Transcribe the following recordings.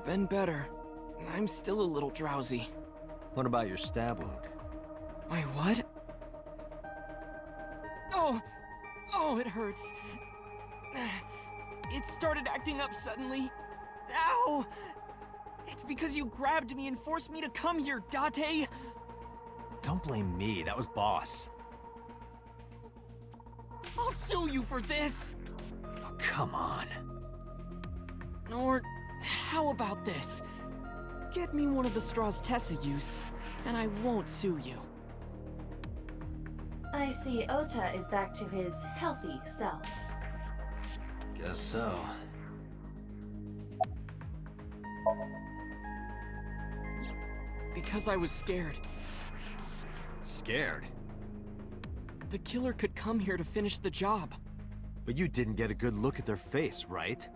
I've been better. I'm still a little drowsy. What about your stab wound? My what? Oh! Oh, it hurts. It started acting up suddenly. Ow! It's because you grabbed me and forced me to come here, Date! Don't blame me, that was Boss. I'll sue you for this! Oh, come on. Or, how about this? Get me one of the straws Tessa used, and I won't sue you. I see Ota is back to his healthy self. Guess so. Because I was scared. Scared? The killer could come here to finish the job. But you didn't get a good look at their face, right?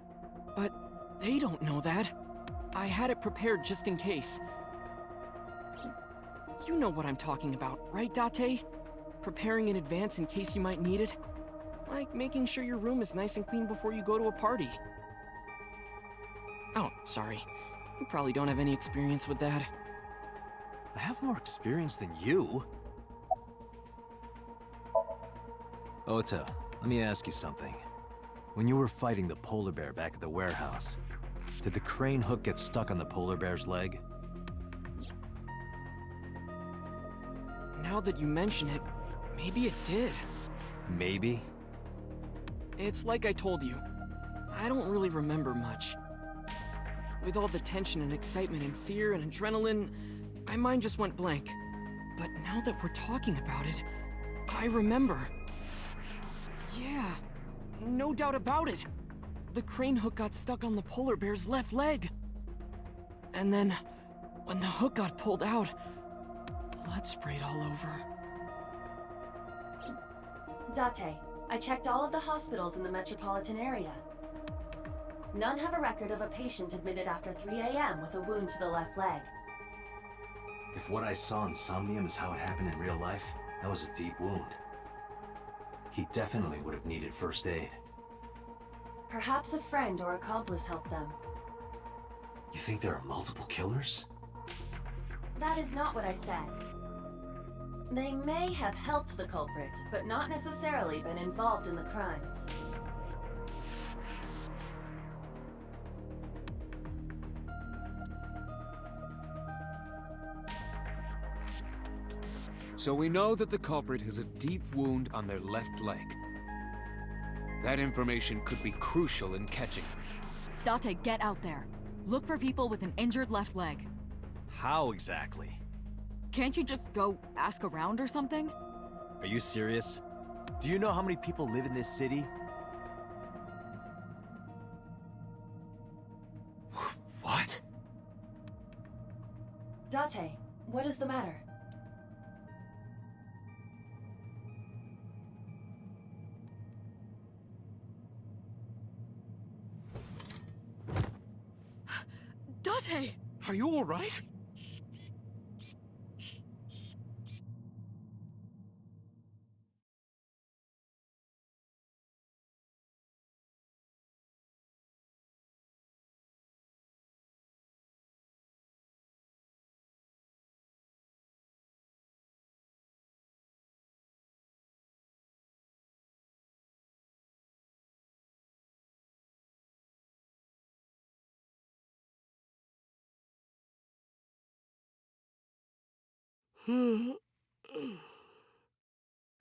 But they don't know that. I had it prepared just in case. You know what I'm talking about, right, Date? Preparing in advance in case you might need it. Like making sure your room is nice and clean before you go to a party. Oh, sorry. You probably don't have any experience with that. I have more experience than you. Ota, let me ask you something. When you were fighting the polar bear back at the warehouse, did the crane hook get stuck on the polar bear's leg? Now that you mention it, maybe it did. Maybe? It's like I told you. I don't really remember much. With all the tension and excitement and fear and adrenaline, my mind just went blank. But now that we're talking about it, I remember. Yeah, no doubt about it. The crane hook got stuck on the polar bear's left leg. And then, when the hook got pulled out, blood sprayed all over. Date, I checked all of the hospitals in the metropolitan area. None have a record of a patient admitted after 3 a.m. with a wound to the left leg. If what I saw in Somnium is how it happened in real life, that was a deep wound. He definitely would have needed first aid. Perhaps a friend or accomplice helped them. You think there are multiple killers? That is not what I said. They may have helped the culprit, but not necessarily been involved in the crimes. So we know that the culprit has a deep wound on their left leg. That information could be crucial in catching him. Date, get out there. Look for people with an injured left leg. How exactly? Can't you just go ask around or something? Are you serious? Do you know how many people live in this city? What? Date, what is the matter? Date! Are you all right?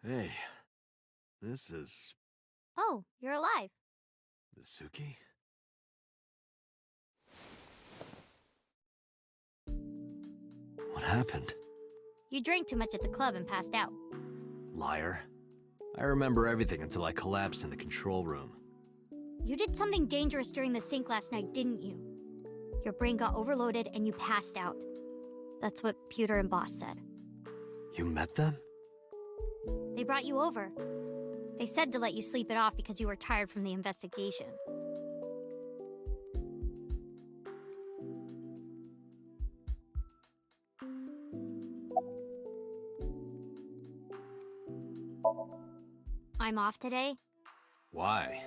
Hey, this is... Oh, you're alive. Mizuki? What happened? You drank too much at the club and passed out. Liar. I remember everything until I collapsed in the control room. You did something dangerous during the sink last night, didn't you? Your brain got overloaded and you passed out. That's what Pewter and Boss said. You met them? They brought you over. They said to let you sleep it off because you were tired from the investigation. I'm off today. Why?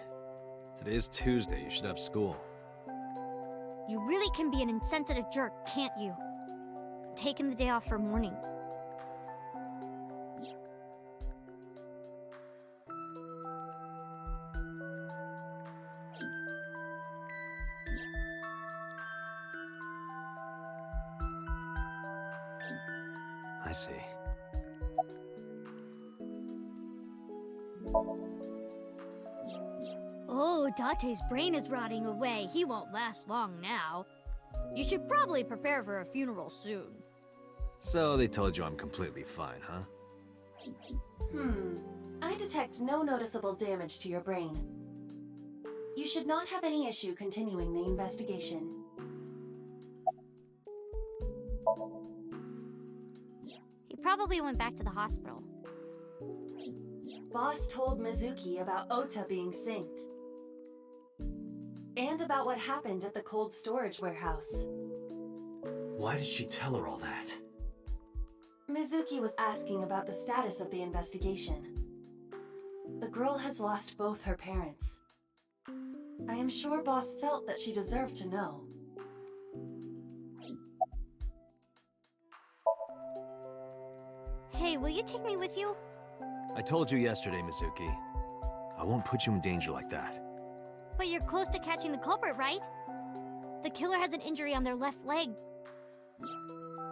Today is Tuesday, you should have school. You really can be an insensitive jerk, can't you? Taking the day off for mourning. I see. Oh, Date's brain is rotting away. He won't last long now. You should probably prepare for a funeral soon. So they told you I'm completely fine, huh? I detect no noticeable damage to your brain. You should not have any issue continuing the investigation. He probably went back to the hospital. Boss told Mizuki about Ota being synced. And about what happened at the cold storage warehouse. Why did she tell her all that? Mizuki was asking about the status of the investigation. The girl has lost both her parents. I am sure Boss felt that she deserved to know. Hey, will you take me with you? I told you yesterday, Mizuki. I won't put you in danger like that. But you're close to catching the culprit, right? The killer has an injury on their left leg.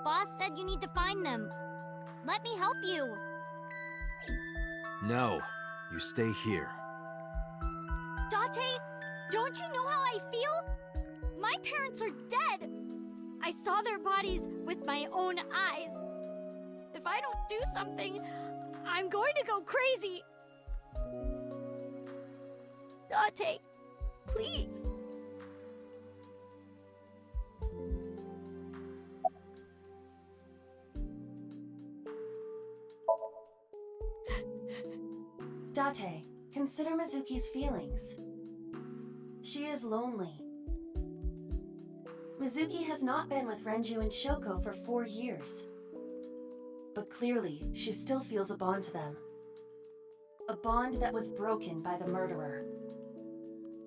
Boss said you need to find them. Let me help you. No, you stay here. Date, don't you know how I feel? My parents are dead. I saw their bodies with my own eyes. If I don't do something, I'm going to go crazy. Date, please. Date, consider Mizuki's feelings. She is lonely. Mizuki has not been with Renju and Shoko for 4 years. But clearly, she still feels a bond to them. A bond that was broken by the murderer.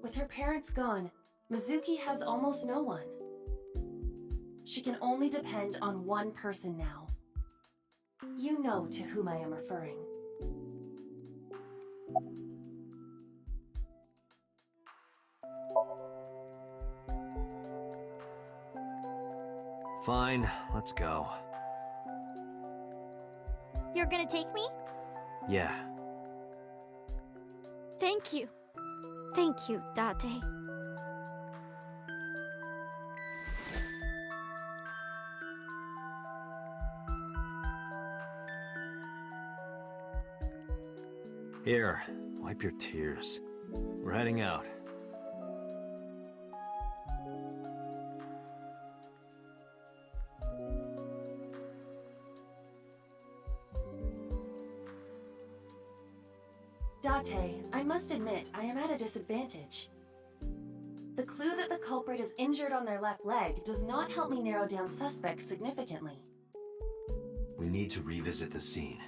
With her parents gone, Mizuki has almost no one. She can only depend on one person now. You know to whom I am referring. Fine, let's go. You're gonna take me? Yeah. Thank you. Thank you, Date. Here, wipe your tears. We're heading out. Date, I must admit, I am at a disadvantage. The clue that the culprit is injured on their left leg does not help me narrow down suspects significantly. We need to revisit the scene.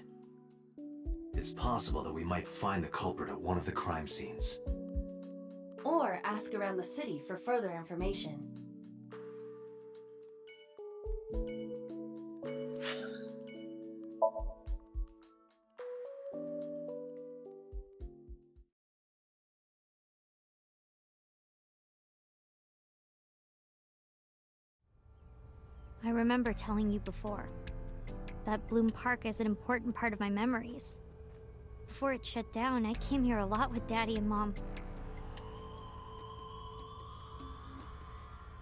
It's possible that we might find the culprit at one of the crime scenes. Or ask around the city for further information. I remember telling you before that Bloom Park is an important part of my memories. Before it shut down, I came here a lot with Daddy and Mom.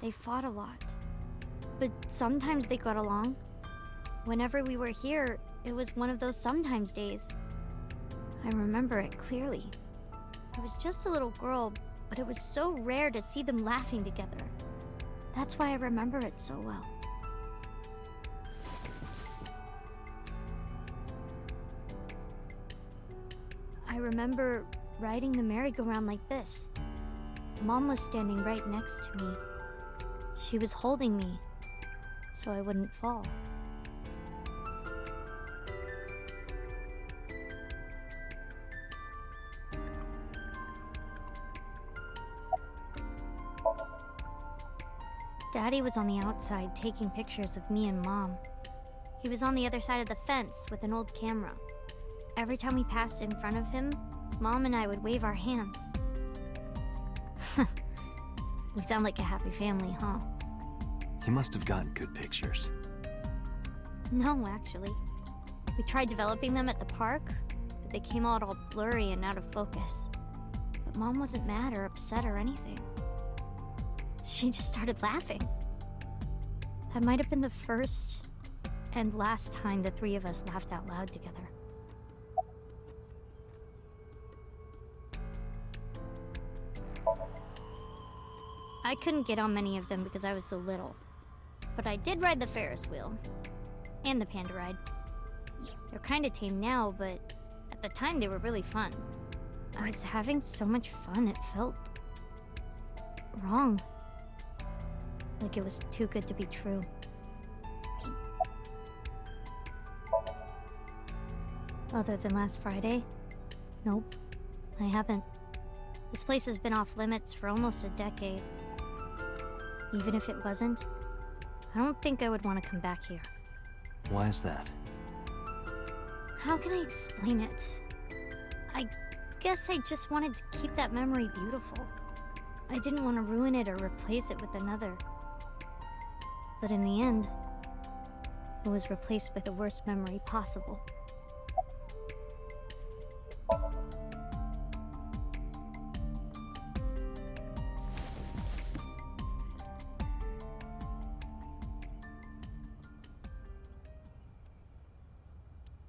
They fought a lot, but sometimes they got along. Whenever we were here, it was one of those sometimes days. I remember it clearly. I was just a little girl, but it was so rare to see them laughing together. That's why I remember it so well. I remember riding the merry-go-round like this. Mom was standing right next to me. She was holding me, so I wouldn't fall. Daddy was on the outside taking pictures of me and Mom. He was on the other side of the fence with an old camera. Every time we passed in front of him, Mom and I would wave our hands. We sound like a happy family, huh? You must have gotten good pictures. No, actually. We tried developing them at the park, but they came out all blurry and out of focus. But Mom wasn't mad or upset or anything. She just started laughing. That might have been the first and last time the three of us laughed out loud together. I couldn't get on many of them because I was so little. But I did ride the Ferris wheel. And the panda ride. They're kinda tame now, but at the time they were really fun. I was having so much fun, it felt wrong. Like it was too good to be true. Other than last Friday? Nope, I haven't. This place has been off limits for almost a decade. Even if it wasn't, I don't think I would want to come back here. Why is that? How can I explain it? I guess I just wanted to keep that memory beautiful. I didn't want to ruin it or replace it with another. But in the end, it was replaced with the worst memory possible.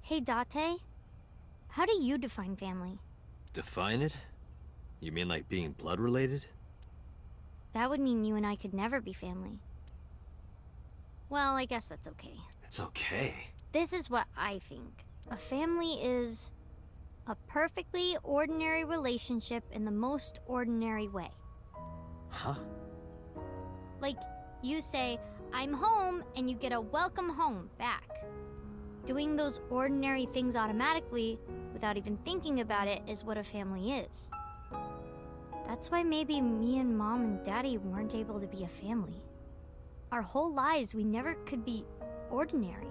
Hey, Date. How do you define family? Define it? You mean like being blood related? That would mean you and I could never be family. Well, I guess that's okay. It's okay. This is what I think. A family is a perfectly ordinary relationship in the most ordinary way. Huh? Like, you say, I'm home, and you get a welcome home back. Doing those ordinary things automatically, without even thinking about it, is what a family is. That's why maybe me and Mom and Daddy weren't able to be a family. Our whole lives, we never could be ordinary.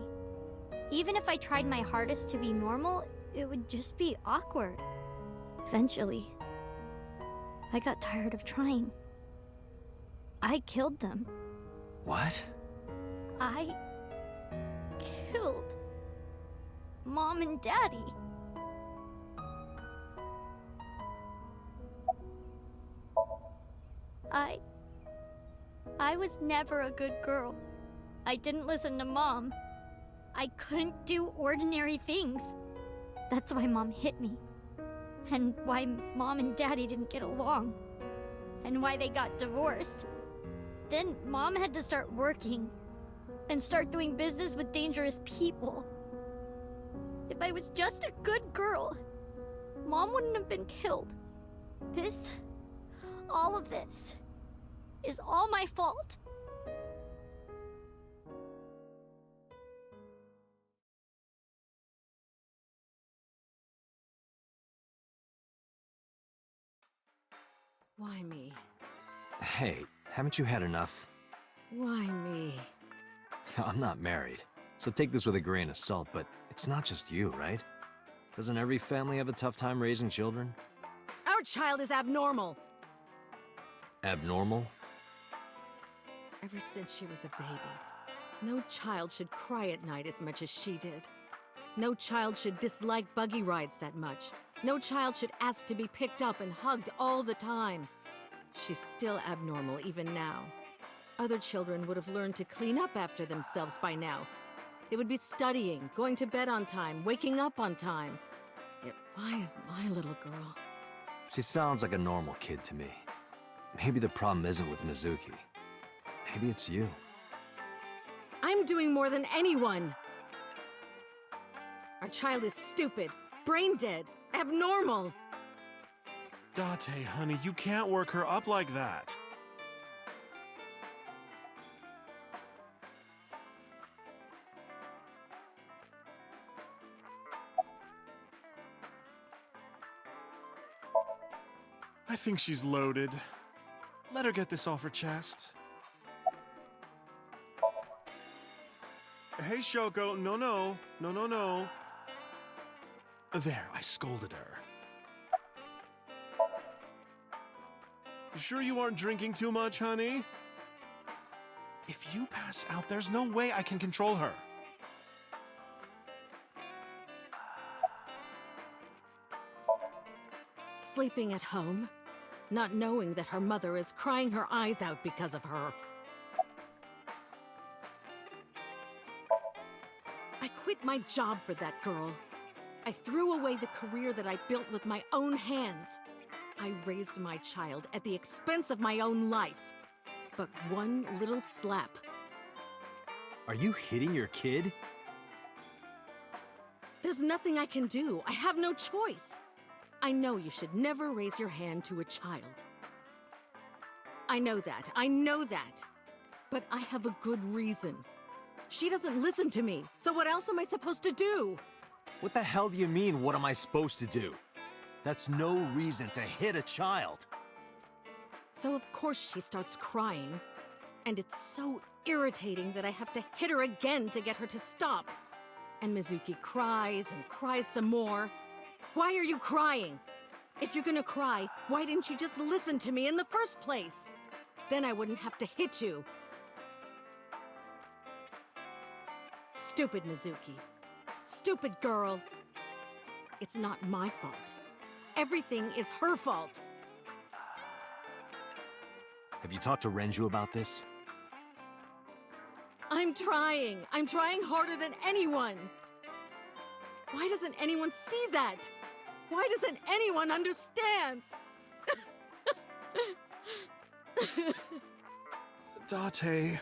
Even if I tried my hardest to be normal, it would just be awkward. Eventually, I got tired of trying. I killed them. What? I killed Mom and Daddy. I was never a good girl. I didn't listen to Mom. I couldn't do ordinary things. That's why Mom hit me. And why Mom and Daddy didn't get along. And why they got divorced. Then Mom had to start working. And start doing business with dangerous people. If I was just a good girl, Mom wouldn't have been killed. All of this, is all my fault. Why me? Hey, haven't you had enough? Why me? I'm not married, so take this with a grain of salt, but it's not just you, right? Doesn't every family have a tough time raising children? Our child is abnormal. Abnormal? Ever since she was a baby, no child should cry at night as much as she did. No child should dislike buggy rides that much. No child should ask to be picked up and hugged all the time. She's still abnormal even now. Other children would have learned to clean up after themselves by now. They would be studying, going to bed on time, waking up on time. Yet why is my little girl? She sounds like a normal kid to me. Maybe the problem isn't with Mizuki. Maybe it's you. I'm doing more than anyone! Our child is stupid, brain dead, abnormal! Date, honey, you can't work her up like that. I think she's loaded. Let her get this off her chest. Hey, Shoko, no. There, I scolded her. You sure you aren't drinking too much, honey? If you pass out, there's no way I can control her. Sleeping at home, not knowing that her mother is crying her eyes out because of her. I quit my job for that girl. I threw away the career that I built with my own hands. I raised my child at the expense of my own life. But one little slap. Are you hitting your kid? There's nothing I can do. I have no choice. I know you should never raise your hand to a child. I know that. But I have a good reason. She doesn't listen to me, so what else am I supposed to do? What the hell do you mean, what am I supposed to do? That's no reason to hit a child. So of course she starts crying. And it's so irritating that I have to hit her again to get her to stop. And Mizuki cries and cries some more. Why are you crying? If you're gonna cry, why didn't you just listen to me in the first place? Then I wouldn't have to hit you. Stupid Mizuki. Stupid girl. It's not my fault. Everything is her fault. Have you talked to Renju about this? I'm trying. I'm trying harder than anyone. Why doesn't anyone see that? Why doesn't anyone understand? Date.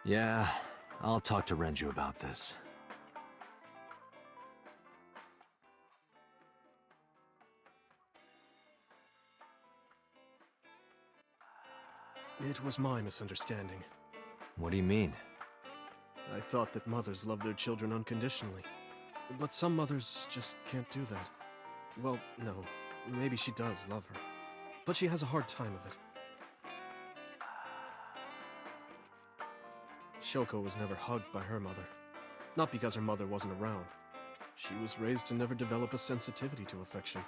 Yeah, I'll talk to Renju about this. It was my misunderstanding. What do you mean? I thought that mothers love their children unconditionally. But some mothers just can't do that. Well, no. Maybe she does love her. But she has a hard time of it. Shoko was never hugged by her mother. Not because her mother wasn't around. She was raised to never develop a sensitivity to affection.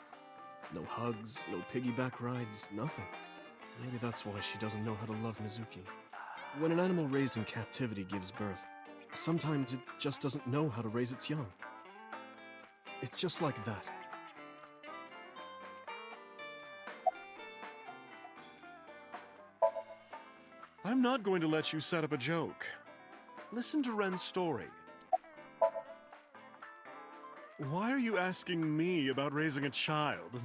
No hugs, no piggyback rides, nothing. Maybe that's why she doesn't know how to love Mizuki. When an animal raised in captivity gives birth, sometimes it just doesn't know how to raise its young. It's just like that. I'm not going to let you set up a joke. Listen to Ren's story. Why are you asking me about raising a child,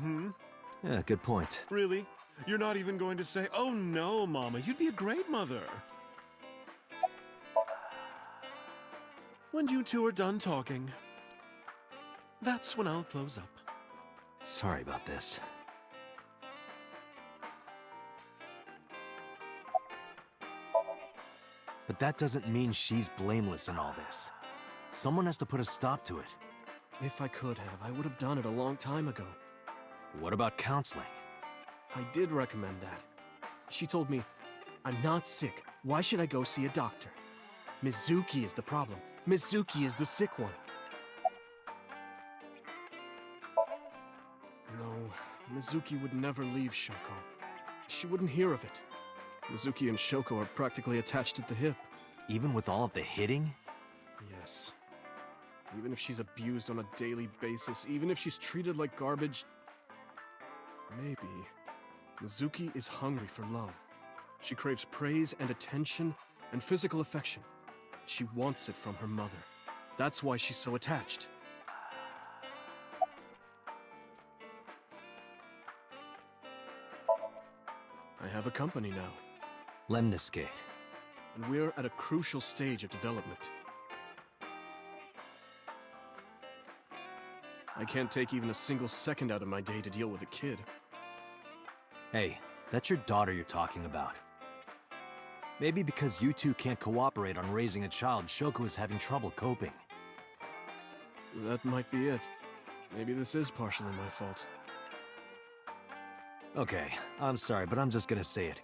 Yeah, good point. Really? You're not even going to say, "Oh no, Mama, you'd be a great mother." When you two are done talking, that's when I'll close up. Sorry about this. But that doesn't mean she's blameless in all this. Someone has to put a stop to it. If I could have, I would have done it a long time ago. What about counseling? I did recommend that. She told me, "I'm not sick. Why should I go see a doctor? Mizuki is the problem. Mizuki is the sick one." No, Mizuki would never leave Shoko. She wouldn't hear of it. Mizuki and Shoko are practically attached at the hip. Even with all of the hitting? Yes. Even if she's abused on a daily basis, even if she's treated like garbage, maybe Mizuki is hungry for love. She craves praise and attention and physical affection. She wants it from her mother. That's why she's so attached. I have a company now, Lemniscate. and we're at a crucial stage of development. I can't take even a single second out of my day to deal with a kid. Hey, that's your daughter you're talking about. Maybe because you two can't cooperate on raising a child, Shoko is having trouble coping. That might be it. Maybe this is partially my fault. Okay, I'm sorry, but I'm just gonna say it.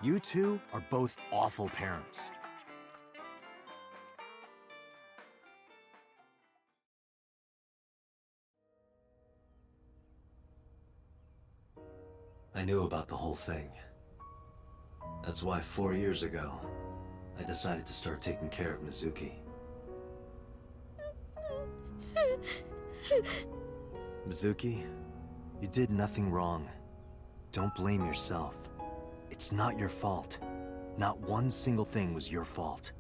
You two are both awful parents. I knew about the whole thing. That's why 4 years ago, I decided to start taking care of Mizuki. Mizuki, you did nothing wrong. Don't blame yourself. It's not your fault. Not one single thing was your fault.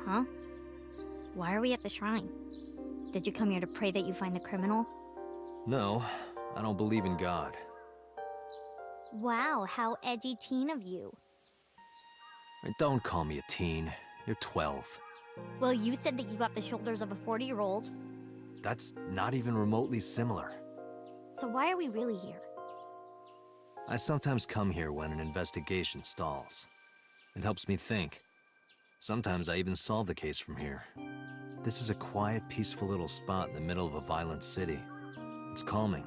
Huh? Why are we at the shrine? Did you come here to pray that you find the criminal? No, I don't believe in God. Wow, how edgy teen of you. And don't call me a teen. You're 12. Well, you said that you got the shoulders of a 40-year-old. That's not even remotely similar. So why are we really here? I sometimes come here when an investigation stalls. It helps me think. Sometimes I even solve the case from here. This is a quiet, peaceful little spot in the middle of a violent city. It's calming.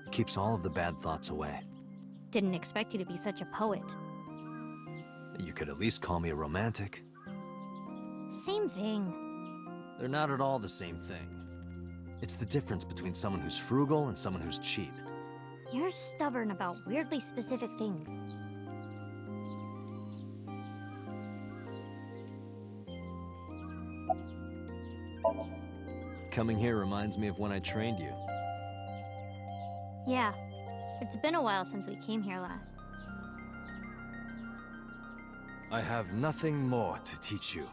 It keeps all of the bad thoughts away. Didn't expect you to be such a poet. You could at least call me a romantic. Same thing. They're not at all the same thing. It's the difference between someone who's frugal and someone who's cheap. You're stubborn about weirdly specific things. Coming here reminds me of when I trained you. Yeah, it's been a while since we came here last. I have nothing more to teach you.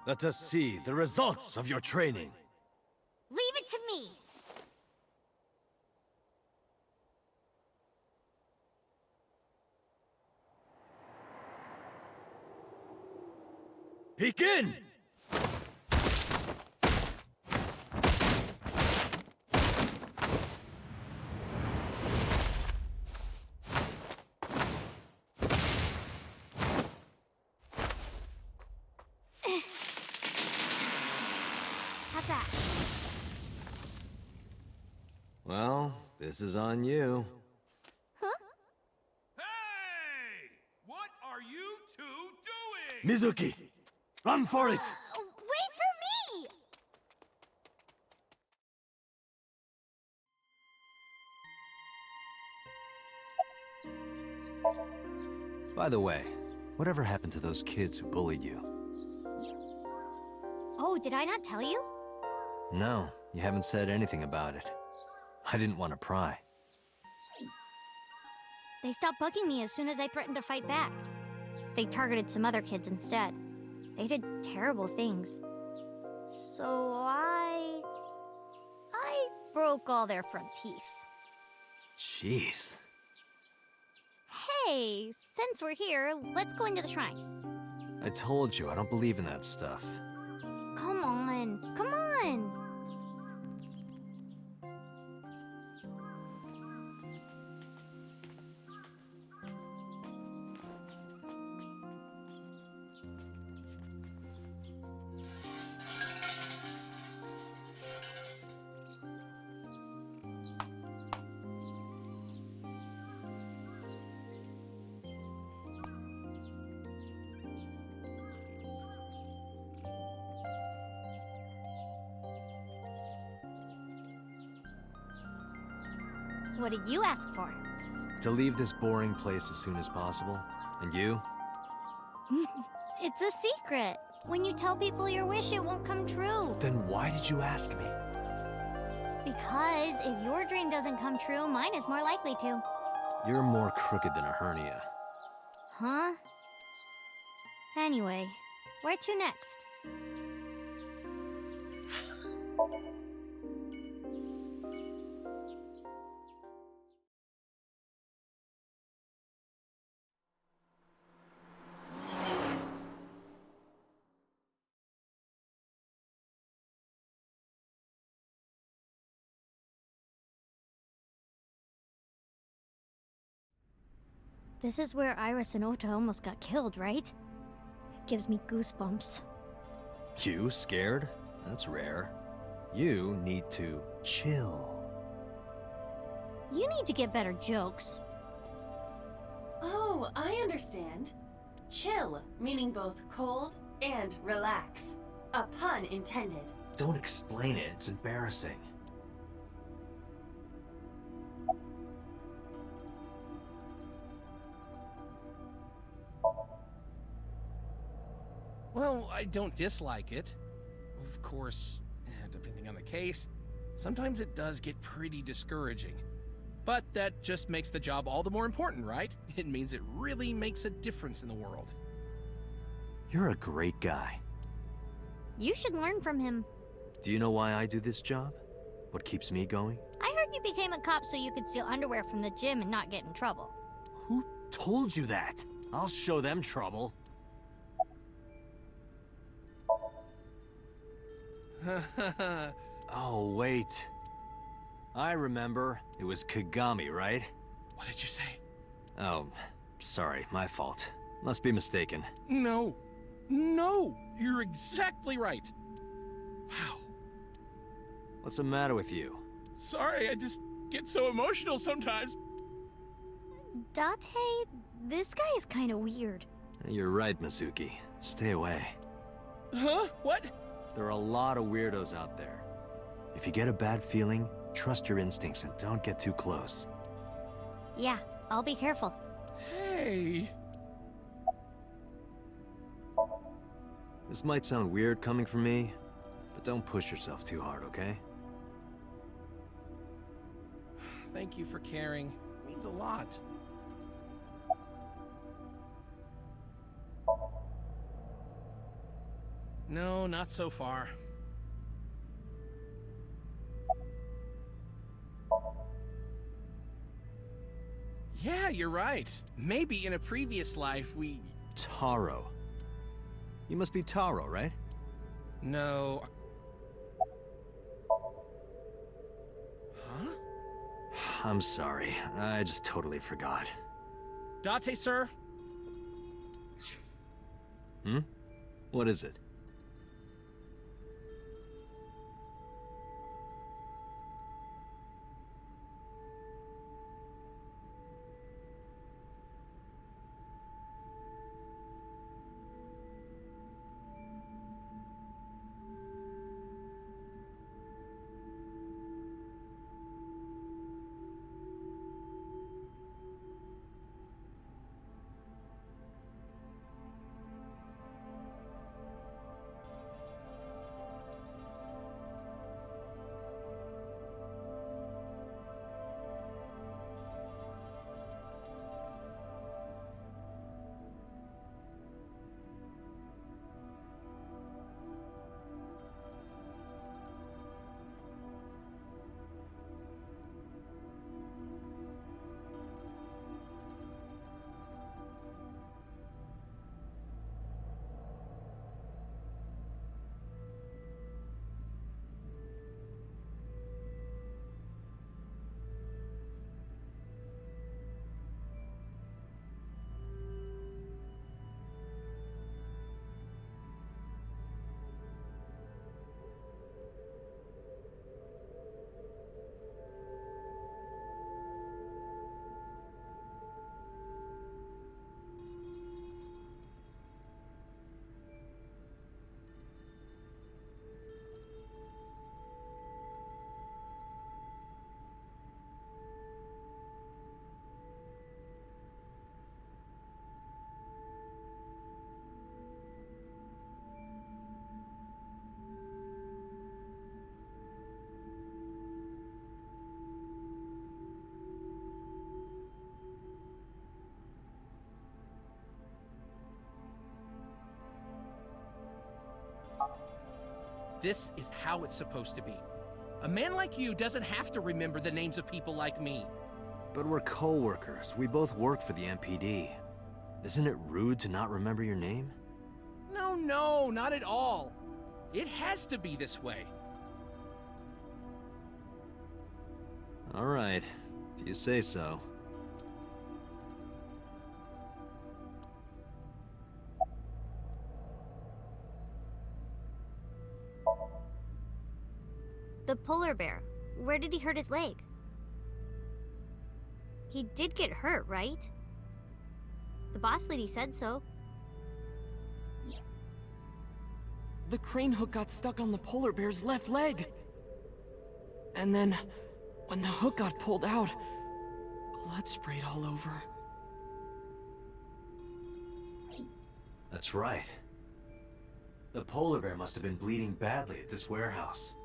Let us see the results of your training. Leave it to me! Begin! How's that? Well, this is on you. Hey! What are you two doing? Mizuki! Run for it! Wait for me! By the way, whatever happened to those kids who bullied you? Oh, did I not tell you? No, you haven't said anything about it. I didn't want to pry. They stopped bugging me as soon as I threatened to fight back. They targeted some other kids instead. They did terrible things. So I broke all their front teeth. Jeez. Hey, since we're here, let's go into the shrine. I told you, I don't believe in that stuff. Come on, come on! What did you ask for? To leave this boring place as soon as possible. And you? It's a secret. When you tell people your wish, it won't come true. Then why did you ask me? Because if your dream doesn't come true, mine is more likely to. You're more crooked than a hernia. Huh? Anyway, where to next? This is where Iris and Ota almost got killed, right? It gives me goosebumps. You scared? That's rare. You need to chill. You need to get better jokes. Oh, I understand. Chill, meaning both cold and relax. A pun intended. Don't explain it, it's embarrassing. Well, I don't dislike it. Of course, depending on the case, sometimes it does get pretty discouraging. But that just makes the job all the more important, right? It means it really makes a difference in the world. You're a great guy. You should learn from him. Do you know why I do this job? What keeps me going? I heard you became a cop so you could steal underwear from the gym and not get in trouble. Who told you that? I'll show them trouble. Oh, wait. I remember. It was Kagami, right? What did you say? Oh, sorry, my fault. Must be mistaken. No. No! You're exactly right. Wow. What's the matter with you? Sorry, I just get so emotional sometimes. Date, this guy is kind of weird. You're right, Mizuki. Stay away. Huh? What? There are a lot of weirdos out there. If you get a bad feeling, trust your instincts and don't get too close. Yeah, I'll be careful. Hey. This might sound weird coming from me, but don't push yourself too hard, okay? Thank you for caring. It means a lot. No, not so far. Yeah, you're right. Maybe in a previous life we... Taro. You must be Taro, right? No. Huh? I'm sorry. I just totally forgot. Date, sir? Hmm? What is it? This is how it's supposed to be. A man like you doesn't have to remember the names of people like me. But we're co-workers. We both work for the MPD. Isn't it rude to not remember your name? No, not at all. It has to be this way. All right, if you say so. The polar bear. Where did he hurt his leg? He did get hurt, right? The boss lady said so. The crane hook got stuck on the polar bear's left leg. And then, when the hook got pulled out, blood sprayed all over. That's right. The polar bear must have been bleeding badly at this warehouse.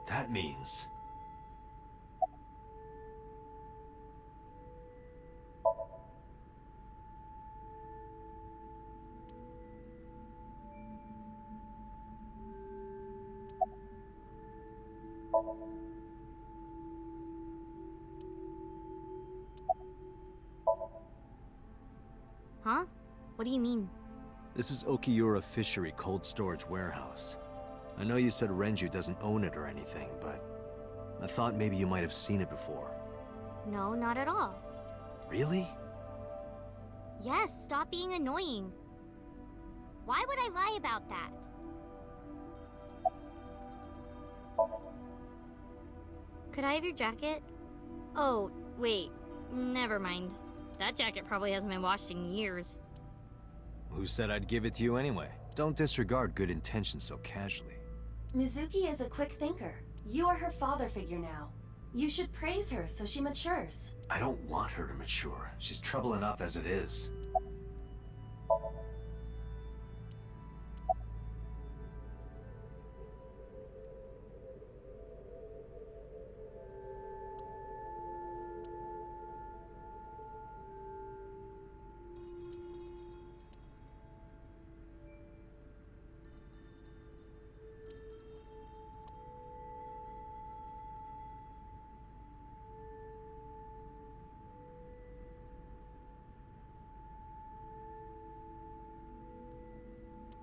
That means... Huh? What do you mean? This is Okiura Fishery Cold Storage Warehouse. I know you said Renju doesn't own it or anything, but I thought maybe you might have seen it before. No, not at all. Really? Yes, stop being annoying. Why would I lie about that? Could I have your jacket? Oh, wait. Never mind. That jacket probably hasn't been washed in years. Who said I'd give it to you anyway? Don't disregard good intentions so casually. Mizuki is a quick thinker. You are her father figure now. You should praise her so she matures. I don't want her to mature. She's trouble enough as it is.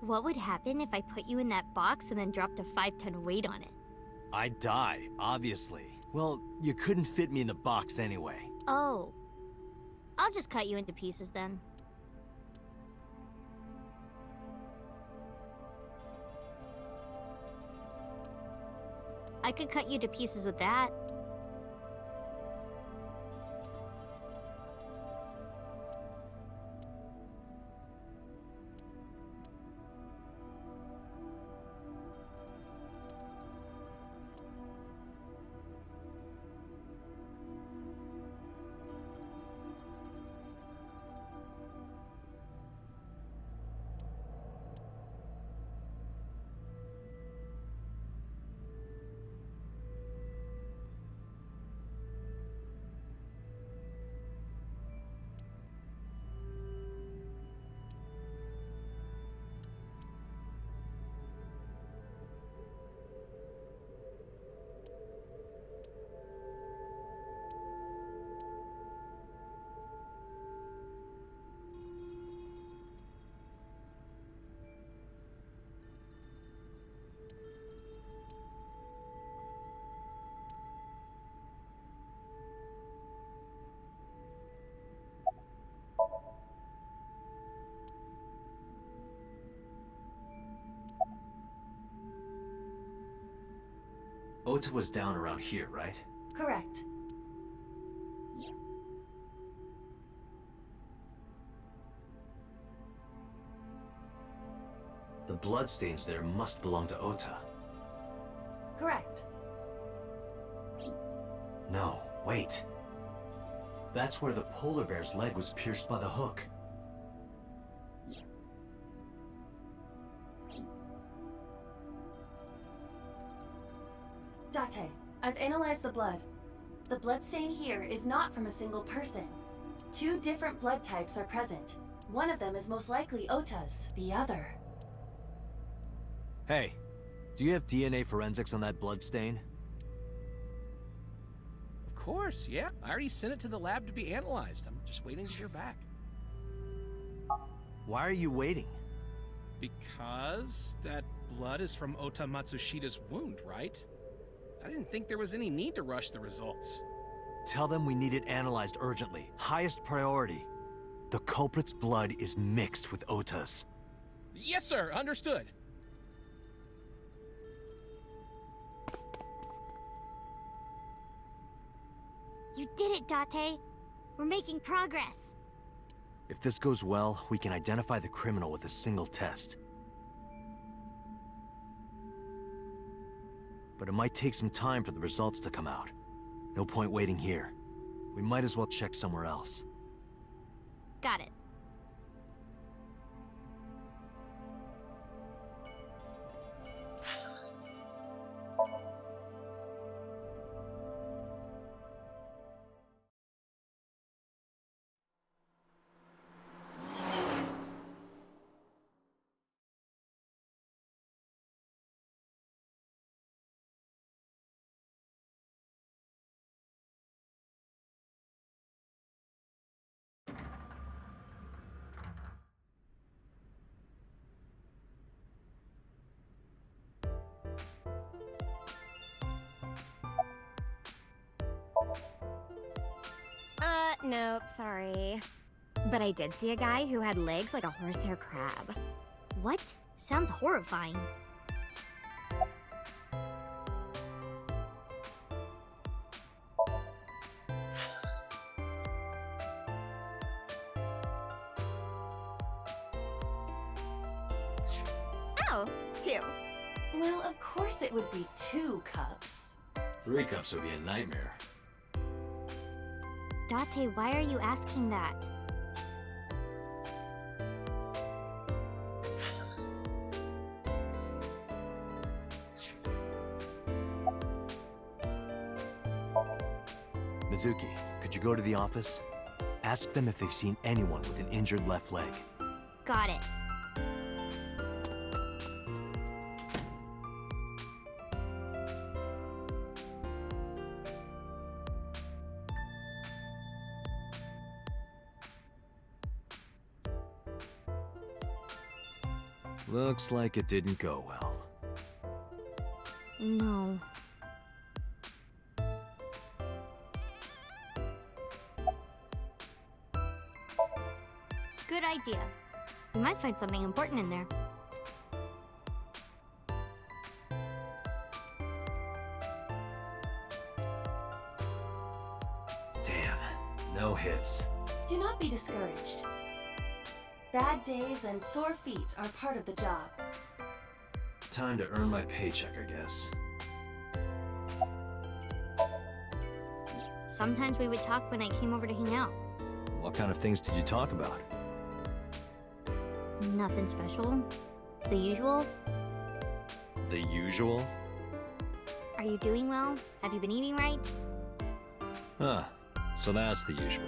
What would happen if I put you in that box and then dropped a 5-ton weight on it? I'd die, obviously. Well, you couldn't fit me in the box anyway. Oh. I'll just cut you into pieces then. I could cut you to pieces with that. Ota was down around here, right? Correct. The bloodstains there must belong to Ota. Correct. No, wait. That's where the polar bear's leg was pierced by the hook. Date, I've analyzed the blood. The bloodstain here is not from a single person. 2 different blood types are present. One of them is most likely Ota's, the other. Hey, do you have DNA forensics on that bloodstain? Of course, yeah. I already sent it to the lab to be analyzed. I'm just waiting to hear back. Why are you waiting? Because that blood is from Ota Matsushida's wound, right? I didn't think there was any need to rush the results. Tell them we need it analyzed urgently. Highest priority. The culprit's blood is mixed with Ota's. Yes, sir. Understood. You did it, Date. We're making progress. If this goes well, we can identify the criminal with a single test. But it might take some time for the results to come out. No point waiting here. We might as well check somewhere else. Got it. Nope, sorry. But I did see a guy who had legs like a horsehair crab. What? Sounds horrifying. Oh, 2. Well, of course it would be 2 cups. 3 cups would be a nightmare. Date, why are you asking that? Mizuki, could you go to the office? Ask them if they've seen anyone with an injured left leg. Got it. Looks like it didn't go well. No. Good idea. We might find something important in there. Damn, no hits. Do not be discouraged. Bad days and sore feet are part of the job. Time to earn my paycheck, I guess. Sometimes we would talk when I came over to hang out. What kind of things did you talk about? Nothing special. The usual. The usual? Are you doing well? Have you been eating right? Huh. So that's the usual.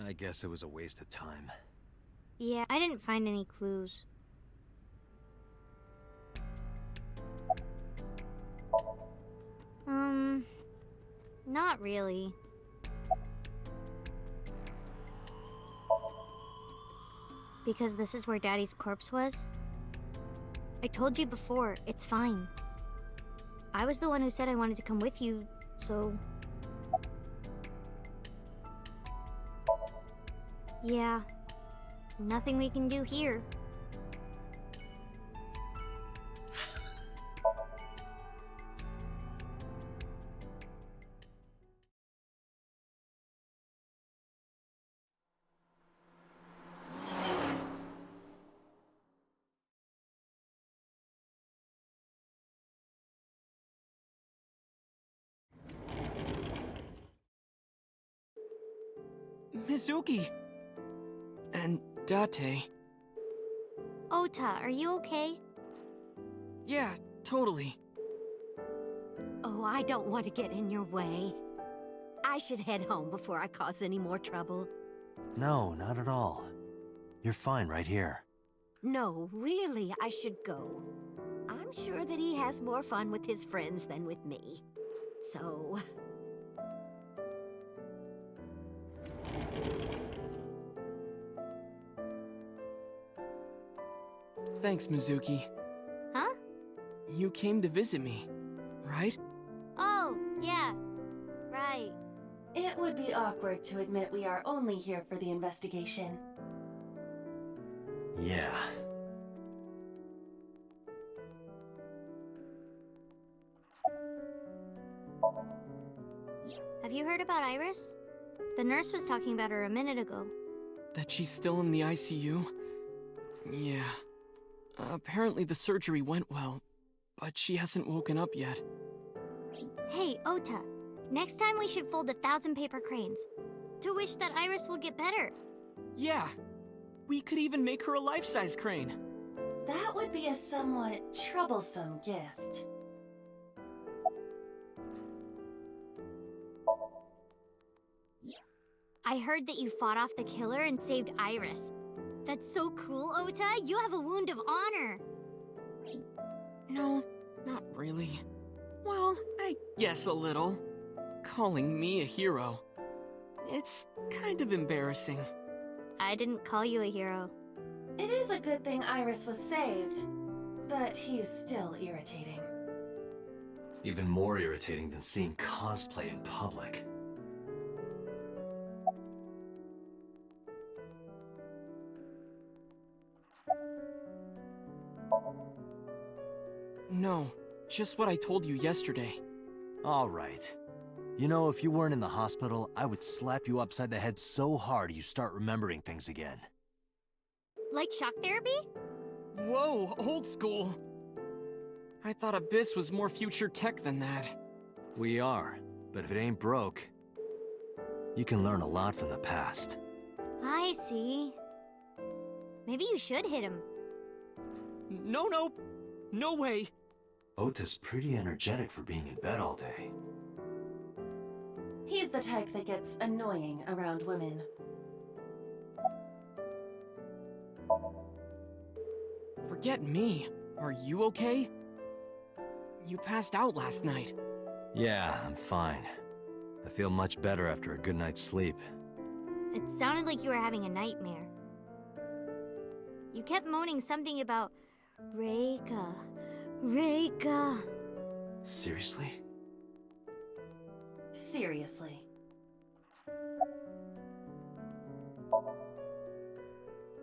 I guess it was a waste of time. Yeah, I didn't find any clues. Not really. Because this is where Daddy's corpse was? I told you before, it's fine. I was the one who said I wanted to come with you, so... Yeah, nothing we can do here. Mizuki! And Date. Ota, are you okay? Yeah, totally. Oh, I don't want to get in your way. I should head home before I cause any more trouble. No, not at all. You're fine right here. No, really, I should go. I'm sure that he has more fun with his friends than with me. So... Thanks, Mizuki. Huh? You came to visit me, right? Oh, yeah. Right. It would be awkward to admit we are only here for the investigation. Yeah. Have you heard about Iris? The nurse was talking about her a minute ago. That she's still in the ICU? Yeah. Apparently the surgery went well, but she hasn't woken up yet. Hey, Ota. Next time we should fold 1,000 paper cranes. To wish that Iris will get better. Yeah. We could even make her a life-size crane. That would be a somewhat troublesome gift. I heard that you fought off the killer and saved Iris. That's so cool, Ota. You have a wound of honor. No, not really. Well, I guess a little. Calling me a hero. It's kind of embarrassing. I didn't call you a hero. It is a good thing Iris was saved, but he's still irritating. Even more irritating than seeing cosplay in public. No, just what I told you yesterday. All right. You know, if you weren't in the hospital, I would slap you upside the head so hard you start remembering things again. Like shock therapy? Whoa, old school. I thought Abyss was more future tech than that. We are, but if it ain't broke, you can learn a lot from the past. I see. Maybe you should hit him. No, no way. Ota's pretty energetic for being in bed all day. He's the type that gets annoying around women. Forget me. Are you okay? You passed out last night. Yeah, I'm fine. I feel much better after a good night's sleep. It sounded like you were having a nightmare. You kept moaning something about Reika. Reika. Seriously? Seriously.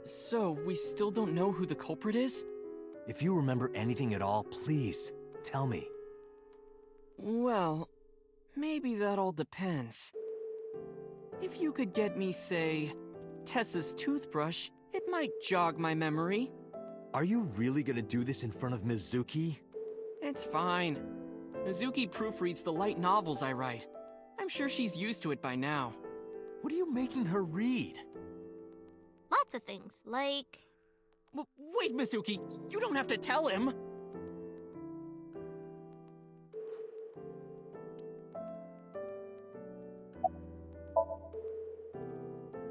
So, we still don't know who the culprit is? If you remember anything at all, please, tell me. Well, maybe that all depends. If you could get me, say, Tessa's toothbrush, it might jog my memory. Are you really gonna do this in front of Mizuki? It's fine. Mizuki proofreads the light novels I write. I'm sure she's used to it by now. What are you making her read? Lots of things, like... Wait, Mizuki! You don't have to tell him!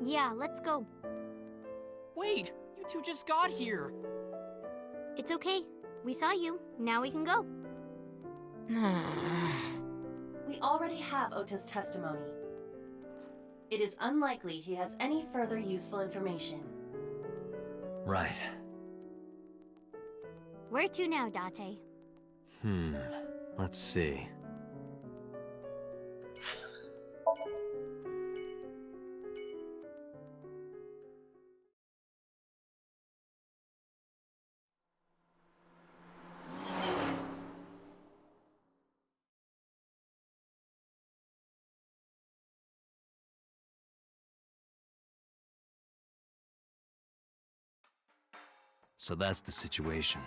Yeah, let's go. Wait! You two just got here! It's okay. We saw you. Now we can go. We already have Ota's testimony. It is unlikely he has any further useful information. Right. Where to now, Date? Let's see. So that's the situation.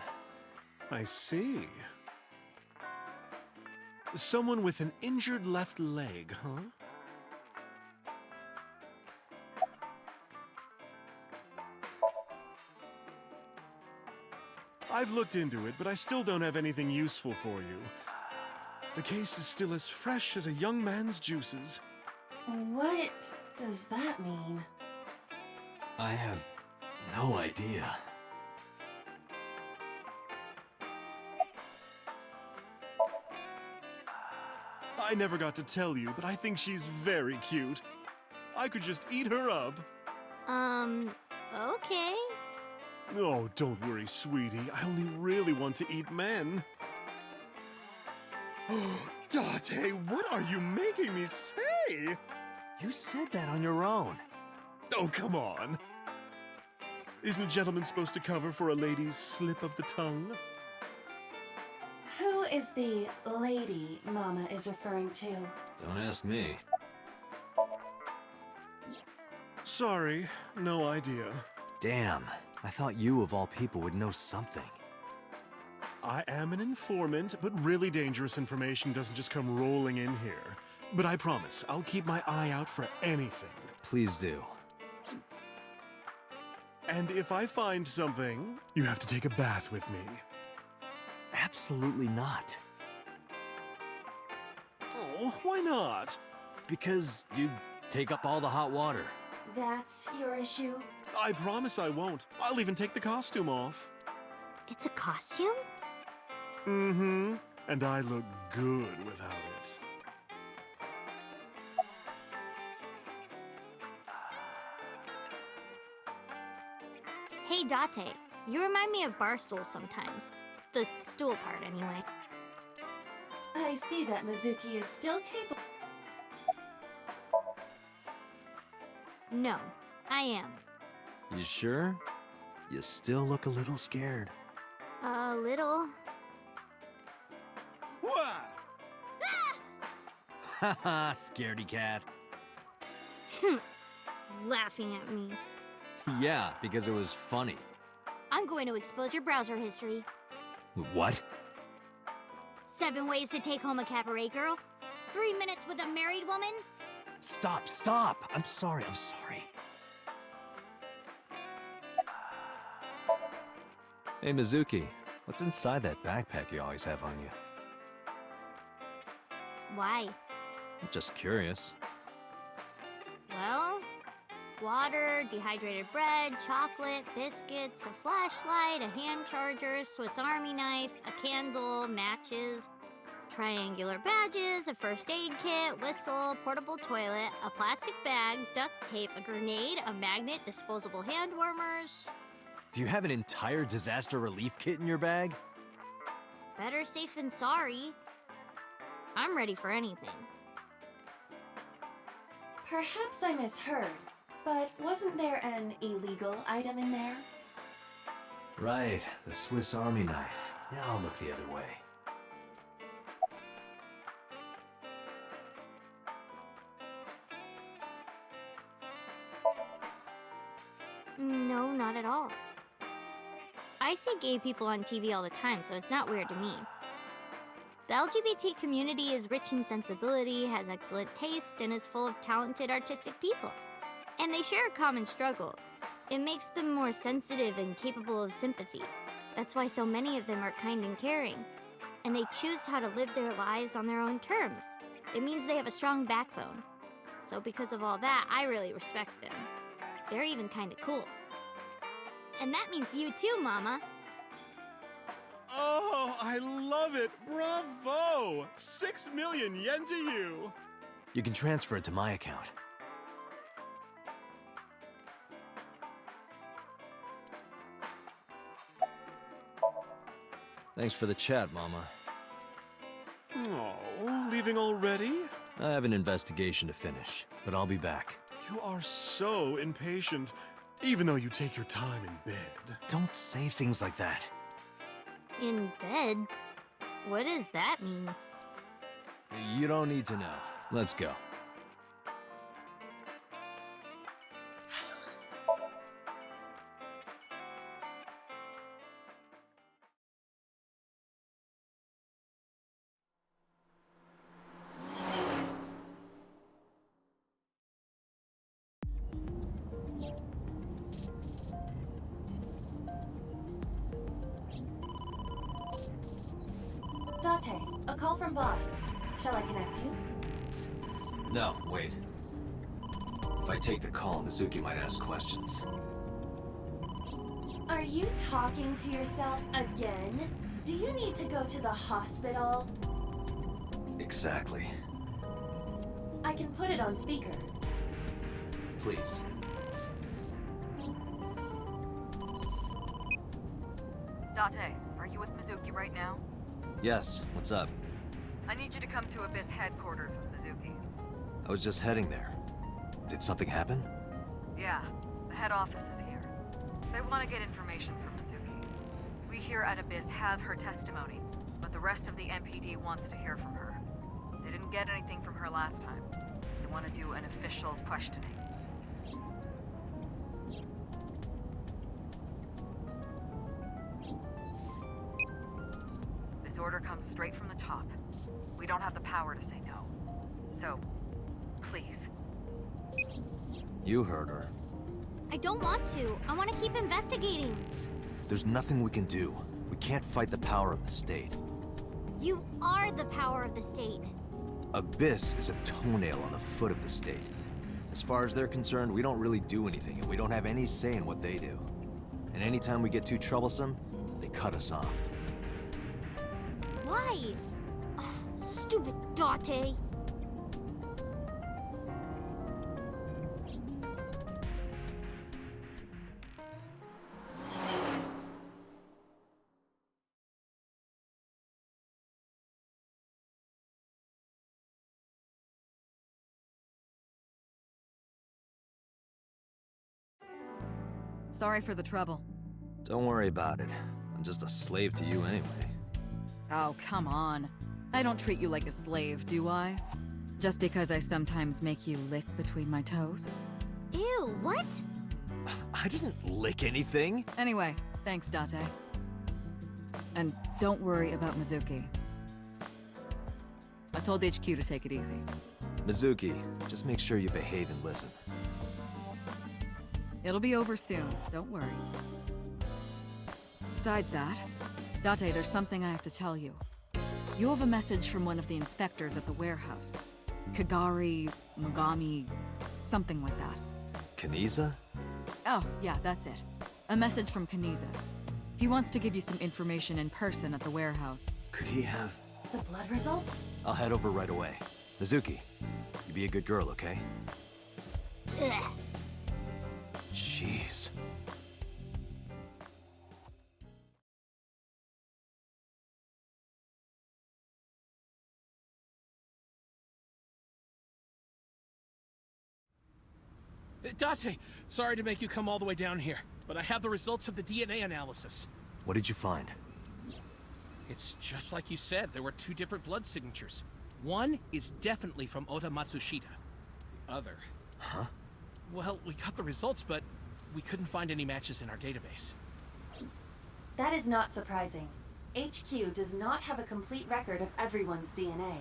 I see. Someone with an injured left leg, huh? I've looked into it, but I still don't have anything useful for you. The case is still as fresh as a young man's juices. What does that mean? I have no idea. I never got to tell you, but I think she's very cute. I could just eat her up. Okay. Oh, don't worry, sweetie. I only really want to eat men. Date, what are you making me say? You said that on your own. Oh, come on. Isn't a gentleman supposed to cover for a lady's slip of the tongue? Who is the lady Mama is referring to? Don't ask me. Sorry, no idea. Damn, I thought you of all people would know something. I am an informant, but really dangerous information doesn't just come rolling in here. But I promise, I'll keep my eye out for anything. Please do. And if I find something, you have to take a bath with me. Absolutely not. Oh, why not? Because you take up all the hot water. That's your issue? I promise I won't. I'll even take the costume off. It's a costume? Mm-hmm. And I look good without it. Hey, Date. You remind me of Barstool sometimes. The stool part, anyway. I see that Mizuki is still capable. No, I am. You sure? You still look a little scared. A little. What? Haha, scaredy cat. Laughing at me. Yeah, because it was funny. I'm going to expose your browser history. What? 7 ways to take home a cabaret girl. 3 minutes with a married woman. Stop, stop! I'm sorry. Hey, Mizuki, what's inside that backpack you always have on you? Why? I'm just curious. Well, water, dehydrated bread, chocolate, biscuits, a flashlight, a hand charger, Swiss Army knife, a candle, matches, triangular badges, a first aid kit, whistle, portable toilet, a plastic bag, duct tape, a grenade, a magnet, disposable hand warmers. Do you have an entire disaster relief kit in your bag? Better safe than sorry. I'm ready for anything. Perhaps I misheard, but wasn't there an illegal item in there? Right, the Swiss Army knife. Yeah, I'll look the other way. No, not at all. I see gay people on TV all the time, so it's not weird to me. The LGBT community is rich in sensibility, has excellent taste, and is full of talented artistic people. And they share a common struggle. It makes them more sensitive and capable of sympathy. That's why so many of them are kind and caring. And they choose how to live their lives on their own terms. It means they have a strong backbone. So because of all that, I really respect them. They're even kinda cool. And that means you too, Mama. Oh, I love it! Bravo! 6 million yen to you! You can transfer it to my account. Thanks for the chat, Mama. Oh, leaving already? I have an investigation to finish, but I'll be back. You are so impatient, even though you take your time in bed. Don't say things like that. In bed? What does that mean? You don't need to know. Let's go. Date, a call from boss. Shall I connect you? No, wait. If I take the call, Mizuki might ask questions. Are you talking to yourself again? Do you need to go to the hospital? Exactly. I can put it on speaker. Please. Date, are you with Mizuki right now? Yes, what's up? I need you to come to Abyss headquarters with Mizuki. I was just heading there. Did something happen? Yeah, the head office is here. They want to get information from Mizuki. We here at Abyss have her testimony, but the rest of the MPD wants to hear from her. They didn't get anything from her last time. They want to do an official questioning. This order comes straight from the top. We don't have the power to say no. So, please. You heard her. I don't want to. I want to keep investigating. There's nothing we can do. We can't fight the power of the state. You are the power of the state. Abyss is a toenail on the foot of the state. As far as they're concerned, we don't really do anything, and we don't have any say in what they do. And anytime we get too troublesome, they cut us off. Why? Ugh, stupid Date. Sorry for the trouble. Don't worry about it. I'm just a slave to you anyway. Oh, come on. I don't treat you like a slave, do I? Just because I sometimes make you lick between my toes? Ew, what? I didn't lick anything. Anyway, thanks, Date. And don't worry about Mizuki. I told HQ to take it easy. Mizuki, just make sure you behave and listen. It'll be over soon, don't worry. Besides that, Date, there's something I have to tell you. You have a message from one of the inspectors at the warehouse. Kagari, Mogami, something like that. Kaniza? Oh, yeah, that's it. A message from Kaniza. He wants to give you some information in person at the warehouse. Could he have... The blood results? I'll head over right away. Mizuki, you be a good girl, okay? Ugh. Jeez. Date, sorry to make you come all the way down here, but I have the results of the DNA analysis. What did you find? It's just like you said, there were two different blood signatures. One is definitely from Oda Matsushita. The other... Huh? Well, we got the results, but we couldn't find any matches in our database. That is not surprising. HQ does not have a complete record of everyone's DNA.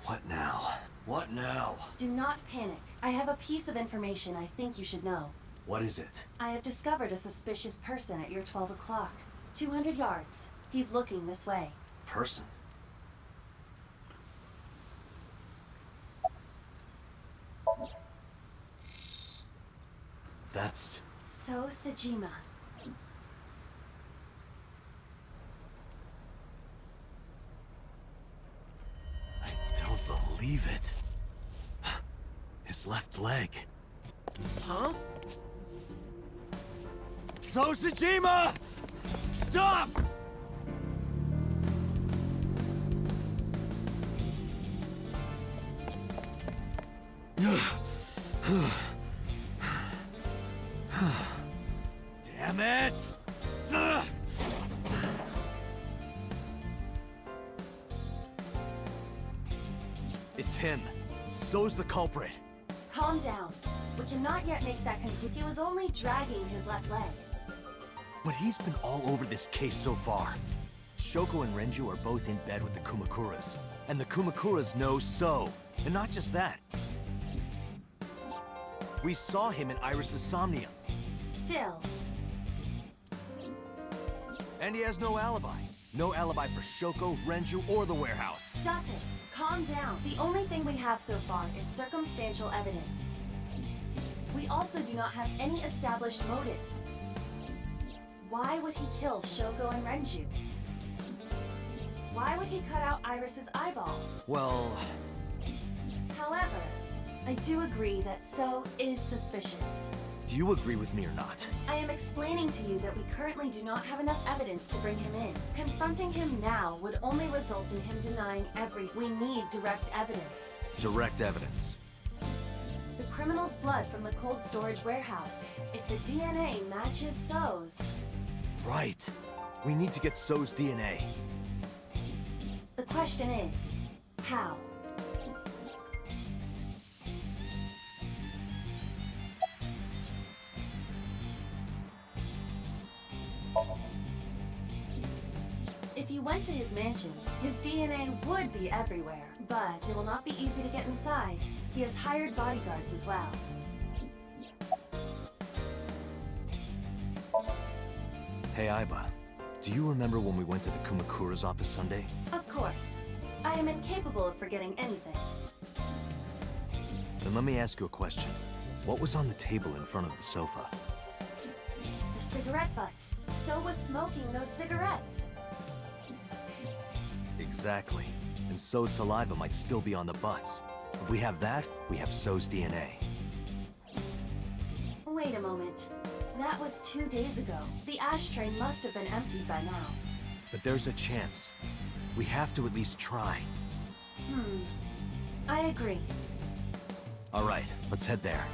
What now? What now? Do not panic. I have a piece of information I think you should know. What is it? I have discovered a suspicious person at your 12 o'clock. 200 yards. He's looking this way. Person? That's... So Sejima. I don't believe it. His left leg. Huh? So Sejima! Stop! Damn it! It's him. So's the culprit. Calm down. We cannot yet make that conclusion. He was only dragging his left leg. But he's been all over this case so far. Shoko and Renju are both in bed with the Kumakuras. And the Kumakuras know So. And not just that. We saw him in Iris's Somnium. Still. And he has no alibi. No alibi for Shoko, Renju, or the warehouse. Date, calm down. The only thing we have so far is circumstantial evidence. We also do not have any established motive. Why would he kill Shoko and Renju? Why would he cut out Iris's eyeball? Well... However, I do agree that So is suspicious. Do you agree with me or not? I am explaining to you that we currently do not have enough evidence to bring him in. Confronting him now would only result in him denying everything. We need direct evidence. Direct evidence. The criminal's blood from the cold storage warehouse. If the DNA matches So's. Right. We need to get So's DNA. The question is, how? If you went to his mansion, his DNA would be everywhere, but it will not be easy to get inside. He has hired bodyguards as well. Hey, Aiba. Do you remember when we went to the Kumakura's office Sunday? Of course. I am incapable of forgetting anything. Then let me ask you a question. What was on the table in front of the sofa? The cigarette butts. So was smoking those cigarettes. Exactly. And So's saliva might still be on the butts. If we have that, we have So's DNA. Wait a moment. That was 2 days ago. The ashtray must have been emptied by now. But there's a chance. We have to at least try. I agree. All right, let's head there.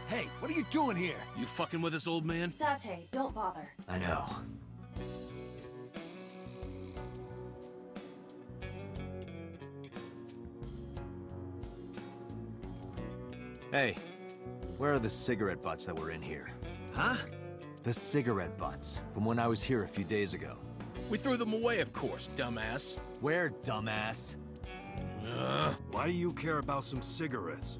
Hey, what are you doing here? You fucking with us, old man? Date, don't bother. I know. Hey, where are the cigarette butts that were in here? Huh? The cigarette butts, from when I was here a few days ago. We threw them away, of course, dumbass. Where, dumbass? Why do you care about some cigarettes?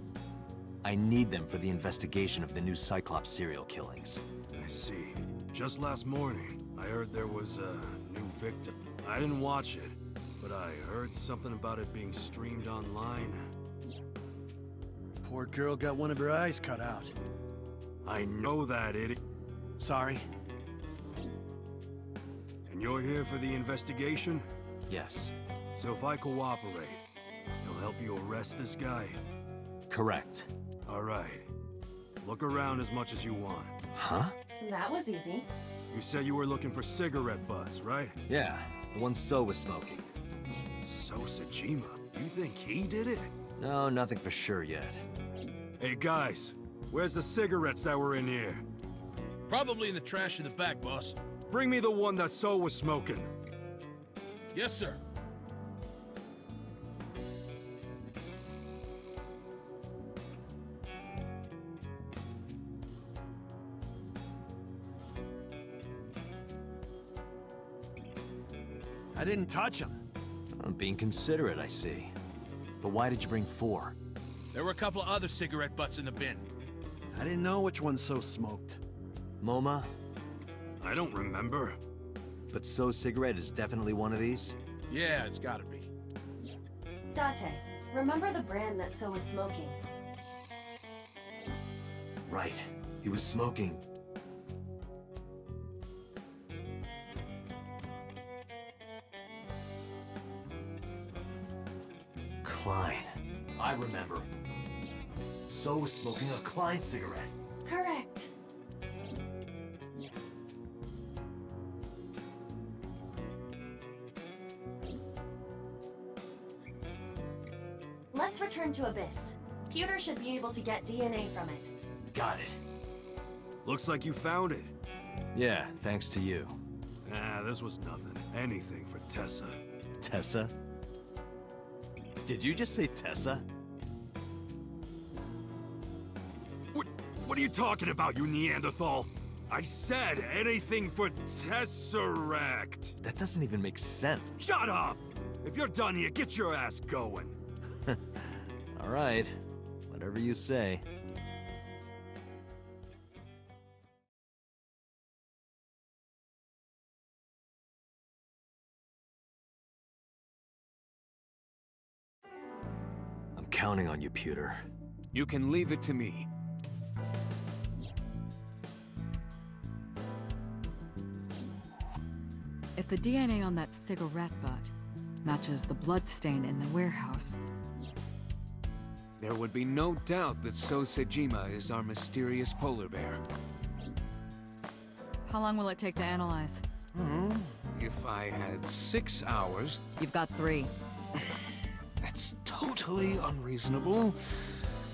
I need them for the investigation of the new Cyclops serial killings. I see. Just last morning, I heard there was a new victim. I didn't watch it, but I heard something about it being streamed online. Poor girl got one of her eyes cut out. I know that, idiot. Sorry. And you're here for the investigation? Yes. So if I cooperate, you'll help you arrest this guy? Correct. All right. Look around as much as you want. Huh? That was easy. You said you were looking for cigarette butts, right? Yeah, the one So was smoking. So Sajima, you think he did it? No, nothing for sure yet. Hey guys, where's the cigarettes that were in here? Probably in the trash in the back, boss. Bring me the one that So was smoking. Yes, sir. I didn't touch him. I'm being considerate, I see. But why did you bring 4? There were a couple of other cigarette butts in the bin. I didn't know which one So smoked. MoMA? I don't remember. But So's cigarette is definitely one of these? Yeah, it's gotta be. Date, remember the brand that So was smoking? Right. He was smoking. Klein. I remember. So was smoking a Klein cigarette. Correct. Let's return to Abyss. Pewter should be able to get DNA from it. Got it. Looks like you found it. Yeah, thanks to you. Ah, this was nothing. Anything for Tessa. Tessa? Did you just say Tessa? What are you talking about, you Neanderthal? I said anything for Tesseract. That doesn't even make sense. Shut up! If you're done here, get your ass going. All right. Whatever you say. counting on you, Pewter. You can leave it to me. If the DNA on that cigarette butt matches the bloodstain in the warehouse, There would be no doubt that So Sejima is our mysterious polar bear. how long will it take to analyze? If I had 6 hours, You've got 3. that's totally unreasonable.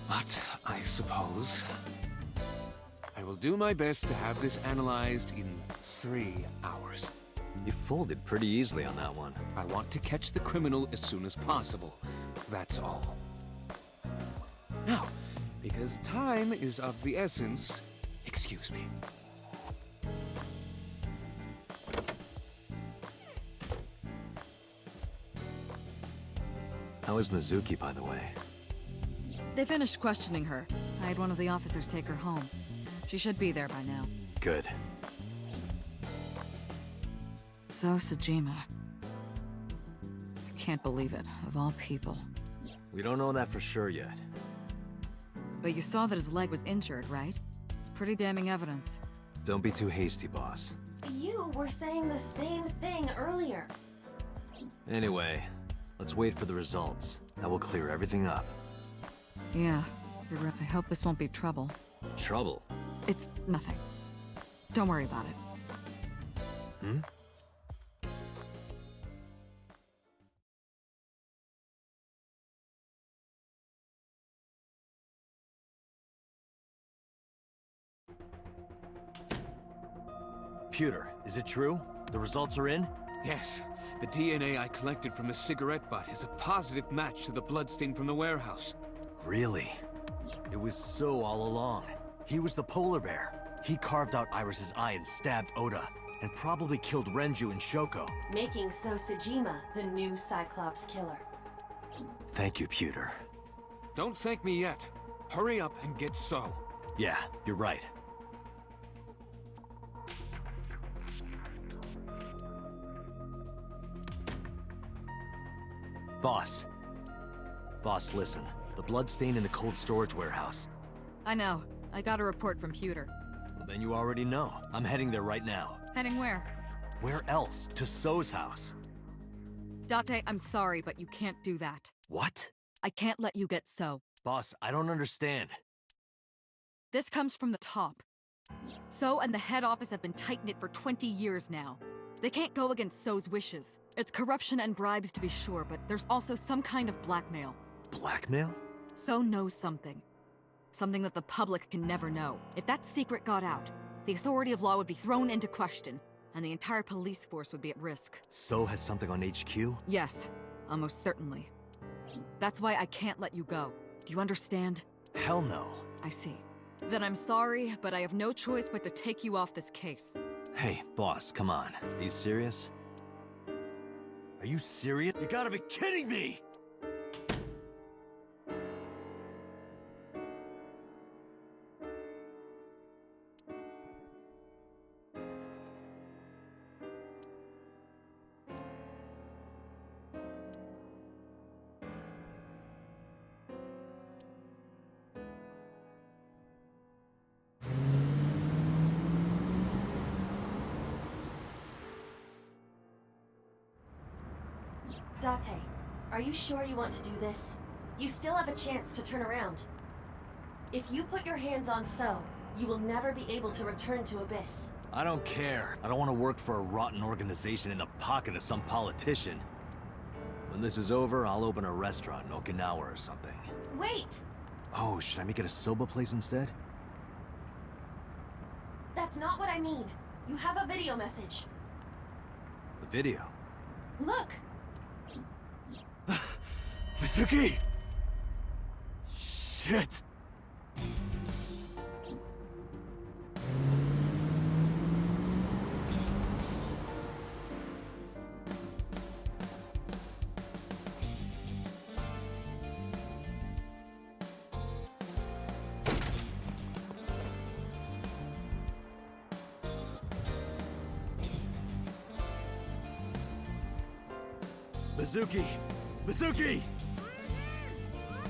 But I suppose I will do my best to have this analyzed in 3 hours. You folded pretty easily on that one. I want to catch the criminal as soon as possible. That's all. Now, because time is of the essence, excuse me. How is Mizuki, by the way? They finished questioning her. I had one of the officers take her home. She should be there by now. Good. So Sejima. I can't believe it, of all people. We don't know that for sure yet. But you saw that his leg was injured, right? It's pretty damning evidence. Don't be too hasty, boss. You were saying the same thing earlier. Anyway, let's wait for the results. That will clear everything up. Yeah, you're right. I hope this won't be trouble. Trouble? It's nothing. Don't worry about it. Hmm? Pewter, is it true? The results are in? Yes, the DNA I collected from the cigarette butt is a positive match to the bloodstain from the warehouse. Really? It was So all along. He was the polar bear. He carved out Iris's eye and stabbed Oda, and probably killed Renju and Shoko. Making So Sejima the new Cyclops killer. Thank you, Pewter. Don't thank me yet. Hurry up and get So. Yeah, you're right. Boss. Boss, listen. The bloodstain in the cold storage warehouse. I know. I got a report from Pewter. Well, then you already know. I'm heading there right now. Heading where? Where else? To So's house. Date, I'm sorry, but you can't do that. What? I can't let you get So. Boss, I don't understand. This comes from the top. So and the head office have been tight-knit for 20 years now. They can't go against So's wishes. It's corruption and bribes to be sure, but there's also some kind of blackmail. Blackmail? So knows something. Something that the public can never know. If that secret got out, the authority of law would be thrown into question, and the entire police force would be at risk. So has something on HQ? Yes, almost certainly. That's why I can't let you go. Do you understand? Hell no. I see. Then I'm sorry, but I have no choice but to take you off this case. Hey, boss, come on. Are you serious? Are you serious? You gotta be kidding me! Date, are you sure you want to do this? You still have a chance to turn around. If you put your hands on So, you will never be able to return to Abyss. I don't care. I don't want to work for a rotten organization in the pocket of some politician. When this is over, I'll open a restaurant in Okinawa or something. Wait! Oh, should I make it a soba place instead? That's not what I mean. You have a video message. A video? Look! Mizuki! Shit! Mizuki! Mizuki!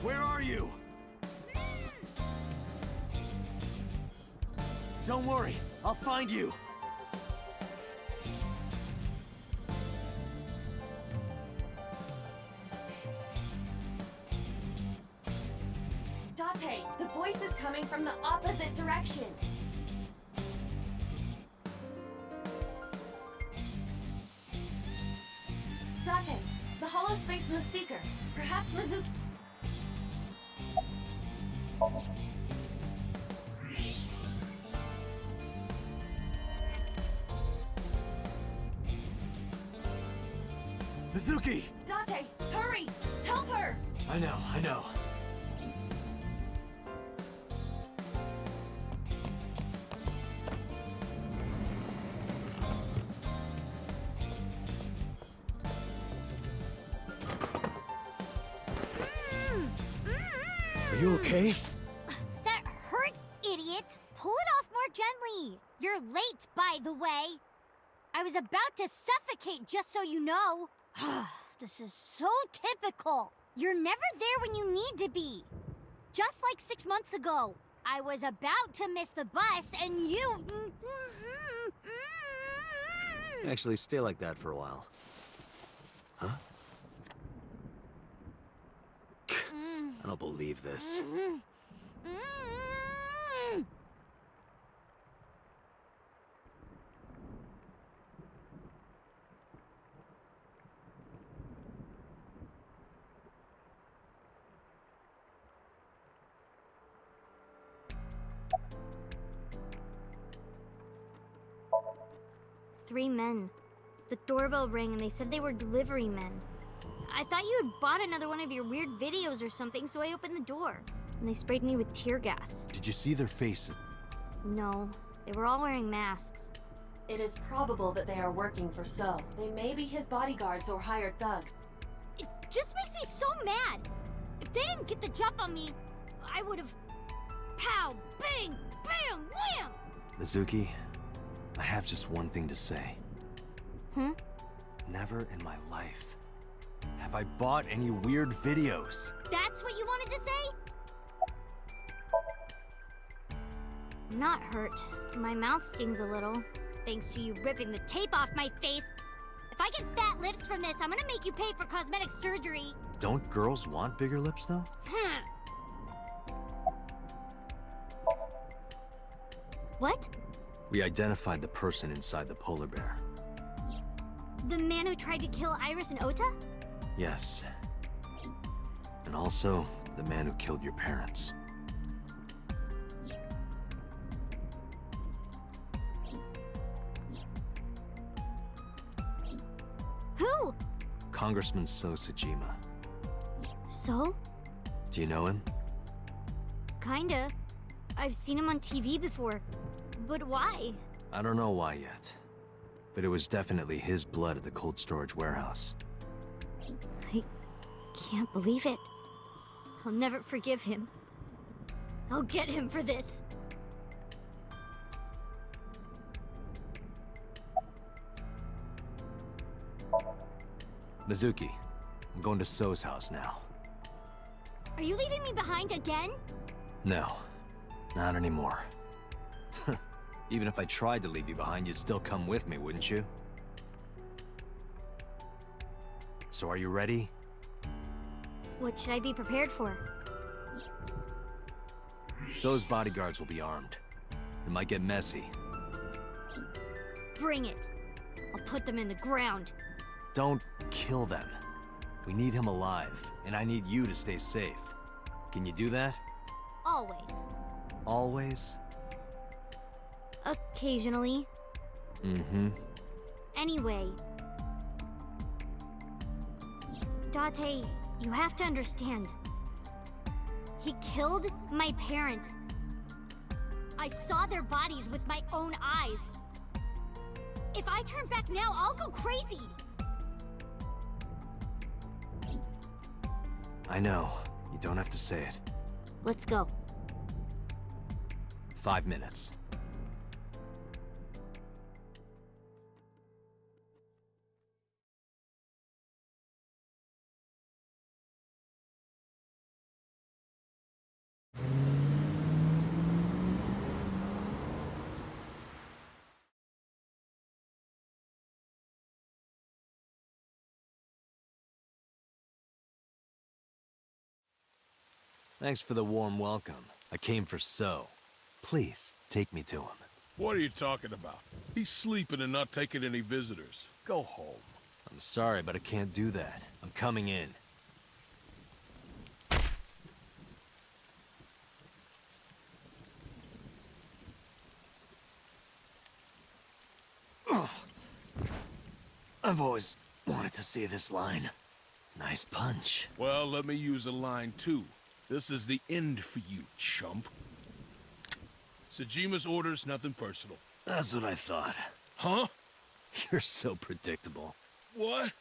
Where are you? Don't worry, I'll find you. Date, the voice is coming from the opposite direction. Date, the hollow space in the speaker. Perhaps Mizuki. Mizuki! Date, hurry! Help her! I know. Are you okay? That hurt, idiot! Pull it off more gently. You're late, by the way. I was about to suffocate, just so you know. This is so typical. You're never there when you need to be. Just like 6 months ago, I was about to miss the bus and you... Actually, stay like that for a while. Huh? I don't believe this. Mm. 3 men. The doorbell rang and they said they were delivery men. I thought you had bought another one of your weird videos or something, so I opened the door. And they sprayed me with tear gas. Did you see their faces? No, they were all wearing masks. It is probable that they are working for So. They may be his bodyguards or hired thugs. It just makes me so mad. If they didn't get the jump on me, I would have... Pow! Bang! Bam! Wham! Mizuki, I have just one thing to say. Never in my life have I bought any weird videos. That's what you wanted to say? I'm not hurt. My mouth stings a little, thanks to you ripping the tape off my face. If I get fat lips from this, I'm gonna make you pay for cosmetic surgery. Don't girls want bigger lips, though? What? We identified the person inside the polar bear. The man who tried to kill Iris and Ota? Yes. And also, the man who killed your parents. Who? Congressman So Sajima. So? Do you know him? Kinda. I've seen him on TV before. But why? I don't know why yet. But it was definitely his blood at the cold storage warehouse. I can't believe it. I'll never forgive him. I'll get him for this. Mizuki, I'm going to So's house now. Are you leaving me behind again? No, not anymore. Even if I tried to leave you behind, you'd still come with me, wouldn't you? So are you ready? What should I be prepared for? So's bodyguards will be armed. It might get messy. Bring it. I'll put them in the ground. Don't kill them. We need him alive, and I need you to stay safe. Can you do that? Always. Always? Occasionally. Mm-hmm. Anyway. Date, you have to understand. He killed my parents. I saw their bodies with my own eyes. If I turn back now, I'll go crazy. I know. You don't have to say it. Let's go. 5 minutes. Thanks for the warm welcome. I came for So. Please, take me to him. What are you talking about? He's sleeping and not taking any visitors. Go home. I'm sorry, but I can't do that. I'm coming in. I've always wanted to see this line. Nice punch. Well, let me use a line too. This is the end for you, chump. Sejima's orders, nothing personal. That's what I thought. Huh? You're so predictable. What?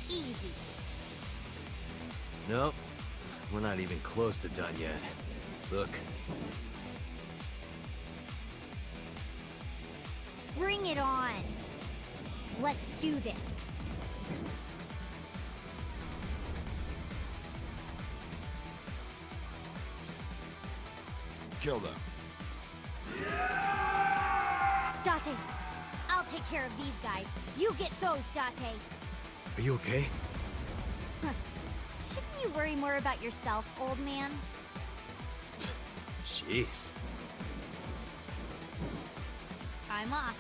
Easy. Nope. We're not even close to done yet. Look. Bring it on. Let's do this. Kill them. Date, I'll take care of these guys. You get those, Date. Are you okay? Shouldn't you worry more about yourself, old man? Jeez. I'm off.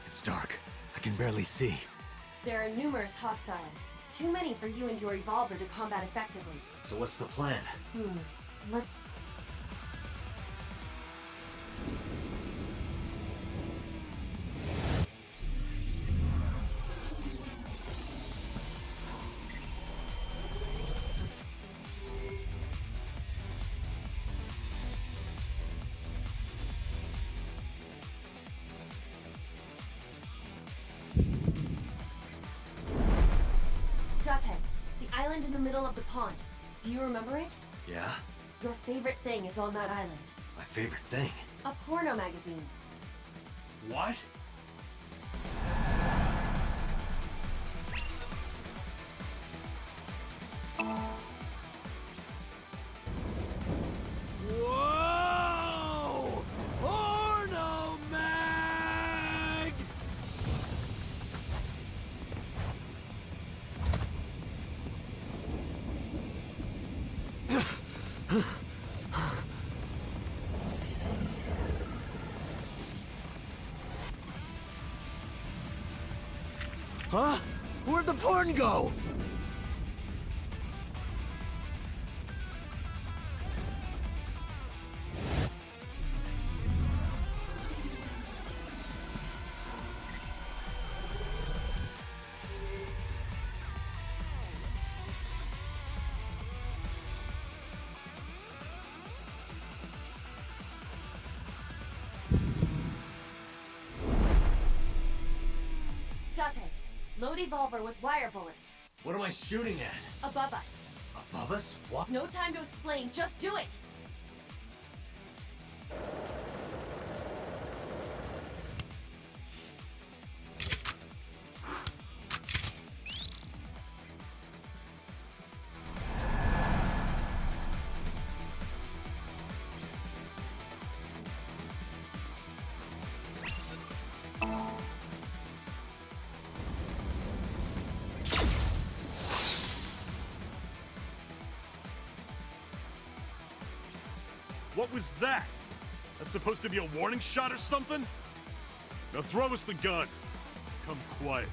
It's dark. I can barely see. There are numerous hostiles. Too many for you and your revolver to combat effectively. So what's the plan? Let's... Date, the island in the middle of the pond. Do you remember it? Yeah? Your favorite thing is on that island. My favorite thing. A porno magazine. What? Whoa! Porno mag! Huh? Where'd the porn go? Date, load evolver with wire bullets. What am I shooting at? Above us. Above us? What? No time to explain, just do it! What was that? That's supposed to be a warning shot or something? Now throw us the gun. Come quiet.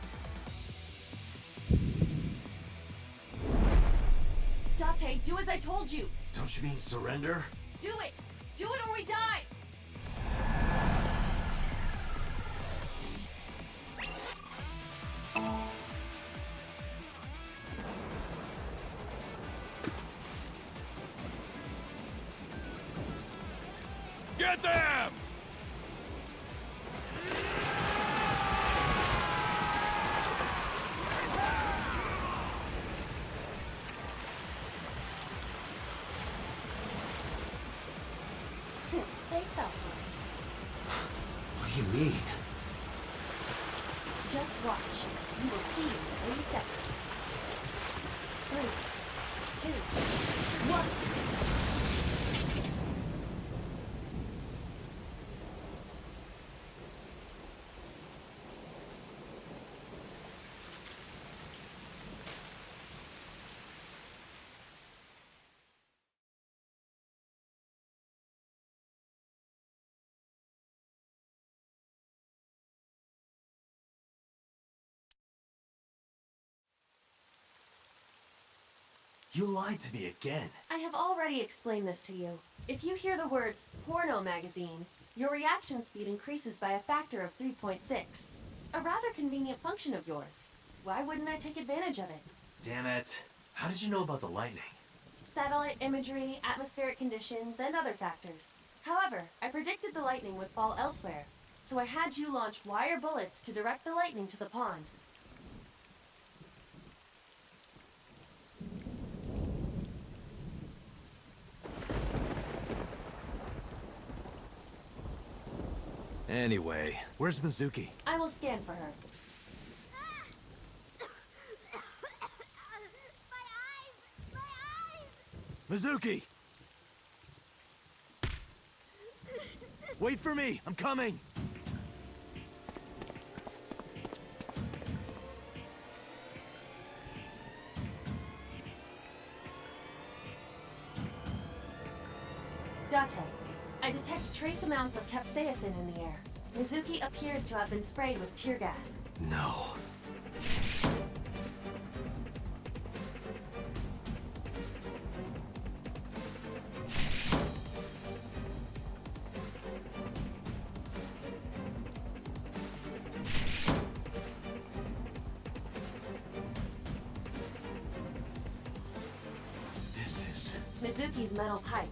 Date, do as I told you! Don't you mean surrender? Do it! Do it or we die! Get them! They fell for it. What do you mean? Just watch. You will see in 30 seconds. 3, 2, 1. You lied to me again. I have already explained this to you. If you hear the words porno magazine, your reaction speed increases by a factor of 3.6. A rather convenient function of yours. Why wouldn't I take advantage of it? Damn it. How did you know about the lightning? Satellite imagery, atmospheric conditions, and other factors. However, I predicted the lightning would fall elsewhere, so I had you launch wire bullets to direct the lightning to the pond. Anyway, where's Mizuki? I will scan for her. Mizuki! Wait for me! I'm coming! Date, I detect trace amounts of capsaicin in the air. Mizuki appears to have been sprayed with tear gas. No. This is... Mizuki's metal pipe.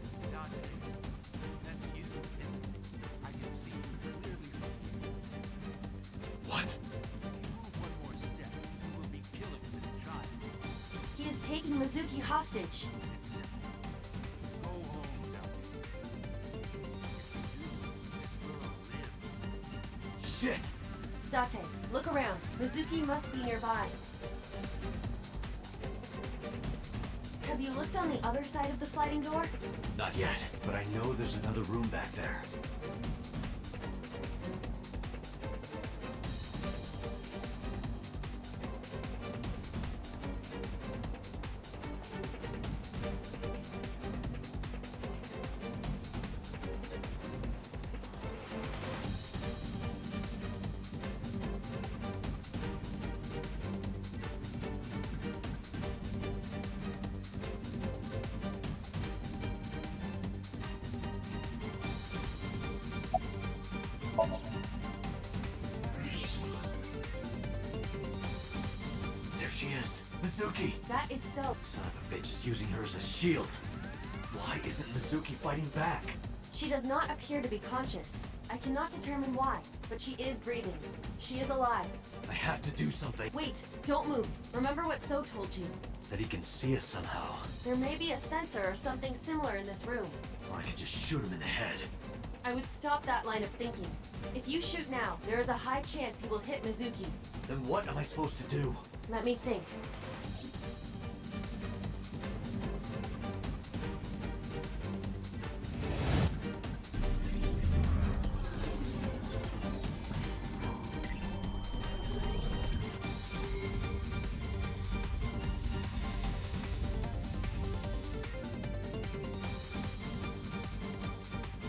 What? He is taking Mizuki hostage. Shit! Date, look around. Mizuki must be nearby. Have you looked on the other side of the sliding door? Not yet, but I know there's another room back there. There she is! Mizuki! That is so. Son of a bitch is using her as a shield. Why isn't Mizuki fighting back? She does not appear to be conscious. I cannot determine why, but she is breathing. She is alive. I have to do something. Wait, don't move. Remember what So told you. That he can see us somehow. There may be a sensor or something similar in this room. Or I could just shoot him in the head. I would stop that line of thinking. If you shoot now, there is a high chance he will hit Mizuki. Then what am I supposed to do? Let me think.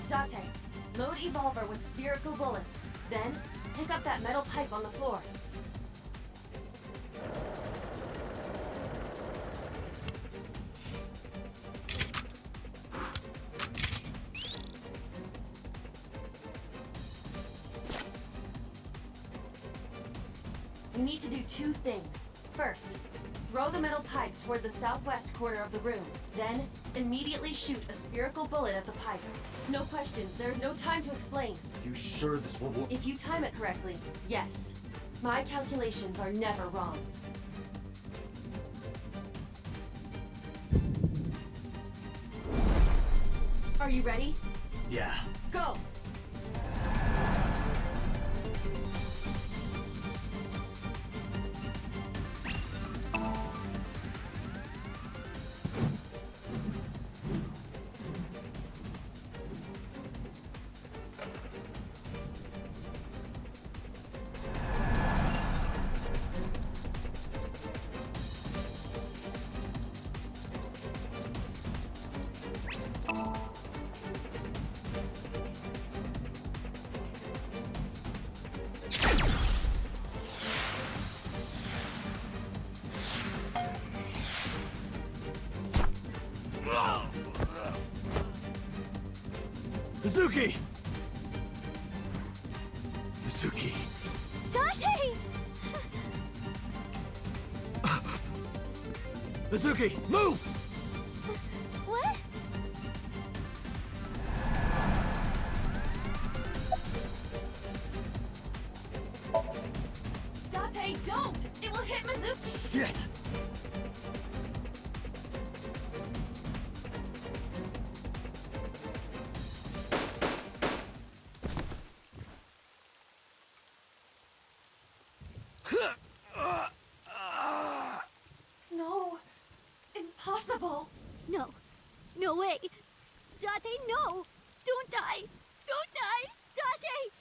Date, load Evolver with spherical bullets. Then, pick up that metal pipe on the floor. You need to do two things. First, throw the metal pipe toward the southwest corner of the room. Then, Immediately shoot a spherical bullet at the pipe. No questions, there's no time to explain. You sure this will work? If you time it correctly, yes. My calculations are never wrong. Are you ready? Yeah. Go! Mizuki! Mizuki! Dante! Mizuki, move! What? Date, don't! It will hit Mizuki! Shit! No! Impossible! No. No way. Dante, no! Don't die! Don't die! Dante!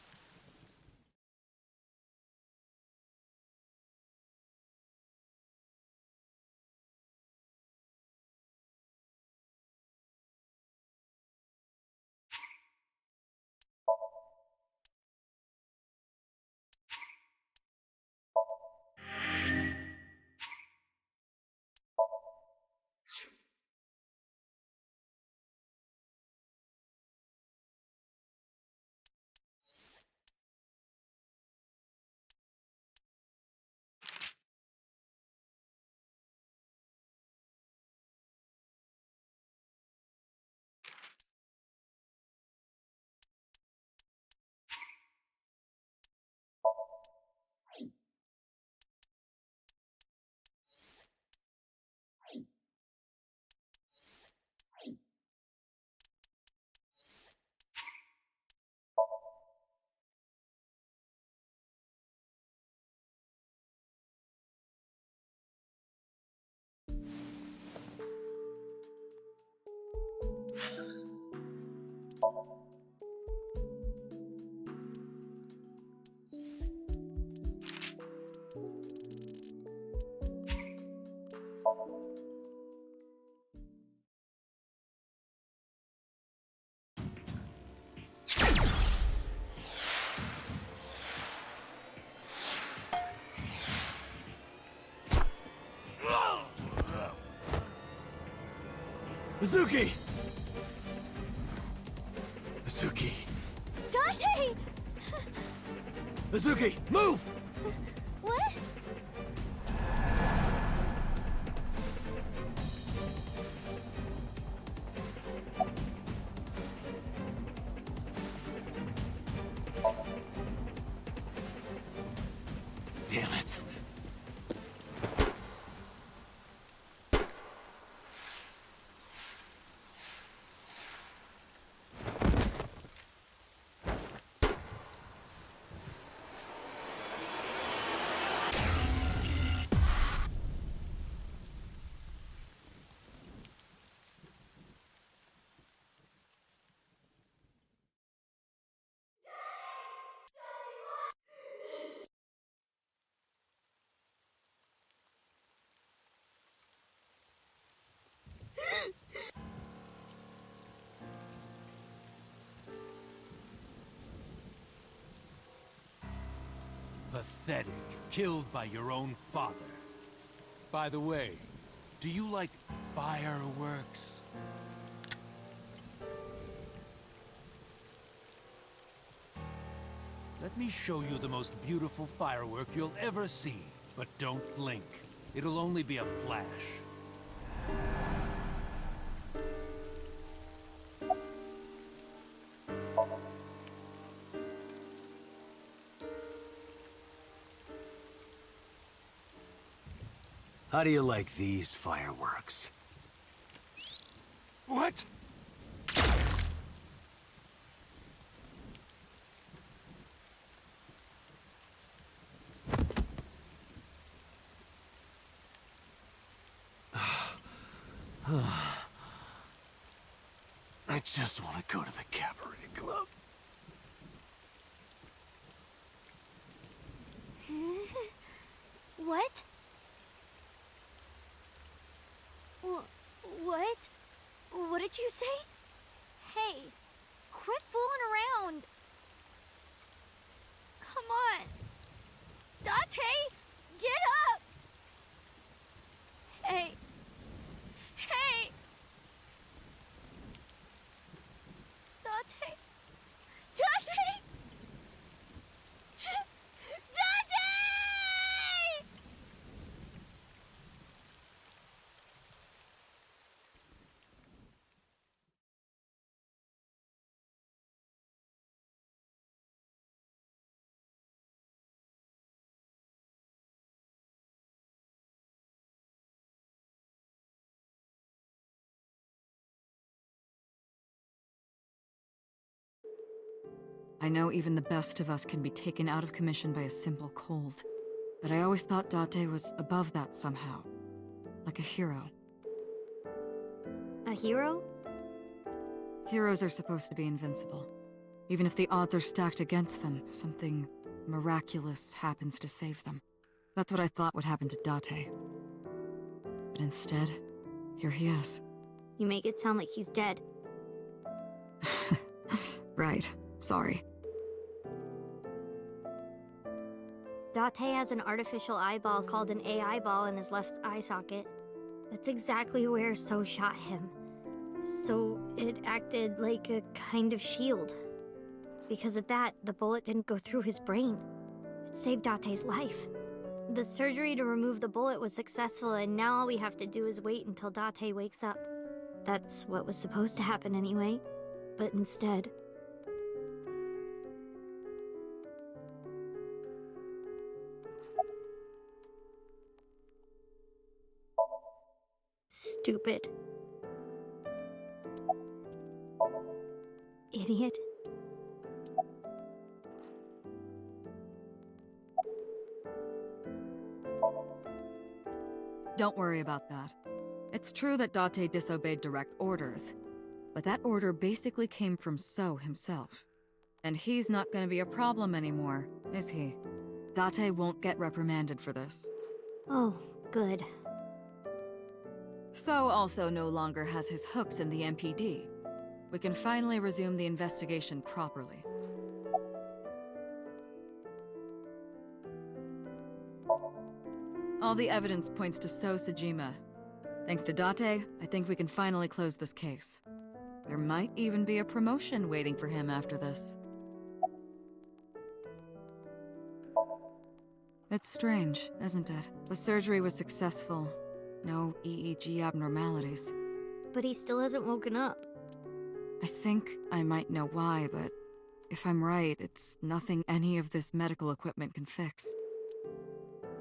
Mizuki! Mizuki! Dante! Mizuki, move! What? Damn it. Pathetic. Killed by your own father. By the way, do you like fireworks? Let me show you the most beautiful firework you'll ever see. But don't blink. It'll only be a flash. How do you like these fireworks? What? I just want to go to the cabaret club. What? What? What did you say? Hey, quit fooling around. Come on. Date, get up. Hey. Hey. Date. Date. Date! I know even the best of us can be taken out of commission by a simple cold. But I always thought Date was above that somehow. Like a hero. A hero? Heroes are supposed to be invincible. Even if the odds are stacked against them, something miraculous happens to save them. That's what I thought would happen to Date. But instead, here he is. You make it sound like he's dead. Right. Sorry. Date has an artificial eyeball called an AI ball in his left eye socket. That's exactly where So shot him. So it acted like a kind of shield. Because of that, the bullet didn't go through his brain. It saved Date's life. The surgery to remove the bullet was successful, and now all we have to do is wait until Date wakes up. That's what was supposed to happen anyway. But instead... Stupid. Idiot. Don't worry about that. It's true that Date disobeyed direct orders, but that order basically came from So himself. And he's not gonna be a problem anymore, is he? Date won't get reprimanded for this. Oh, good. So also no longer has his hooks in the MPD. We can finally resume the investigation properly. All the evidence points to So Sejima. Thanks to Date, I think we can finally close this case. There might even be a promotion waiting for him after this. It's strange, isn't it? The surgery was successful. No EEG abnormalities. But he still hasn't woken up. I think I might know why, but if I'm right, it's nothing any of this medical equipment can fix.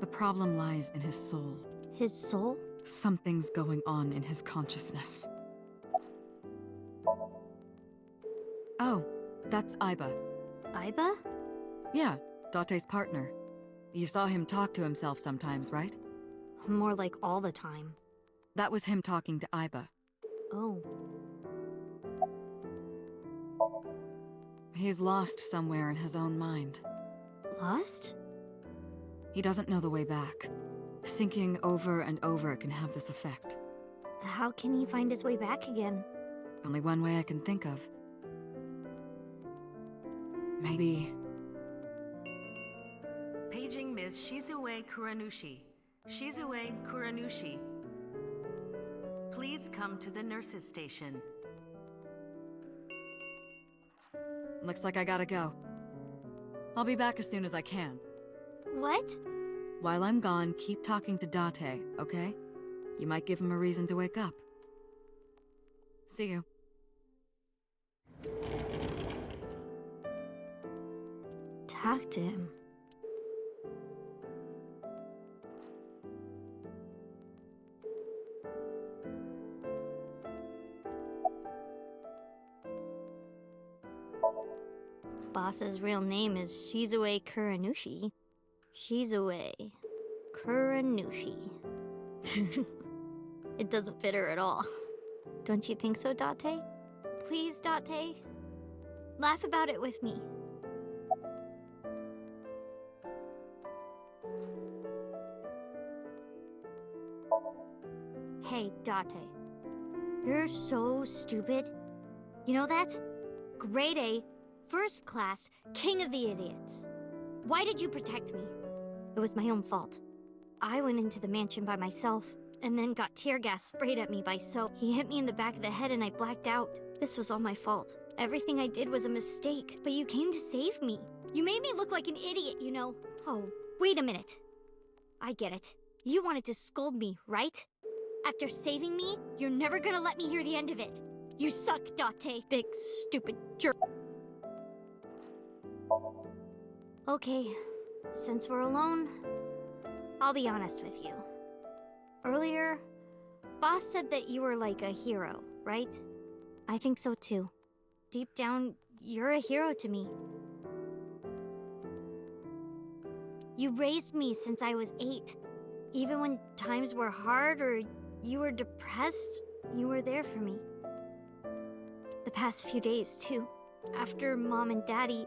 The problem lies in his soul. His soul? Something's going on in his consciousness. Oh, that's Aiba. Aiba? Yeah, Date's partner. You saw him talk to himself sometimes, right? More like all the time. That was him talking to Aiba. Oh. He's lost somewhere in his own mind. Lost? He doesn't know the way back. Thinking over and over can have this effect. How can he find his way back again? Only one way I can think of. Maybe... Paging Ms. Shizue Kuranushi. Shizue Kuranushi. Please come to the nurses' station. Looks like I gotta go. I'll be back as soon as I can. What? While I'm gone, keep talking to Date, okay? You might give him a reason to wake up. See you. Talk to him. Boss's real name is Shizue Kuranushi. Shizue Kuranushi. It doesn't fit her at all. Don't you think so, Date? Please, Date? Laugh about it with me. Hey, Date. You're so stupid. You know that? Grade A, first class, king of the idiots. Why did you protect me? It was my own fault. I went into the mansion by myself, and then got tear gas sprayed at me by So. He hit me in the back of the head and I blacked out. This was all my fault. Everything I did was a mistake, but you came to save me. You made me look like an idiot, you know. Oh, wait a minute. I get it. You wanted to scold me, right? After saving me, you're never gonna let me hear the end of it. You suck, Date. Big, stupid jerk. Okay, since we're alone, I'll be honest with you. Earlier, Boss said that you were like a hero, right? I think so too. Deep down, you're a hero to me. You raised me since I was 8. Even when times were hard or you were depressed, you were there for me. The past few days, too. After Mom and Daddy,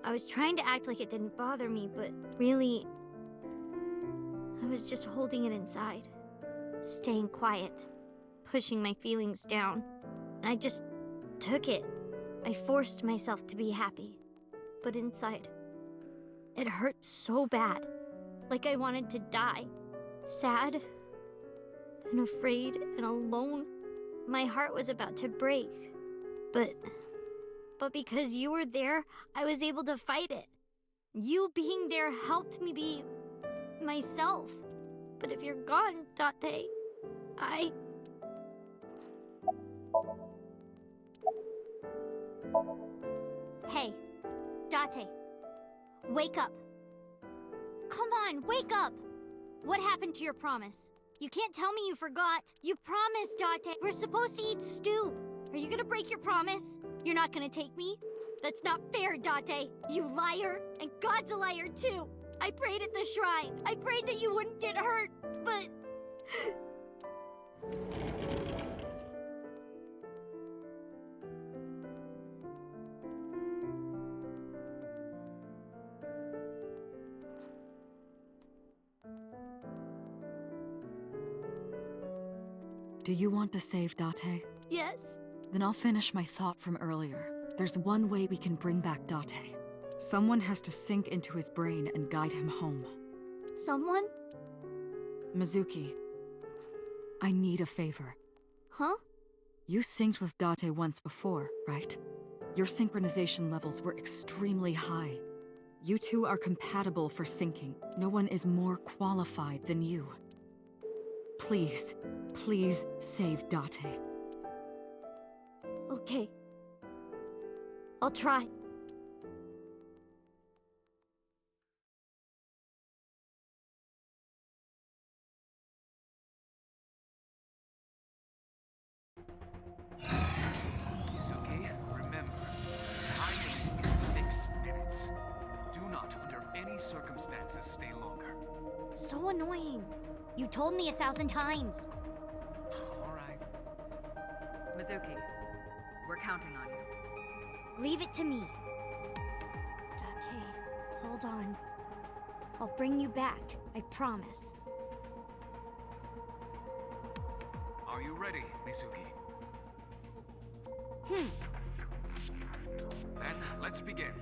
I was trying to act like it didn't bother me, but really, I was just holding it inside. Staying quiet. Pushing my feelings down. And I just took it. I forced myself to be happy. But inside, it hurt so bad. Like I wanted to die. Sad. And afraid and alone. My heart was about to break. But because you were there, I was able to fight it. You being there helped me be myself. But if you're gone, Date, Hey, Date. Wake up. Come on, wake up! What happened to your promise? You can't tell me you forgot. You promised, Date. We're supposed to eat stew. Are you gonna break your promise? You're not gonna take me? That's not fair, Date. You liar. And God's a liar, too. I prayed at the shrine. I prayed that you wouldn't get hurt, but... Do you want to save Date? Yes. Then I'll finish my thought from earlier. There's one way we can bring back Date. Someone has to sink into his brain and guide him home. Someone? Mizuki, I need a favor. Huh? You synced with Date once before, right? Your synchronization levels were extremely high. You two are compatible for syncing. No one is more qualified than you. Please, please save Date. Okay. I'll try. Mizuki, remember, time is 6 minutes. Do not, under any circumstances, stay longer. So annoying. You told me 1,000 times. All right. Mizuki, we're counting on you. Leave it to me. Date, hold on. I'll bring you back, I promise. Are you ready, Mizuki? Then, let's begin.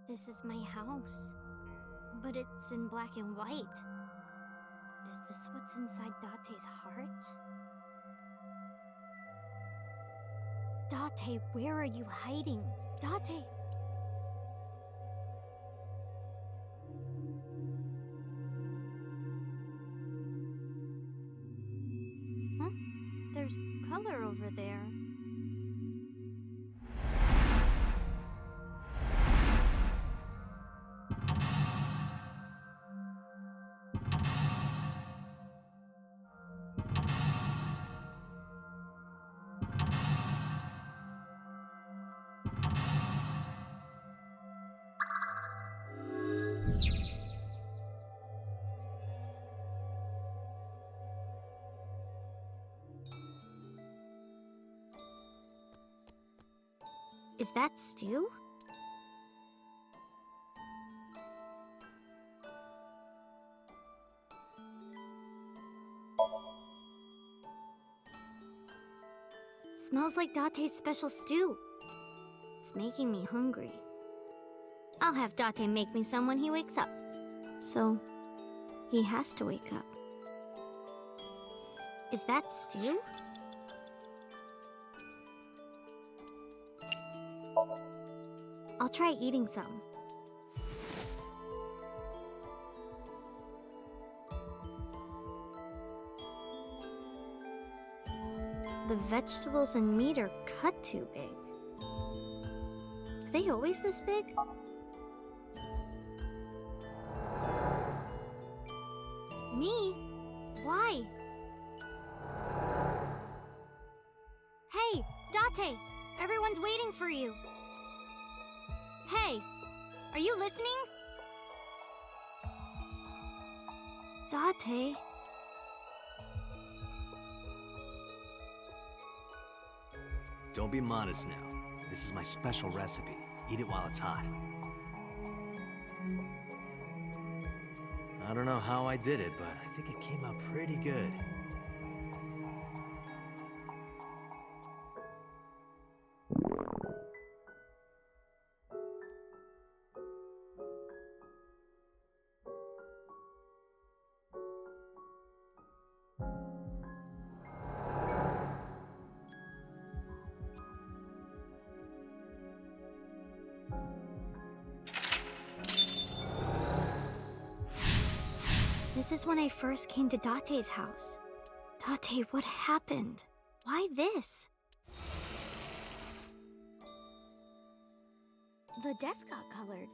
This is my house. But it's in black and white. Is this what's inside Date's heart? Date, where are you hiding? Date. Huh? There's color over there. Is that stew? Smells like Date's special stew. It's making me hungry. I'll have Date make me some when he wakes up. So, he has to wake up. Is that stew? I'll try eating some. The vegetables and meat are cut too big. Are they always this big? Me? Why? Hey, Date! Everyone's waiting for you. Hey, are you listening? Date? Don't be modest now. This is my special recipe. Eat it while it's hot. I don't know how I did it, but I think it came out pretty good. This is when I first came to Date's house. Date, what happened? Why this? The desk got colored.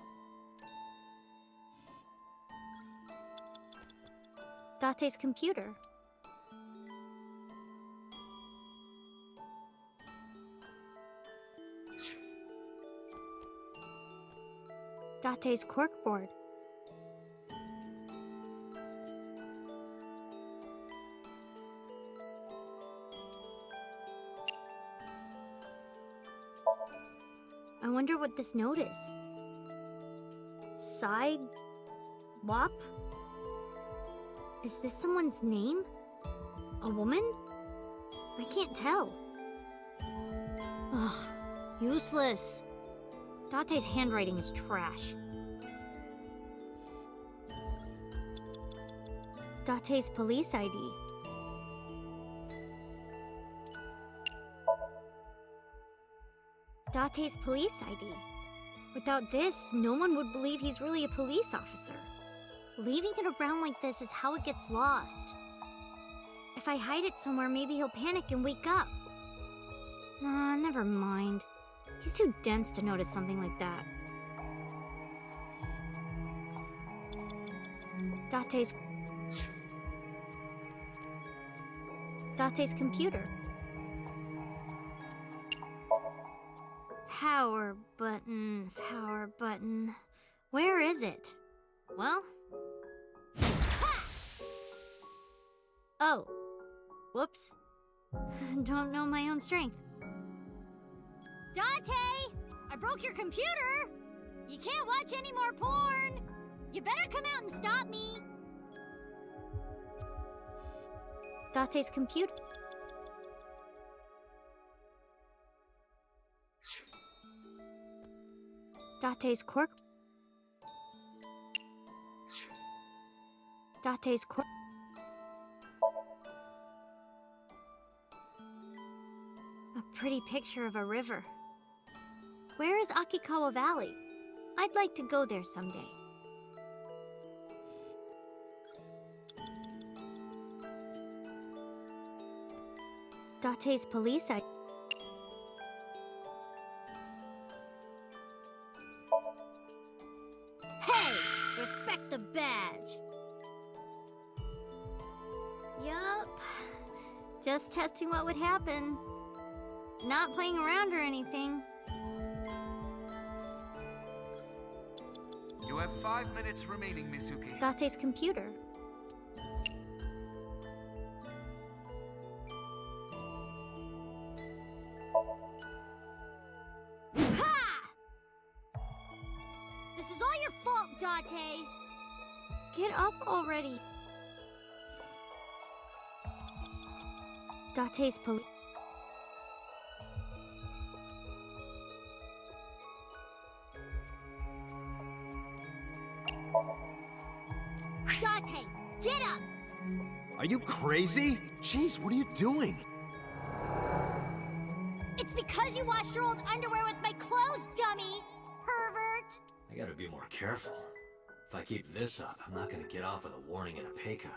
Date's computer. Date's corkboard. I wonder what this note is. Side... Wop? Is this someone's name? A woman? I can't tell. Ugh, useless. Date's handwriting is trash. Date's police ID. Date's police ID. Without this, no one would believe he's really a police officer. Leaving it around like this is how it gets lost. If I hide it somewhere, maybe he'll panic and wake up. Nah, never mind. He's too dense to notice something like that. Date's computer. Power button, power button. Where is it? Well... Ha! Oh. Whoops. Don't know my own strength. Date! I broke your computer! You can't watch any more porn! You better come out and stop me! Date's computer. Date's cork. Date's cork. A pretty picture of a river. Where is Akikawa Valley? I'd like to go there someday. Date's police I... Hey! Respect the badge! Yup. Just testing what would happen. Not playing around or anything. You have 5 minutes remaining, Mizuki. Date's computer. Ha! This is all your fault, Date! Get up already. Date's police. Date, get up! Are you crazy? Jeez, what are you doing? It's because you washed your old underwear with my clothes, dummy! Pervert! I gotta be more careful. If I keep this up, I'm not gonna get off with a warning and a pay cut.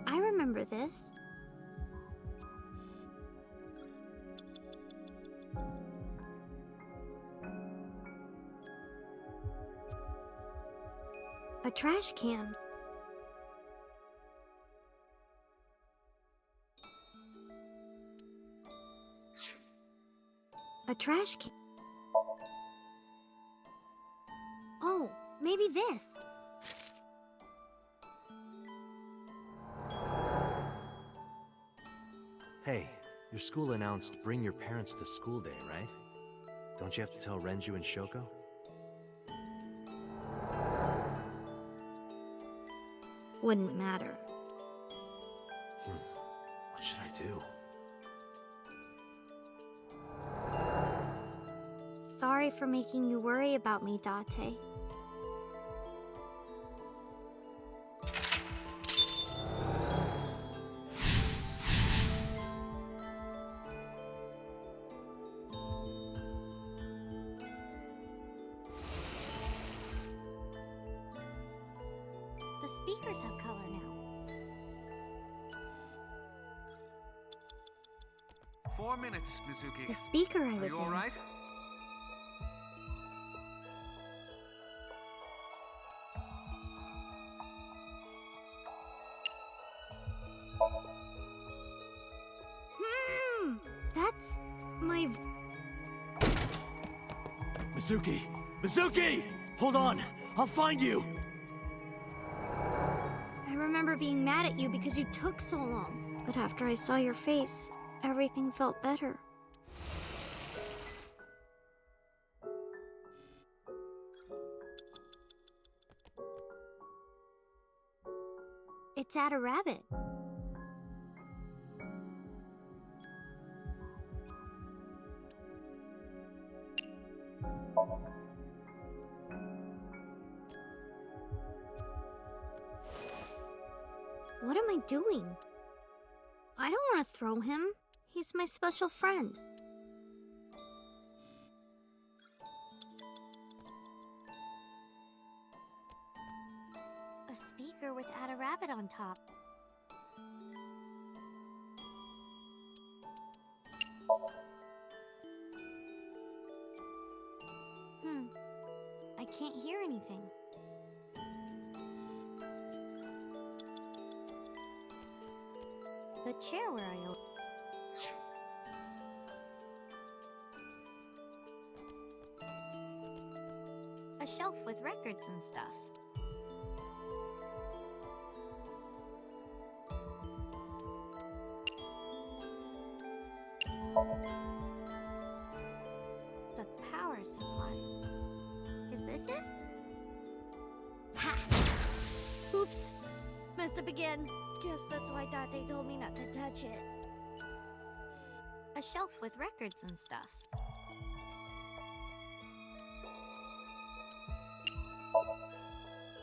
I remember this. A trash can. A trash can. Oh, maybe this. Hey, your school announced bring your parents to school day, right? Don't you have to tell Renju and Shoko? Wouldn't matter. What should I do? Sorry for making you worry about me, Date. The speakers have color now. 4 minutes, Mizuki. The speaker I Are was you in. all right? That's my... Mizuki! Mizuki! Hold on! I'll find you! I remember being mad at you because you took so long. But after I saw your face, everything felt better. It's at a rabbit. What am I doing? I don't want to throw him. He's my special friend. A speaker with Add a Rabbit on top. I can't hear anything. The chair where I a shelf with records and stuff. The power supply. Is this it? Ha! Oops! Messed up again. Guess that's why Date told me not to touch it. A shelf with records and stuff.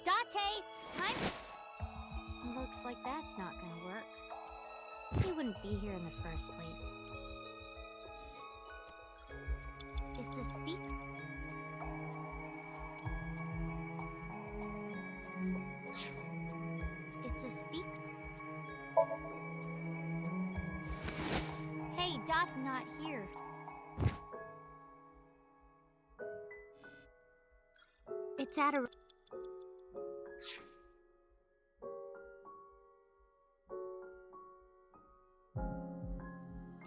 Date! Time... Looks Looks like that's not gonna work. He wouldn't be here in the first place. It's a speaker. It's a speaker. Hey, Dot, not here. It's at a...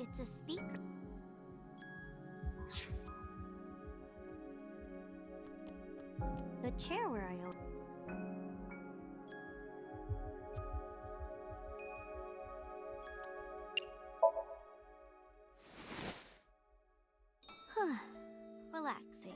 It's a speaker. The chair where I Relaxing.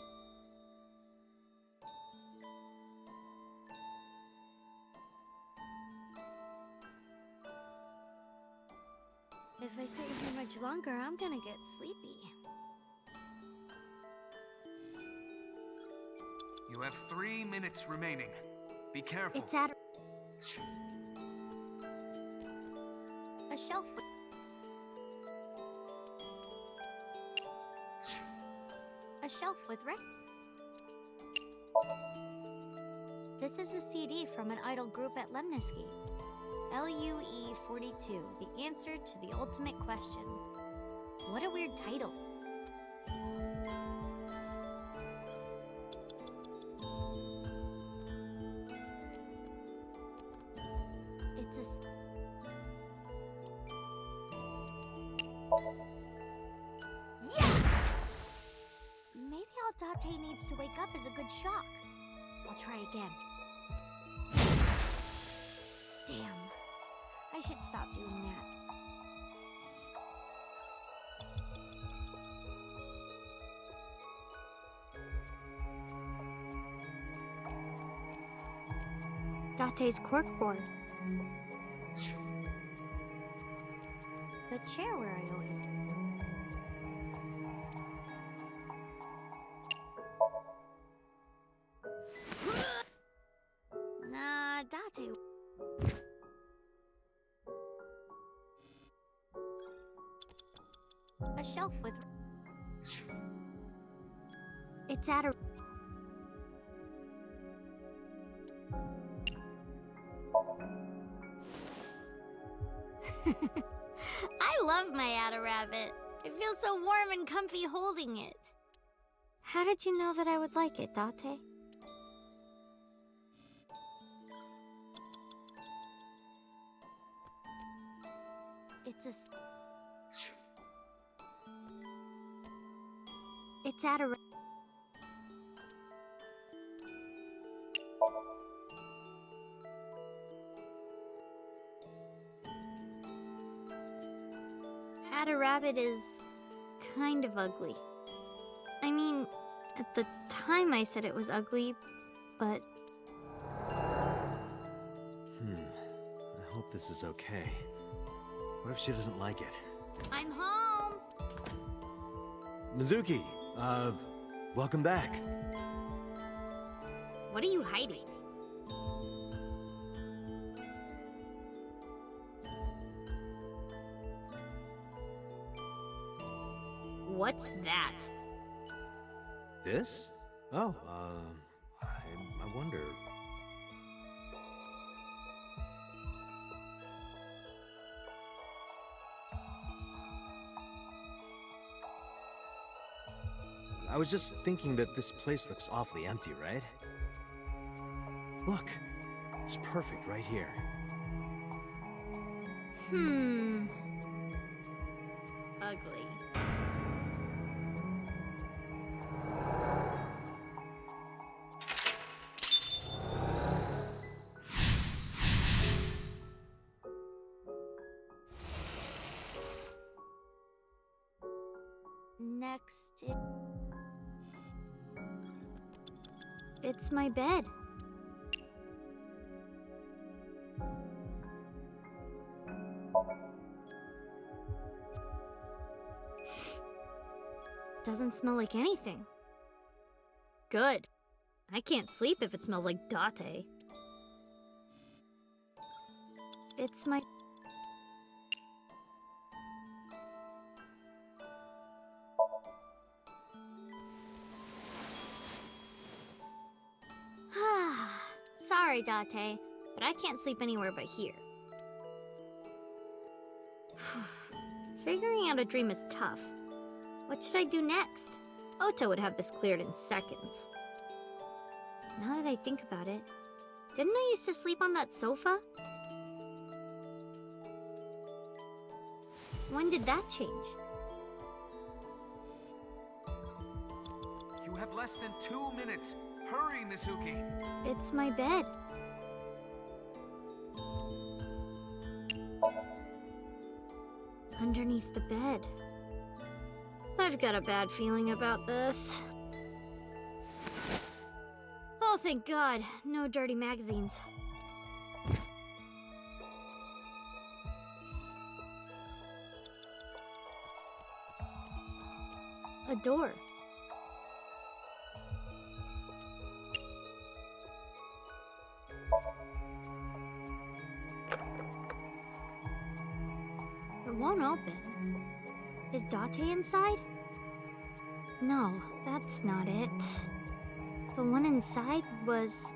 If I sit here much longer, I'm gonna get sleepy. You have 3 minutes remaining. Be careful. It's at a shelf with... A shelf with This is a CD from an idol group at Lemnisky. LUE 42, the answer to the ultimate question. What a weird title. It's a... Yeah! Maybe all Date needs to wake up is a good shock. I'll try again. Damn. I should stop doing that. Date's corkboard. The chair where I always... Nah, Date... A shelf with... It's at a... I love my Ada Rabbit. It feels so warm and comfy holding it. How did you know that I would like it, Date? It's a... It's at a... Ada Rabbit is kind of ugly. I mean, at the time I said it was ugly, but... I hope this is okay. What if she doesn't like it? I'm home! Mizuki, welcome back. What are you hiding? What's that? This? Oh, I wonder... I was just thinking that this place looks awfully empty, right? Look, it's perfect right here. Ugly. Next, it's my bed. Doesn't smell like anything. Good. I can't sleep if it smells like Date. It's my... Sorry, Date, but I can't sleep anywhere but here. Figuring out a dream is tough. What should I do next? Ota would have this cleared in seconds. Now that I think about it, didn't I used to sleep on that sofa? When did that change? You have less than 2 minutes. Hurry, Mizuki. It's my bed. Underneath the bed. I've got a bad feeling about this. Oh, thank God. No dirty magazines. A door. It won't open. Is Date inside? No, that's not it. The one inside was...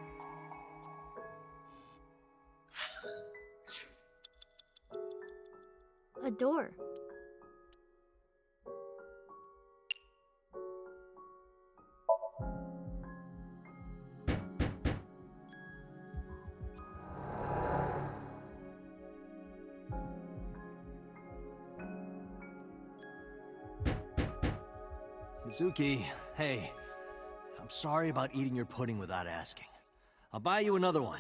a door. Mizuki, hey. I'm sorry about eating your pudding without asking. I'll buy you another one.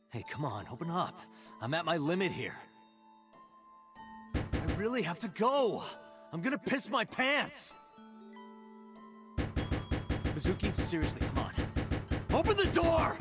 Hey, come on, open up. I'm at my limit here. I really have to go. I'm gonna piss my pants. Mizuki, seriously, come on. Open the door!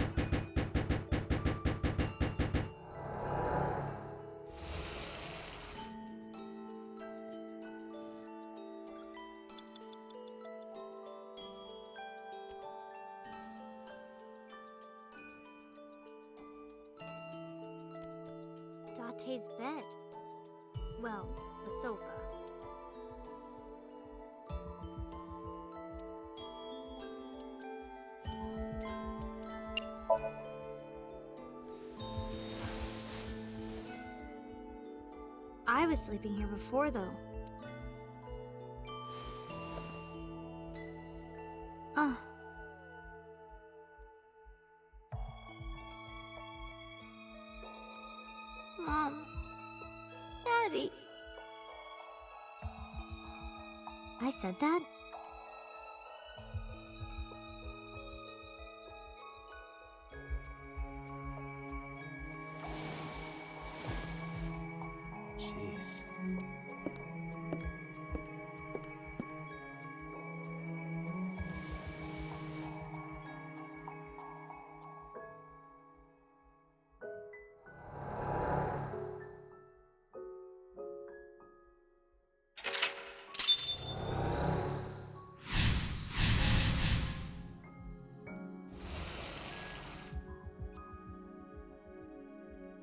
Date's bed. Well, the sofa. I was sleeping here before, though. Mom. Daddy. I said that? Jeez.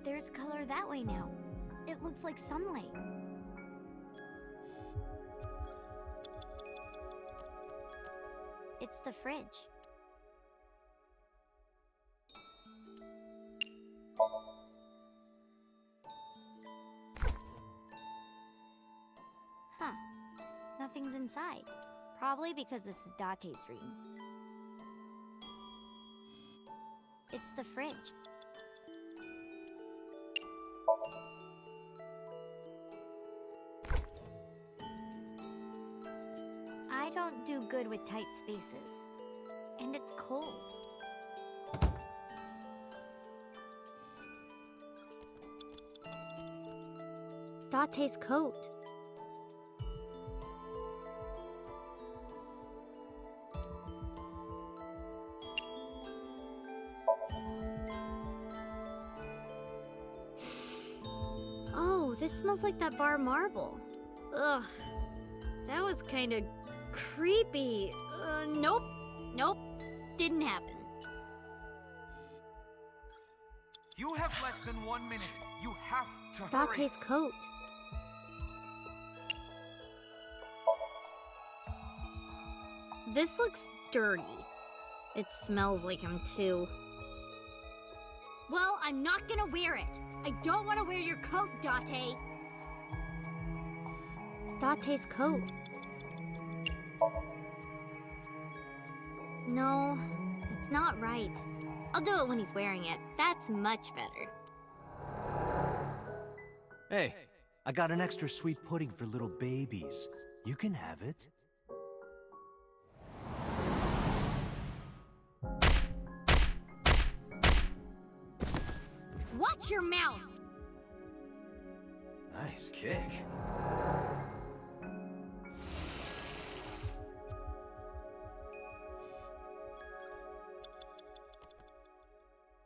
There's color that way now. It looks like sunlight. It's the fridge. Huh. Nothing's inside. Probably because this is Date's dream. It's the fridge. I don't do good with tight spaces. And it's cold. Date's coat. Oh, this smells like that bar marble. Ugh. That was kind of creepy. Nope. Nope. Didn't happen. You have less than 1 minute. You have to hurry. Date's coat. This looks dirty. It smells like him too. Well, I'm not gonna wear it. I don't want to wear your coat, Date. Date's coat. No, it's not right. I'll do it when he's wearing it. That's much better. Hey, I got an extra sweet pudding for little babies. You can have it. Watch your mouth! Nice kick.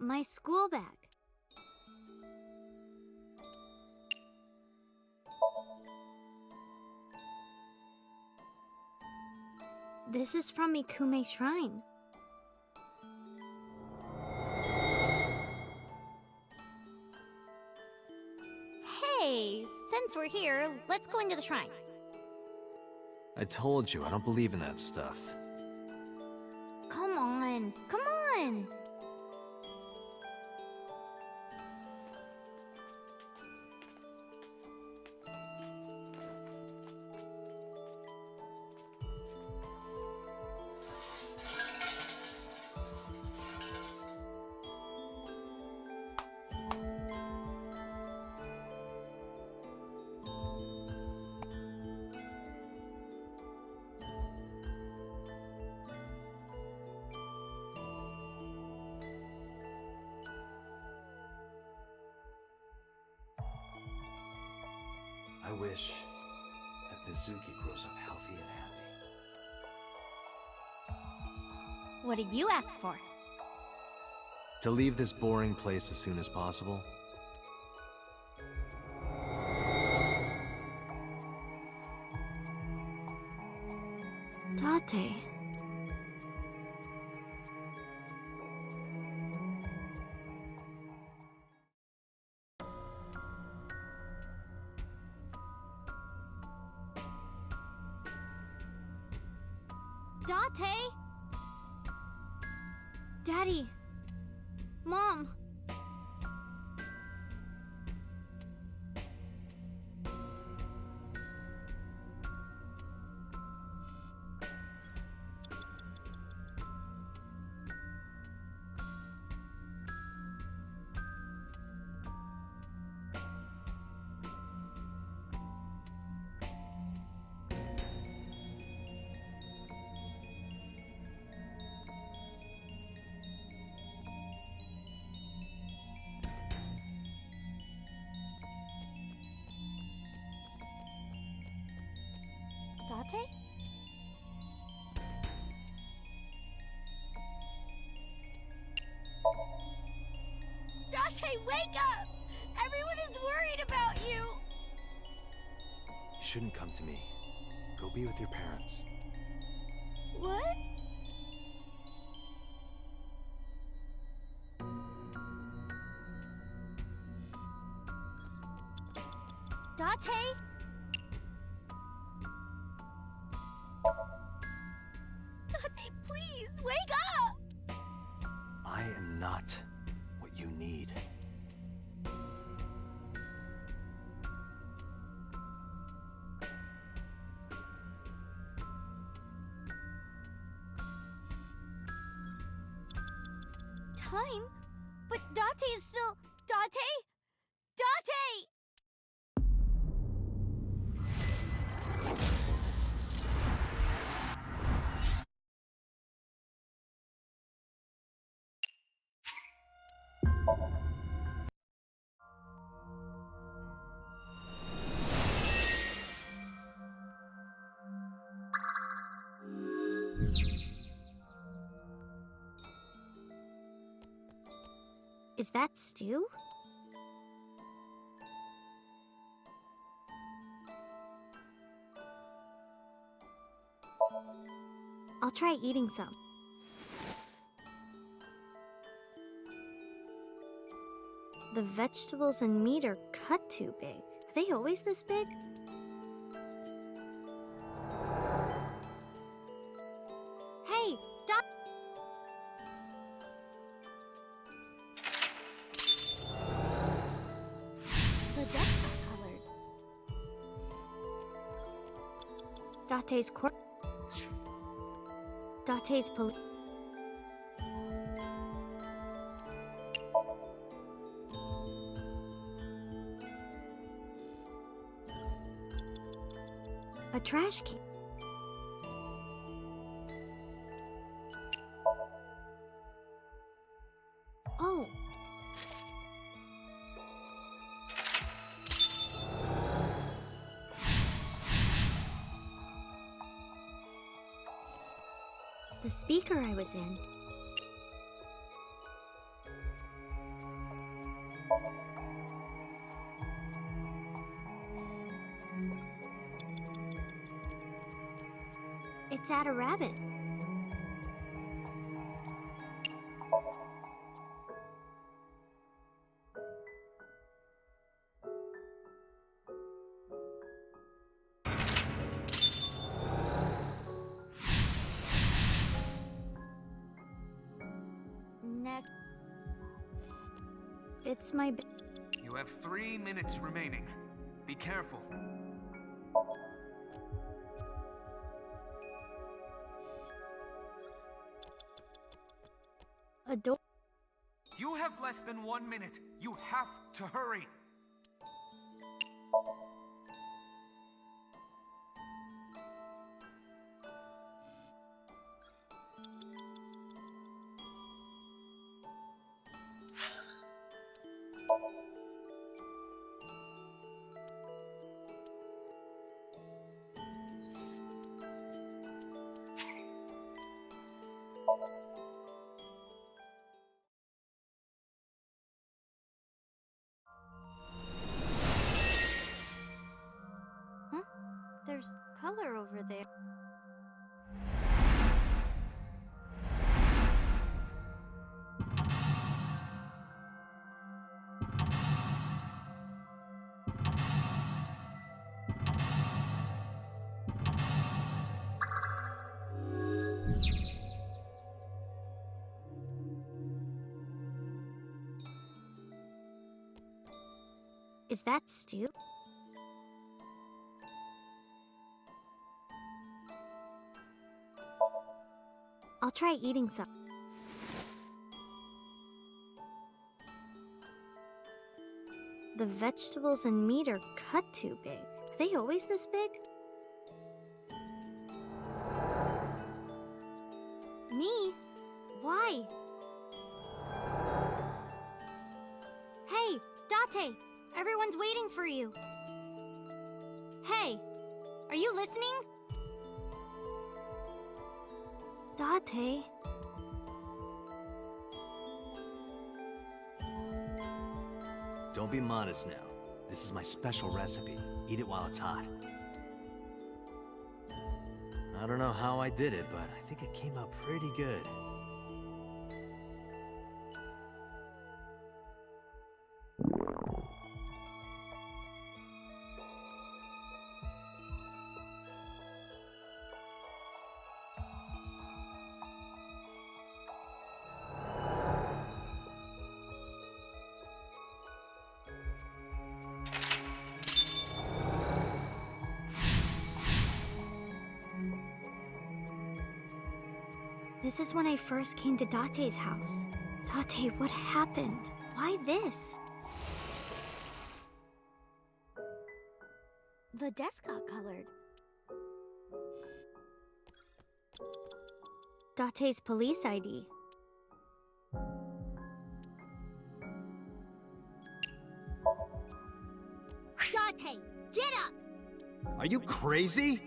My school bag. This is from Mikume Shrine. Hey, since we're here, let's go into the shrine. I told you, I don't believe in that stuff. Come on, come on! I wish that Mizuki grows up healthy and happy. What did you ask for? To leave this boring place as soon as possible. Date. Date? Daddy. Mom. Date? Date, wake up! Everyone is worried about you! You shouldn't come to me. Go be with your parents. What? Date? Date, please, wake up! I am not what you need. Time? But Date is still... Date? Date! Is that stew? I'll try eating some. The vegetables and meat are cut too big. Are they always this big? Hey, Doc! The desk got colored. Date's court. Date's police. A trash can. Oh. The speaker I was in. It's at a rabbit. Next. It's my. You have 3 minutes remaining. Be careful. A door. You have less than 1 minute. You have to hurry. Huh? There's color over there. Is that stew? I'll try eating some. The vegetables and meat are cut too big. Are they always this big? Me? Why? Hey, Date! Everyone's waiting for you. Hey, are you listening? Date. Don't be modest now. This is my special recipe. Eat it while it's hot. I don't know how I did it, but I think it came out pretty good. This is when I first came to Date's house. Date, what happened? Why this? The desk got colored. Date's police ID. Date, get up! Are you crazy?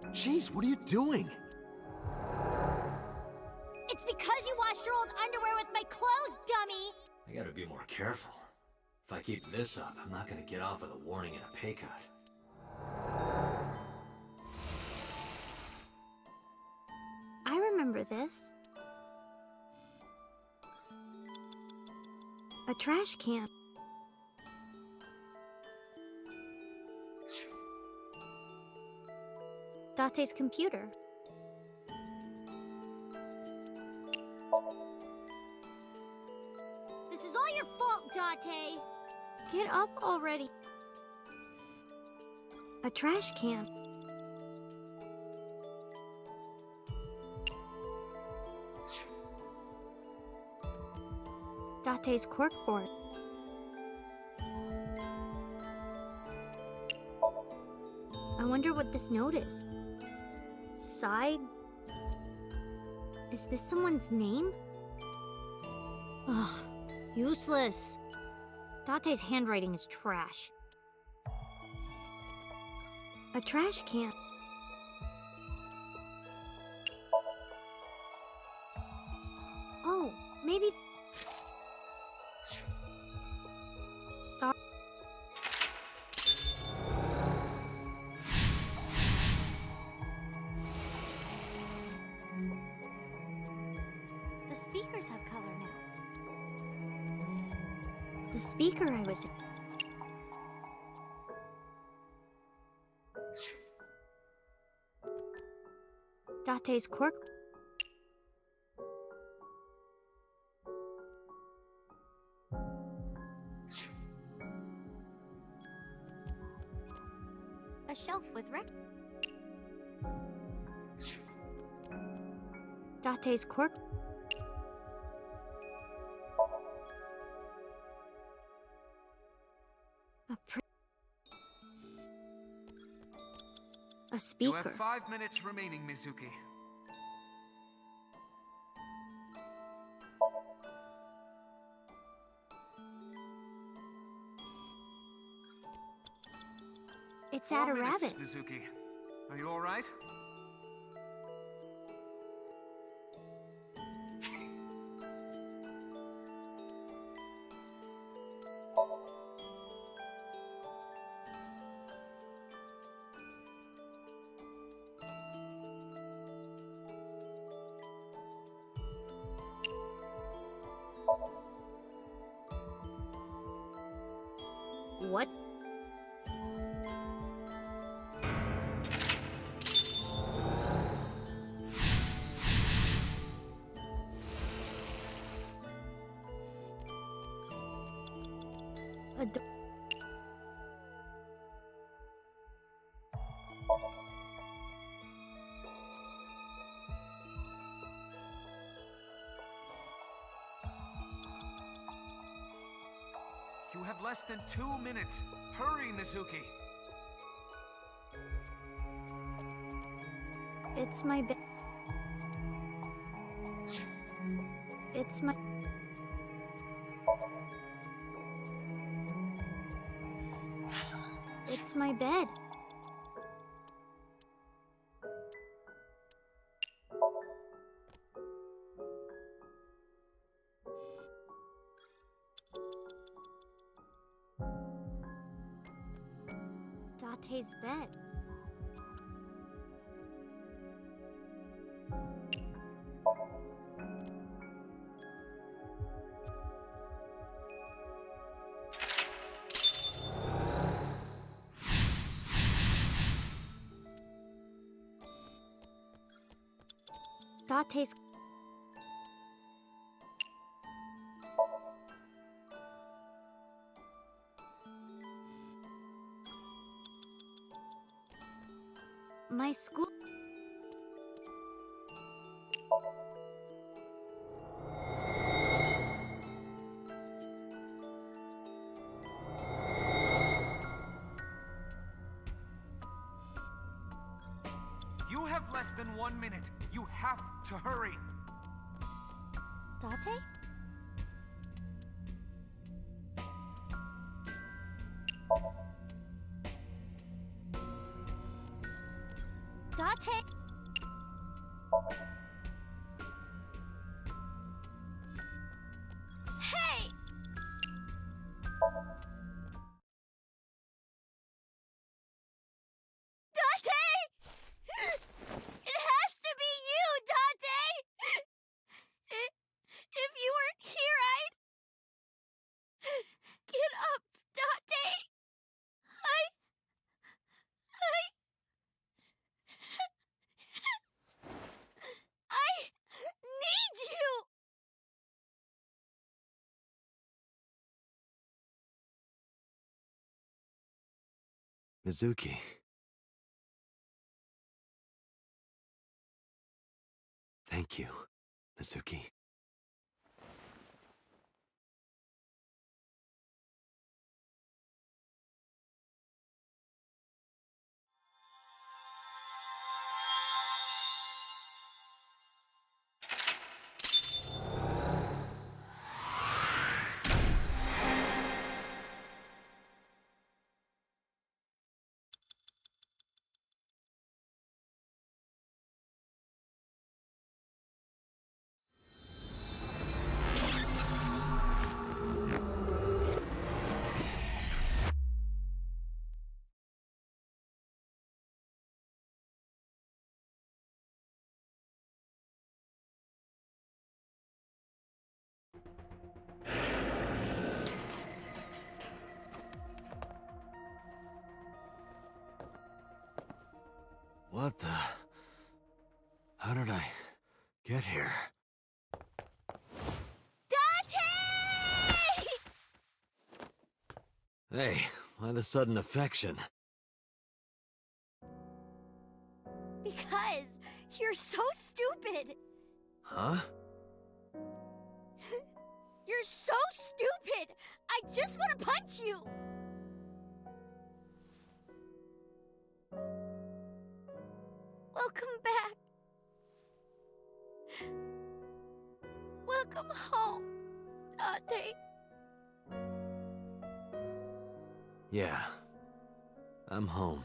Jeez, what are you doing? It's because you washed your old underwear with my clothes, dummy! I gotta be more careful. If I keep this up, I'm not gonna get off with a warning and a pay cut. I remember this. A trash can. Date's computer. This is all your fault, Date! Get up already. A trash can. Date's corkboard. I wonder what this note is. Side? Is this someone's name? Ugh, useless. Date's handwriting is trash. A trash can. Oh, maybe... Sorry. The speakers have color now. The speaker I was... Date's cork... A shelf with Date's cork... A speaker. You have 5 minutes remaining, Mizuki. It's 4 at a minutes, rabbit. Mizuki. Are you all right? What? A do- You have less than 2 minutes. Hurry, Mizuki. It's my bed. It's my... It's my bed. Date's bed. Date's... My school... You have less than 1 minute. You have to hurry. Date? Date? Hey! Date! It has to be you, Date! If you weren't here, I'd... Get up, Date! I... Mizuki. Thank you, Mizuki. What the... How did I get here? Dante! Hey, why the sudden affection? Because you're so stupid. Huh? You're so stupid. I just want to punch you. Welcome back. Welcome home, Dante. Yeah. I'm home.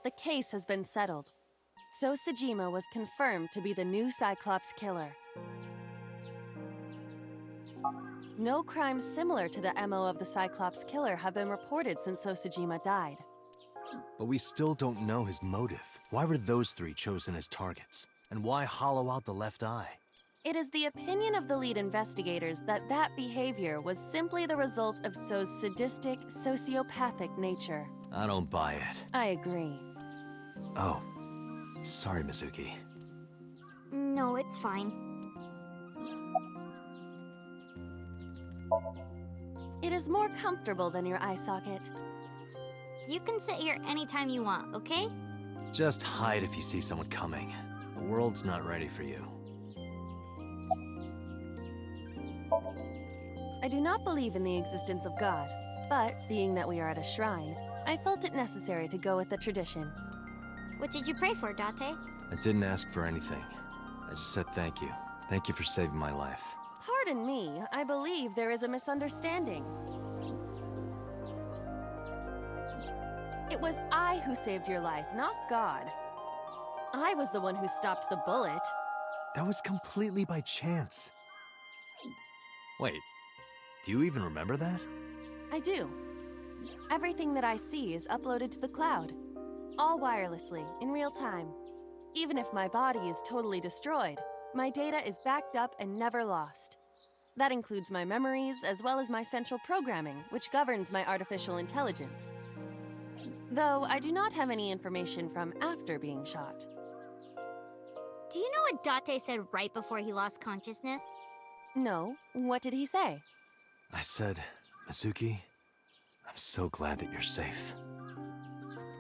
The case has been settled. So Sajima was confirmed to be the new Cyclops killer. No crimes similar to the MO of the Cyclops killer have been reported since Sajima died. But we still don't know his motive. Why were those three chosen as targets? And why hollow out the left eye? It is the opinion of the lead investigators that that behavior was simply the result of So's sadistic, sociopathic nature. I don't buy it. I agree. Oh. Sorry, Mizuki. No, it's fine. It is more comfortable than your eye socket. You can sit here anytime you want, okay? Just hide if you see someone coming. The world's not ready for you. I do not believe in the existence of God, but being that we are at a shrine, I felt it necessary to go with the tradition. What did you pray for, Date? I didn't ask for anything. I just said thank you. Thank you for saving my life. Pardon me, I believe there is a misunderstanding. It was I who saved your life, not God. I was the one who stopped the bullet. That was completely by chance. Wait, do you even remember that? I do. Everything that I see is uploaded to the cloud. All wirelessly, in real time. Even if my body is totally destroyed, my data is backed up and never lost. That includes my memories, as well as my central programming, which governs my artificial intelligence. Though I do not have any information from after being shot. Do you know what Date said right before he lost consciousness? No. What did he say? I said, Mizuki, I'm so glad that you're safe.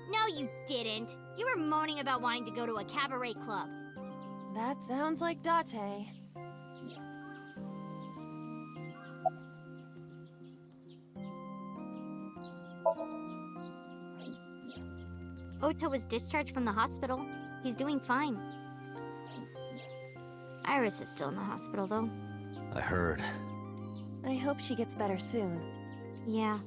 No, you didn't. You were moaning about wanting to go to a cabaret club. That sounds like Date. Ota was discharged from the hospital. He's doing fine. Iris is still in the hospital, though. I heard. I hope she gets better soon. Yeah.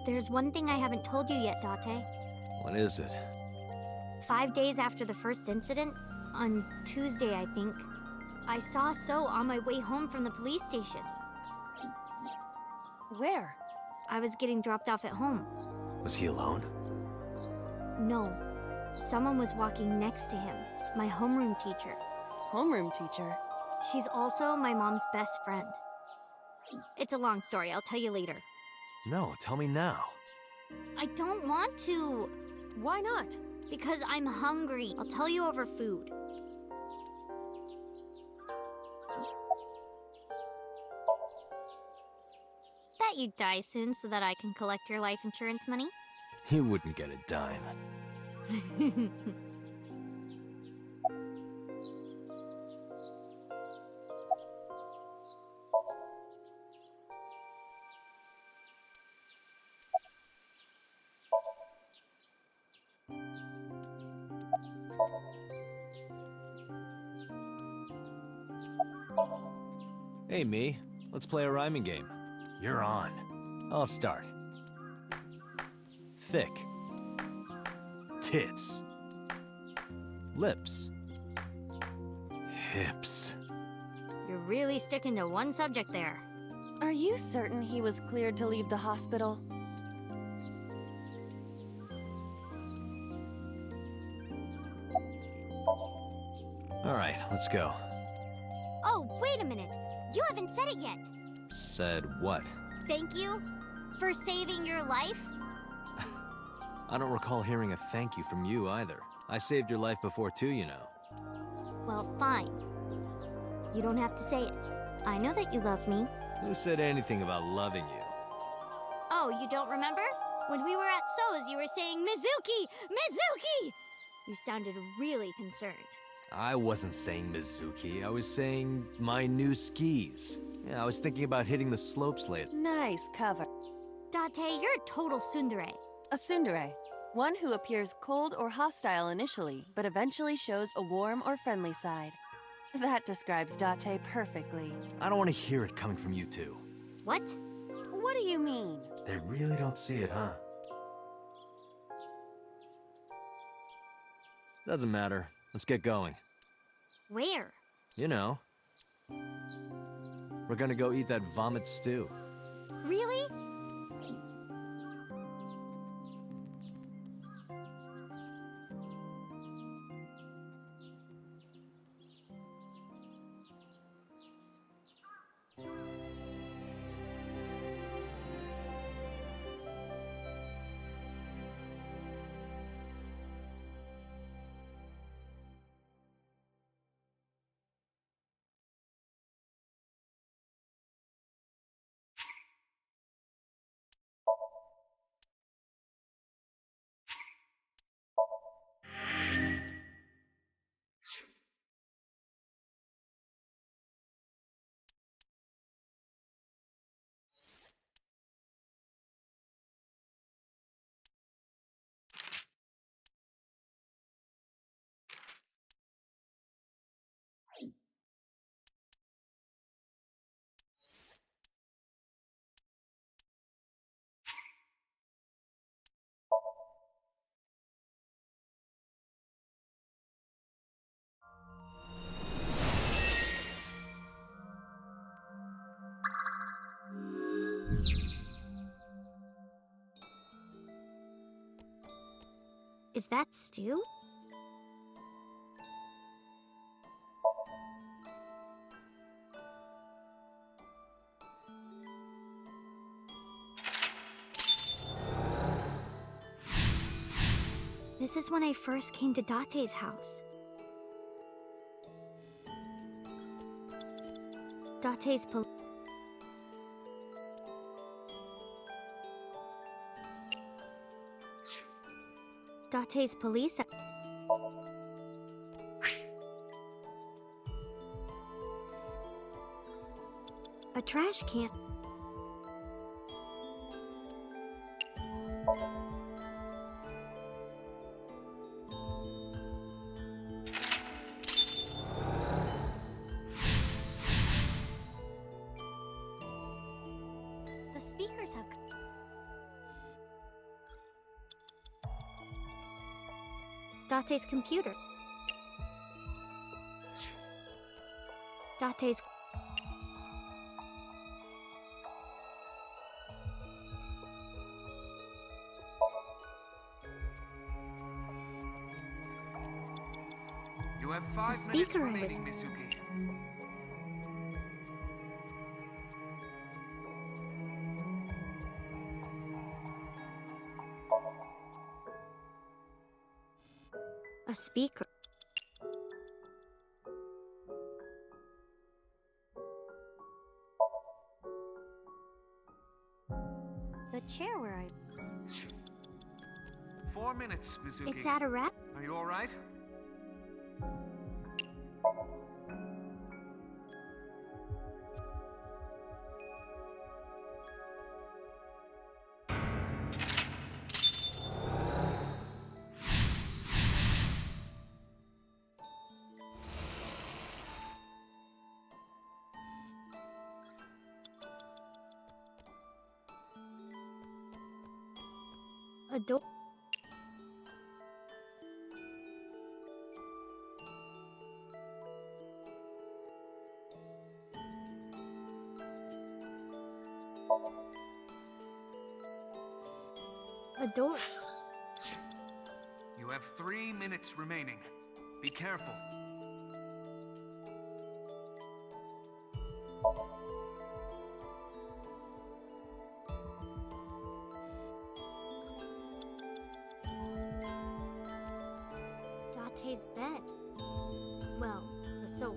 There's one thing I haven't told you yet, Date. What is it? 5 days after the first incident, on Tuesday, I think, I saw So on my way home from the police station. Where? I was getting dropped off at home. Was he alone? No. Someone was walking next to him. My homeroom teacher. Homeroom teacher? She's also my mom's best friend. It's a long story. I'll tell you later. No, tell me now. I don't want to. Why not? Because I'm hungry. I'll tell you over food. Bet you'd die soon so that I can collect your life insurance money. You wouldn't get a dime. Hey, me. Let's play a rhyming game. You're on. I'll start. Thick. Tits. Lips. Hips. You're really sticking to one subject there. Are you certain he was cleared to leave the hospital? All right, let's go. Oh, wait a minute. You haven't said it yet. Said what? Thank you for saving your life. I don't recall hearing a thank you from you either. I saved your life before too, you know. Well, fine. You don't have to say it. I know that you love me. Who said anything about loving you? Oh, you don't remember? When we were at So's, you were saying, Mizuki! Mizuki! You sounded really concerned. I wasn't saying Mizuki. I was saying my new skis. Yeah, I was thinking about hitting the slopes later. Nice cover. Date, you're a total tsundere. A tsundere. One who appears cold or hostile initially, but eventually shows a warm or friendly side. That describes Date perfectly. I don't want to hear it coming from you two. What? What do you mean? They really don't see it, huh? Doesn't matter. Let's get going. Where? You know. We're gonna go eat that vomit stew. Really? Is that stew? This is when I first came to Date's house. Date's police. A trash can. Date's computer. Date's... You have 5 The minutes speaker I remaining, Mizuki. A speaker. The chair where I... 4 minutes, Mizuki. It's at a wrap? Are you all right? A door. A door. You have 3 minutes remaining. Be careful. Date's bed. Well, the sofa.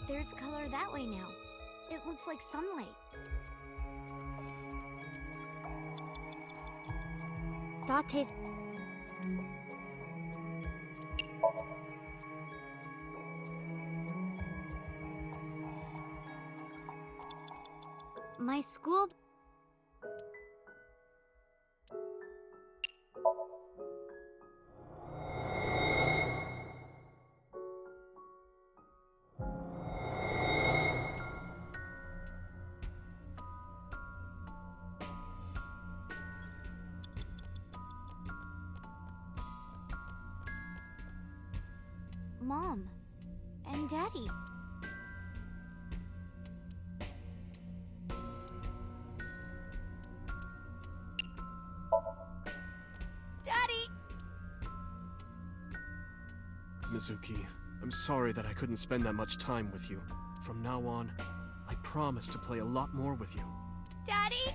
There's color that way now. It looks like sunlight. Date's... My school... Mom and Daddy. Daddy! Mizuki, I'm sorry that I couldn't spend that much time with you. From now on, I promise to play a lot more with you. Daddy!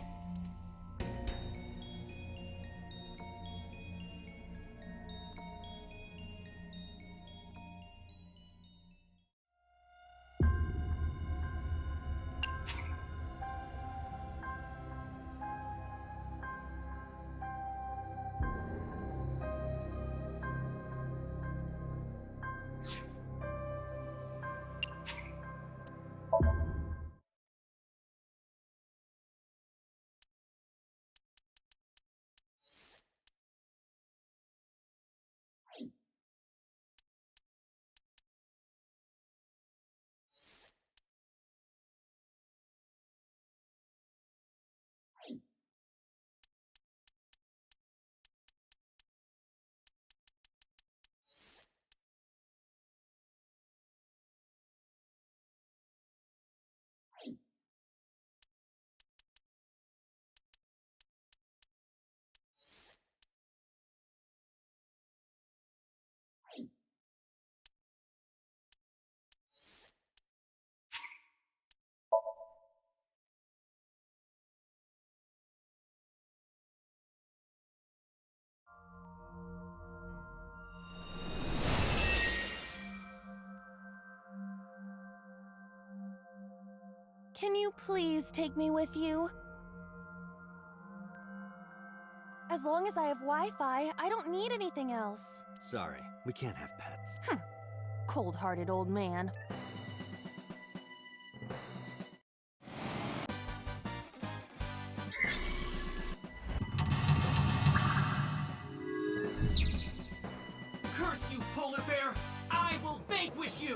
Can you please take me with you? As long as I have Wi-Fi, I don't need anything else. Sorry, we can't have pets. Cold-hearted old man.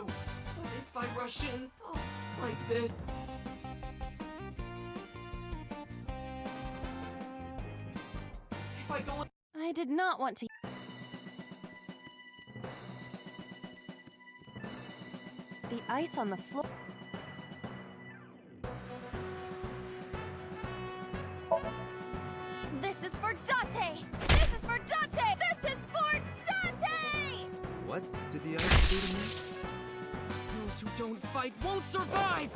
to. But if I rush in, like this. If I go in. I did not want to. The ice on the floor. This is for Dante! This is for Dante! This is for Dante! What did the ice do to me? Those who don't fight won't survive!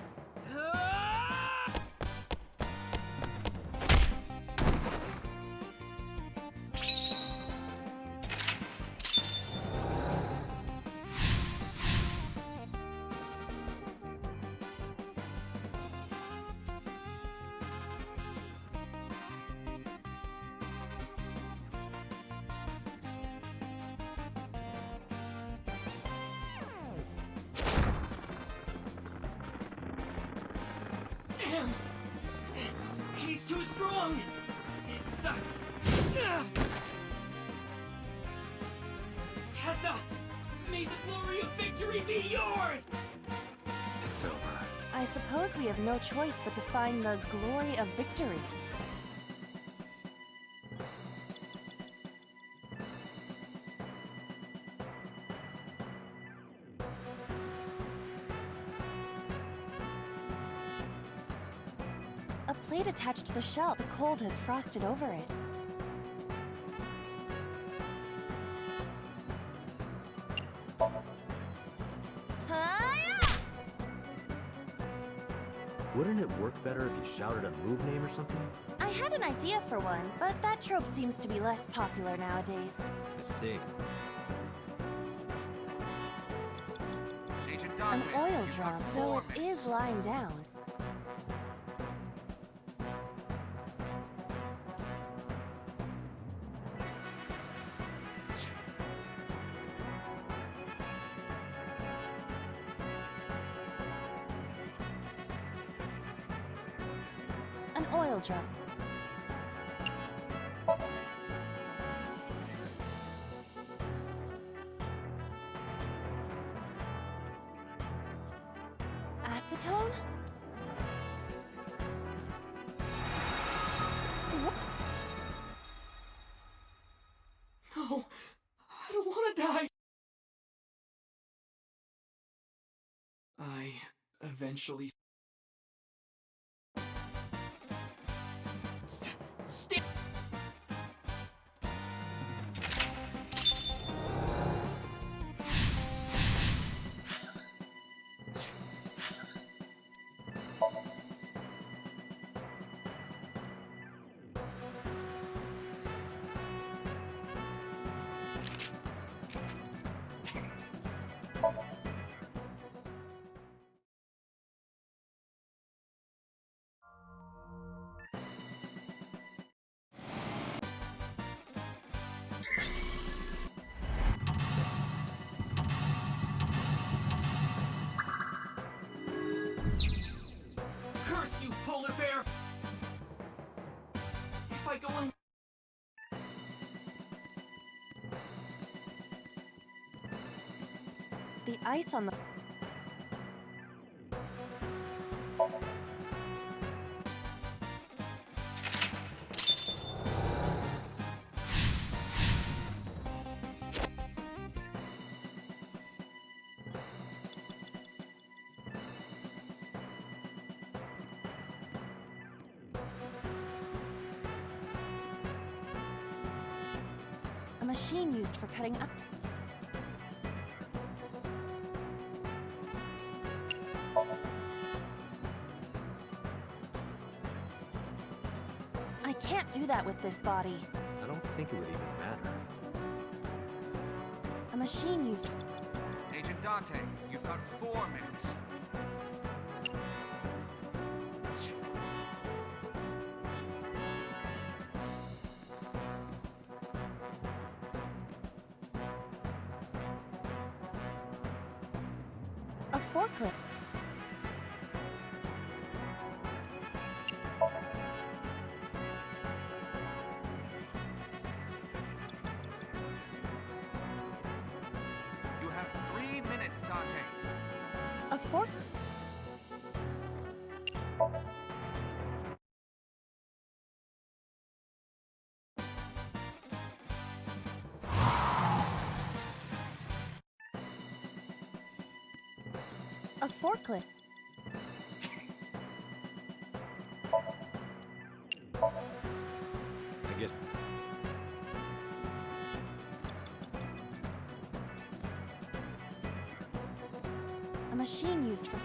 Damn! He's too strong! It sucks! Tessa! May the glory of victory be yours! It's over. I suppose we have no choice but to find the glory of victory. A plate attached to the shell. The cold has frosted over it. Wouldn't it work better if you shouted a move name or something? I had an idea for one, but that trope seems to be less popular nowadays. I see. Agent An Dante, oil you've drum, got though 4 it is lying down. An oil drum. Acetone? No! I don't want to die! I eventually... Stay! Curse you, polar bear! If I go in... The ice on the... A machine used for cutting up. I can't do that with this body. I don't think it would even matter. A machine used... Agent Dante, you've got 4 minutes. A forklift. You have 3 minutes, Dante. A fork. A forklift. I guess. A machine used for...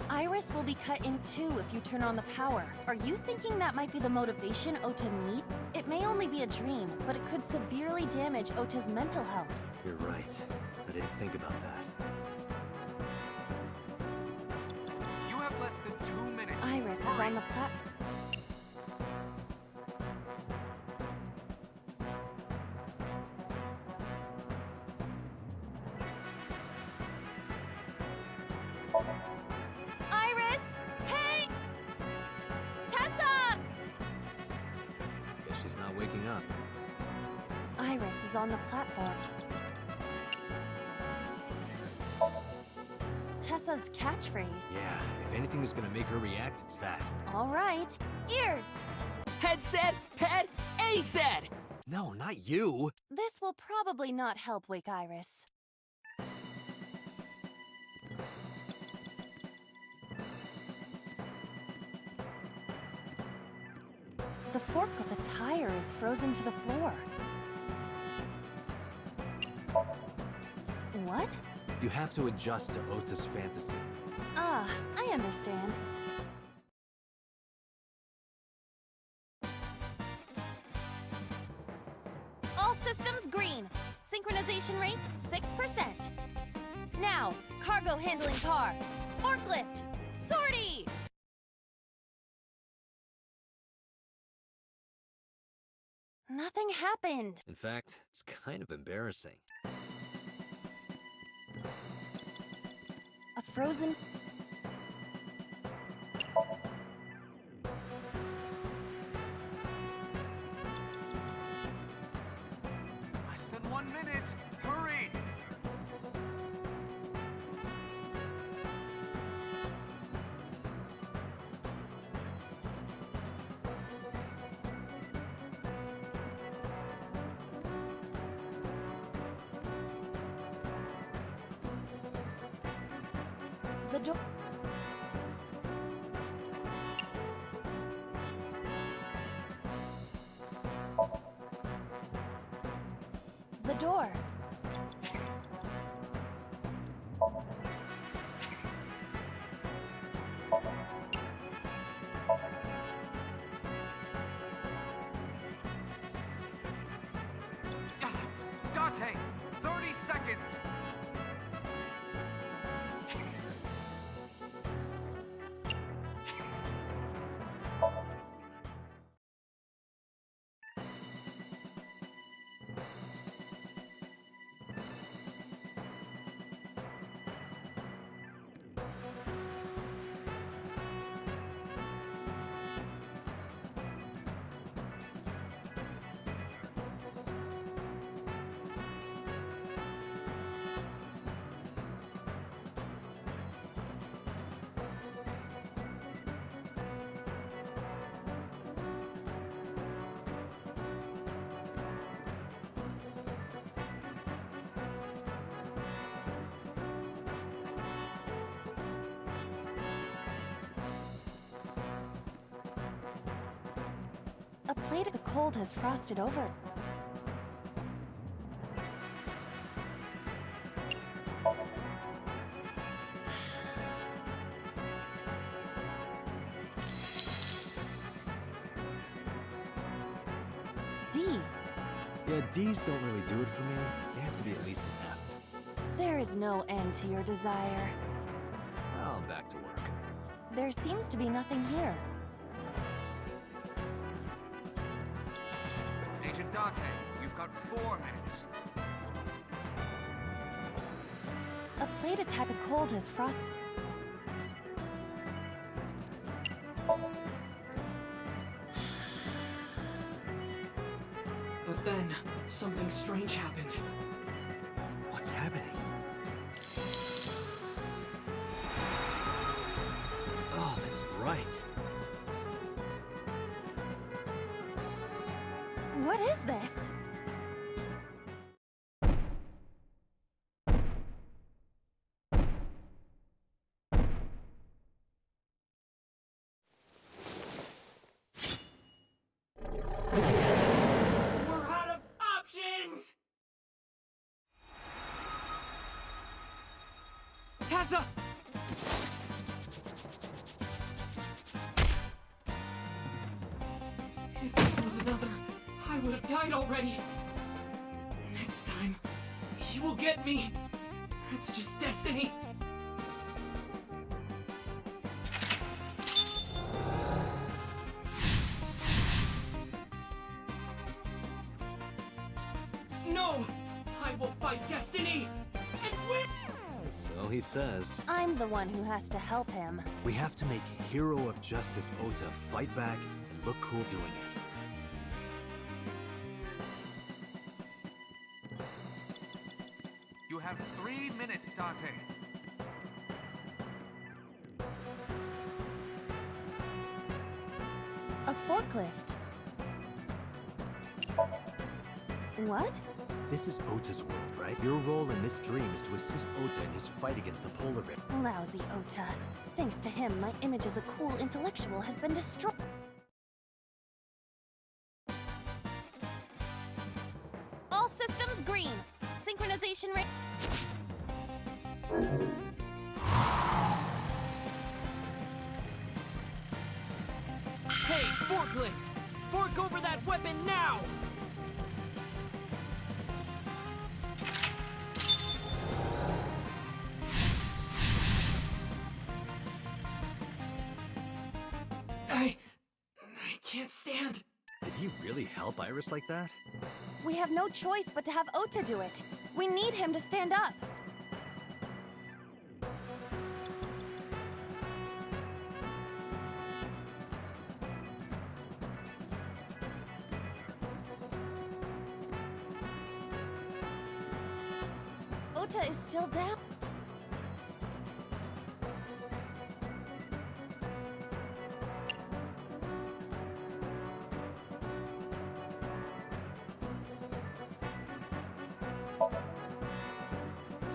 Iris will be cut in two if you turn on the power. Are you thinking that might be the motivation Ota needs? It may only be a dream, but it could severely damage Ota's mental health. You're right. I didn't think about that. You have less than 2 minutes. Iris is on the platform. Iris! Hey! Tessa! Guess she's not waking up. Iris is on the platform. Tessa's catchphrase. Yeah, if anything is gonna make her react, it's that. All right. Ears! Head said, ped, A said! No, not you! This will probably not help wake Iris. The fork of the tire is frozen to the floor. What? You have to adjust to Ota's fantasy. Ah, I understand. All systems green. Synchronization rate 6%. Now, cargo handling car. Forklift. Sortie! Nothing happened. In fact, it's kind of embarrassing. A frozen... Less than 1 minute. Hurry! The door... The door. Dante, 30 seconds. A plate of the cold has frosted over. D. Yeah, D's don't really do it for me. They have to be at least an F. There is no end to your desire. Well, back to work. There seems to be nothing here. Agent Dante, you've got 4 minutes. A plate attack the cold has frosted. But then, something strange happened. What's happening? right. What is this? We're out of options! Tessa! If this was another, I would have died already. Next time, he will get me. That's just destiny. No! I will fight destiny! And win! So he says. I'm the one who has to help him. We have to make Hero of Justice Ota fight back and look cool doing it. You have 3 minutes, Date. A forklift. What? This is Ota's world, right? Your role in this dream is to assist Ota in his fight against the Polar Bear. Lousy Ota. Thanks to him, my image as a cool intellectual has been destroyed. All systems green. Synchronization rate. Hey, forklift! Fork over that weapon now! I can't stand. Did he really help Iris like that? We have no choice but to have Ota do it. We need him to stand up. Ota is still down.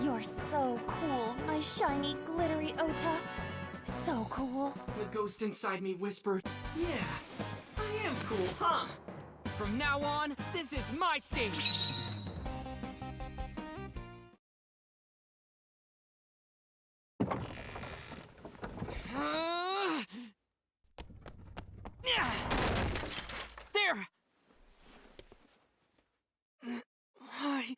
You're so cool, my shiny, glittery Ota. So cool. The ghost inside me whispered, yeah, I am cool, huh? From now on, this is my stage! There! Why?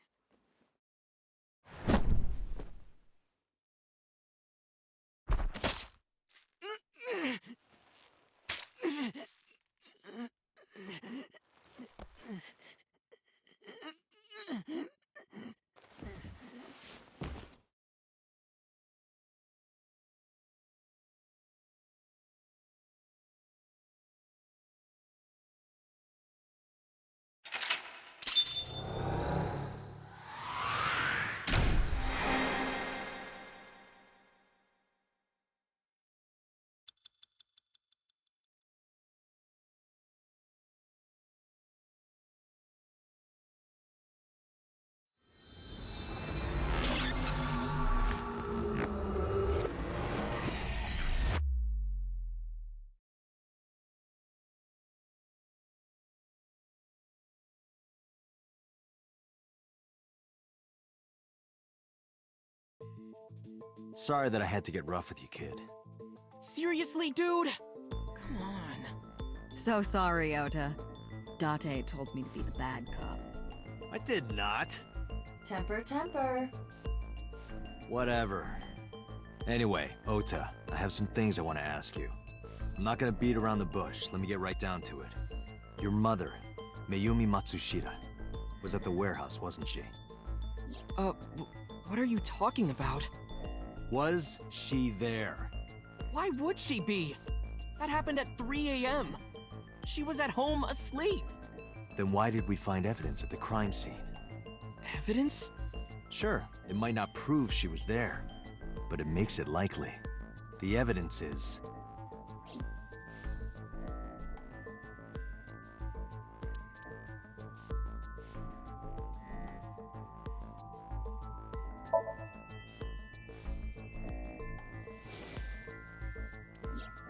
Sorry that I had to get rough with you, kid. Seriously, dude? Come on. So sorry, Ota. Date told me to be the bad cop. I did not. Temper, temper. Whatever. Anyway, Ota, I have some things I want to ask you. I'm not gonna beat around the bush. Let me get right down to it. Your mother, Mayumi Matsushita, was at the warehouse, wasn't she? What are you talking about? Was she there? Why would she be? That happened at 3 a.m. She was at home asleep. Then why did we find evidence at the crime scene? Evidence? Sure, it might not prove she was there, but it makes it likely. The evidence is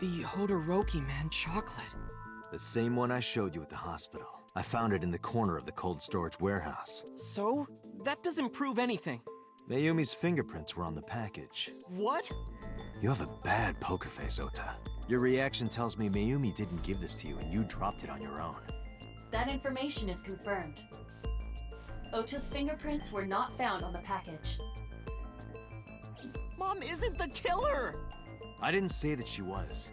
The Hodoroki Man chocolate. The same one I showed you at the hospital. I found it in the corner of the cold storage warehouse. So? That doesn't prove anything. Mayumi's fingerprints were on the package. What? You have a bad poker face, Ota. Your reaction tells me Mayumi didn't give this to you and you dropped it on your own. That information is confirmed. Ota's fingerprints were not found on the package. Mom isn't the killer! I didn't say that she was.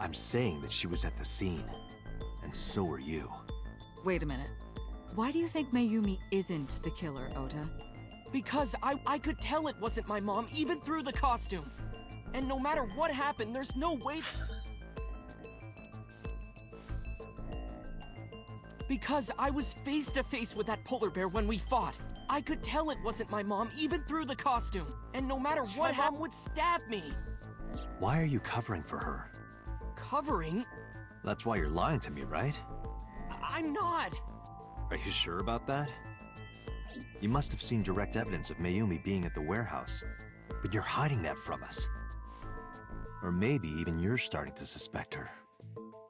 I'm saying that she was at the scene. And so were you. Wait a minute. Why do you think Mayumi isn't the killer, Ota? Because I could tell it wasn't my mom, even through the costume. And no matter what happened, there's no way... Because I was face to face with that polar bear when we fought. I could tell it wasn't my mom, even through the costume. And no matter what, mom would stab me. Why are you covering for her? Covering? That's why you're lying to me, right? I'm not. Are you sure about that? You must have seen direct evidence of Mayumi being at the warehouse, but you're hiding that from us. Or maybe even you're starting to suspect her.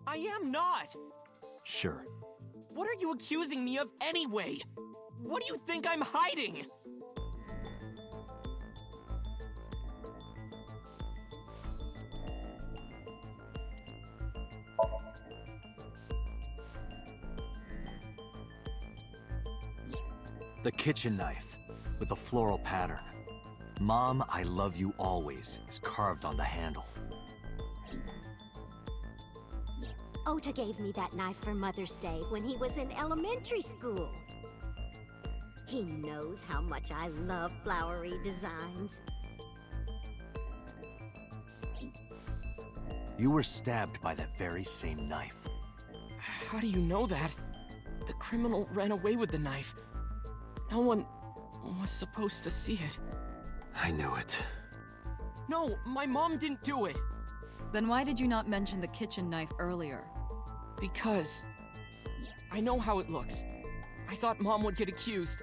I am not! Sure. What are you accusing me of anyway? What do you think I'm hiding? The kitchen knife, with a floral pattern. Mom, I love you always, is carved on the handle. Ota gave me that knife for Mother's Day when he was in elementary school. He knows how much I love flowery designs. You were stabbed by that very same knife. How do you know that? The criminal ran away with the knife. No one was supposed to see it. I knew it. No, my mom didn't do it. Then why did you not mention the kitchen knife earlier? Because I know how it looks. I thought Mom would get accused,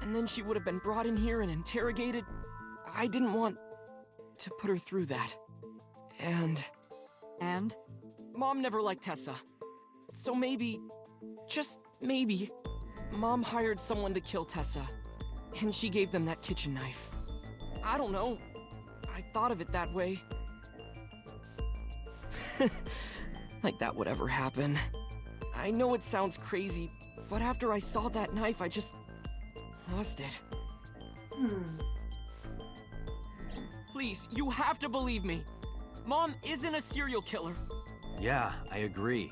and then she would have been brought in here and interrogated. I didn't want to put her through that. And? Mom never liked Tessa. So maybe, just maybe, Mom hired someone to kill Tessa, and she gave them that kitchen knife. I don't know. I thought of it that way. Like that would ever happen. I know it sounds crazy, but after I saw that knife, I just lost it. Please, you have to believe me. Mom isn't a serial killer. Yeah, I agree.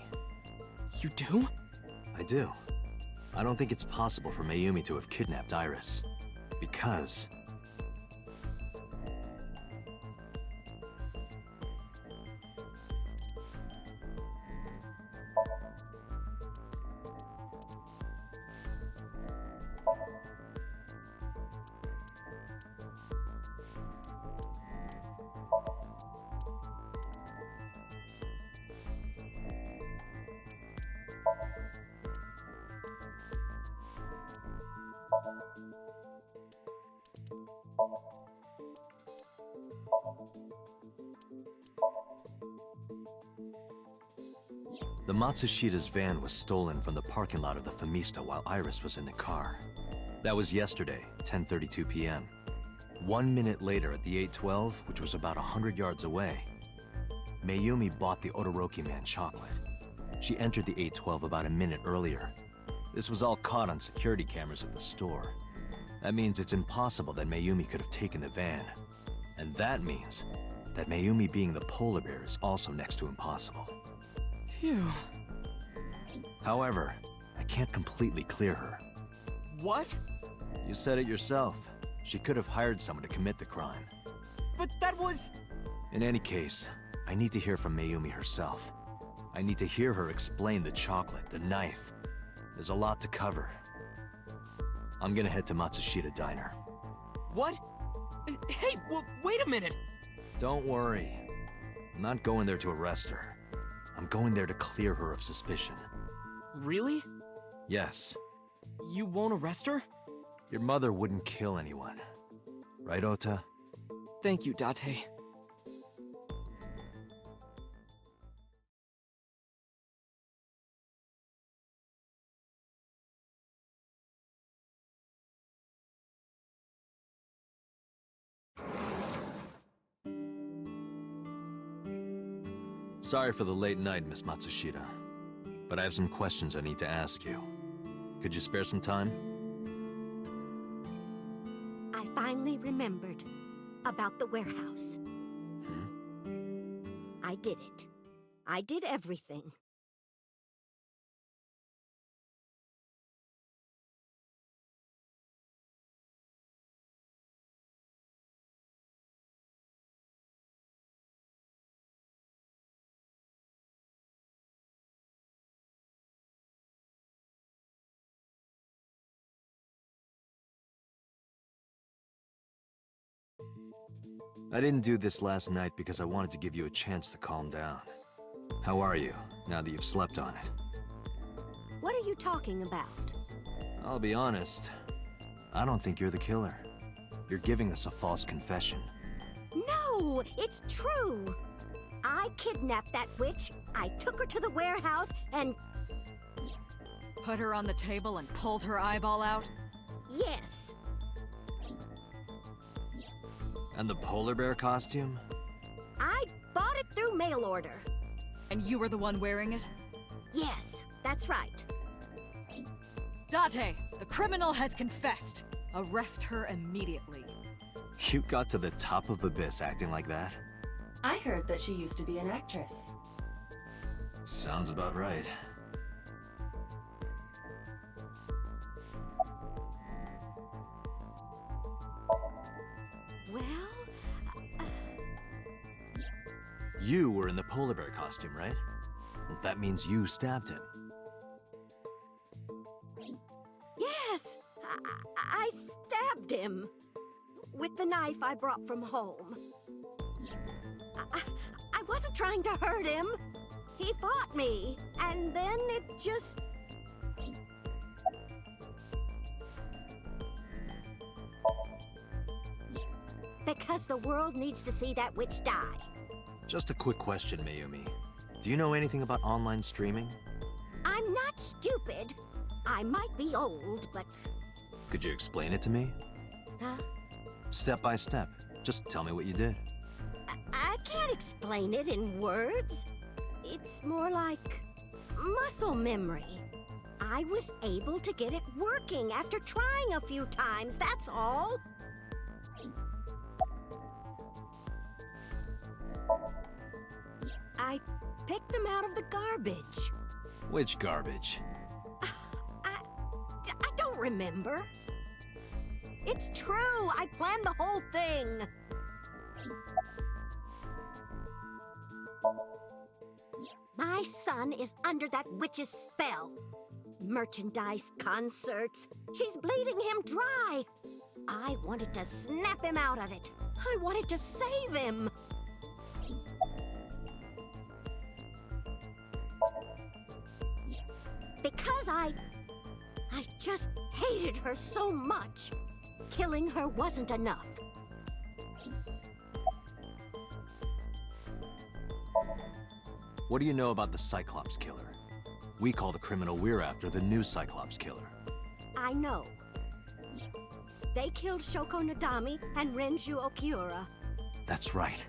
You do? I do. I don't think it's possible for Mayumi to have kidnapped Iris. Because... The Matsushida's van was stolen from the parking lot of the Famista while Iris was in the car. That was yesterday, 10:32 p.m. 1 minute later at the 812, which was about 100 yards away, Mayumi bought the Odoroki Man chocolate. She entered the 812 about a minute earlier. This was all caught on security cameras at the store. That means it's impossible that Mayumi could have taken the van. And that means that Mayumi being the polar bear is also next to impossible. Phew. However, I can't completely clear her. What? You said it yourself. She could have hired someone to commit the crime. But that was... In any case, I need to hear from Mayumi herself. I need to hear her explain the chocolate, the knife. There's a lot to cover. I'm gonna head to Matsushita Diner. What? Hey, wait a minute! Don't worry. I'm not going there to arrest her. I'm going there to clear her of suspicion. Really? Yes. You won't arrest her? Your mother wouldn't kill anyone. Right, Ota? Thank you, Date. Sorry for the late night, Miss Matsushita. But I have some questions I need to ask you. Could you spare some time? I finally remembered about the warehouse. I did it. I did everything. I didn't do this last night because I wanted to give you a chance to calm down. How are you, now that you've slept on it? What are you talking about? I'll be honest. I don't think you're the killer. You're giving us a false confession. No, it's true. I kidnapped that witch, I took her to the warehouse, and... Put her on the table and pulled her eyeball out? Yes. And the polar bear costume? I bought it through mail order. And you were the one wearing it? Yes, that's right. Date, the criminal has confessed. Arrest her immediately. You got to the top of Abyss acting like that? I heard that she used to be an actress. Sounds about right. Well... You were in the polar bear costume, right? That means you stabbed him. Yes! I stabbed him. With the knife I brought from home. I wasn't trying to hurt him. He fought me, and then it just... Because the world needs to see that witch die. Just a quick question, Mayumi. Do you know anything about online streaming? I'm not stupid. I might be old, but... Could you explain it to me? Huh? Step by step. Just tell me what you did. I can't explain it in words. It's more like muscle memory. I was able to get it working after trying a few times, that's all. I picked them out of the garbage. Which garbage? I don't remember. It's true, I planned the whole thing. My son is under that witch's spell. Merchandise, concerts. She's bleeding him dry. I wanted to snap him out of it. I wanted to save him. Because I just hated her so much. Killing her wasn't enough. What do you know about the Cyclops killer? We call the criminal we're after the new Cyclops killer. I know. They killed Shoko Nadami and Renju Okiura. That's right.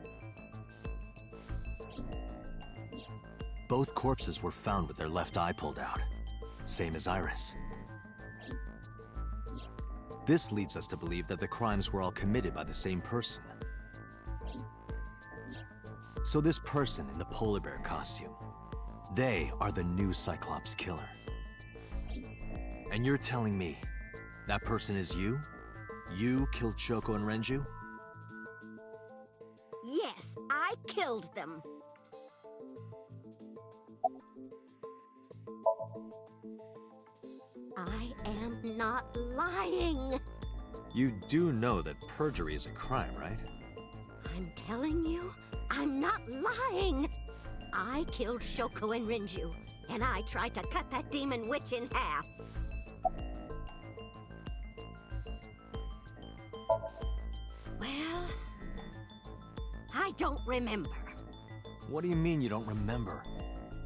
Both corpses were found with their left eye pulled out. Same as Iris. This leads us to believe that the crimes were all committed by the same person. So this person in the polar bear costume, they are the new Cyclops killer. And you're telling me that person is you? You killed Shoko and Renju? Yes, I killed them. I am not lying. You do know that perjury is a crime, right? I'm telling you, I'm not lying. I killed Shoko and Renju, and I tried to cut that demon witch in half. Well, I don't remember. What do you mean you don't remember?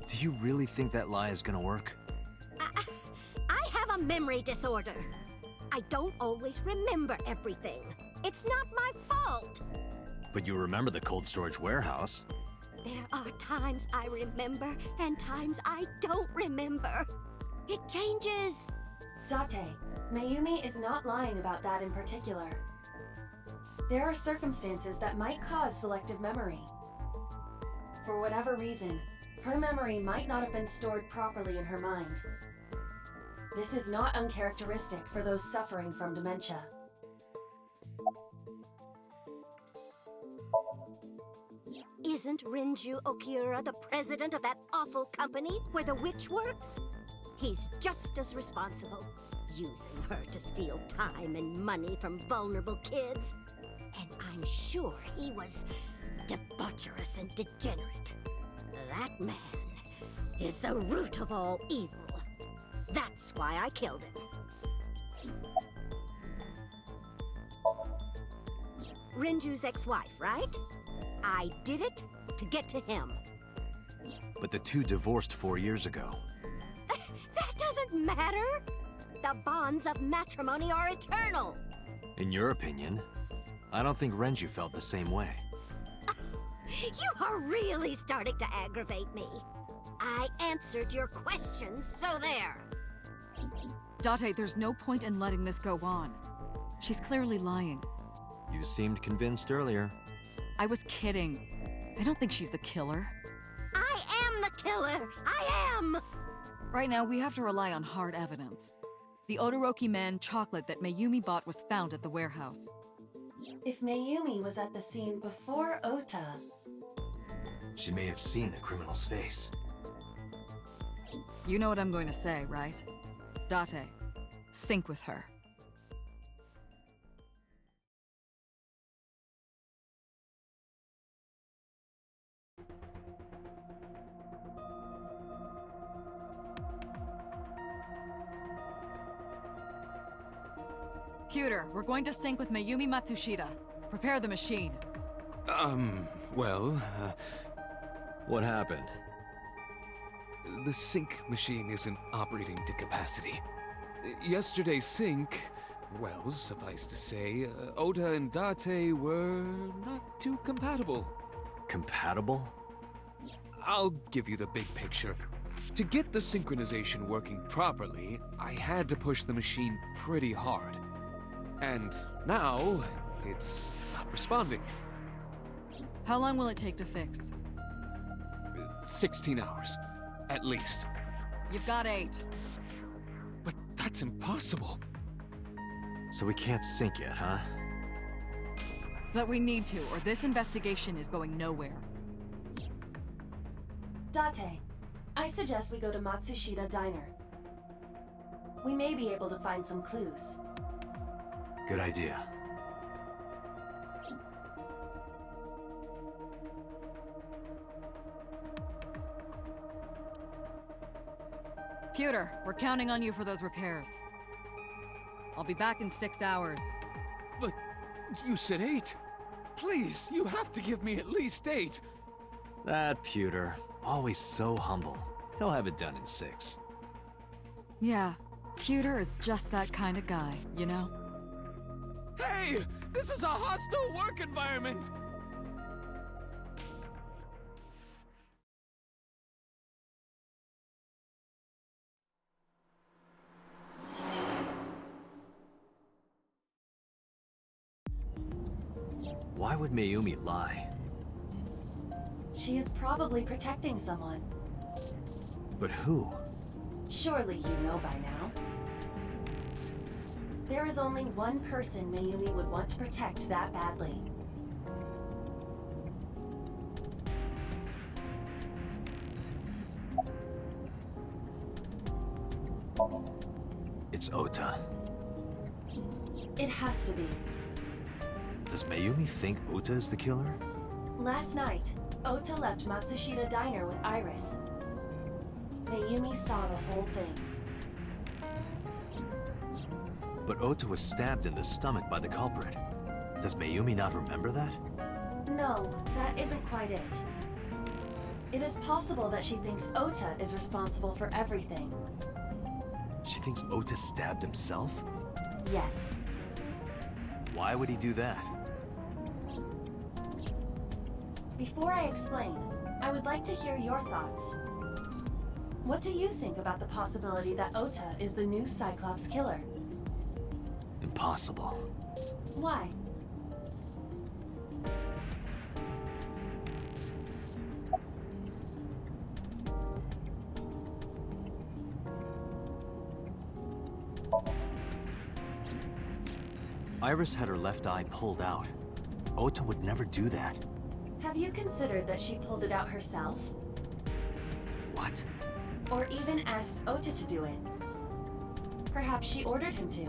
Do you really think that lie is gonna work? I have a memory disorder. I don't always remember everything. It's not my fault. But you remember the cold storage warehouse. There are times I remember and times I don't remember. It changes. Date, Mayumi is not lying about that in particular. There are circumstances that might cause selective memory. For whatever reason, her memory might not have been stored properly in her mind. This is not uncharacteristic for those suffering from dementia. Isn't Renju Okiura the president of that awful company where the witch works? He's just as responsible, using her to steal time and money from vulnerable kids. And I'm sure he was debaucherous and degenerate. That man is the root of all evil. That's why I killed him. Renju's ex-wife, right? I did it to get to him. But the two divorced 4 years ago. That doesn't matter. The bonds of matrimony are eternal. In your opinion, I don't think Renju felt the same way. You are really starting to aggravate me. I answered your questions, so there. Date, there's no point in letting this go on. She's clearly lying. You seemed convinced earlier. I was kidding. I don't think she's the killer. I am the killer! I am! Right now, we have to rely on hard evidence. The Odoroki Man chocolate that Mayumi bought was found at the warehouse. If Mayumi was at the scene before Ota... She may have seen the criminal's face. You know what I'm going to say, right? Date, sync with her. Computer, we're going to sync with Mayumi Matsushita. Prepare the machine. What happened? The sync machine isn't operating to capacity. Yesterday's sync, well, suffice to say, Ota and Date were not too compatible. Compatible? I'll give you the big picture. To get the synchronization working properly, I had to push the machine pretty hard. And now, it's not responding. How long will it take to fix? 16 hours, at least. You've got 8. But that's impossible. So we can't sync yet, huh? But we need to, or this investigation is going nowhere. Date, I suggest we go to Matsushita Diner. We may be able to find some clues. Good idea. Computer, we're counting on you for those repairs. I'll be back in 6 hours. But you said 8. Please, you have to give me at least 8. That pewter, always so humble. He'll have it done in 6. Yeah, Computer is just that kind of guy, you know? Hey! This is a hostile work environment! Why would Mayumi lie? She is probably protecting someone. But who? Surely you know by now. There is only one person Mayumi would want to protect that badly. It's Ota. It has to be. Does Mayumi think Ota is the killer? Last night, Ota left Matsushita Diner with Iris. Mayumi saw the whole thing. But Ota was stabbed in the stomach by the culprit. Does Mayumi not remember that? No, that isn't quite it. It is possible that she thinks Ota is responsible for everything. She thinks Ota stabbed himself? Yes. Why would he do that? Before I explain, I would like to hear your thoughts. What do you think about the possibility that Ota is the new Cyclops killer? Impossible. Why? Iris had her left eye pulled out. Ota would never do that. Have you considered that she pulled it out herself? What? Or even asked Ota to do it? Perhaps she ordered him to.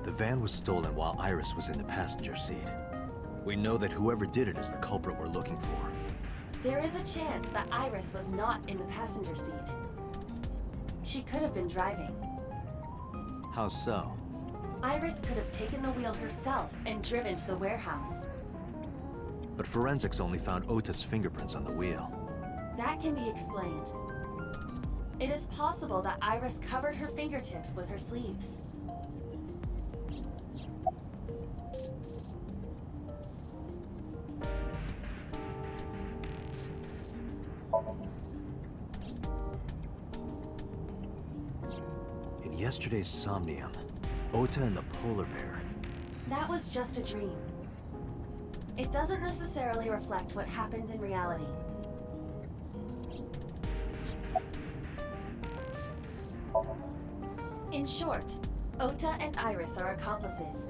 The van was stolen while Iris was in the passenger seat. We know that whoever did it is the culprit we're looking for. There is a chance that Iris was not in the passenger seat. She could have been driving. How so? Iris could have taken the wheel herself and driven to the warehouse. But forensics only found Ota's fingerprints on the wheel. That can be explained. It is possible that Iris covered her fingertips with her sleeves. In yesterday's Somnium, Ota and the polar bear. That was just a dream. It doesn't necessarily reflect what happened in reality. In short, Ota and Iris are accomplices.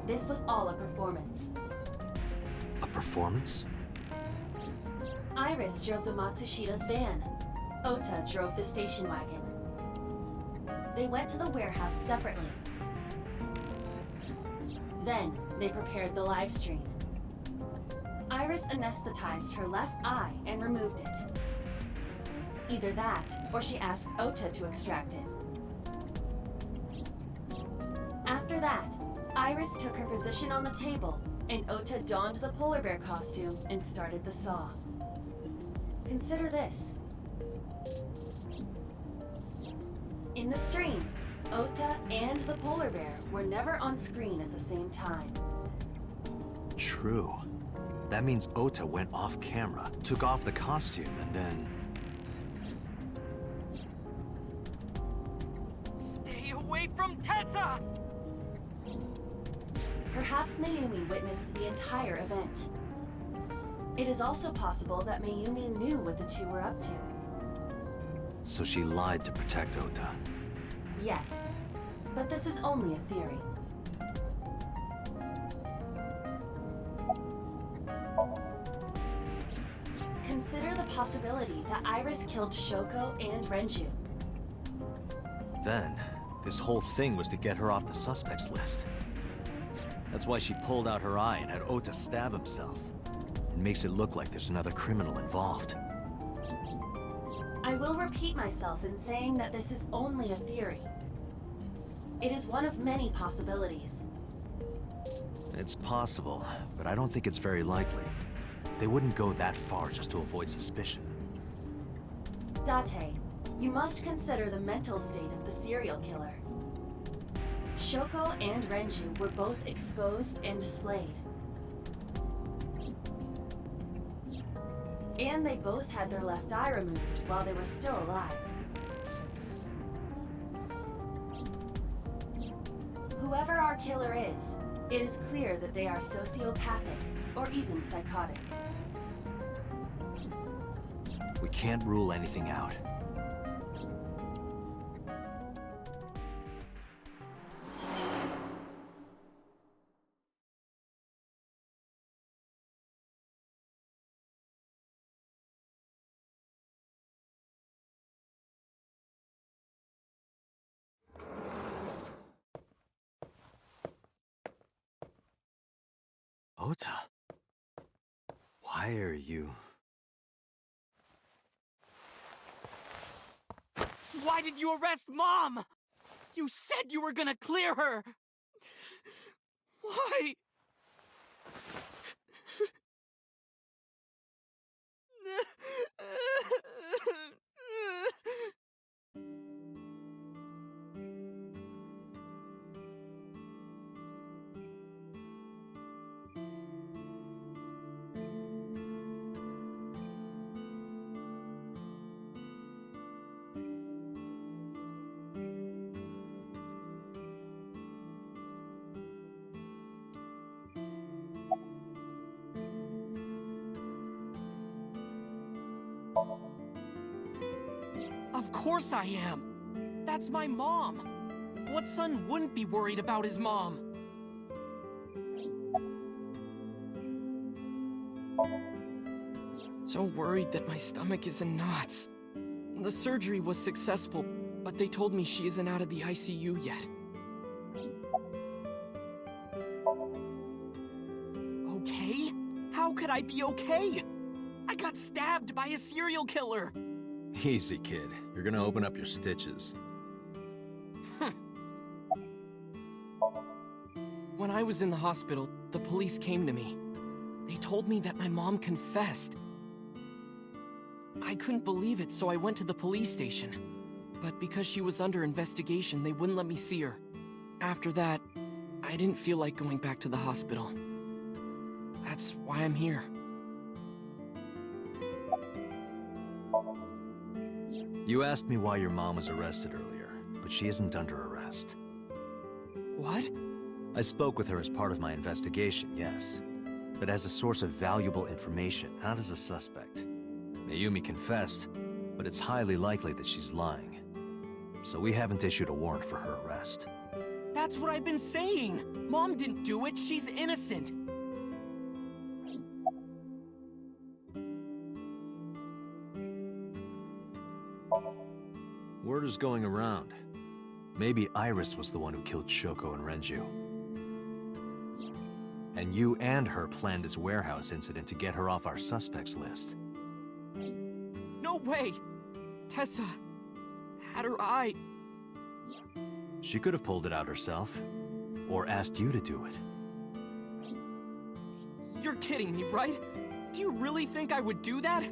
This was all a performance. A performance? Iris drove the Matsushida's van. Ota drove the station wagon. They went to the warehouse separately. Then, they prepared the live stream. Iris anesthetized her left eye and removed it. Either that, or she asked Ota to extract it. After that, Iris took her position on the table, and Ota donned the polar bear costume and started the saw. Consider this. In the stream, Ota and the polar bear were never on screen at the same time. True. That means Ota went off camera, took off the costume, and then... Stay away from Tessa! Perhaps Mayumi witnessed the entire event. It is also possible that Mayumi knew what the two were up to. So she lied to protect Ota. Yes, but this is only a theory. Consider the possibility that Iris killed Shoko and Renju. Then, this whole thing was to get her off the suspects list. That's why she pulled out her eye and had Ota stab himself. It makes it look like there's another criminal involved. I will repeat myself in saying that this is only a theory. It is one of many possibilities. It's possible, but I don't think it's very likely. They wouldn't go that far just to avoid suspicion. Date, you must consider the mental state of the serial killer. Shoko and Renju were both exposed and displayed. And they both had their left eye removed while they were still alive. Whoever our killer is, it is clear that they are sociopathic or even psychotic. We can't rule anything out. Ota, why are you... Why did you arrest Mom? You said you were gonna clear her! Why? Of course I am. That's my mom. What son wouldn't be worried about his mom? So worried that my stomach is in knots. The surgery was successful, but they told me she isn't out of the ICU yet. Okay? How could I be okay? I got stabbed by a serial killer! Easy, kid. You're gonna open up your stitches. When I was in the hospital, the police came to me. They told me that my mom confessed. I couldn't believe it, so I went to the police station. But because she was under investigation, they wouldn't let me see her. After that, I didn't feel like going back to the hospital. That's why I'm here. You asked me why your mom was arrested earlier, but she isn't under arrest. What? I spoke with her as part of my investigation, yes. But as a source of valuable information, not as a suspect. Mayumi confessed, but it's highly likely that she's lying. So we haven't issued a warrant for her arrest. That's what I've been saying! Mom didn't do it, she's innocent! Word is going around. Maybe Iris was the one who killed Shoko and Renju. And you and her planned this warehouse incident to get her off our suspects list. No way! Tessa had her eye. She could have pulled it out herself, or asked you to do it. You're kidding me, right? Do you really think I would do that?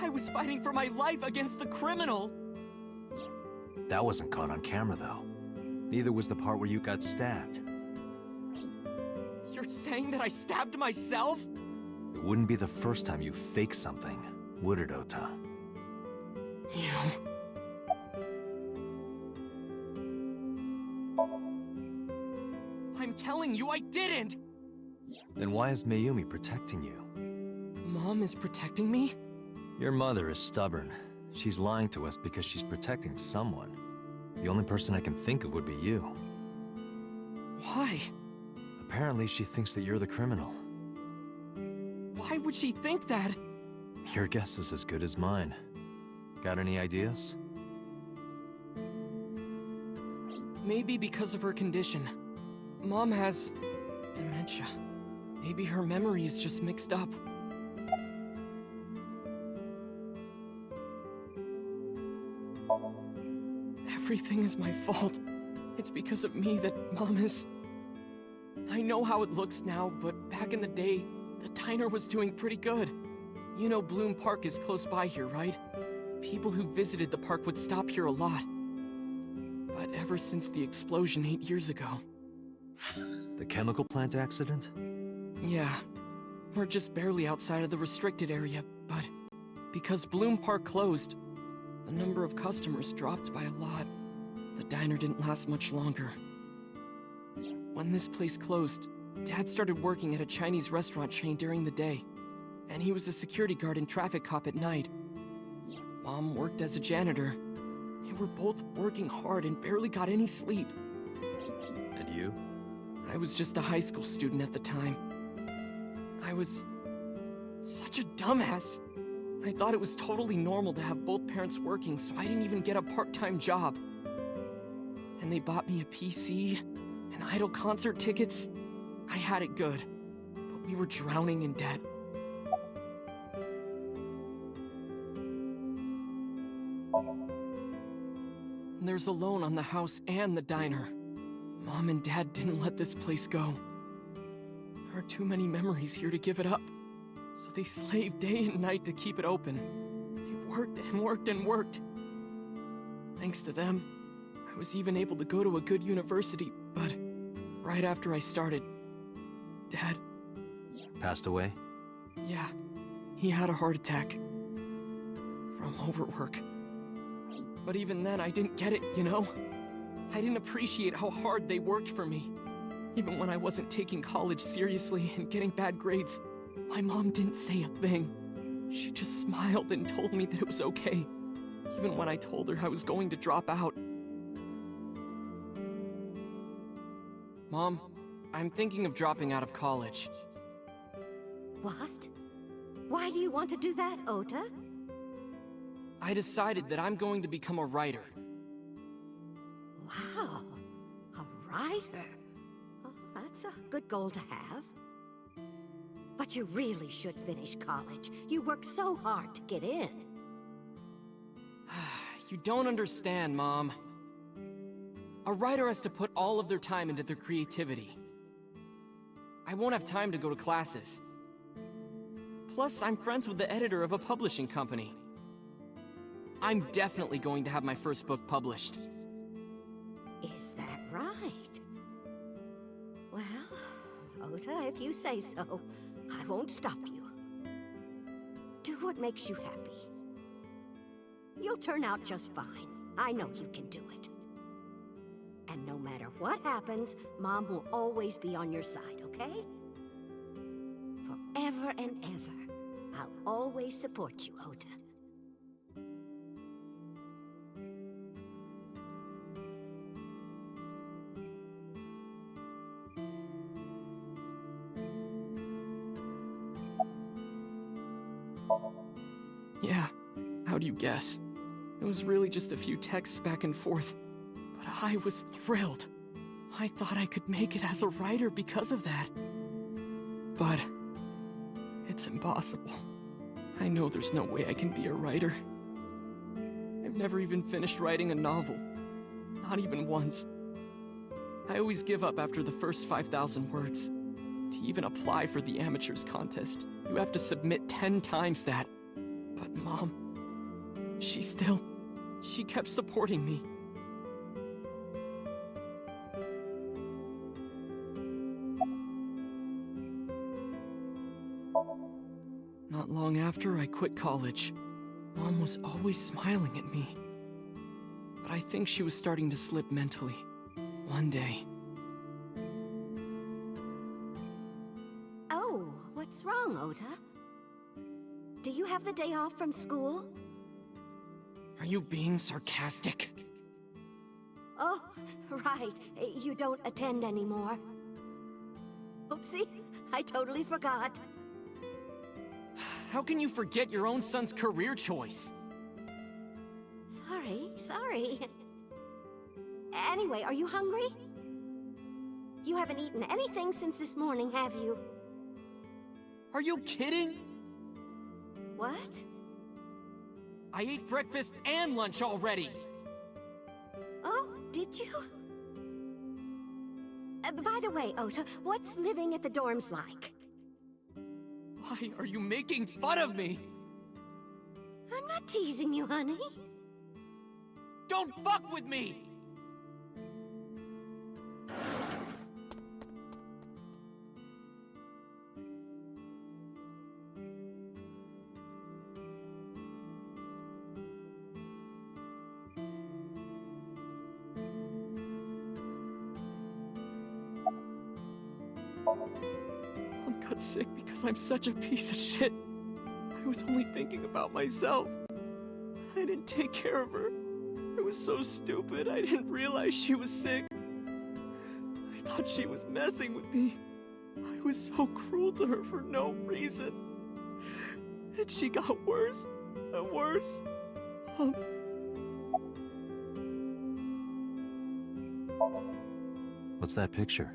I was fighting for my life against the criminal! That wasn't caught on camera, though. Neither was the part where you got stabbed. You're saying that I stabbed myself? It wouldn't be the first time you faked something, would it, Ota? You... I'm telling you I didn't! Then why is Mayumi protecting you? Mom is protecting me? Your mother is stubborn. She's lying to us because she's protecting someone. The only person I can think of would be you. Why? Apparently she thinks that you're the criminal. Why would she think that? Your guess is as good as mine. Got any ideas? Maybe because of her condition. Mom has... dementia. Maybe her memory is just mixed up. Everything is my fault. It's because of me that Mom is... I know how it looks now, but back in the day, the diner was doing pretty good. You know Bloom Park is close by here, right? People who visited the park would stop here a lot. But ever since the explosion 8 years ago... The chemical plant accident? Yeah. We're just barely outside of the restricted area, but... because Bloom Park closed, the number of customers dropped by a lot. The diner didn't last much longer. When this place closed, Dad started working at a Chinese restaurant chain during the day, and he was a security guard and traffic cop at night. Mom worked as a janitor. They were both working hard and barely got any sleep. And you? I was just a high school student at the time. I was such a dumbass. I thought it was totally normal to have both parents working, so I didn't even get a part-time job. And they bought me a PC and Idol concert tickets. I had it good, but we were drowning in debt. And there's a loan on the house and the diner. Mom and Dad didn't let this place go. There are too many memories here to give it up. So they slaved day and night to keep it open. They worked and worked and worked. Thanks to them, I was even able to go to a good university, but right after I started, Dad... Passed away? Yeah, he had a heart attack. From overwork. But even then, I didn't get it, you know? I didn't appreciate how hard they worked for me. Even when I wasn't taking college seriously and getting bad grades, my mom didn't say a thing. She just smiled and told me that it was okay, even when I told her I was going to drop out. Mom, I'm thinking of dropping out of college. What? Why do you want to do that, Ota? I decided that I'm going to become a writer. Wow, a writer. Oh, that's a good goal to have. But you really should finish college. You worked so hard to get in. You don't understand, Mom. A writer has to put all of their time into their creativity. I won't have time to go to classes. Plus, I'm friends with the editor of a publishing company. I'm definitely going to have my first book published. Is that right? Well, Ota, if you say so, I won't stop you. Do what makes you happy. You'll turn out just fine. I know you can do it. And no matter what happens, Mom will always be on your side, okay? Forever and ever, I'll always support you, Ota. Yeah, how do you guess? It was really just a few texts back and forth, but I was thrilled. I thought I could make it as a writer because of that. But it's impossible. I know there's no way I can be a writer. I've never even finished writing a novel. Not even once. I always give up after the first 5,000 words. To even apply for the amateurs contest, you have to submit 10 times that. But Mom, she kept supporting me. Not long after I quit college, Mom was always smiling at me. But I think she was starting to slip mentally. One day. Oh, what's wrong, Ota? Do you have the day off from school? Are you being sarcastic? Oh, right. You don't attend anymore. Oopsie, I totally forgot. How can you forget your own son's career choice? Sorry. Anyway, are you hungry? You haven't eaten anything since this morning, have you? Are you kidding? What? I ate breakfast and lunch already! Oh, did you? By the way, Ota, what's living at the dorms like? Why are you making fun of me? I'm not teasing you, honey. Don't fuck with me! Mom got sick because I'm such a piece of shit. I was only thinking about myself. I didn't take care of her. I was so stupid, I didn't realize she was sick. I thought she was messing with me. I was so cruel to her for no reason. And she got worse and worse. What's that picture?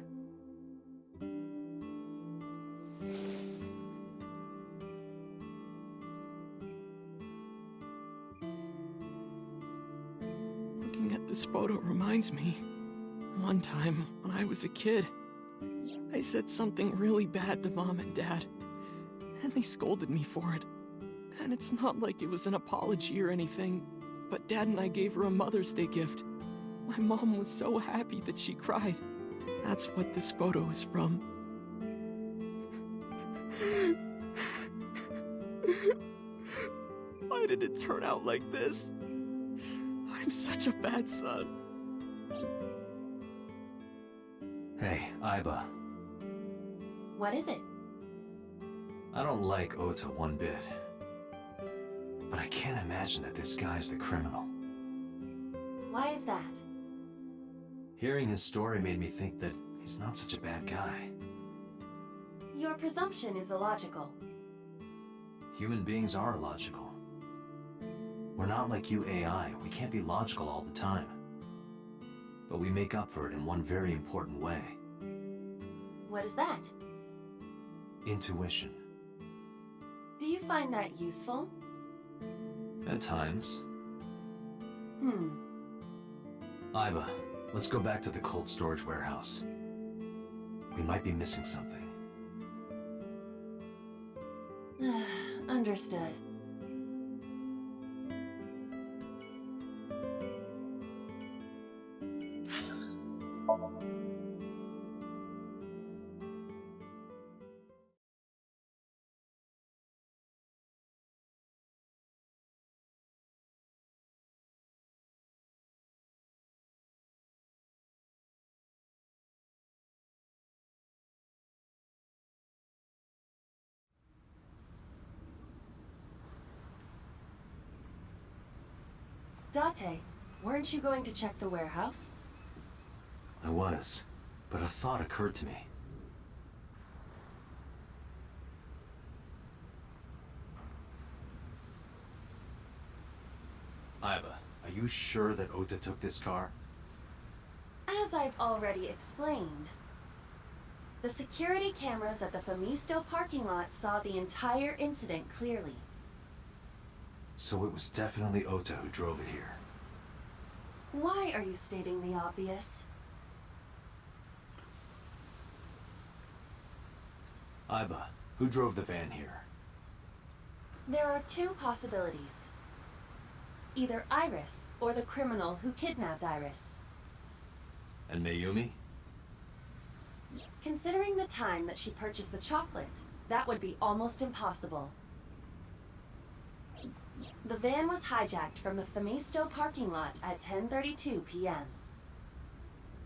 Looking at this photo reminds me, one time when I was a kid, I said something really bad to Mom and Dad, and they scolded me for it. And it's not like it was an apology or anything, but Dad and I gave her a Mother's Day gift. My mom was so happy that she cried. That's what this photo is from. Why did it turn out like this? I'm such a bad son. Hey, Aiba. What is it? I don't like Ota one bit. But I can't imagine that this guy's the criminal. Why is that? Hearing his story made me think that he's not such a bad guy. Your presumption is illogical. Human beings are illogical. We're not like you AI. We can't be logical all the time. But we make up for it in one very important way. What is that? Intuition. Do you find that useful? At times. Hmm. Iva, let's go back to the cold storage warehouse. We might be missing something. Understood. Date, weren't you going to check the warehouse? I was, but a thought occurred to me. Iva, are you sure that Ota took this car? As I've already explained, the security cameras at the Famisto parking lot saw the entire incident clearly. So it was definitely Ota who drove it here. Why are you stating the obvious? Iba, who drove the van here? There are two possibilities. Either Iris or the criminal who kidnapped Iris. And Mayumi? Considering the time that she purchased the chocolate, that would be almost impossible. The van was hijacked from the Famisto parking lot at 10:32 p.m.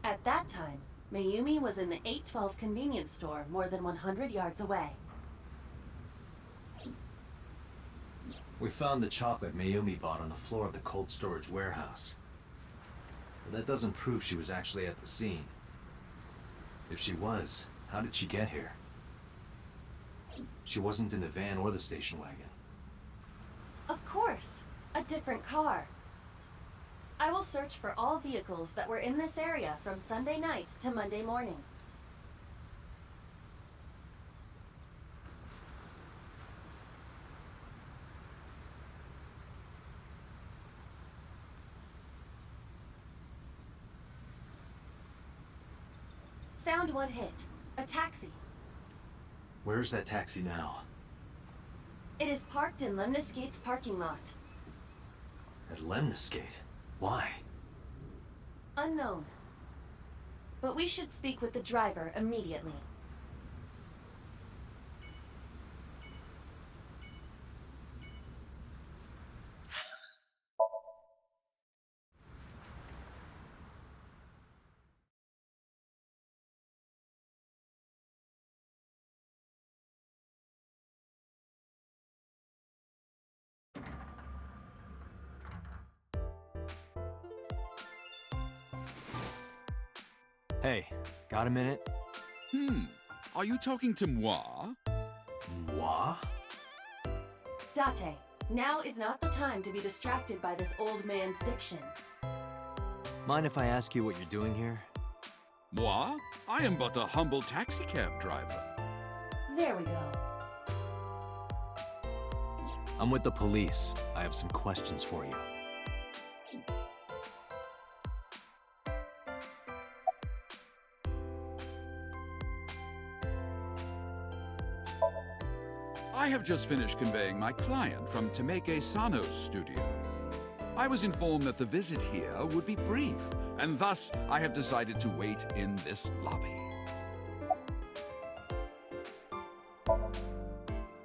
At that time, Mayumi was in the 812 convenience store more than 100 yards away. We found the chocolate Mayumi bought on the floor of the cold storage warehouse. But that doesn't prove she was actually at the scene. If she was, how did she get here? She wasn't in the van or the station wagon. Of course, a different car. I will search for all vehicles that were in this area from Sunday night to Monday morning. Found one hit. A taxi. Where's that taxi now? It is parked in Lemniscate's parking lot. At Lemniscate? Why? Unknown. But we should speak with the driver immediately. Hey, got a minute? Are you talking to moi? Moi? Date, now is not the time to be distracted by this old man's diction. Mind if I ask you what you're doing here? Moi? I am but a humble taxicab driver. There we go. I'm with the police. I have some questions for you. I have just finished conveying my client from Temeke Sano's studio. I was informed that the visit here would be brief, and thus I have decided to wait in this lobby.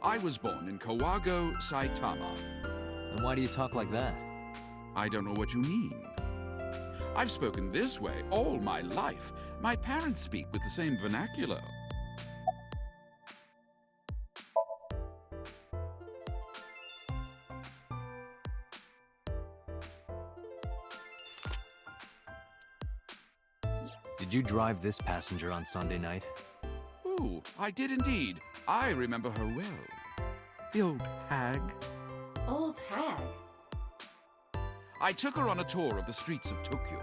I was born in Kawago, Saitama. And why do you talk like that? I don't know what you mean. I've spoken this way all my life. My parents speak with the same vernacular. Did you drive this passenger on Sunday night? Ooh, I did indeed. I remember her well. The old hag. Old hag? I took her on a tour of the streets of Tokyo.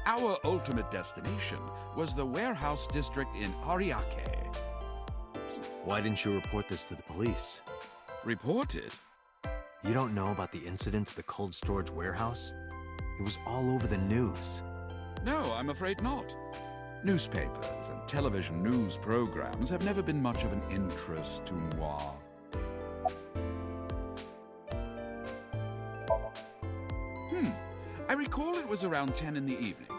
Our ultimate destination was the warehouse district in Ariake. Why didn't you report this to the police? Report it? You don't know about the incident at the cold storage warehouse? It was all over the news. No, I'm afraid not. Newspapers and television news programs have never been much of an interest to moi. I recall it was around 10 in the evening.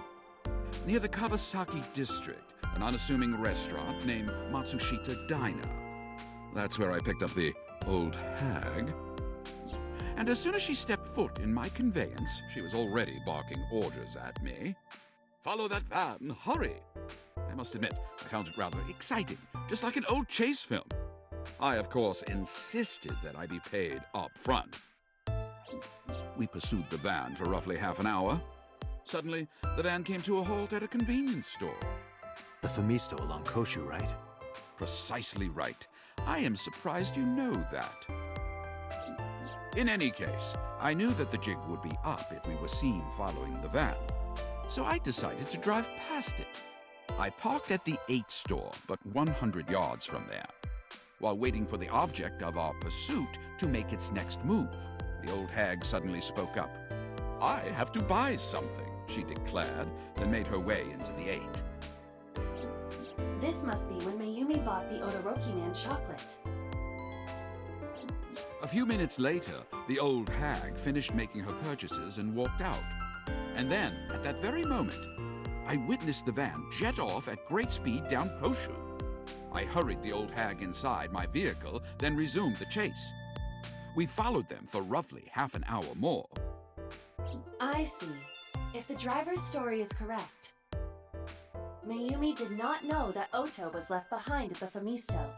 Near the Kawasaki district, an unassuming restaurant named Matsushita Diner. That's where I picked up the old hag. And as soon as she stepped foot in my conveyance, she was already barking orders at me. Follow that van, hurry! I must admit, I found it rather exciting, just like an old chase film. I, of course, insisted that I be paid up front. We pursued the van for roughly half an hour. Suddenly, the van came to a halt at a convenience store. The Famisto along Koshu, right? Precisely right. I am surprised you know that. In any case, I knew that the jig would be up if we were seen following the van. So I decided to drive past it. I parked at the 8 store, but 100 yards from there, while waiting for the object of our pursuit to make its next move. The old hag suddenly spoke up. I have to buy something, she declared, then made her way into the 8. This must be when Mayumi bought the Odoroki Man chocolate. A few minutes later, the old hag finished making her purchases and walked out. And then, at that very moment, I witnessed the van jet off at great speed down Koshu. I hurried the old hag inside my vehicle, then resumed the chase. We followed them for roughly half an hour more. I see. If the driver's story is correct, Mayumi did not know that Oto was left behind at the Famisto.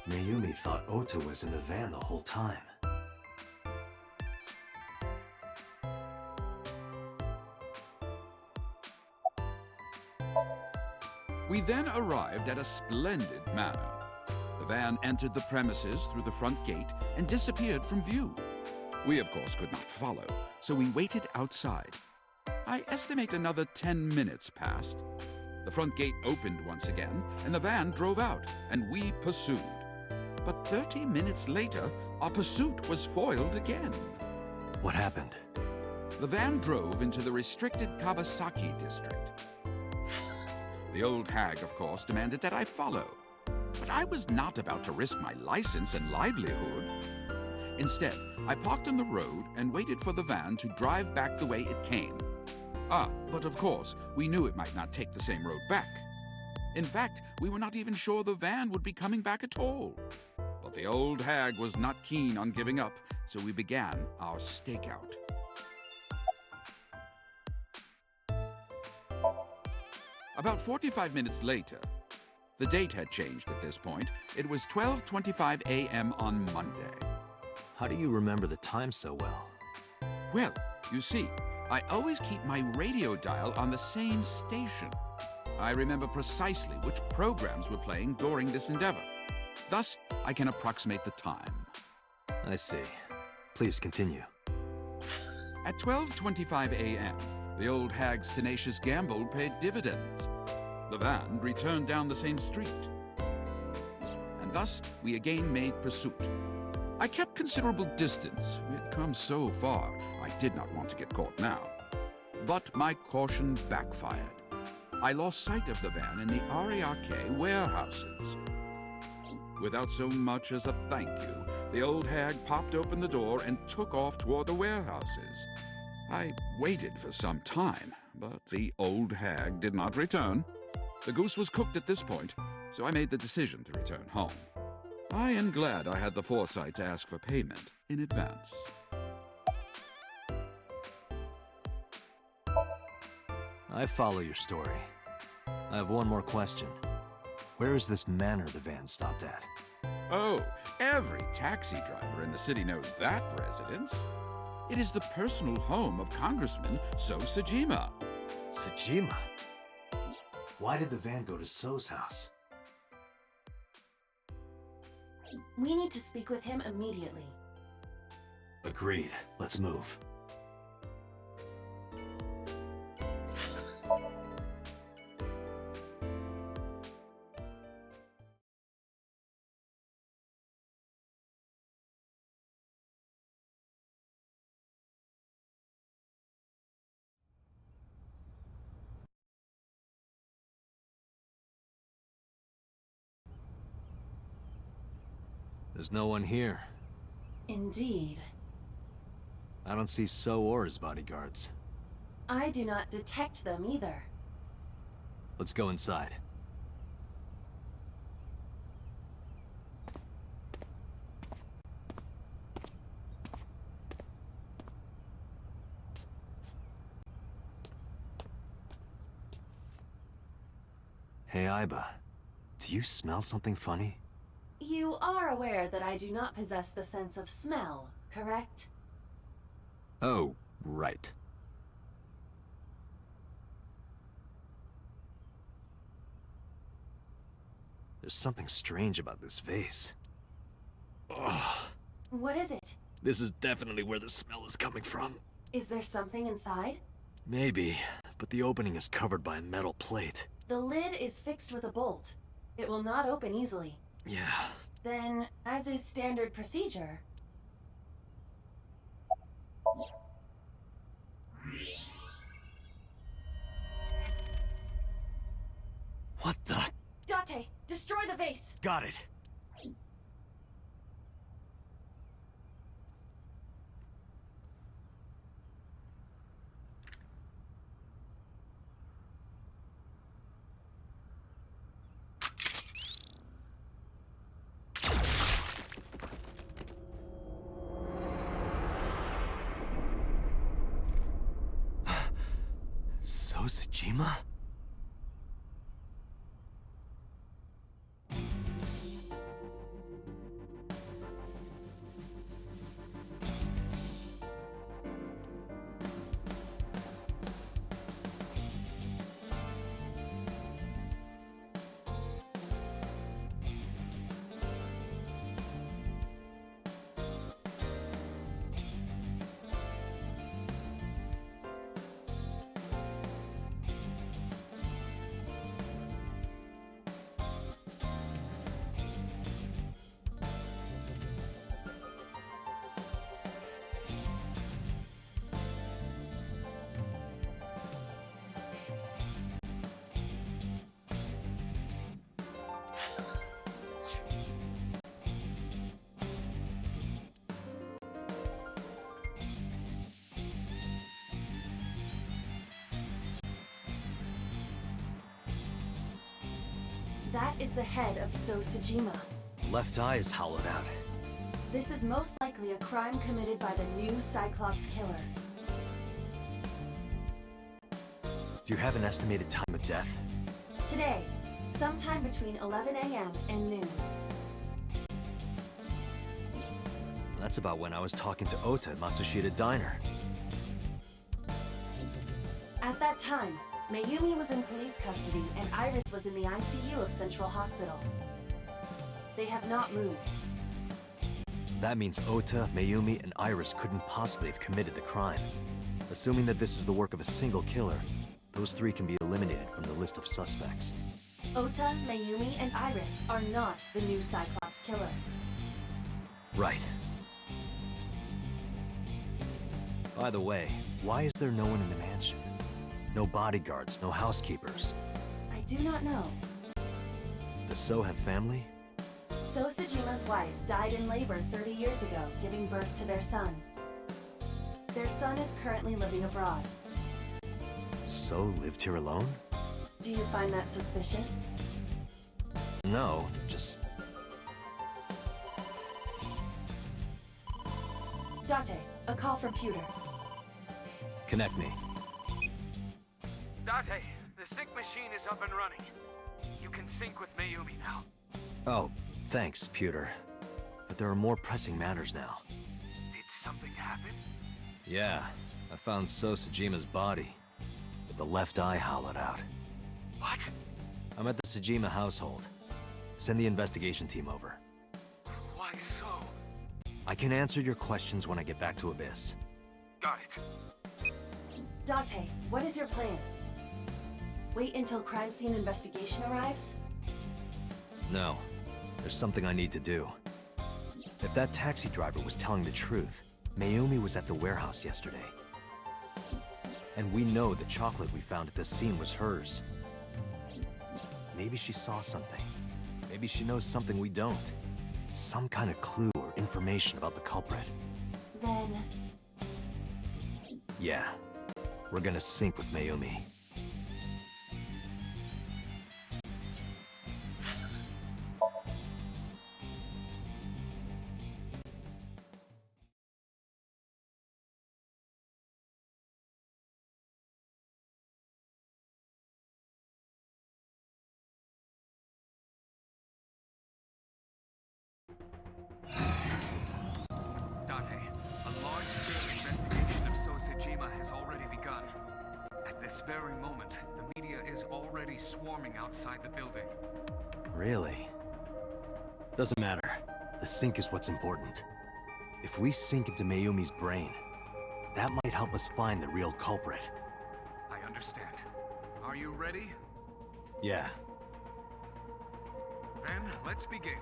Mayumi thought Oto was in the van the whole time. We then arrived at a splendid manor. The van entered the premises through the front gate and disappeared from view. We, of course, could not follow, so we waited outside. I estimate another 10 minutes passed. The front gate opened once again, and the van drove out, and we pursued. But 30 minutes later, our pursuit was foiled again. What happened? The van drove into the restricted Kawasaki district. The old hag, of course, demanded that I follow. But I was not about to risk my license and livelihood. Instead, I parked on the road and waited for the van to drive back the way it came. But of course, we knew it might not take the same road back. In fact, we were not even sure the van would be coming back at all. But the old hag was not keen on giving up, so we began our stakeout. About 45 minutes later, the date had changed at this point. It was 12:25 a.m. on Monday. How do you remember the time so well? Well, you see, I always keep my radio dial on the same station. I remember precisely which programs were playing during this endeavor. Thus, I can approximate the time. I see. Please continue. At 12:25 a.m., the old hag's tenacious gamble paid dividends. The van returned down the same street. And thus, we again made pursuit. I kept considerable distance. We had come so far, I did not want to get caught now. But my caution backfired. I lost sight of the van in the Ariake warehouses. Without so much as a thank you, the old hag popped open the door and took off toward the warehouses. I waited for some time, but the old hag did not return. The goose was cooked at this point, so I made the decision to return home. I am glad I had the foresight to ask for payment in advance. I follow your story. I have one more question. Where is this manor the van stopped at? Oh, every taxi driver in the city knows that residence. It is the personal home of Congressman So Sajima. Sajima? Why did the van go to So's house? We need to speak with him immediately. Agreed. Let's move. There's no one here. Indeed. I don't see So or his bodyguards. I do not detect them either. Let's go inside. Hey, Aiba. Do you smell something funny? You are aware that I do not possess the sense of smell, correct? Oh, right. There's something strange about this vase. Ugh. What is it? This is definitely where the smell is coming from. Is there something inside? Maybe, but the opening is covered by a metal plate. The lid is fixed with a bolt. It will not open easily. Yeah. Then, as is standard procedure... What the? Date, destroy the vase! Got it. So Sajima? That is the head of So Sajima. Left eye is hollowed out. This is most likely a crime committed by the new Cyclops killer. Do you have an estimated time of death? Today, sometime between 11 a.m. and noon. That's about when I was talking to Ota at Matsushita Diner. At that time, Mayumi was in police custody and Iris was in the ICU of Central Hospital. They have not moved. That means Ota, Mayumi, and Iris couldn't possibly have committed the crime. Assuming that this is the work of a single killer, those three can be eliminated from the list of suspects. Ota, Mayumi, and Iris are not the new Cyclops killer. Right. By the way, why is there no one in the mansion? No bodyguards, no housekeepers. I do not know. Does So have family? So Sajima's wife died in labor 30 years ago, giving birth to their son. Their son is currently living abroad. So lived here alone? Do you find that suspicious? No, just... Date, a call from Pewter. Connect me. Date, the sync machine is up and running. You can sync with Mayumi now. Oh, thanks, Pewter. But there are more pressing matters now. Did something happen? Yeah, I found So Sajima's body. The The left eye hollowed out. What? I'm at the Sejima household. Send the investigation team over. Why so? I can answer your questions when I get back to Abyss. Got it. Date, what is your plan? Wait until crime scene investigation arrives? No. There's something I need to do. If that taxi driver was telling the truth, Mayumi was at the warehouse yesterday. And we know the chocolate we found at the scene was hers. Maybe she saw something. Maybe she knows something we don't. Some kind of clue or information about the culprit. Then... Yeah. We're gonna sync with Mayumi. Date, a large-scale investigation of Sosejima has already begun. At this very moment, the media is already swarming outside the building. Really? Doesn't matter. The sync is what's important. If we sync into Mayumi's brain, that might help us find the real culprit. I understand. Are you ready? Yeah. Then, let's begin.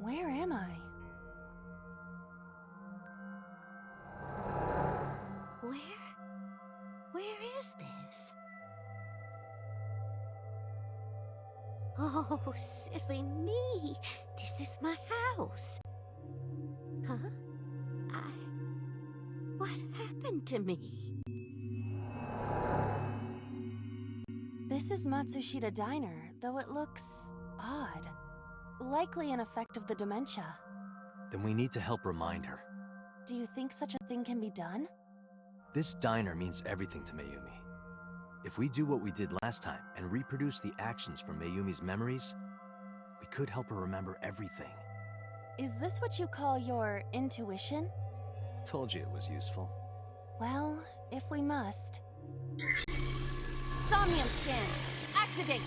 Where am I? Where is this? Oh, silly me. This is my house. Huh? What happened to me? This is Matsushita Diner, though it looks odd. Likely an effect of the dementia. Then we need to help remind her. Do you think such a thing can be done? This diner means everything to Mayumi. If we do what we did last time and reproduce the actions from Mayumi's memories, we could help her remember everything. Is this what you call your intuition? Told you it was useful. Well, if we must. Somnium scan! Activate!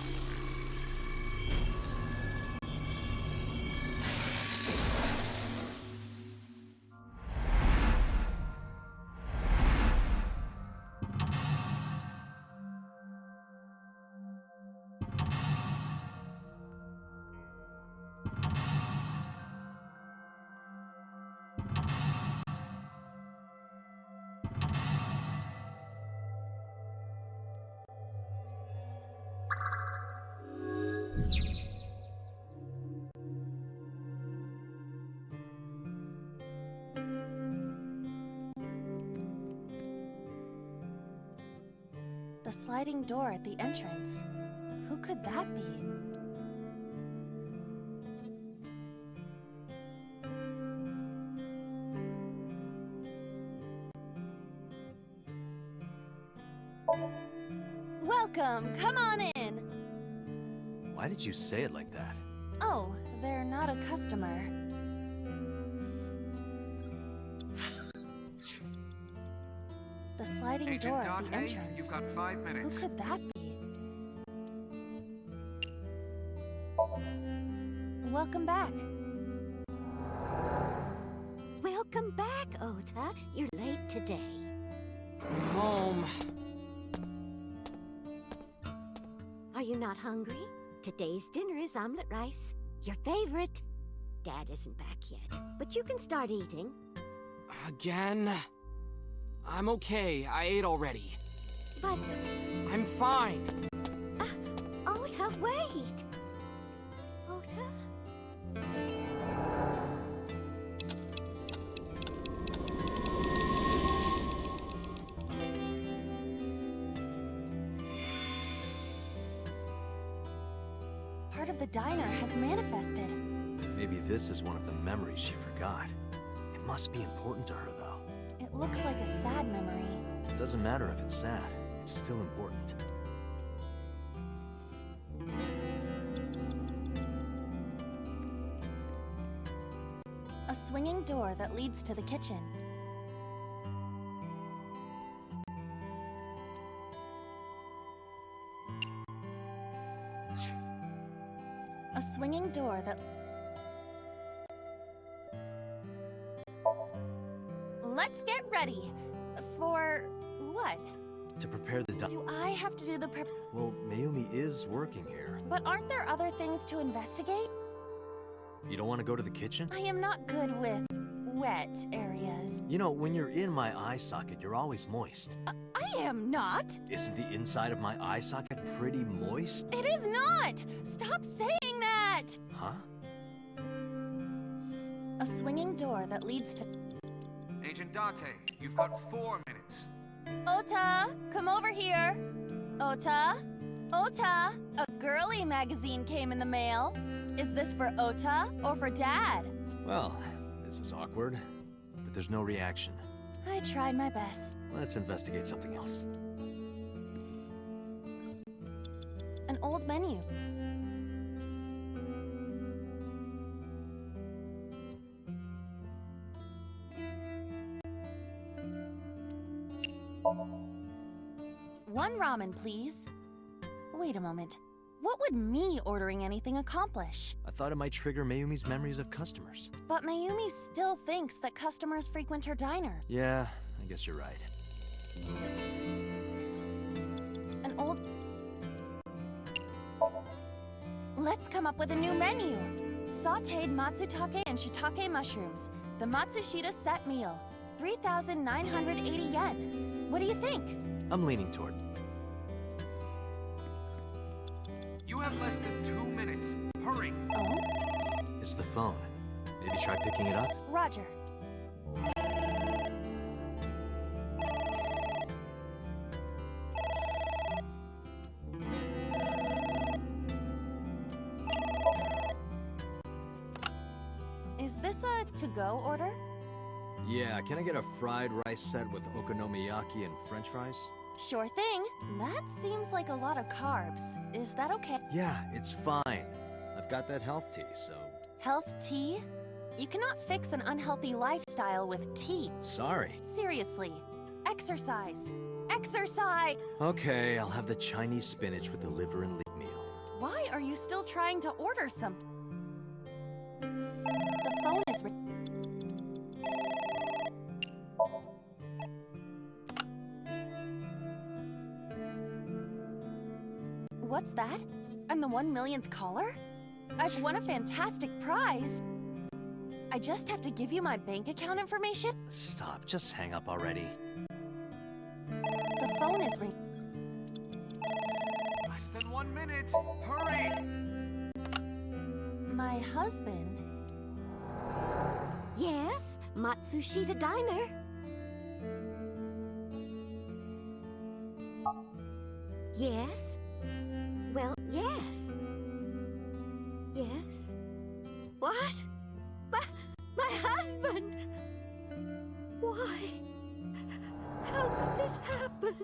The sliding door at the entrance. Who could that be? Welcome! Come on in! Why did you say it like that? Oh, they're not a customer. The sliding Agent door at the Date, entrance. you've got 5 minutes. Who could that be? Welcome back. Welcome back, Ota. You're late today. I'm home. Are you not hungry? Today's dinner is omelet rice. Your favorite. Dad isn't back yet, but you can start eating. Again? I'm okay. I ate already. But... I'm fine. Ota, wait! Ota? diner has manifested. Maybe this is one of the memories she forgot. It must be important to her, though. It looks like a sad memory. It doesn't matter if it's sad. It's still important. A swinging door that leads to the kitchen. A swinging door that... Let's get ready. For what? To prepare the Do I have to do the prep? Well, Mayumi is working here. But aren't there other things to investigate? You don't want to go to the kitchen? I am not good with wet areas. You know, when you're in my eye socket, you're always moist. I am not. Isn't the inside of my eye socket pretty moist? It is not. Stop saying that. Huh? A swinging door that leads to... Agent Date, you've got 4 minutes. Ota, come over here. Ota, Ota, a girly magazine came in the mail. Is this for Ota or for Dad? Well, this is awkward, but there's no reaction. I tried my best. Let's investigate something else. An old menu. One ramen, please. Wait a moment. What would me ordering anything accomplish? I thought it might trigger Mayumi's memories of customers. But Mayumi still thinks that customers frequent her diner. Yeah, I guess you're right. An old... Let's come up with a new menu. Sautéed matsutake and shiitake mushrooms. The Matsushita set meal. 3,980 yen. What do you think? I'm leaning toward. You have less than 2 minutes. Hurry. Oh? It's the phone. Maybe try picking it up? Roger. Is this a to-go order? Yeah, can I get a fried rice set with okonomiyaki and french fries? Sure thing. That seems like a lot of carbs. Is that okay? Yeah, it's fine. I've got that health tea, so... Health tea? You cannot fix an unhealthy lifestyle with tea. Sorry. Seriously. Exercise. Exercise! Okay, I'll have the Chinese spinach with the liver and leek meal. Why are you still trying to order some? The phone is... What's that? I'm the 1 millionth caller? I've won a fantastic prize. I just have to give you my bank account information? Stop, just hang up already. The phone is ringing. Less than 1 minute. Hurry. My husband? Yes, Matsushita Diner. Yes? Well, yes. Yes? What? My husband! Why? How could this happen?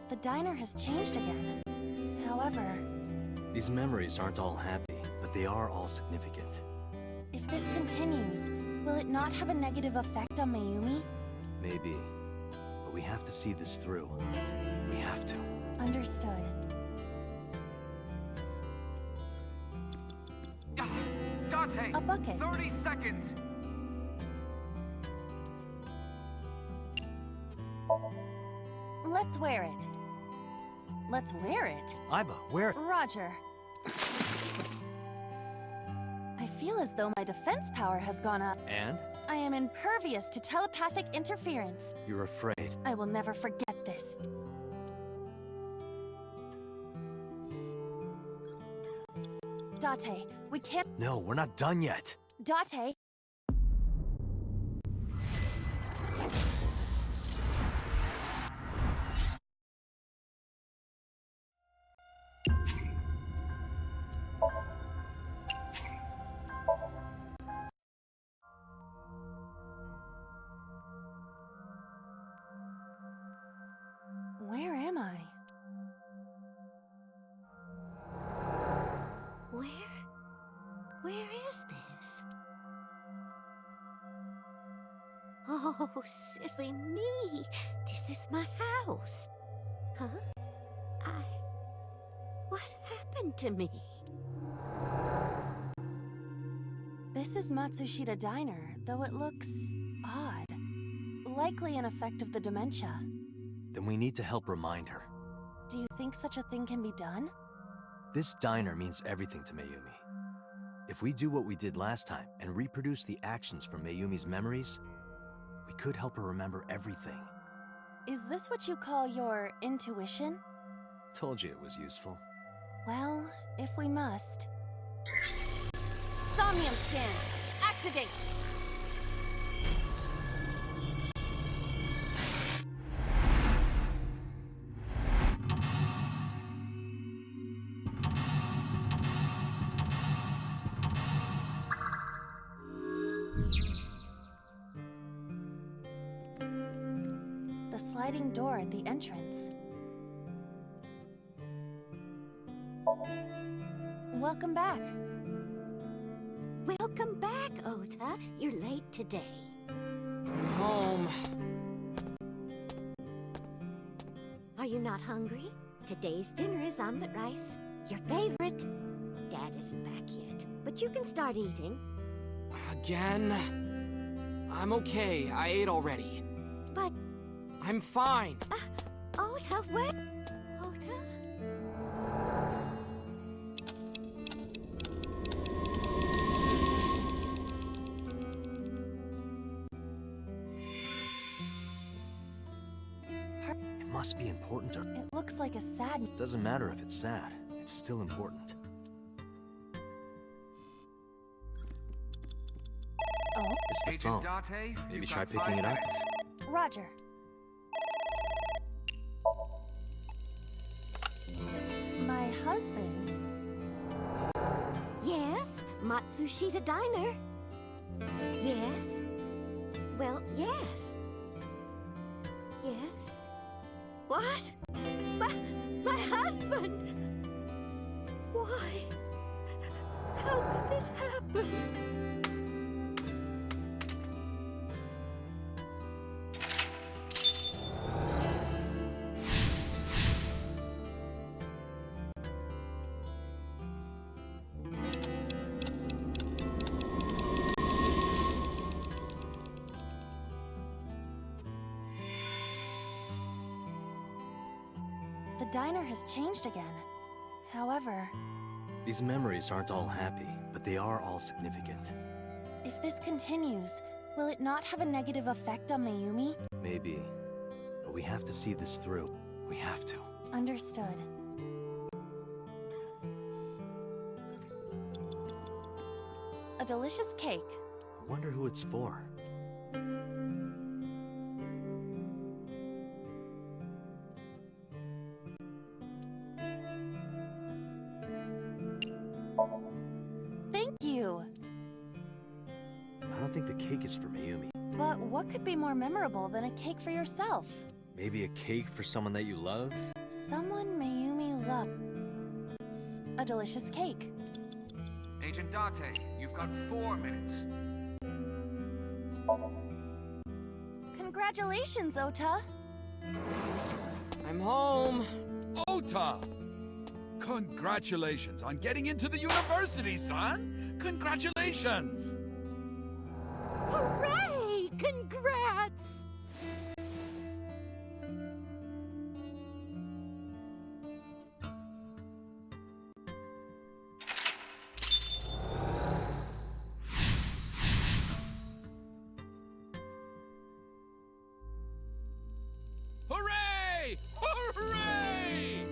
The diner has changed again. However, These memories aren't all happy, but they are all significant. if this continues, will it not have a negative effect on Mayumi? Maybe. But we have to see this through. We have to. Understood. Date! A bucket. 30 seconds! Let's wear it. Let's wear it. Aiba, where? Roger. I feel as though my defense power has gone up. And? I am impervious to telepathic interference. You're afraid. I will never forget this. Date, we can't... No, we're not done yet. Date... Where am I? Where is this? Oh, silly me. This is my house. Huh? What happened to me? This is Matsushita Diner, though it looks odd. Likely an effect of the dementia. Then we need to help remind her. Do you think such a thing can be done? This diner means everything to Mayumi. If we do what we did last time and reproduce the actions from Mayumi's memories, we could help her remember everything. Is this what you call your intuition? Told you it was useful. Well, if we must. Somnium scan! Activate! The sliding door at the entrance. Welcome back. Welcome back, Ota. You're late today. Home. Are you not hungry? Today's dinner is omelet rice. Your favorite. Dad isn't back yet, but you can start eating. Again? I'm okay. I ate already. But... I'm fine. Ota, wait. Ota? It must be important to her. It looks like a sad... Doesn't matter if it's sad. It's still important. Oh? It's the Agent phone. Date, Maybe you've try got picking 5 it up. minutes. Roger. My husband. Yes, Matsushita Diner. Yes. Well, yes. Yes. What? My husband! Why? How could this happen? The diner has changed again. However, These memories aren't all happy, but they are all significant. if this continues, will it not have a negative effect on Mayumi? Maybe. But we have to see this through. We have to. Understood. A delicious cake. I wonder who it's for. Thank you. I don't think the cake is for Mayumi. But what could be more memorable than a cake for yourself? Maybe a cake for someone that you love? Someone Mayumi loved. A delicious cake. Agent Date, you've got 4 minutes. Congratulations, Ota. I'm home. Ota! Congratulations on getting into the university, son! Congratulations! Hooray! Congrats! Hooray! Hooray!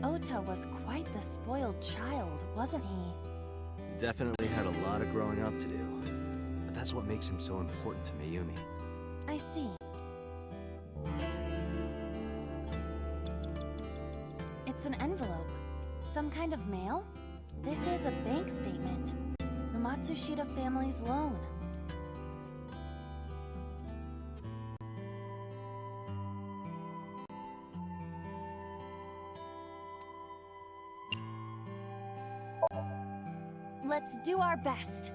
Ota was quite the spoiled child, wasn't he? Definitely had a lot of growing up to do. But that's what makes him so important to Mayumi. I see. It's an envelope. Some kind of mail? This is a bank statement. The Matsushita family's loan. Let's do our best.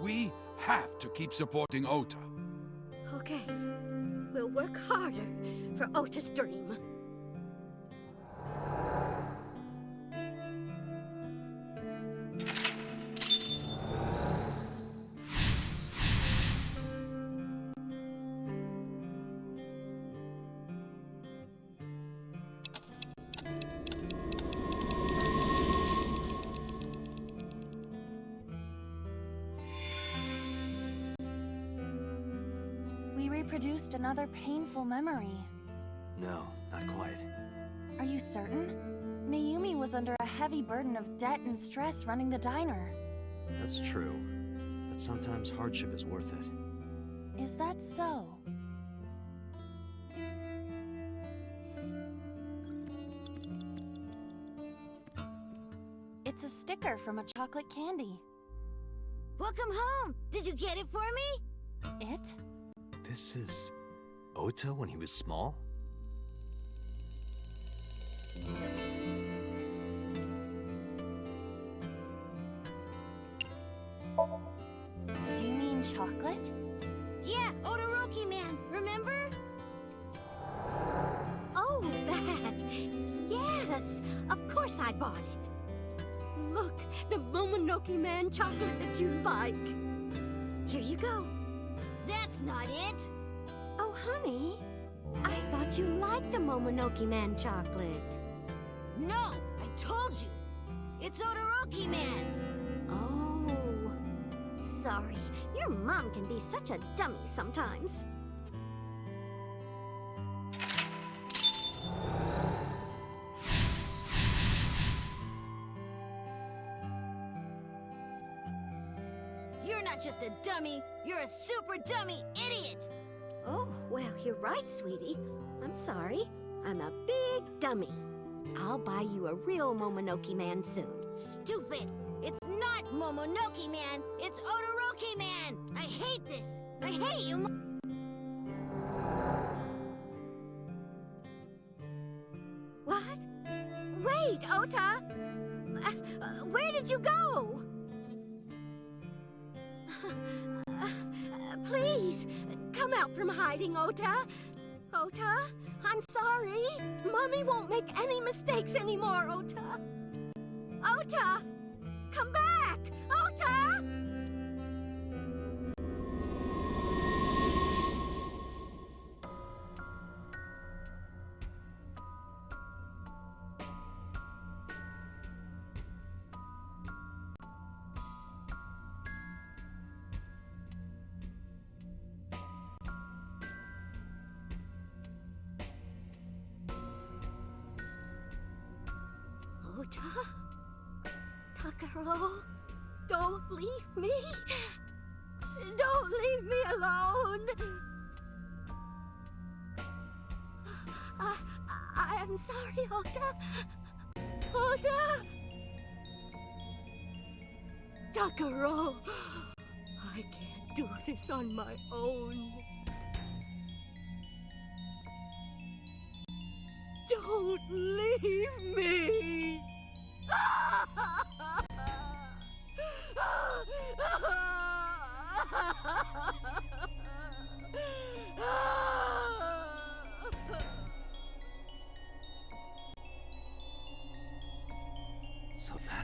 We have to keep supporting Ota. Okay, we'll work harder for Ota's dream. We reproduced another painful memory. No, not quite. Are you certain? Mayumi was under a heavy burden of debt and stress running the diner. That's true. But sometimes hardship is worth it. Is that so? It's a sticker from a chocolate candy. Welcome home! Did you get it for me? It? This is Ota when he was small? Do you mean chocolate? Yeah, Todoroki Man, remember? Oh, that! Yes, of course I bought it. Look, the Momonoke Man chocolate that you like. Here you go. That's not it. Oh, honey, I thought you liked the Momonoke Man chocolate. No, I told you. It's Todoroki Man. Oh, sorry. Your mom can be such a dummy sometimes. You're not just a dummy, you're a super dummy idiot! Oh, well, you're right, sweetie. I'm sorry. I'm a big dummy. I'll buy you a real Momonoke Man soon. Stupid! It's not Momonoke Man, it's Todoroki Man! I hate this! I hate you! What? Wait, Ota! Where did you go? Please, come out from hiding, Ota. Ota, I'm sorry. Mommy won't make any mistakes anymore, Ota. Ota! Come back! Ota! Ota? Takaro, don't leave me. Don't leave me alone. I am sorry, Ota. Ota! Takaro, I can't do this on my own. Don't leave me!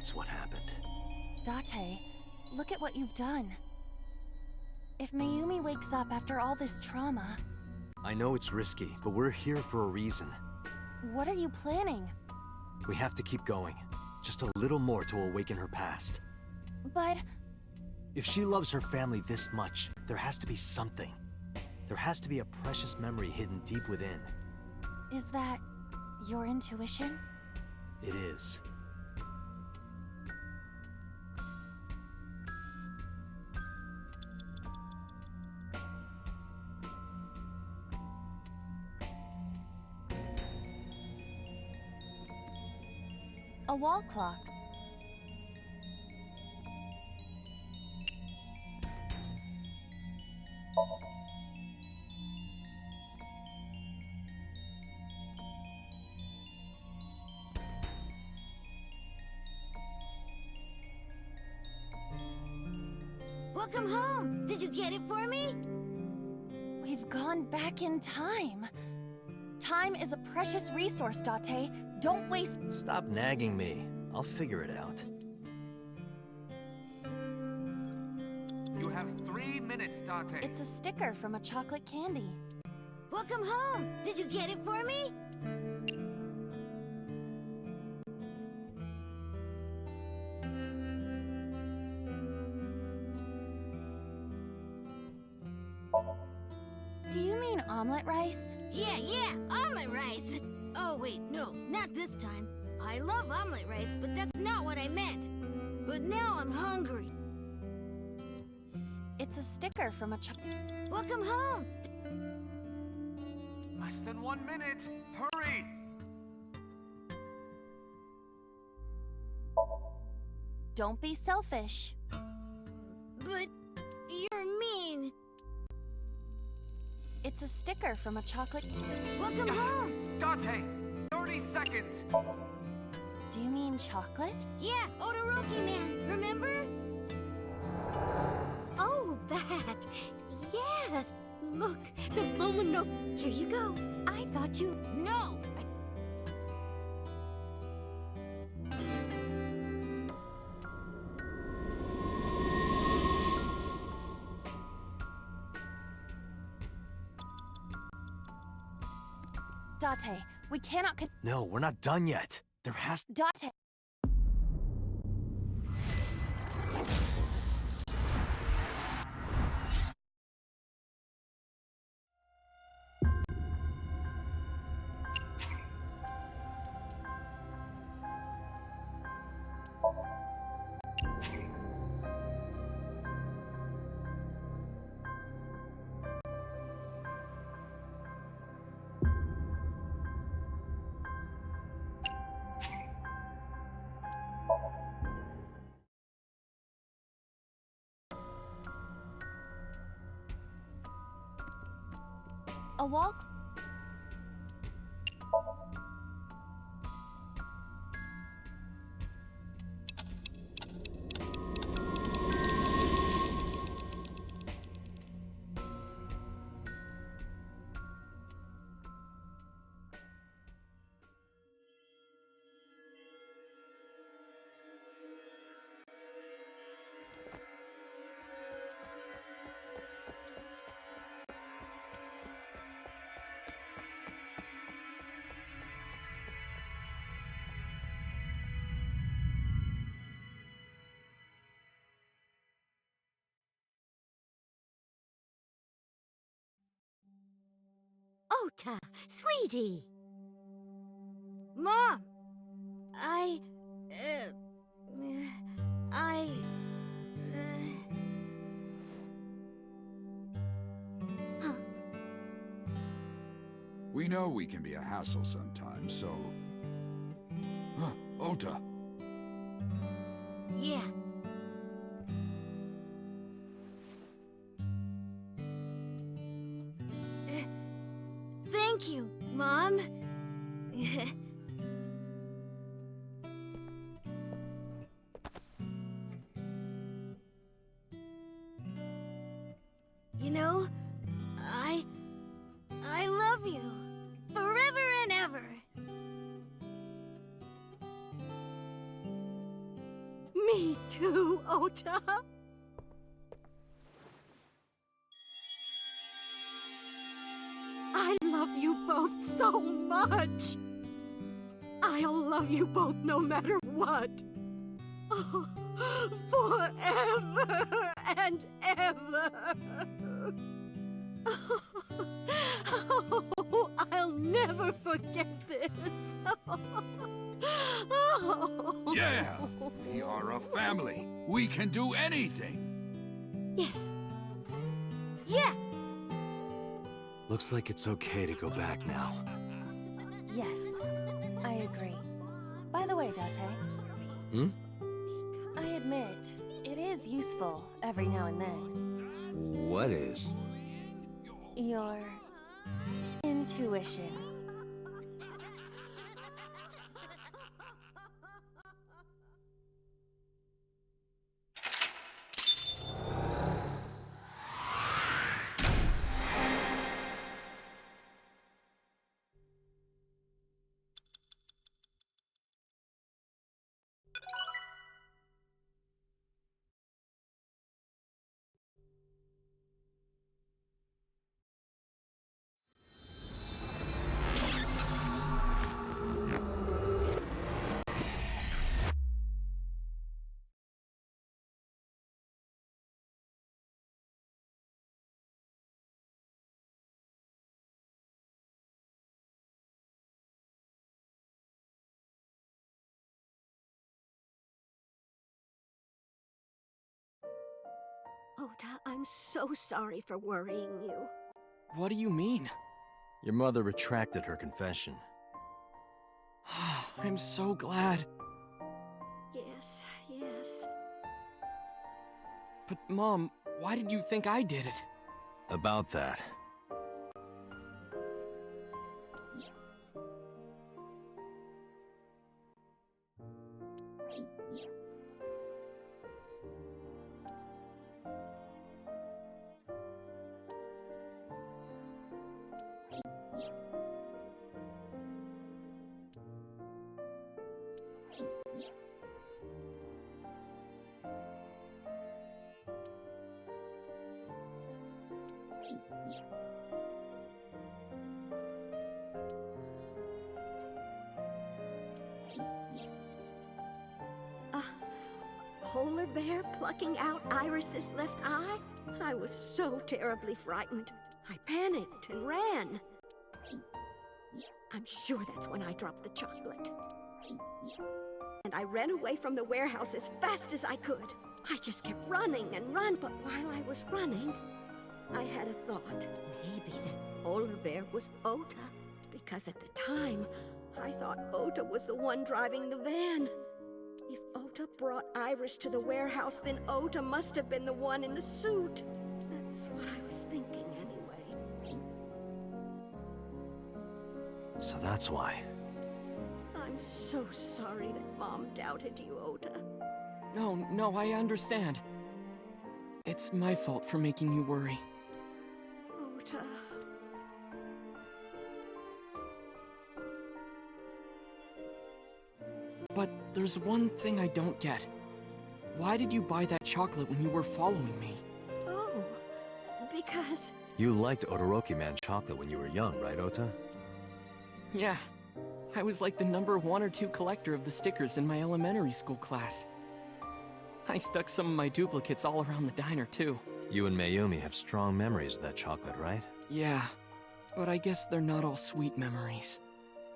That's what happened. Date, look at what you've done. If Mayumi wakes up after all this trauma... I know it's risky, but we're here for a reason. What are you planning? We have to keep going. Just a little more to awaken her past. But... If she loves her family this much, there has to be something. There has to be a precious memory hidden deep within. Is that your intuition? It is. A wall clock. Welcome home! Did you get it for me? We've gone back in time. Time is a precious resource, Date. Don't waste... Stop nagging me. I'll figure it out. You have 3 minutes, Date. It's a sticker from a chocolate candy. Welcome home! Did you get it for me? Do you mean omelet rice? Yeah, omelet rice! Oh wait, no, not this time. I love omelet rice, but that's not what I meant. But now I'm hungry. It's a sticker from a Welcome home! Less than 1 minute. Hurry! Don't be selfish. But you're mean. It's a sticker from a chocolate... Welcome home! Date, 30 seconds. Do you mean chocolate? Yeah, Odoroki Man, remember? Oh, that. Yes! Look, the Momono... Here you go. I thought you... No! Date, we cannot No, we're not done yet. There has... Date! A wall... Ota, sweetie! Mom! I... Huh. We know we can be a hassle sometimes, so... Ota. Yeah. Thank you, Mom. You know, I love you. Forever and ever. Me too, Ota. I love you both so much. I'll love you both no matter what. Oh, forever and ever. Oh, I'll never forget this. Oh. Yeah! We are a family. We can do anything. Yes. Yeah. Looks like it's okay to go back now. Yes, I agree. By the way, Date, I admit, it is useful every now and then. What is? Your intuition. Ota, I'm so sorry for worrying you. What do you mean? Your mother retracted her confession. I'm so glad. Yes, yes. But Mom, why did you think I did it? About that. Polar bear plucking out Iris's left eye? I was so terribly frightened. I panicked and ran. I'm sure that's when I dropped the chocolate. And I ran away from the warehouse as fast as I could. I just kept running and run, but while I was running, I had a thought. Maybe that polar bear was Ota. Because at the time, I thought Ota was the one driving the van. If Ota brought Iris to the warehouse, then Ota must have been the one in the suit. That's what I was thinking anyway. So that's why. I'm so sorry that Mom doubted you, Ota. No, I understand. It's my fault for making you worry. Ota. But there's one thing I don't get. Why did you buy that chocolate when you were following me? Oh, because... You liked Odoroki Man chocolate when you were young, right, Ota? Yeah. I was like the number 1 or 2 collector of the stickers in my elementary school class. I stuck some of my duplicates all around the diner, too. You and Mayumi have strong memories of that chocolate, right? Yeah, but I guess they're not all sweet memories.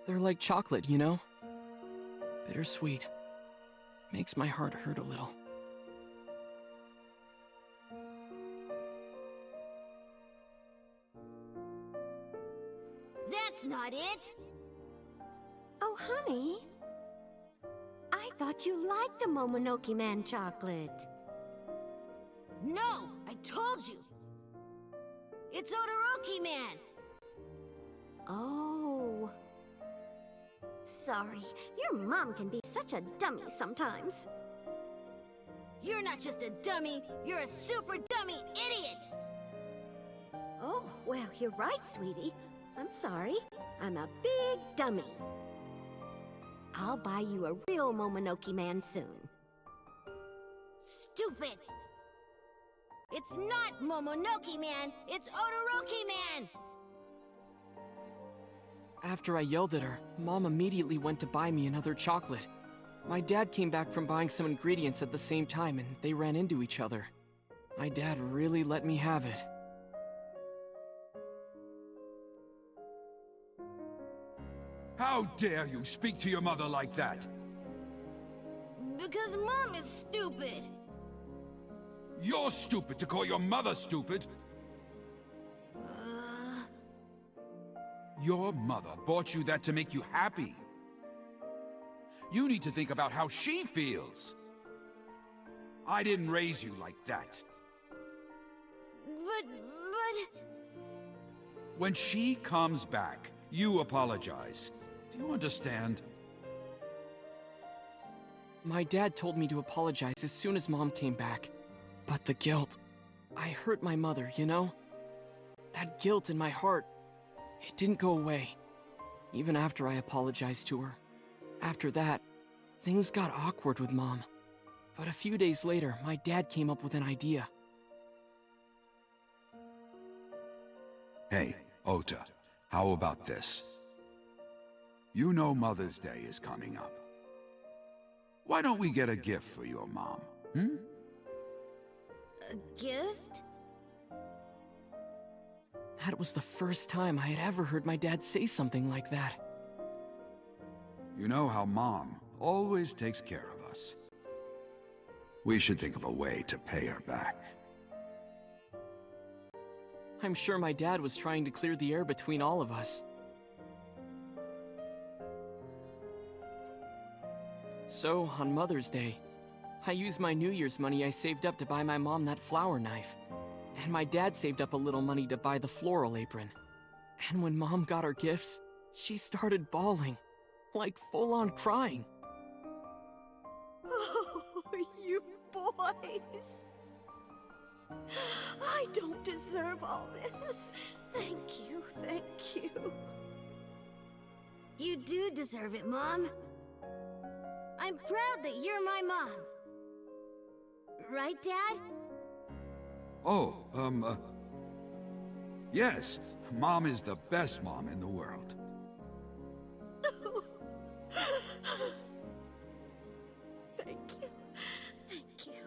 They're like chocolate, you know? Bittersweet. Makes my heart hurt a little. That's not it! Oh, honey. I thought you liked the Momonoke Man chocolate. No! I told you! It's Odoroki Man! Oh. Sorry, your mom can be such a dummy sometimes. You're not just a dummy, you're a super dummy idiot! Oh, well, you're right, sweetie. I'm sorry. I'm a big dummy. I'll buy you a real Momonoke Man soon. Stupid! It's not Momonoki Man, it's Odoroki Man! After I yelled at her, Mom immediately went to buy me another chocolate. My dad came back from buying some ingredients at the same time and they ran into each other. My dad really let me have it. How dare you speak to your mother like that? Because Mom is stupid! You're stupid to call your mother stupid. Your mother bought you that to make you happy. You need to think about how she feels. I didn't raise you like that. But... When she comes back, you apologize. Do you understand? My dad told me to apologize as soon as Mom came back. But the guilt... I hurt my mother, you know? That guilt in my heart, it didn't go away. Even after I apologized to her. After that, things got awkward with Mom. But a few days later, my dad came up with an idea. Hey, Ota, how about this? You know Mother's Day is coming up. Why don't we get a gift for your mom, hmm? A gift? That was the first time I had ever heard my dad say something like that. You know how Mom always takes care of us. We should think of a way to pay her back. I'm sure my dad was trying to clear the air between all of us. So, on Mother's Day, I used my New Year's money I saved up to buy my mom that flower knife. And my dad saved up a little money to buy the floral apron. And when Mom got her gifts, she started bawling. Like full-on crying. Oh, you boys! I don't deserve all this. Thank you, thank you. You do deserve it, Mom. I'm proud that you're my mom. Right, Dad? Oh, yes. Mom is the best mom in the world. Thank you. Thank you.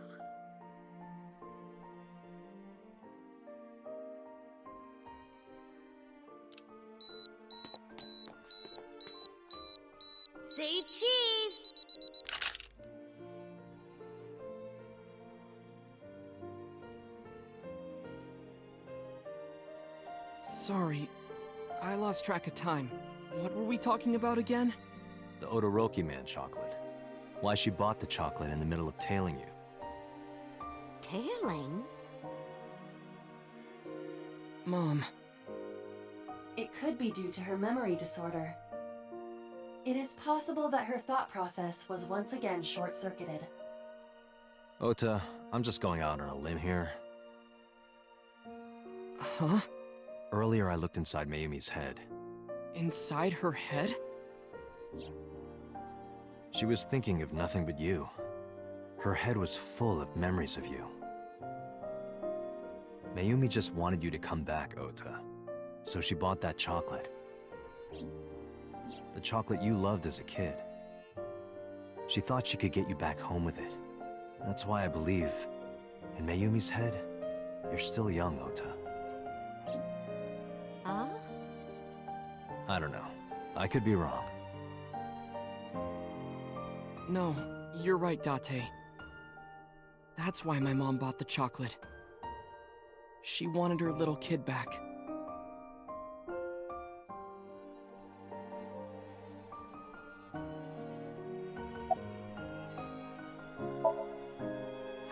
Say cheese! Sorry, I lost track of time. What were we talking about again? The Odoroki Man chocolate. Why she bought the chocolate in the middle of tailing you. Tailing? Mom. It could be due to her memory disorder. It is possible that her thought process was once again short-circuited. Ota, I'm just going out on a limb here. Huh? Earlier I looked inside Mayumi's head. Inside her head? She was thinking of nothing but you. Her head was full of memories of you. Mayumi just wanted you to come back, Ota. So she bought that chocolate. The chocolate you loved as a kid. She thought she could get you back home with it. That's why I believe, in Mayumi's head, you're still young, Ota. Huh? I don't know. I could be wrong. No, you're right, Date. That's why my mom bought the chocolate. She wanted her little kid back.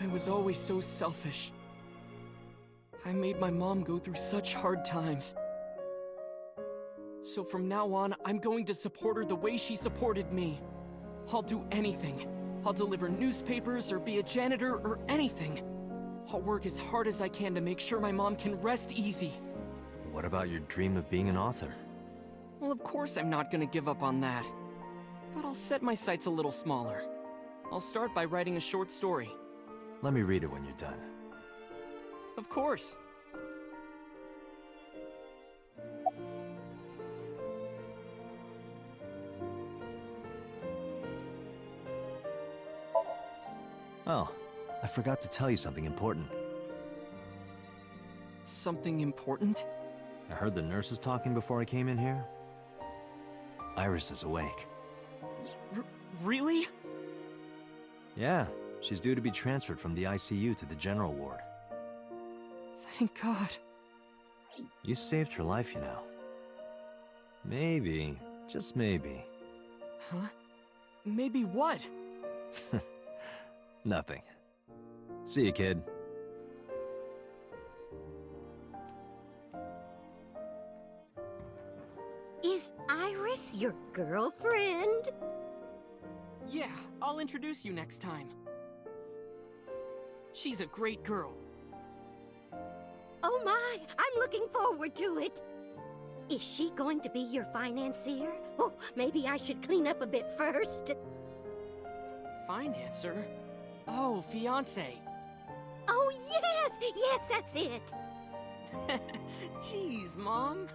I was always so selfish. I made my mom go through such hard times. So from now on, I'm going to support her the way she supported me. I'll do anything. I'll deliver newspapers or be a janitor or anything. I'll work as hard as I can to make sure my mom can rest easy. What about your dream of being an author? Well, of course I'm not gonna give up on that. But I'll set my sights a little smaller. I'll start by writing a short story. Let me read it when you're done. Of course. Oh, I forgot to tell you something important. Something important? I heard the nurses talking before I came in here. Iris is awake. Really? Yeah, she's due to be transferred from the ICU to the general ward. Thank God. You saved her life, you know. Maybe, just maybe. Huh? Maybe what? Nothing. See you, kid. Is Iris your girlfriend? Yeah, I'll introduce you next time. She's a great girl. Oh my, I'm looking forward to it. Is she going to be your financier? Oh, maybe I should clean up a bit first. Financer? Oh, fiance. Oh yes, yes, that's it. Jeez, Mom.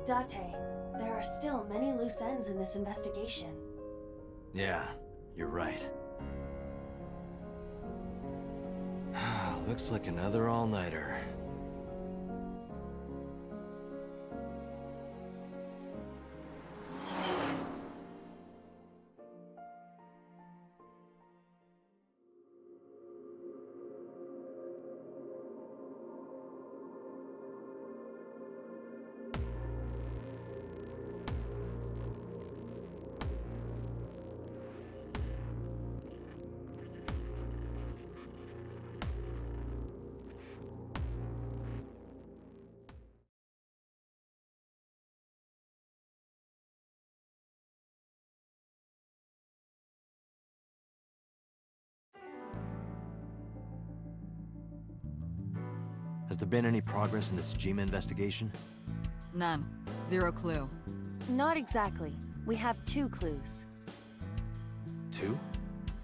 Date, there are still many loose ends in this investigation. Yeah, you're right. Looks like another all-nighter. Has there been any progress in this Jima investigation? None. Zero clue. Not exactly. We have 2 clues. 2?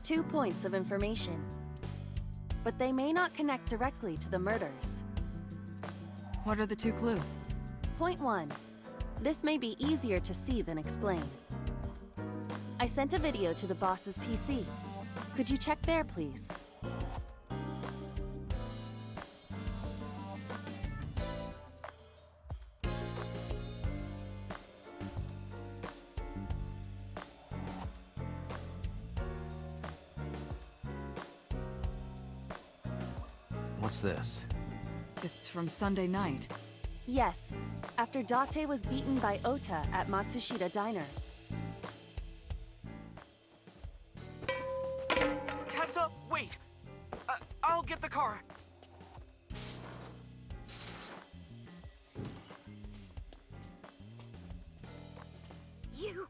2 points of information. But they may not connect directly to the murders. What are the 2 clues? Point 1. This may be easier to see than explain. I sent a video to the boss's PC. Could you check there, please? What's this? It's from Sunday night. Yes, after Date was beaten by Ota at Matsushita Diner. Tessa, wait! I'll get the car. You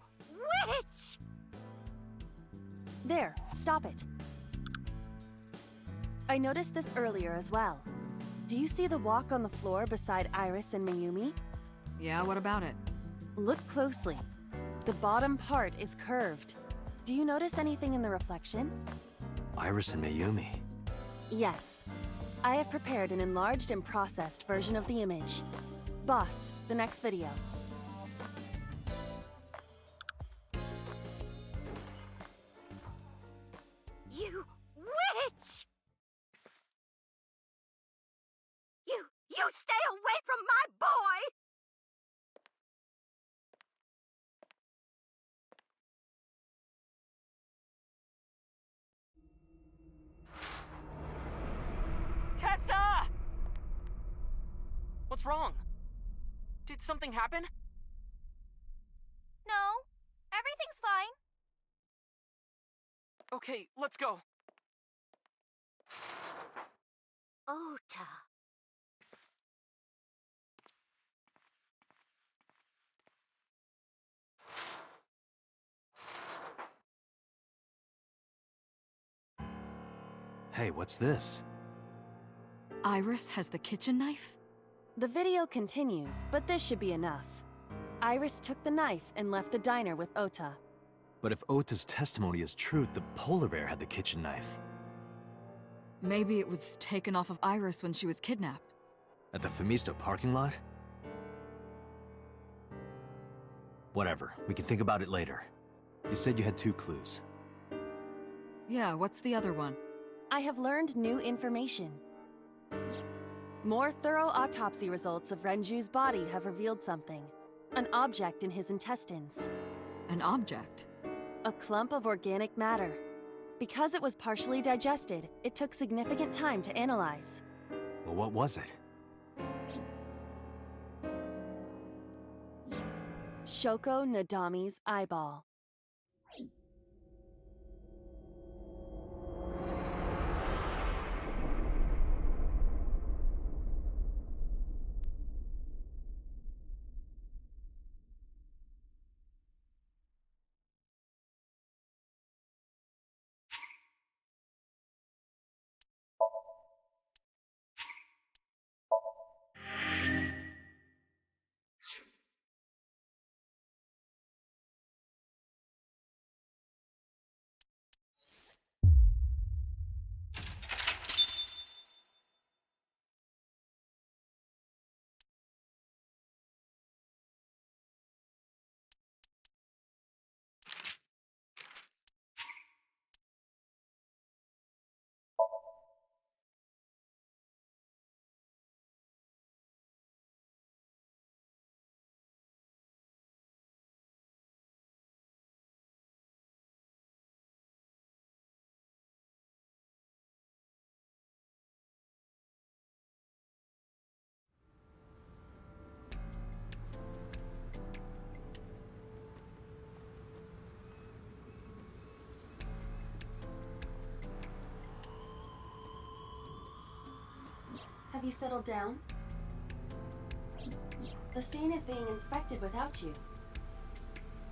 witch! There, stop it. I noticed this earlier as well. Do you see the walk on the floor beside Iris and Mayumi? Yeah, what about it? Look closely. The bottom part is curved. Do you notice anything in the reflection? Iris and Mayumi. Yes. I have prepared an enlarged and processed version of the image. Boss, the next video. You witch! You stay away from my boy! Tessa! What's wrong? Did something happen? No, everything's fine. Okay, let's go. Ota. Hey, what's this? Iris has the kitchen knife? The video continues, but this should be enough. Iris took the knife and left the diner with Ota. But if Ota's testimony is true, the polar bear had the kitchen knife. Maybe it was taken off of Iris when she was kidnapped. At the Femisto parking lot? Whatever, we can think about it later. You said you had 2 clues. Yeah, what's the other one? I have learned new information. More thorough autopsy results of Renju's body have revealed something. An object in his intestines. An object? A clump of organic matter. Because it was partially digested, it took significant time to analyze. Well, what was it? Shoko Nadami's eyeball. Have you settled down? The scene is being inspected without you.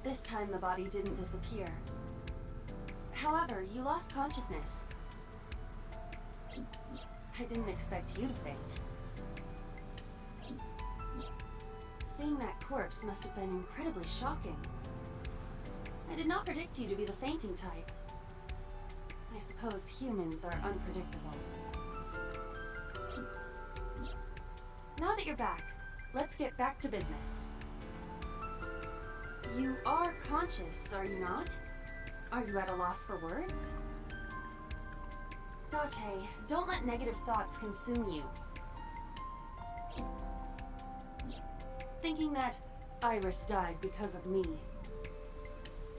This time the body didn't disappear. However, you lost consciousness. I didn't expect you to faint. Seeing that corpse must have been incredibly shocking. I did not predict you to be the fainting type. I suppose humans are unpredictable. Now that you're back, let's get back to business. You are conscious, are you not? Are you at a loss for words? Date, don't let negative thoughts consume you. Thinking that Iris died because of me.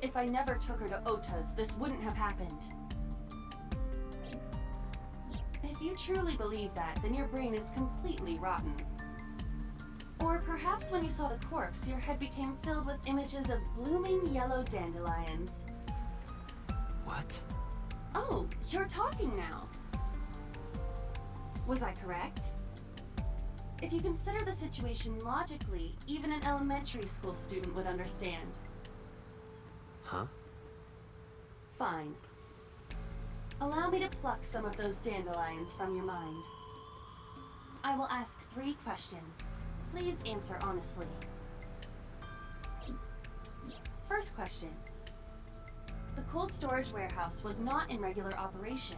If I never took her to Ota's, this wouldn't have happened. If you truly believe that, then your brain is completely rotten. Or perhaps when you saw the corpse, your head became filled with images of blooming yellow dandelions. What? Oh, you're talking now. Was I correct? If you consider the situation logically, even an elementary school student would understand. Huh? Fine. Allow me to pluck some of those dandelions from your mind. I will ask 3 questions. Please answer honestly. First question. The cold storage warehouse was not in regular operation.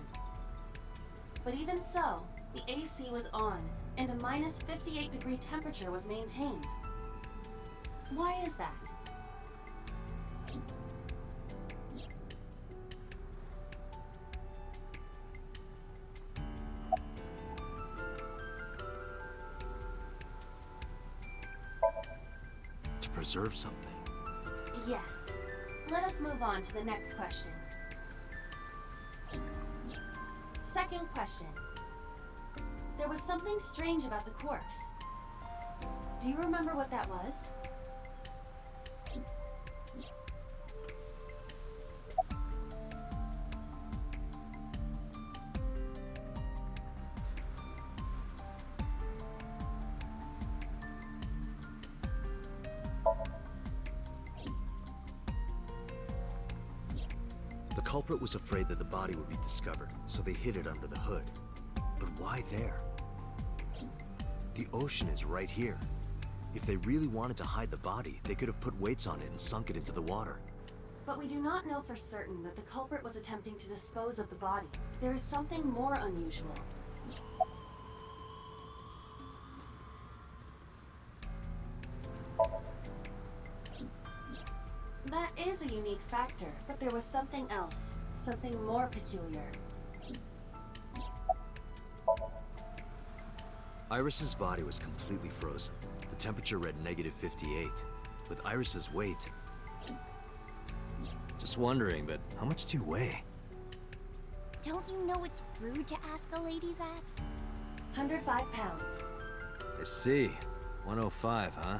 But even so, the AC was on, and a minus 58-degree temperature was maintained. Why is that? To preserve something. Yes. Let us move on to the next question. Second question. There was something strange about the corpse. Do you remember what that was? The culprit was afraid that the body would be discovered, so they hid it under the hood. But why there? The ocean is right here. If they really wanted to hide the body, they could have put weights on it and sunk it into the water. But we do not know for certain that the culprit was attempting to dispose of the body. There is something more unusual. That is a unique factor, but there was something else. Something more peculiar. Iris's body was completely frozen. The temperature read -58. With Iris's weight... Just wondering, but how much do you weigh? Don't you know it's rude to ask a lady that? 105 pounds. I see. 105, huh?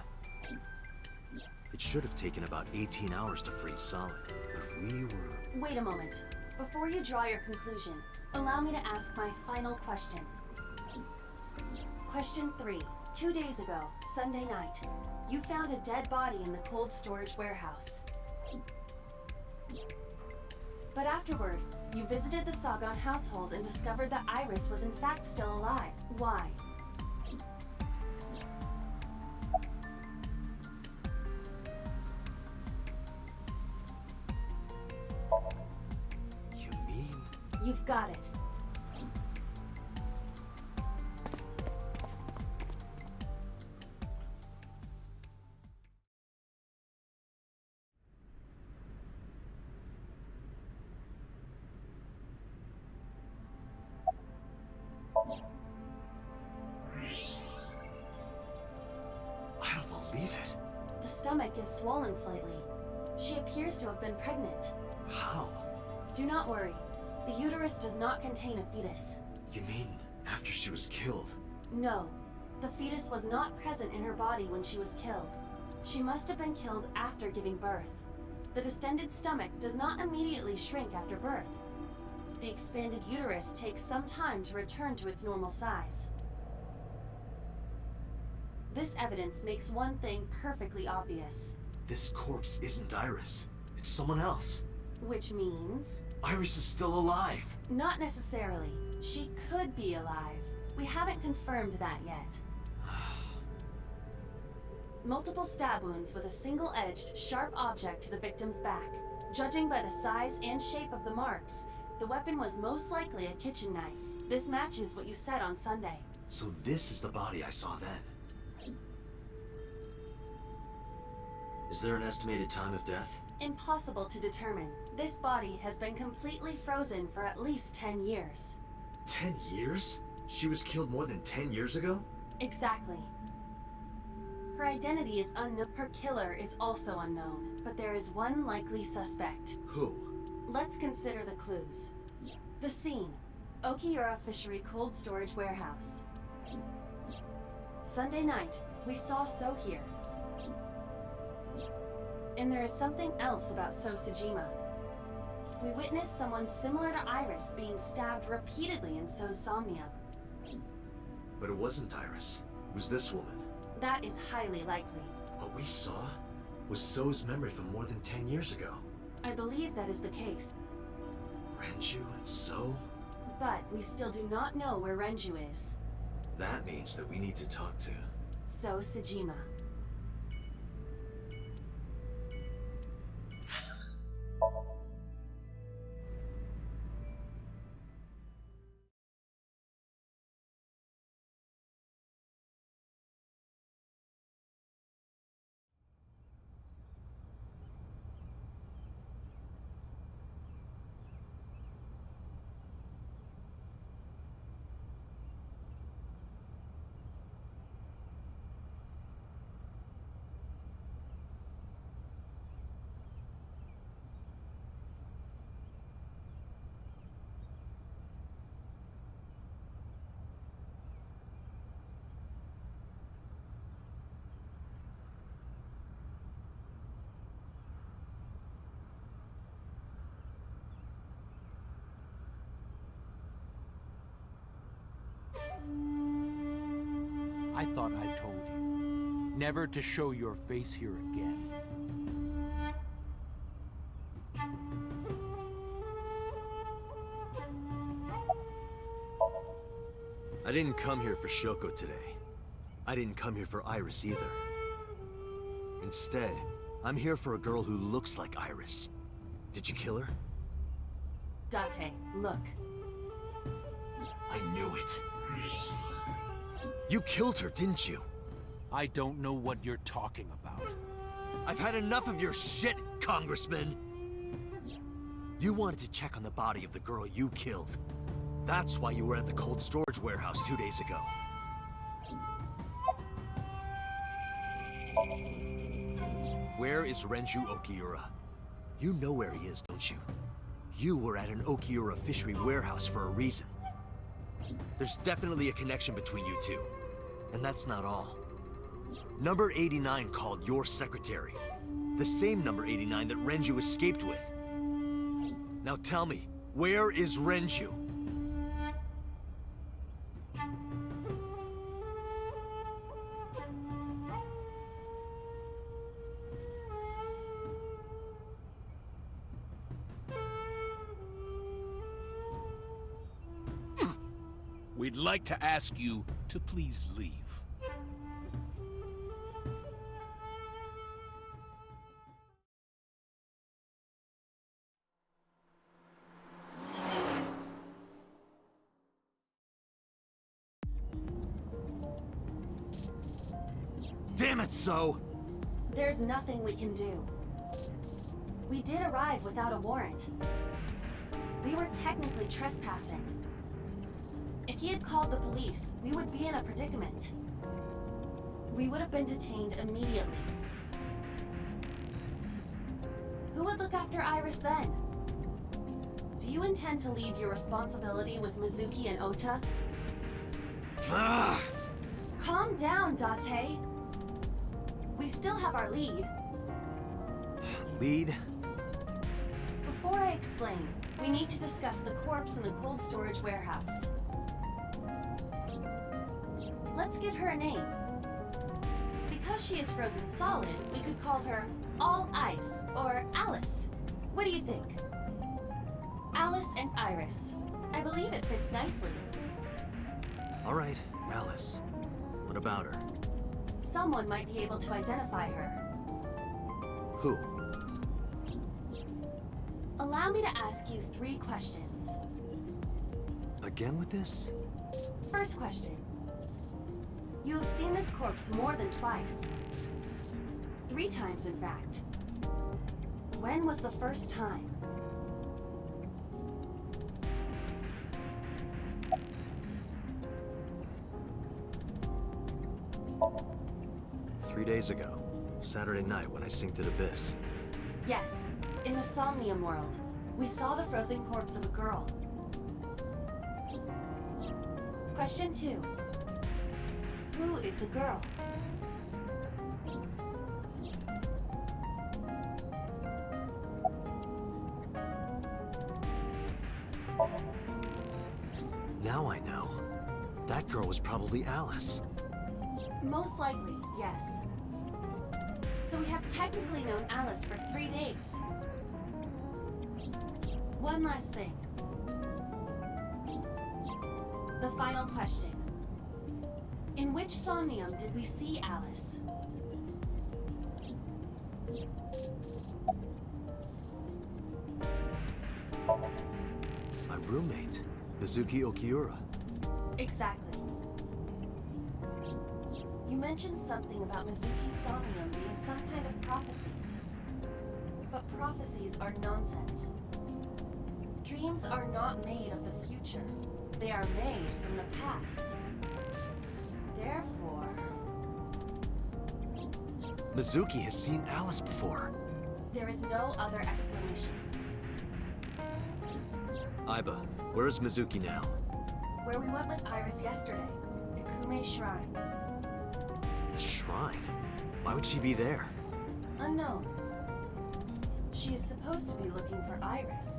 It should have taken about 18 hours to freeze solid, but we were... Wait a moment. Before you draw your conclusion, allow me to ask my final question. Question 3. 2 days ago, Sunday night, you found a dead body in the cold storage warehouse. But afterward, you visited the Sagan household and discovered that Iris was in fact still alive. Why? You mean... You've got it. I don't believe it. The stomach is swollen slightly. She appears to have been pregnant. How? Do not worry. The uterus does not contain a fetus. You mean after she was killed? No. The fetus was not present in her body when she was killed. She must have been killed after giving birth. The distended stomach does not immediately shrink after birth. The expanded uterus takes some time to return to its normal size. This evidence makes one thing perfectly obvious. This corpse isn't Iris. It's someone else. Which means... Iris is still alive. Not necessarily. She could be alive. We haven't confirmed that yet. Multiple stab wounds with a single-edged, sharp object to the victim's back. Judging by the size and shape of the marks, the weapon was most likely a kitchen knife. This matches what you said on Sunday. So this is the body I saw then. Is there an estimated time of death? Impossible to determine. This body has been completely frozen for at least 10 years. 10 years? She was killed more than 10 years ago? Exactly. Her identity is unknown. Her killer is also unknown, but there is one likely suspect. Who? Let's consider the clues. The scene. Okiura Fishery Cold Storage Warehouse. Sunday night, we saw So here. And there is something else about Sosajima. We witnessed someone similar to Iris being stabbed repeatedly in So's Somnium. But it wasn't Iris. It was this woman. That is highly likely. What we saw was So's memory from more than 10 years ago. I believe that is the case. Renju and So? But we still do not know where Renju is. That means that we need to talk to... So Sajima. I thought I told you never to show your face here again. I didn't come here for Shoko today. I didn't come here for Iris either. Instead, I'm here for a girl who looks like Iris. Did you kill her? Date, look. I knew it. You killed her, didn't you? I don't know what you're talking about. I've had enough of your shit, Congressman! You wanted to check on the body of the girl you killed. That's why you were at the cold storage warehouse 2 days ago. Where is Renju Okiura? You know where he is, don't you? You were at an Okiura fishery warehouse for a reason. There's definitely a connection between you two. And that's not all. Number 89 called your secretary. The same number 89 that Renju escaped with. Now tell me, where is Renju? We'd like to ask you to please leave. Damn it, So! There's nothing we can do. We did arrive without a warrant. We were technically trespassing. If he had called the police, we would be in a predicament. We would have been detained immediately. Who would look after Iris then? Do you intend to leave your responsibility with Mizuki and Ota? Calm down, Date. We still have our lead. Lead? Before I explain, we need to discuss the corpse in the cold storage warehouse. Let's give her a name. Because she is frozen solid, we could call her All Ice, or Alice. What do you think? Alice and Iris. I believe it fits nicely. All right, Alice. What about her? Someone might be able to identify her. Who? Allow me to ask you 3 questions. Again with this? First question. You have seen this corpse more than twice. 3 times, in fact. When was the first time? Three days ago. Saturday night when I synced at Abyss. Yes, in the Somnium world. We saw the frozen corpse of a girl. Question 2. Who is the girl? Now I know. That girl was probably Alice. Most likely, yes. So we have technically known Alice for 3 days. One last thing. The final question. In which Somnium did we see Alice? My roommate, Mizuki Okiura. Exactly. You mentioned something about Mizuki's Somnium being some kind of prophecy. But prophecies are nonsense. Dreams are not made of the future. They are made from the past. Therefore... Mizuki has seen Alice before. there is no other explanation. Aiba, where is Mizuki now? Where we went with Iris yesterday, Ikume Shrine. The shrine? Why would she be there? Unknown. She is supposed to be looking for Iris.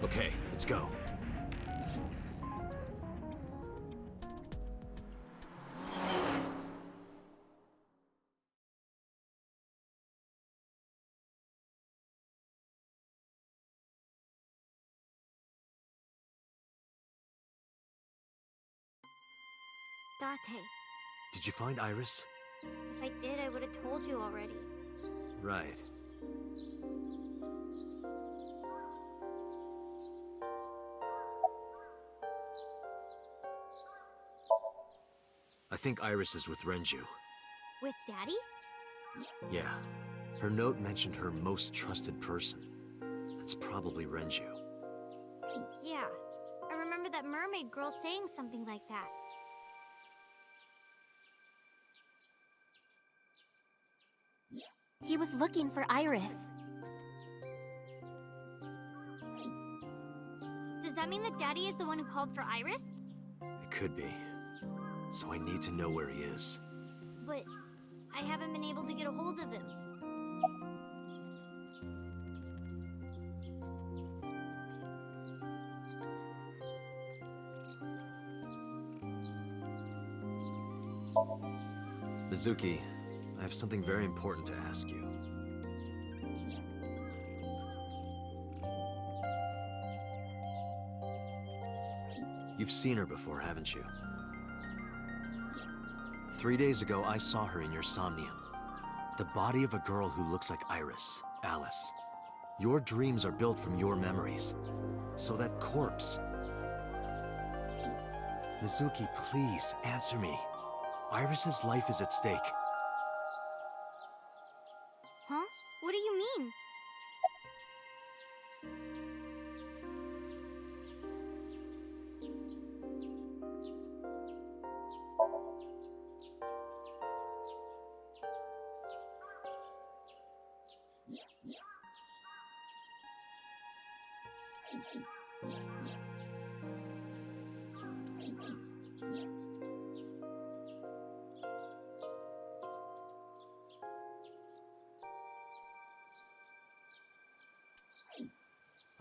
Okay, let's go. Date. Did you find Iris? If I did, I would have told you already. Right. I think Iris is with Renju. With Daddy? Yeah. Her note mentioned her most trusted person. That's probably Renju. Yeah. I remember that mermaid girl saying something like that. He was looking for Iris. Does that mean that Daddy is the one who called for Iris? It could be. So I need to know where he is. But I haven't been able to get a hold of him. Mizuki, I have something very important to ask you. You've seen her before, haven't you? 3 days ago, I saw her in your Somnium. The body of a girl who looks like Iris, Alice. Your dreams are built from your memories. So that corpse... Mizuki, please, answer me. Iris's life is at stake. Huh? What do you mean?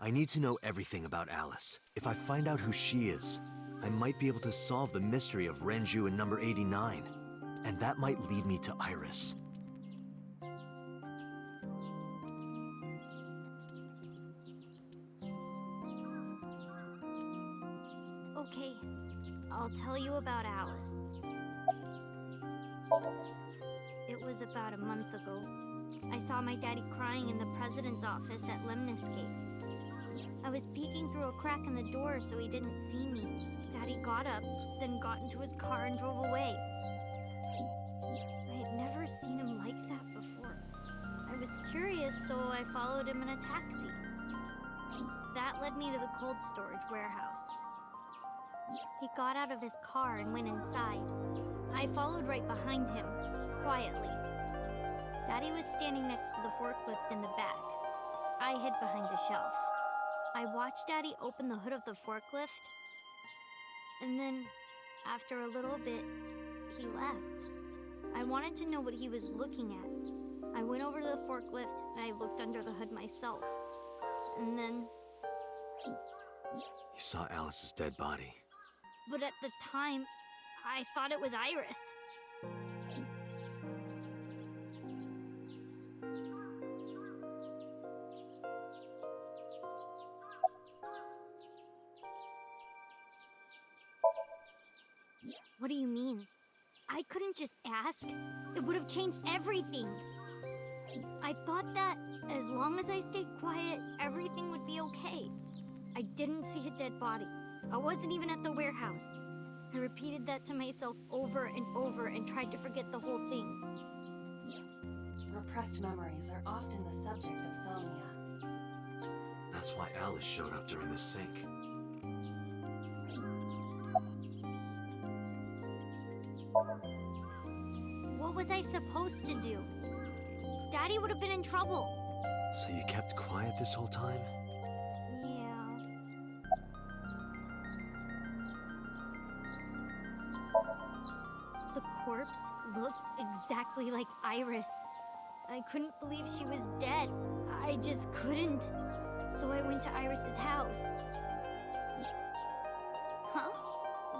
I need to know everything about Alice. If I find out who she is, I might be able to solve the mystery of Renju and number 89. And that might lead me to Iris. Okay, I'll tell you about Alice. It was about a month ago. I saw my daddy crying in the president's office at Lemniscape. I was peeking through a crack in the door so he didn't see me. Daddy got up, then got into his car and drove away. I had never seen him like that before. I was curious, so I followed him in a taxi. That led me to the cold storage warehouse. He got out of his car and went inside. I followed right behind him, quietly. Daddy was standing next to the forklift in the back. I hid behind a shelf. I watched Daddy open the hood of the forklift, and then, after a little bit, he left. I wanted to know what he was looking at. I went over to the forklift, and I looked under the hood myself. And then... You saw Alice's dead body. But at the time, I thought it was Iris. What do you mean? I couldn't just ask. It would have changed everything. I thought that as long as I stayed quiet, everything would be okay. I didn't see a dead body. I wasn't even at the warehouse. I repeated that to myself over and over and tried to forget the whole thing. Repressed memories are often the subject of somnia. That's why Alice showed up during the sync. What was I supposed to do? Daddy would have been in trouble. So you kept quiet this whole time? Yeah. The corpse looked exactly like Iris. I couldn't believe she was dead. I just couldn't. So I went to Iris's house. Huh?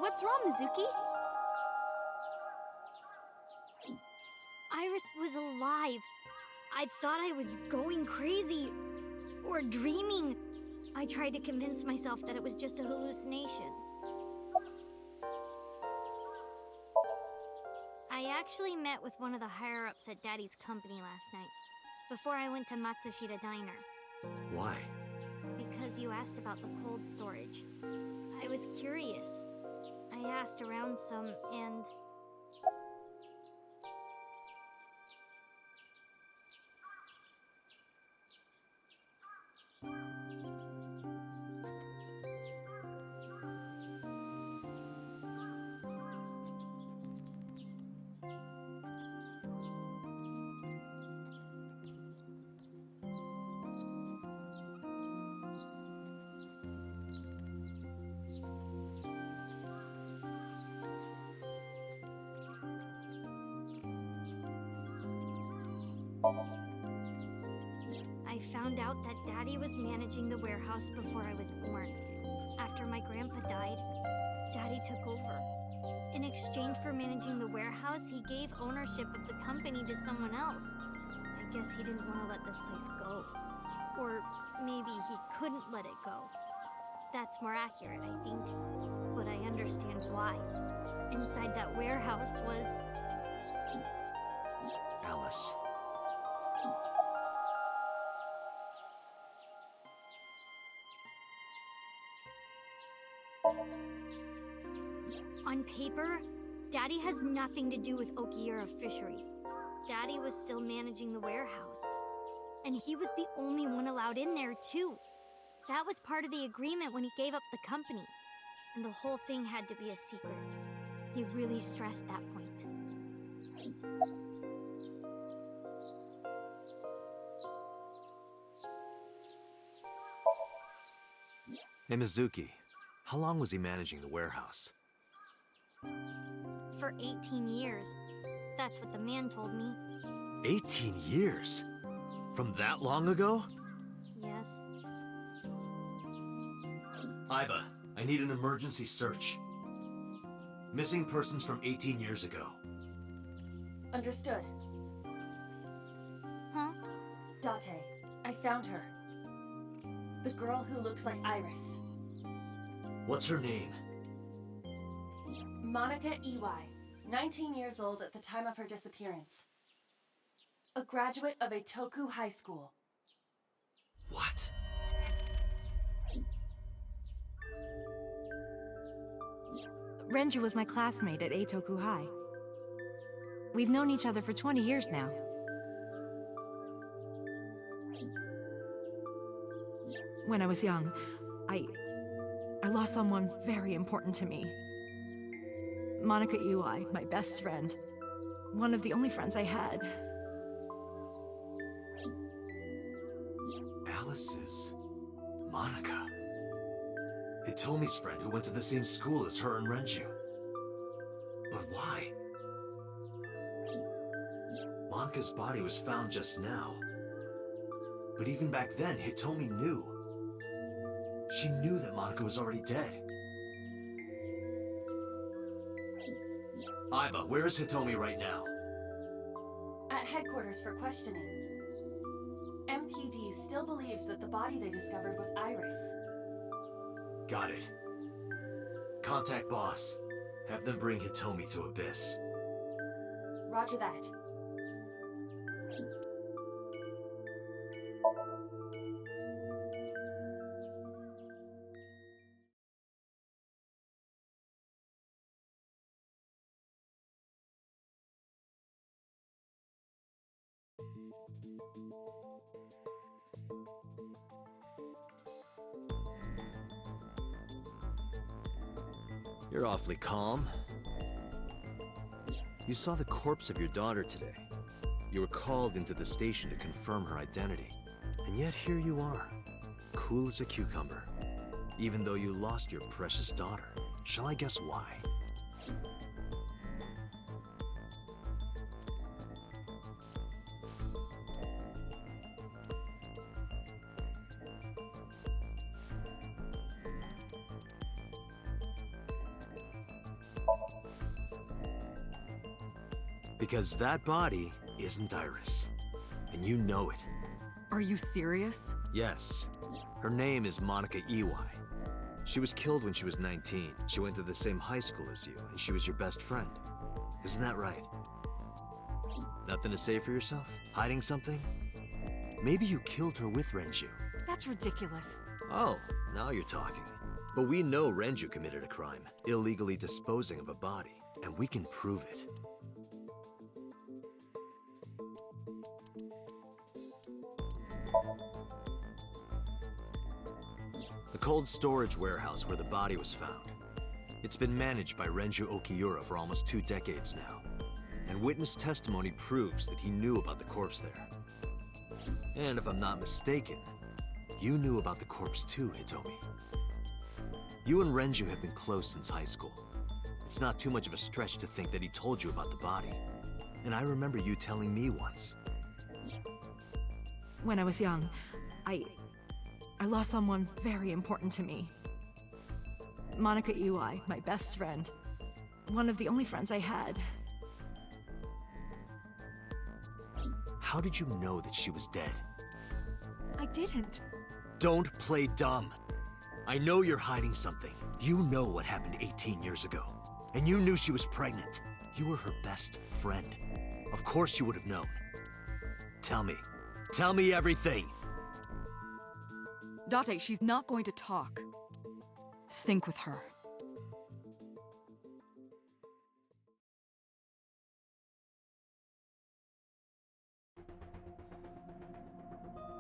What's wrong, Mizuki? Iris was alive. I thought I was going crazy. Or dreaming. I tried to convince myself that it was just a hallucination. actually met with one of the higher-ups at Daddy's company last night, before I went to Matsushita Diner. Why? Because you asked about the cold storage. I was curious. I asked around some, and... I found out that Daddy was managing the warehouse before I was born. After my grandpa died, Daddy took over. In exchange for managing the warehouse, he gave ownership of the company to someone else. I guess he didn't want to let this place go. Or maybe he couldn't let it go. That's more accurate, I think. But I understand why. Inside that warehouse was... Alice. On paper, Daddy has nothing to do with Okiura Fishery. Daddy was still managing the warehouse. And he was the only one allowed in there, too. That was part of the agreement when he gave up the company. And the whole thing had to be a secret. He really stressed that point. Hey, Mizuki. How long was he managing the warehouse? For 18 years. That's what the man told me. 18 years? From that long ago? Yes. Iba, I need an emergency search. Missing persons from 18 years ago. Understood. Huh? Date, I found her. The girl who looks like Iris. What's her name? Monica Iwai, 19 years old at the time of her disappearance. A graduate of Eitoku High School. What? Renju was my classmate at Eitoku High. We've known each other for 20 years now. When I was young, I lost someone very important to me. Monica Iwai, my best friend. One of the only friends I had. Alice's Monica. Hitomi's friend who went to the same school as her and Renju. But why? Monica's body was found just now. But even back then, Hitomi knew. She knew that Monica was already dead. Iba, where is Hitomi right now? At headquarters for questioning. MPD still believes that the body they discovered was Iris. Got it. Contact boss. Have them bring Hitomi to Abyss. Roger that. You're awfully calm. You saw the corpse of your daughter today. You were called into the station to confirm her identity. And yet here you are, cool as a cucumber. Even though you lost your precious daughter. Shall I guess why? Because that body isn't Iris. And you know it. Are you serious? Yes. Her name is Monica Iwai. She was killed when she was 19. She went to the same high school as you, and she was your best friend. Isn't that right? Nothing to say for yourself? Hiding something? Maybe you killed her with Renju. That's ridiculous. Oh, now you're talking. But we know Renju committed a crime, illegally disposing of a body, and we can prove it. The cold storage warehouse where the body was found. It's been managed by Renju Okiura for almost 2 decades now. And witness testimony proves that he knew about the corpse there. And if I'm not mistaken, you knew about the corpse too, Hitomi. You and Renju have been close since high school. It's not too much of a stretch to think that he told you about the body. And I remember you telling me once. When I was young, I lost someone very important to me. Monica Iwai, my best friend. One of the only friends I had. How did you know that she was dead? I didn't. Don't play dumb. I know you're hiding something. You know what happened 18 years ago. And you knew she was pregnant. You were her best friend. Of course you would have known. Tell me. Tell me everything! Date, she's not going to talk. Sync with her.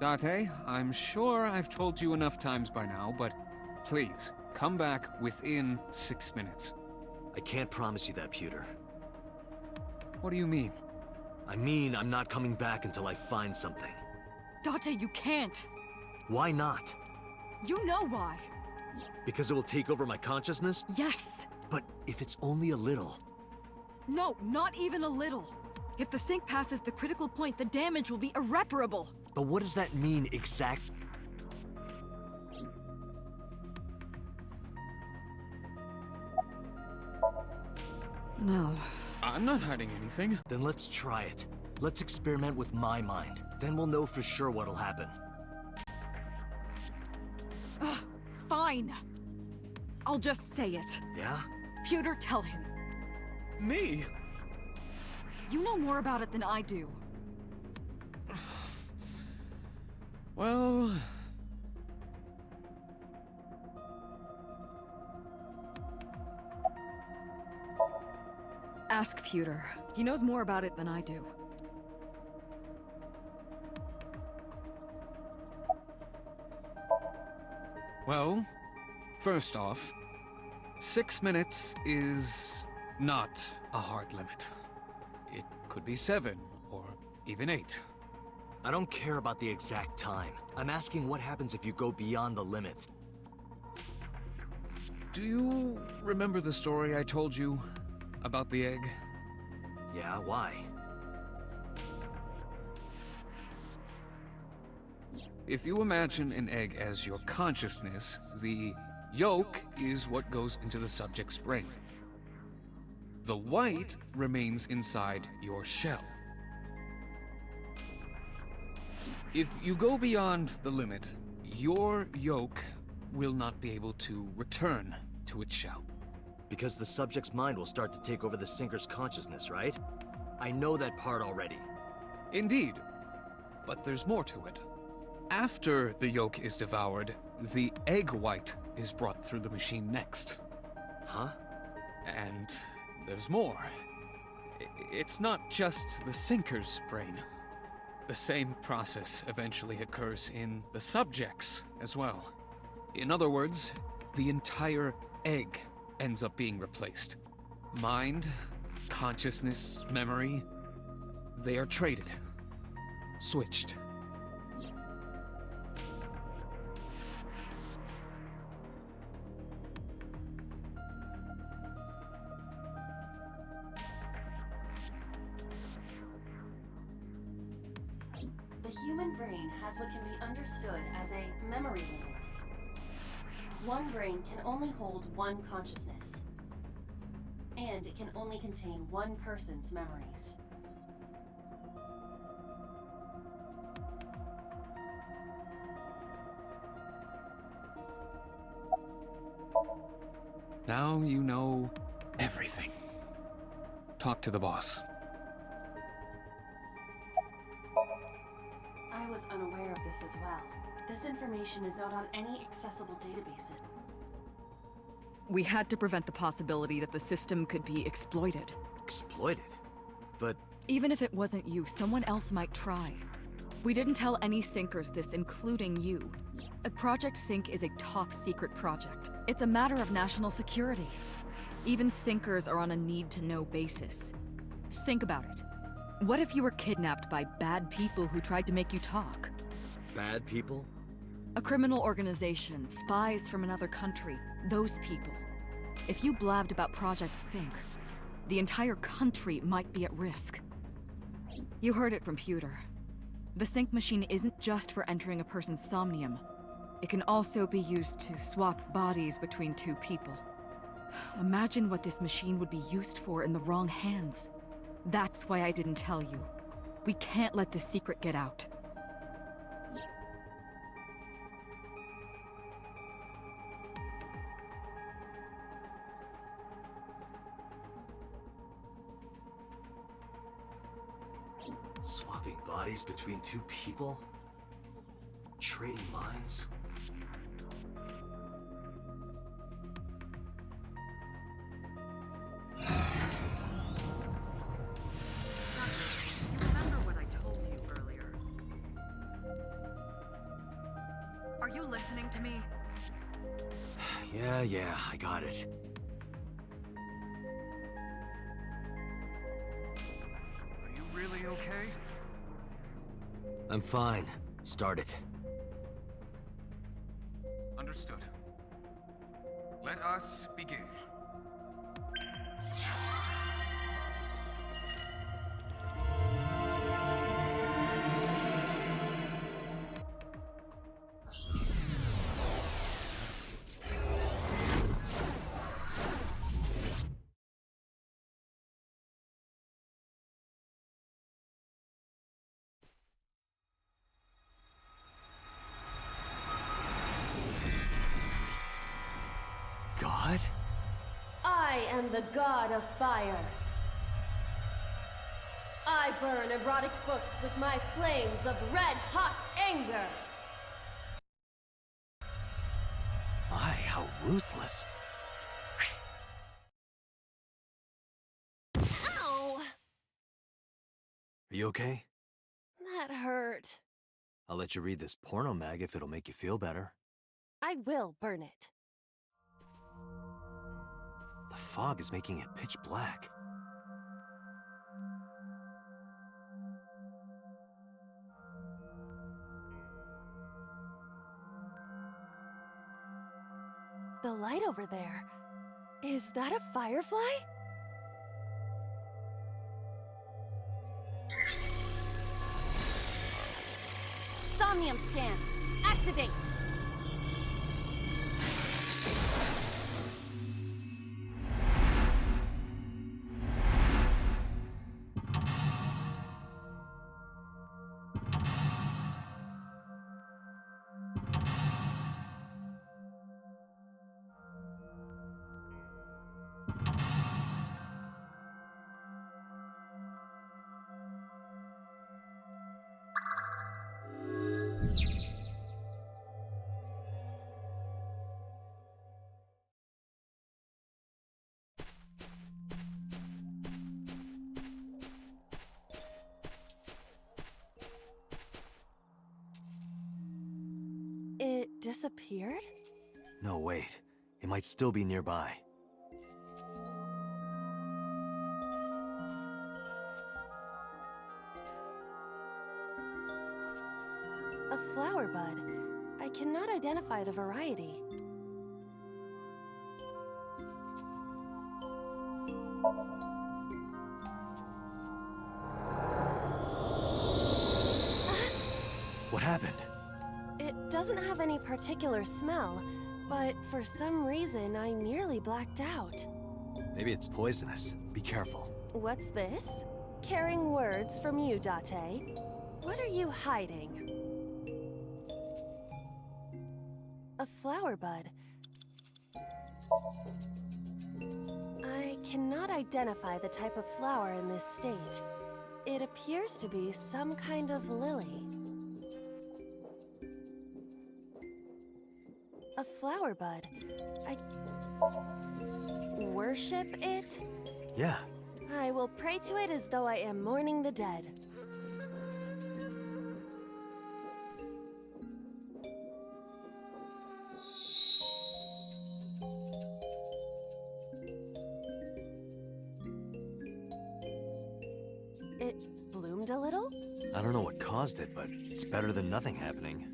Date, I'm sure I've told you enough times by now, but please, come back within 6 minutes. I can't promise you that, Pewter. What do you mean? I mean, I'm not coming back until I find something. Date, you can't. Why not? You know why. Because it will take over my consciousness? Yes. But if it's only a little... No, not even a little. If the sync passes the critical point, the damage will be irreparable. But what does that mean exactly? No. I'm not hiding anything. Then let's try it. Let's experiment with my mind. Then we'll know for sure what'll happen. Fine. I'll just say it. Yeah? Pewter, tell him. Me? You know more about it than I do. Well... Ask Pewter. He knows more about it than I do. Well, first off, 6 minutes is not a hard limit. It could be 7, or even 8. I don't care about the exact time. I'm asking what happens if you go beyond the limit. Do you remember the story I told you about the egg? Yeah, why? If you imagine an egg as your consciousness, the yolk is what goes into the subject's brain. The white remains inside your shell. If you go beyond the limit, your yolk will not be able to return to its shell. Because the subject's mind will start to take over the sinker's consciousness, right? I know that part already. Indeed, but there's more to it. After the yolk is devoured, the egg white is brought through the machine next. Huh? And there's more. It's not just the sinker's brain. The same process eventually occurs in the subject's as well. In other words, the entire egg ends up being replaced. Mind, consciousness, memory, they are traded. Switched. The human brain has what can be understood as a memory limit. One brain can only hold one consciousness, and it can only contain one person's memories. Now you know everything. Talk to the boss. was unaware of this as well. This information is not on any accessible database. We had to prevent the possibility that the system could be exploited. Exploited? But... Even if it wasn't you, someone else might try. We didn't tell any Syncers this, including you. Project Sync is a top-secret project. It's a matter of national security. Even Syncers are on a need-to-know basis. Think about it. What if you were kidnapped by bad people who tried to make you talk? Bad people? A criminal organization, spies from another country, those people. If you blabbed about Project Sync, the entire country might be at risk. You heard it from Pewter. The Sync machine isn't just for entering a person's Somnium. It can also be used to swap bodies between two people. Imagine what this machine would be used for in the wrong hands. That's why I didn't tell you. We can't let this secret get out. Swapping bodies between two people? Trading minds? Remember what I told you earlier? Are you listening to me? Yeah, I got it. Are you really okay? I'm fine. Start it. Understood. Let us begin. God? I am the god of fire. I burn erotic books with my flames of red-hot anger. My, how ruthless. Ow! Are you okay? That hurt. I'll let you read this porno mag if it'll make you feel better. I will burn it. The fog is making it pitch black. The light over there. Is that a firefly? Somnium scan. Activate. It disappeared? No, wait. It might still be nearby. A flower bud. I cannot identify the variety. What happened? It doesn't have any particular smell, but for some reason I nearly blacked out. Maybe it's poisonous. Be careful. What's this? Caring words from you, Date. What are you hiding? A flower bud. I cannot identify the type of flower in this state. It appears to be some kind of lily. A flower bud. I worship it? Yeah. I will pray to it as though I am mourning the dead. It bloomed a little? I don't know what caused it, but it's better than nothing happening.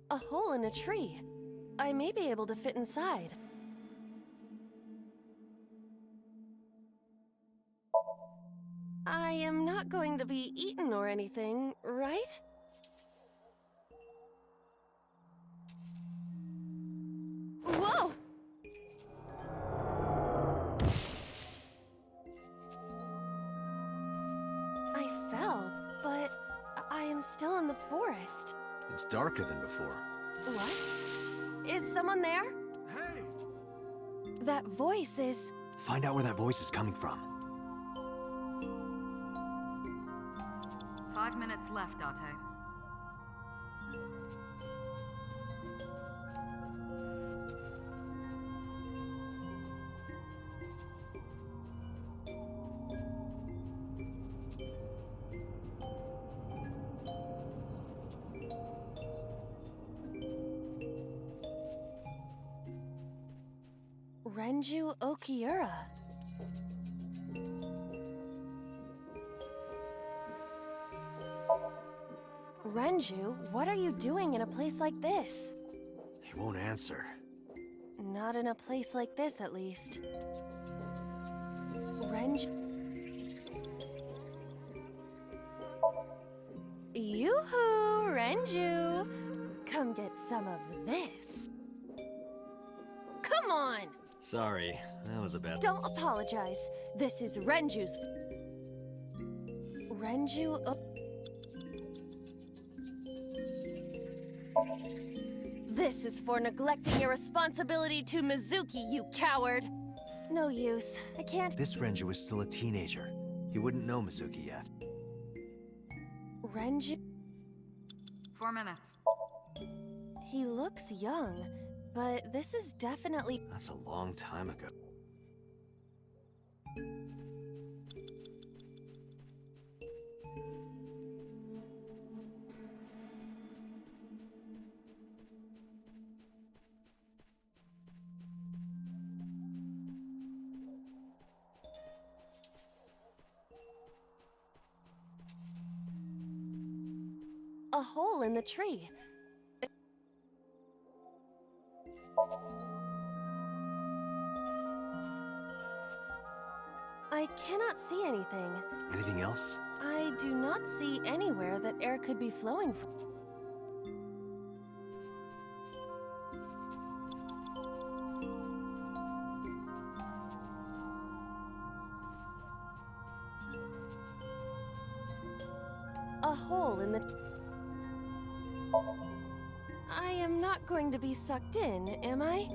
A hole in a tree. I may be able to fit inside. I am not going to be eaten or anything, right? Whoa! I fell, but I am still in the forest. It's darker than before. What? Is someone there? Hey! That voice is... Find out where that voice is coming from. 5 minutes left, Date. Renju Okiura. Renju, what are you doing in a place like this? He won't answer. Not in a place like this, at least. Renju... Yoo-hoo, Renju! Come get some of this. Come on! Sorry, that was a bad... Don't apologize. This is Renju's... Renju... This is for neglecting your responsibility to Mizuki, you coward! No use. I can't... This Renju is still a teenager. He wouldn't know Mizuki yet. Renju... 4 minutes. He looks young, but this is definitely... That's a long time ago. A hole in the tree. I cannot see anything. Anything else? I do not see anywhere that air could be flowing from. A hole in the... I am not going to be sucked in, am I?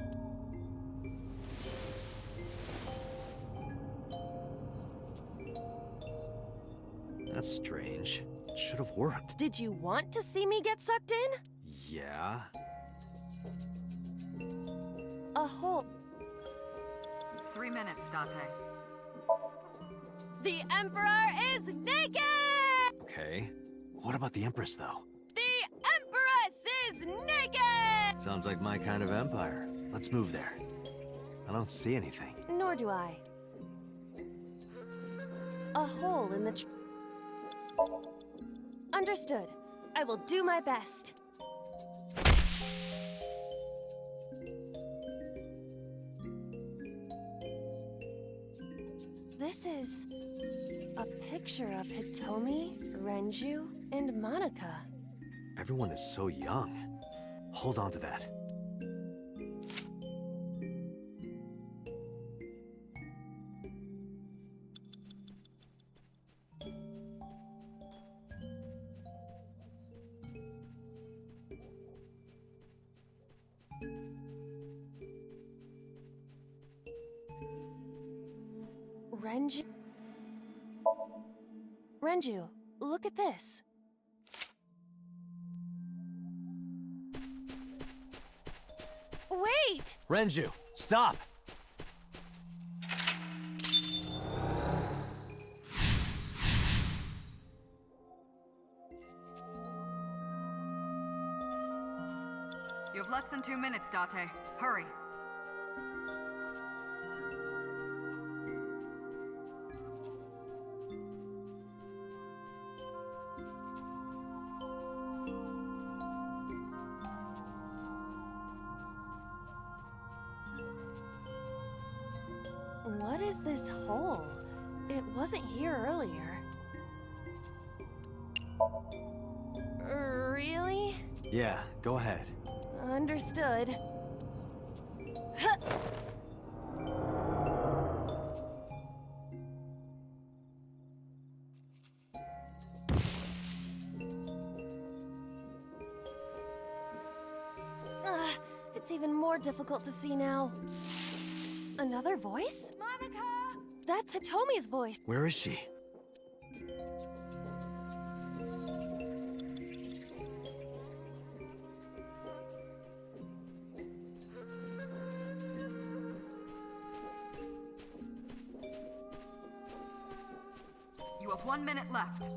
That's strange. It should have worked. Did you want to see me get sucked in? Yeah? A hole. 3 minutes, Date. The Emperor is naked! Okay. What about the Empress, though? The Empress is naked! Sounds like my kind of empire. Let's move there. I don't see anything. Nor do I. A hole in the... Understood. I will do my best. This is... a picture of Hitomi, Renju, and Monica. Everyone is so young. Hold on to that. Renju? Renju, look at this. Wait! Renju, stop! You have less than 2 minutes, Date. Hurry. What is this hole? It wasn't here earlier. Really? Yeah, go ahead. Understood. Huh. It's even more difficult to see now. Another voice? Monica! That's Hitomi's voice. Where is she? You have 1 minute left.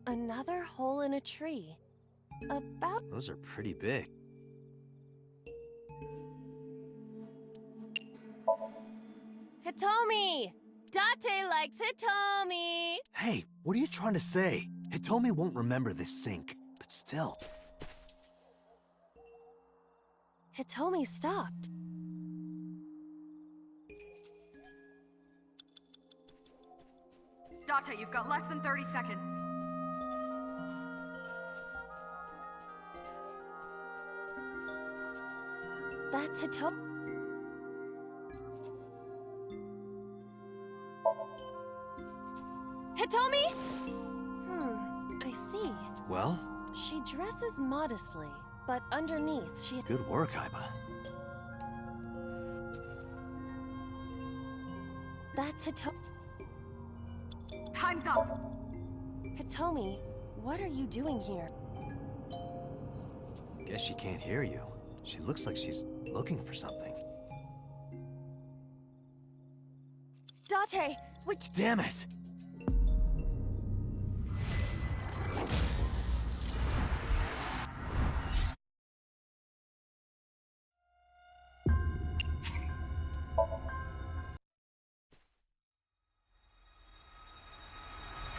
Another hole in a tree. About... Those are pretty big. Hitomi! Date likes Hitomi! Hey, what are you trying to say? Hitomi won't remember this sink, but still. Hitomi stopped. Date, you've got less than 30 seconds. That's Hitomi. Hitomi? I see. Well? She dresses modestly, but underneath she... Good work, Aiba. That's Hitomi. Time's up! Hitomi, what are you doing here? Guess she can't hear you. She looks like she's looking for something. Date, we... Damn it!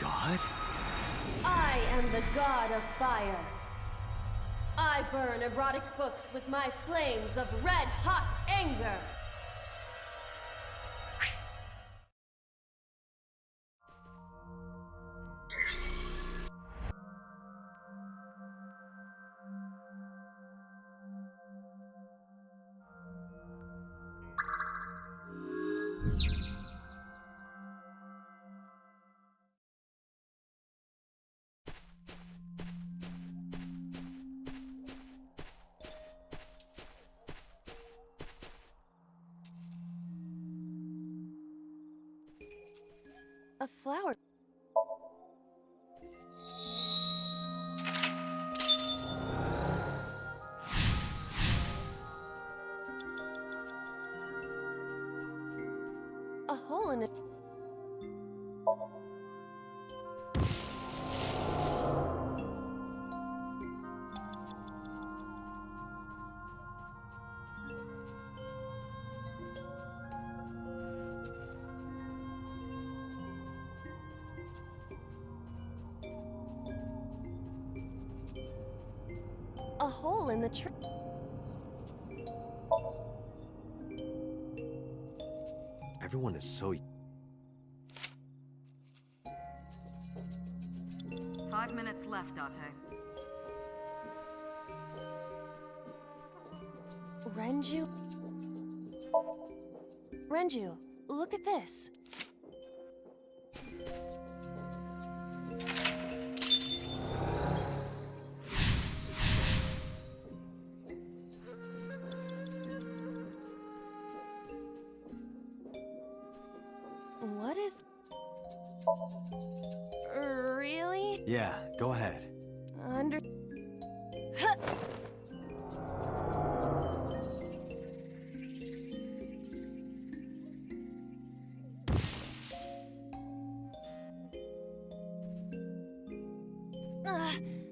God? I am the god of fire. I burn erotic books with my flames of red-hot anger. A flower. A hole in it. A hole in the tree. Everyone is so... left, Date. Renju? Renju, look at this. What is... Really? Yeah, go ahead. Under... Huh.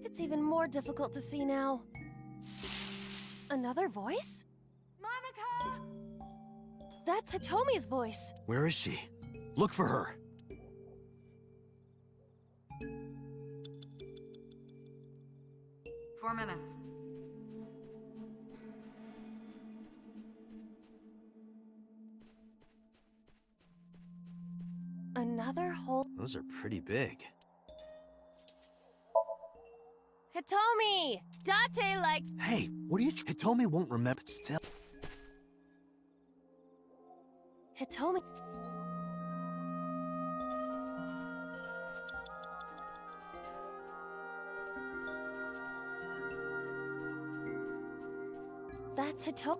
It's even more difficult to see now. Another voice? Monica! That's Hitomi's voice. Where is she? Look for her. Four minutes. Another hole. Those are pretty big. Hitomi! Date likes... Hey, what are you... Hitomi won't remember still. Hitomi... That's Hitomi...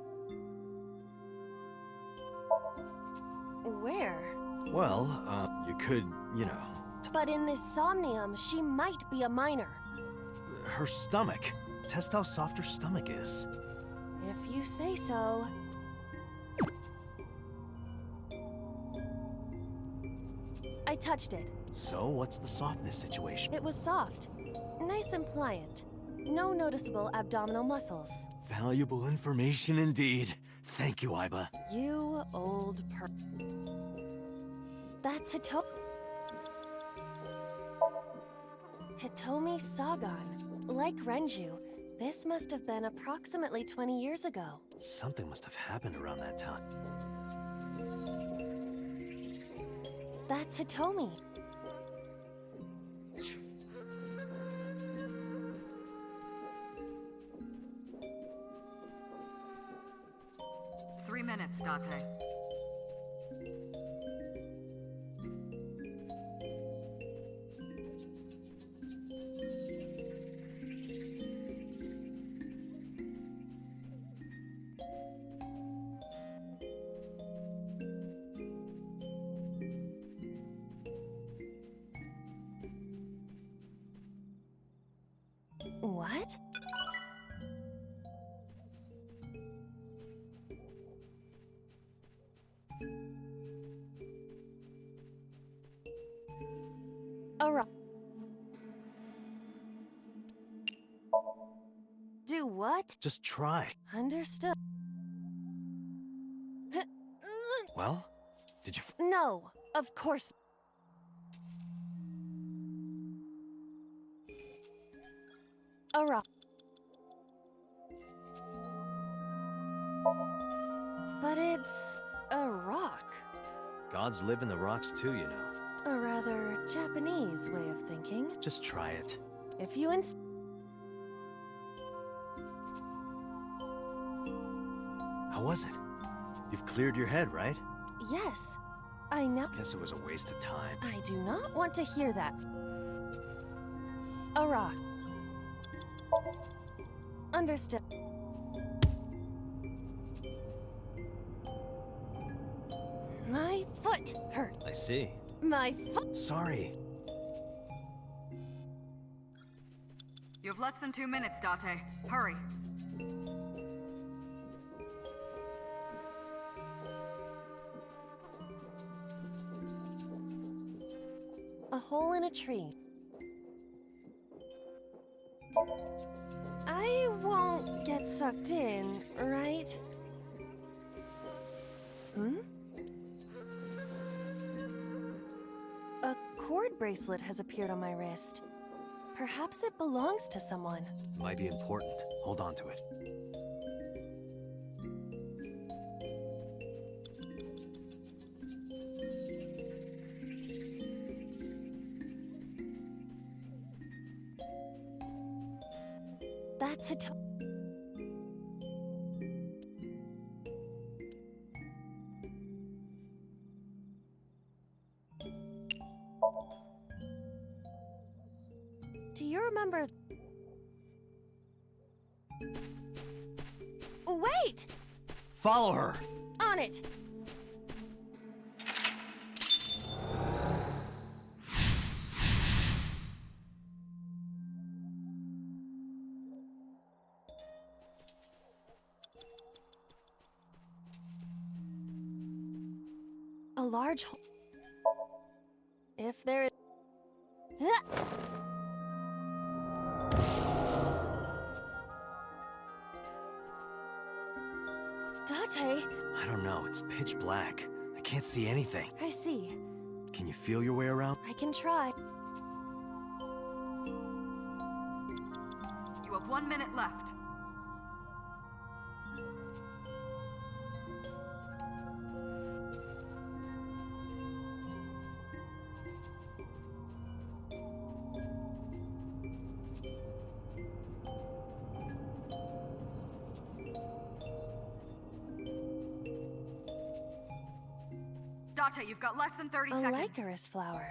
Where? Well, you could, you know... But in this Somnium, she might be a minor. Her stomach. Test how soft her stomach is. If you say so. I touched it. So, what's the softness situation? It was soft. Nice and pliant. No noticeable abdominal muscles. Valuable information indeed. Thank you, Aiba. You old That's Hitomi. Hitomi Sagan. Like Renju, this must have been approximately 20 years ago. Something must have happened around that time. That's Hitomi. Three minutes, Date. What? Alright. Do what? Just try. Understood. Well, did you... No, of course. A rock. But it's a rock. Gods live in the rocks too, you know. A rather Japanese way of thinking. Just try it. If you How was it? You've cleared your head, right? Yes. I now... Guess it was a waste of time. I do not want to hear that. A rock. Understood. My foot hurt. I see. My foot. Sorry. You have less than 2 minutes, Date. Hurry. A hole in a tree. I won't get sucked in, right? Hmm? A cord bracelet has appeared on my wrist. Perhaps it belongs to someone. Might be important. Hold on to it. That's Hito. Do you remember? Wait! Follow her! On it! A large hole. If there is. Date? I don't know, it's pitch black. I can't see anything. I see. Can you feel your way around? I can try. You have 1 minute left. Date, you've got less than 30 A seconds. Lycaris flower.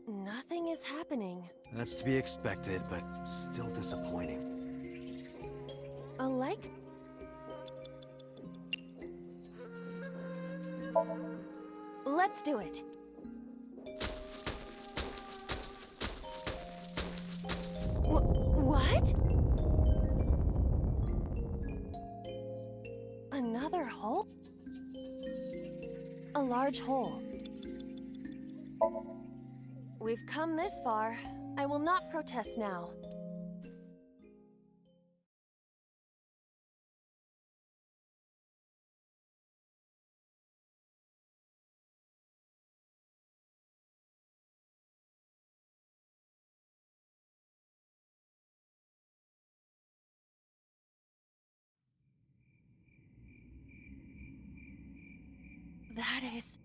Nothing is happening. That's to be expected, but still disappointing. A like. Let's do it. What? Another hole? A large hole. We've come this far. I will not protest now. That is...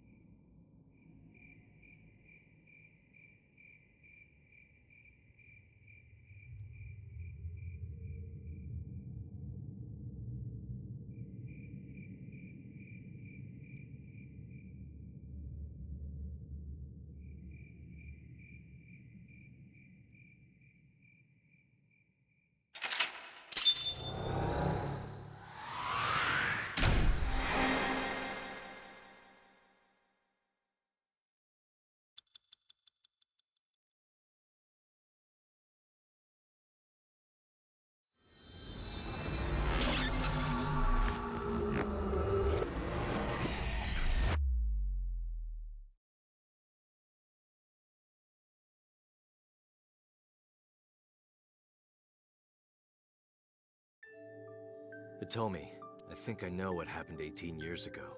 Hitomi, I think I know what happened 18 years ago.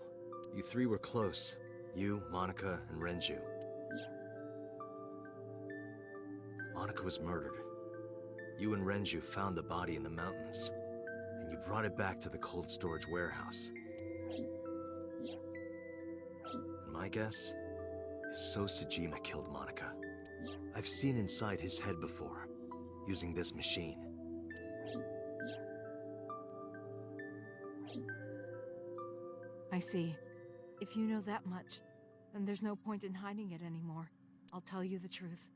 You three were close. You, Monica, and Renju. Monica was murdered. You and Renju found the body in the mountains, and you brought it back to the cold storage warehouse. And my guess is So Sejima killed Monica. I've seen inside his head before, using this machine. I see. If you know that much, then there's no point in hiding it anymore. I'll tell you the truth.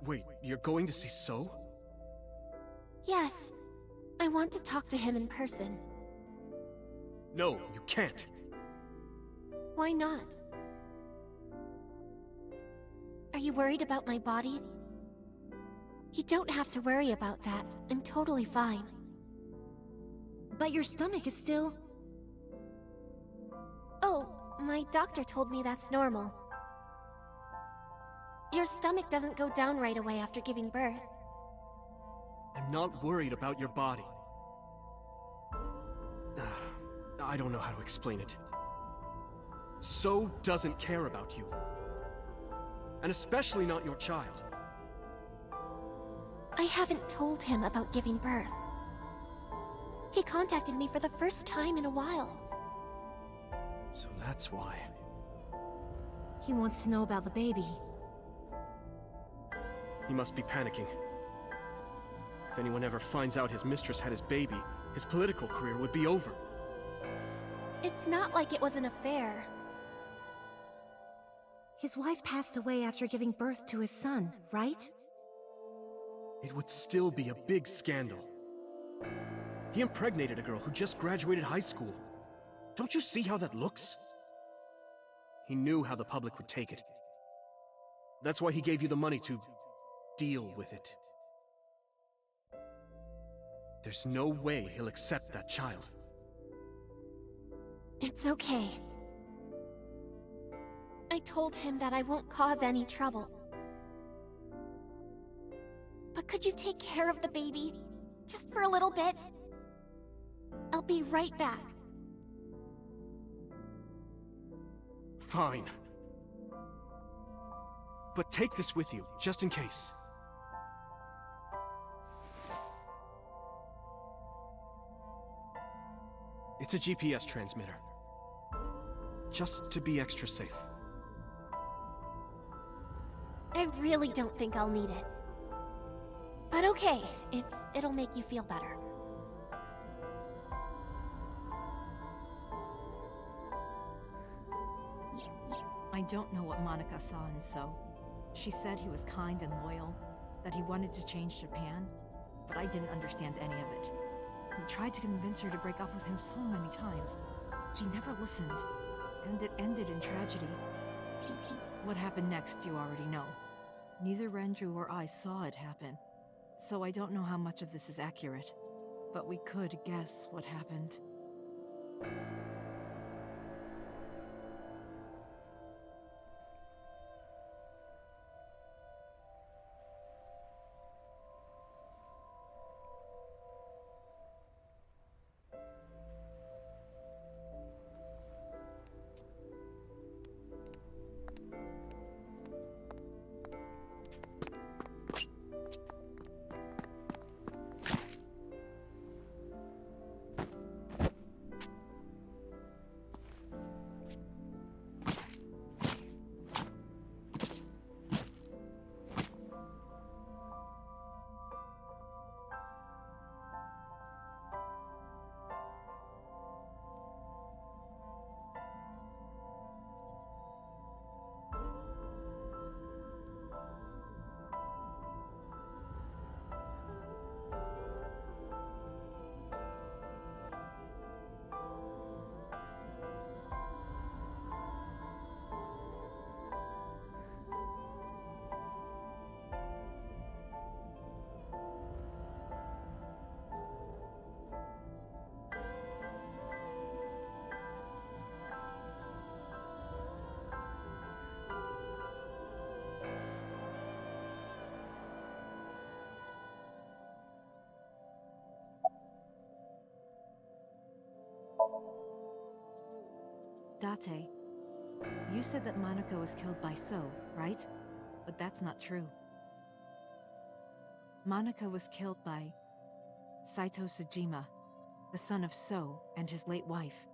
Wait, you're going to see So? Yes. I want to talk to him in person. No, you can't. Why not? Are you worried about my body? You don't have to worry about that. I'm totally fine. But your stomach is still... My doctor told me that's normal. Your stomach doesn't go down right away after giving birth. I'm not worried about your body. I don't know how to explain it. So doesn't care about you. And especially not your child. I haven't told him about giving birth. He contacted me for the first time in a while. So that's why. He wants to know about the baby. He must be panicking. If anyone ever finds out his mistress had his baby, his political career would be over. It's not like it was an affair. His wife passed away after giving birth to his son, right? It would still be a big scandal. He impregnated a girl who just graduated high school. Don't you see how that looks? He knew how the public would take it. That's why he gave you the money to deal with it. There's no way he'll accept that child. It's okay. I told him that I won't cause any trouble. But could you take care of the baby? Just for a little bit? I'll be right back. Fine. But take this with you, just in case. It's a GPS transmitter. Just to be extra safe. I really don't think I'll need it. But okay, if it'll make you feel better. I don't know what Monica saw in So. She said he was kind and loyal, that he wanted to change Japan, but I didn't understand any of it. He tried to convince her to break up with him so many times. She never listened, and it ended in tragedy. What happened next, you already know. Neither Renju or I saw it happen, so I don't know how much of this is accurate, but we could guess what happened. Date, you said that Monica was killed by So, right? But that's not true. Monica was killed by Saito Sejima, the son of So and his late wife.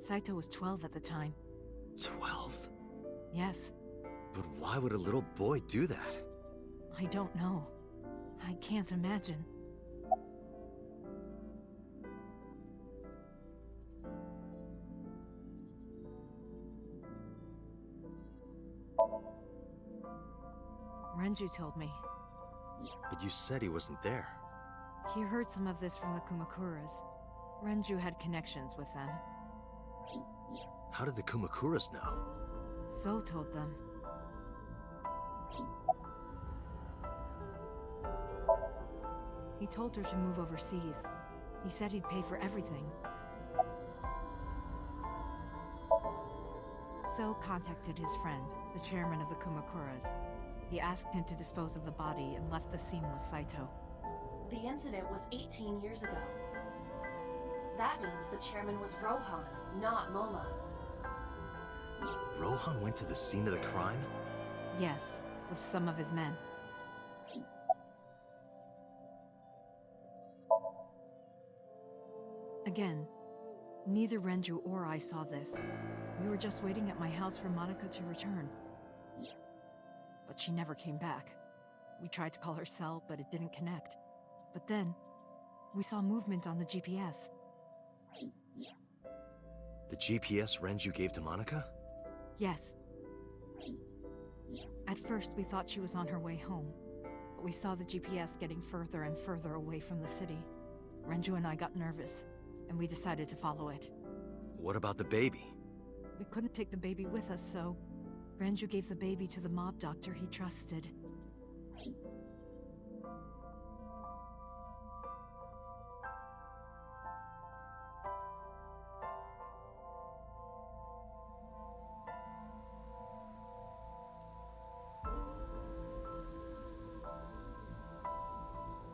Saito was 12 at the time. 12? Yes. But why would a little boy do that? I don't know. I can't imagine. Renju told me. But you said he wasn't there. He heard some of this from the Kumakuras. Renju had connections with them. How did the Kumakuras know? So told them. He told her to move overseas, He said he'd pay for everything. So contacted his friend, the chairman of the Kumakuras. He asked him to dispose of the body and left the scene with Saito. The incident was 18 years ago. That means the chairman was Rohan, not Moma. Rohan went to the scene of the crime? Yes, with some of his men. Again, neither Renju or I saw this. We were just waiting at my house for Monica to return. But she never came back. We tried to call her cell, but it didn't connect. But then, we saw movement on the GPS. The GPS Renju gave to Monica? Yes. At first, we thought she was on her way home, but we saw the GPS getting further and further away from the city. Renju and I got nervous, and we decided to follow it. What about the baby? We couldn't take the baby with us, so Renju gave the baby to the mob doctor he trusted.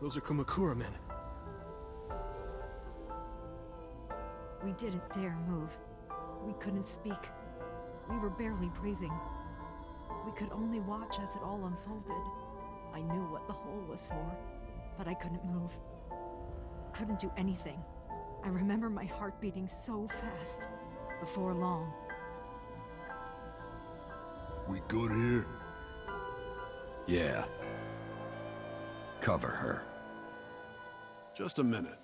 Those are Kumakura men. We didn't dare move. We couldn't speak. We were barely breathing. We could only watch as it all unfolded. I knew what the hole was for, but I couldn't move. Couldn't do anything. I remember my heart beating so fast. Before long. We good here? Yeah. Cover her. Just a minute.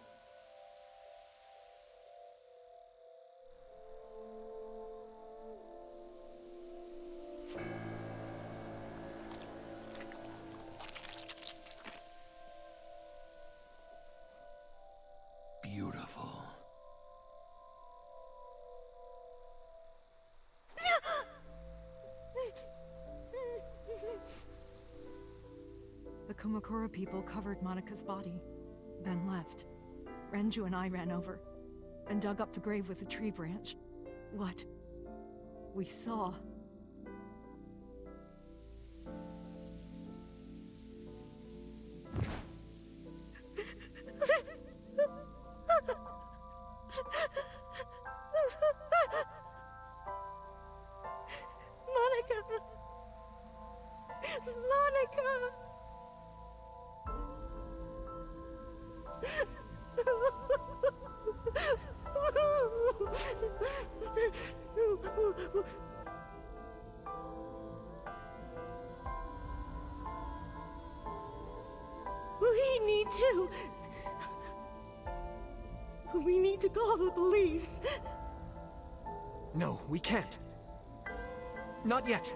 Beautiful. The Kumakura people covered Monica's body, then left. Renju and I ran over and dug up the grave with a tree branch. What we saw. Monica! Monica! We need to call the police. No, we can't. Not yet.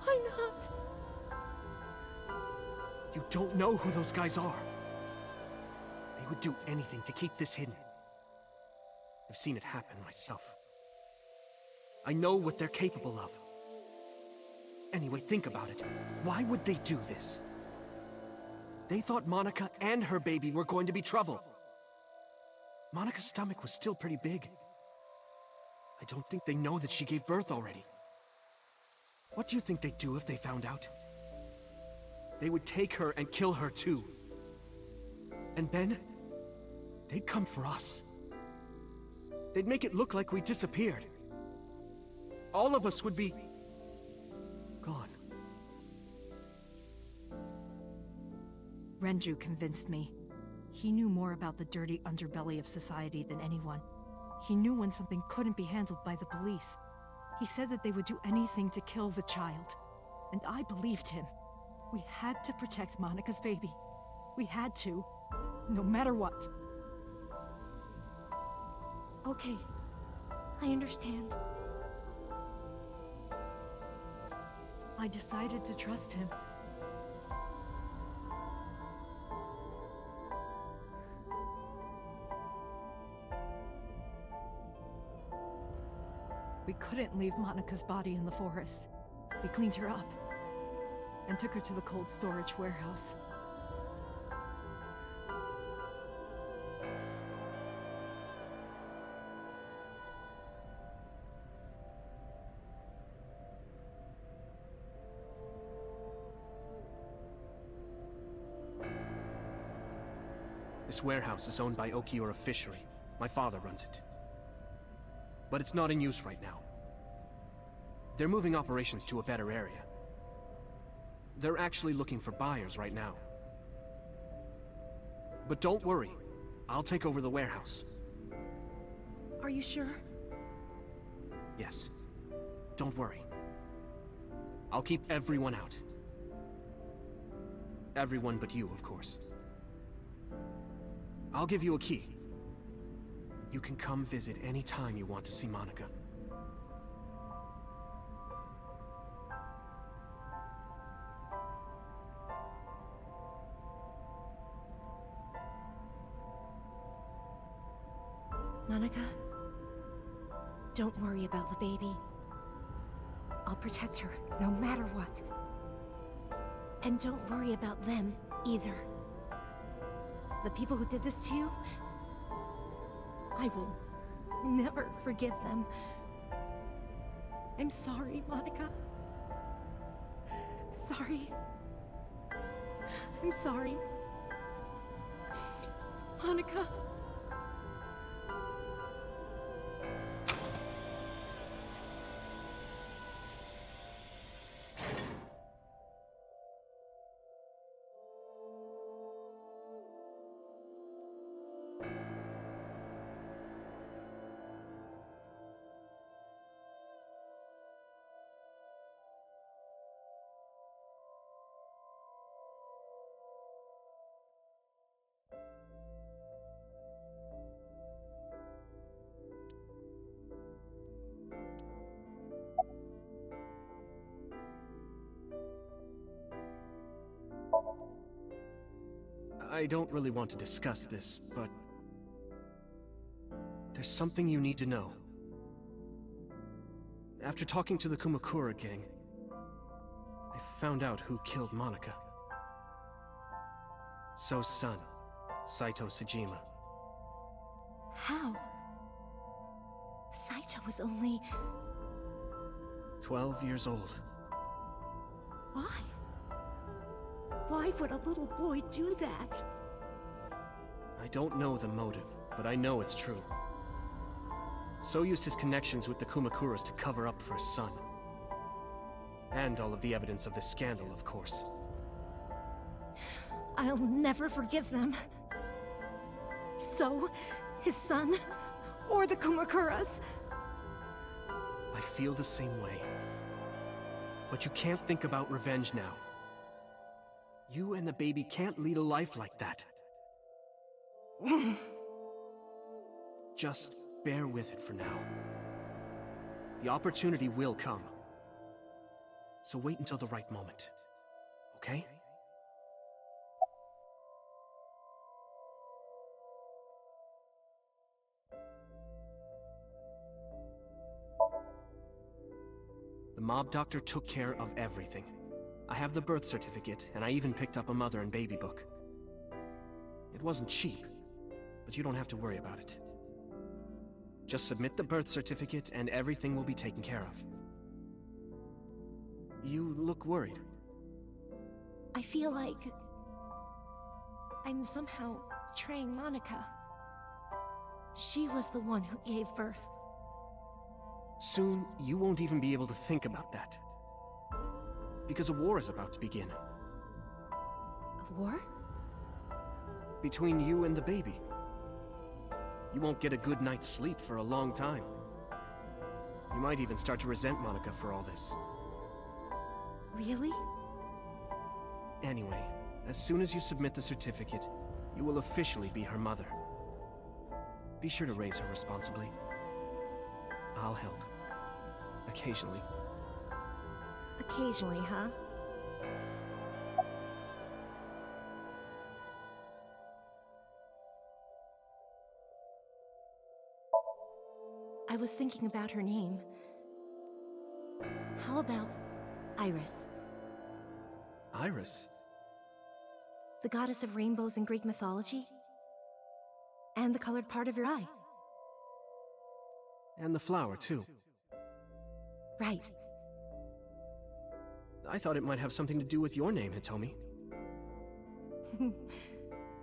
Why not? You don't know who those guys are. They would do anything to keep this hidden. I've seen it happen myself. I know what they're capable of. Anyway, think about it. Why would they do this? They thought Monica and her baby were going to be trouble. Monica's stomach was still pretty big. I don't think they know that she gave birth already. What do you think they'd do if they found out? They would take her and kill her too. And then, they'd come for us. They'd make it look like we disappeared. All of us would be gone. Renju convinced me. He knew more about the dirty underbelly of society than anyone. He knew when something couldn't be handled by the police. He said that they would do anything to kill the child. And I believed him. We had to protect Monica's baby. We had to, no matter what. Okay, I understand. I decided to trust him. We couldn't leave Monica's body in the forest. We cleaned her up and took her to the cold storage warehouse. This warehouse is owned by Okiura Fishery. My father runs it. But it's not in use right now. They're moving operations to a better area. They're actually looking for buyers right now. But don't worry, I'll take over the warehouse. Are you sure? Yes. Don't worry. I'll keep everyone out. Everyone but you, of course. I'll give you a key. You can come visit any time you want to see Monica. Monica, don't worry about the baby. I'll protect her, no matter what. And don't worry about them, either. The people who did this to you, I will never forgive them. I'm sorry, Monica. Sorry. I'm sorry. Monica. I don't really want to discuss this, but there's something you need to know. After talking to the Kumakura gang, I found out who killed Monica. So's son, Saito Sejima. How? Saito was only 12 years old. Why? Why would a little boy do that? I don't know the motive, but I know it's true. So used his connections with the Kumakuras to cover up for his son. And all of the evidence of this scandal, of course. I'll never forgive them. So, his son, or the Kumakuras. I feel the same way. But you can't think about revenge now. You and the baby can't lead a life like that. Just bear with it for now. The opportunity will come. So wait until the right moment. Okay? The mob doctor took care of everything. I have the birth certificate, and I even picked up a mother and baby book. It wasn't cheap, but you don't have to worry about it. Just submit the birth certificate, and everything will be taken care of. You look worried. I feel like I'm somehow betraying Monica. She was the one who gave birth. Soon, you won't even be able to think about that. Because a war is about to begin. A war? Between you and the baby. You won't get a good night's sleep for a long time. You might even start to resent Monica for all this. Really? Anyway, as soon as you submit the certificate, you will officially be her mother. Be sure to raise her responsibly. I'll help. Occasionally. Occasionally, huh? I was thinking about her name. How about Iris? Iris? The goddess of rainbows in Greek mythology? And the colored part of your eye. And the flower, too. Right. I thought it might have something to do with your name, Hitomi.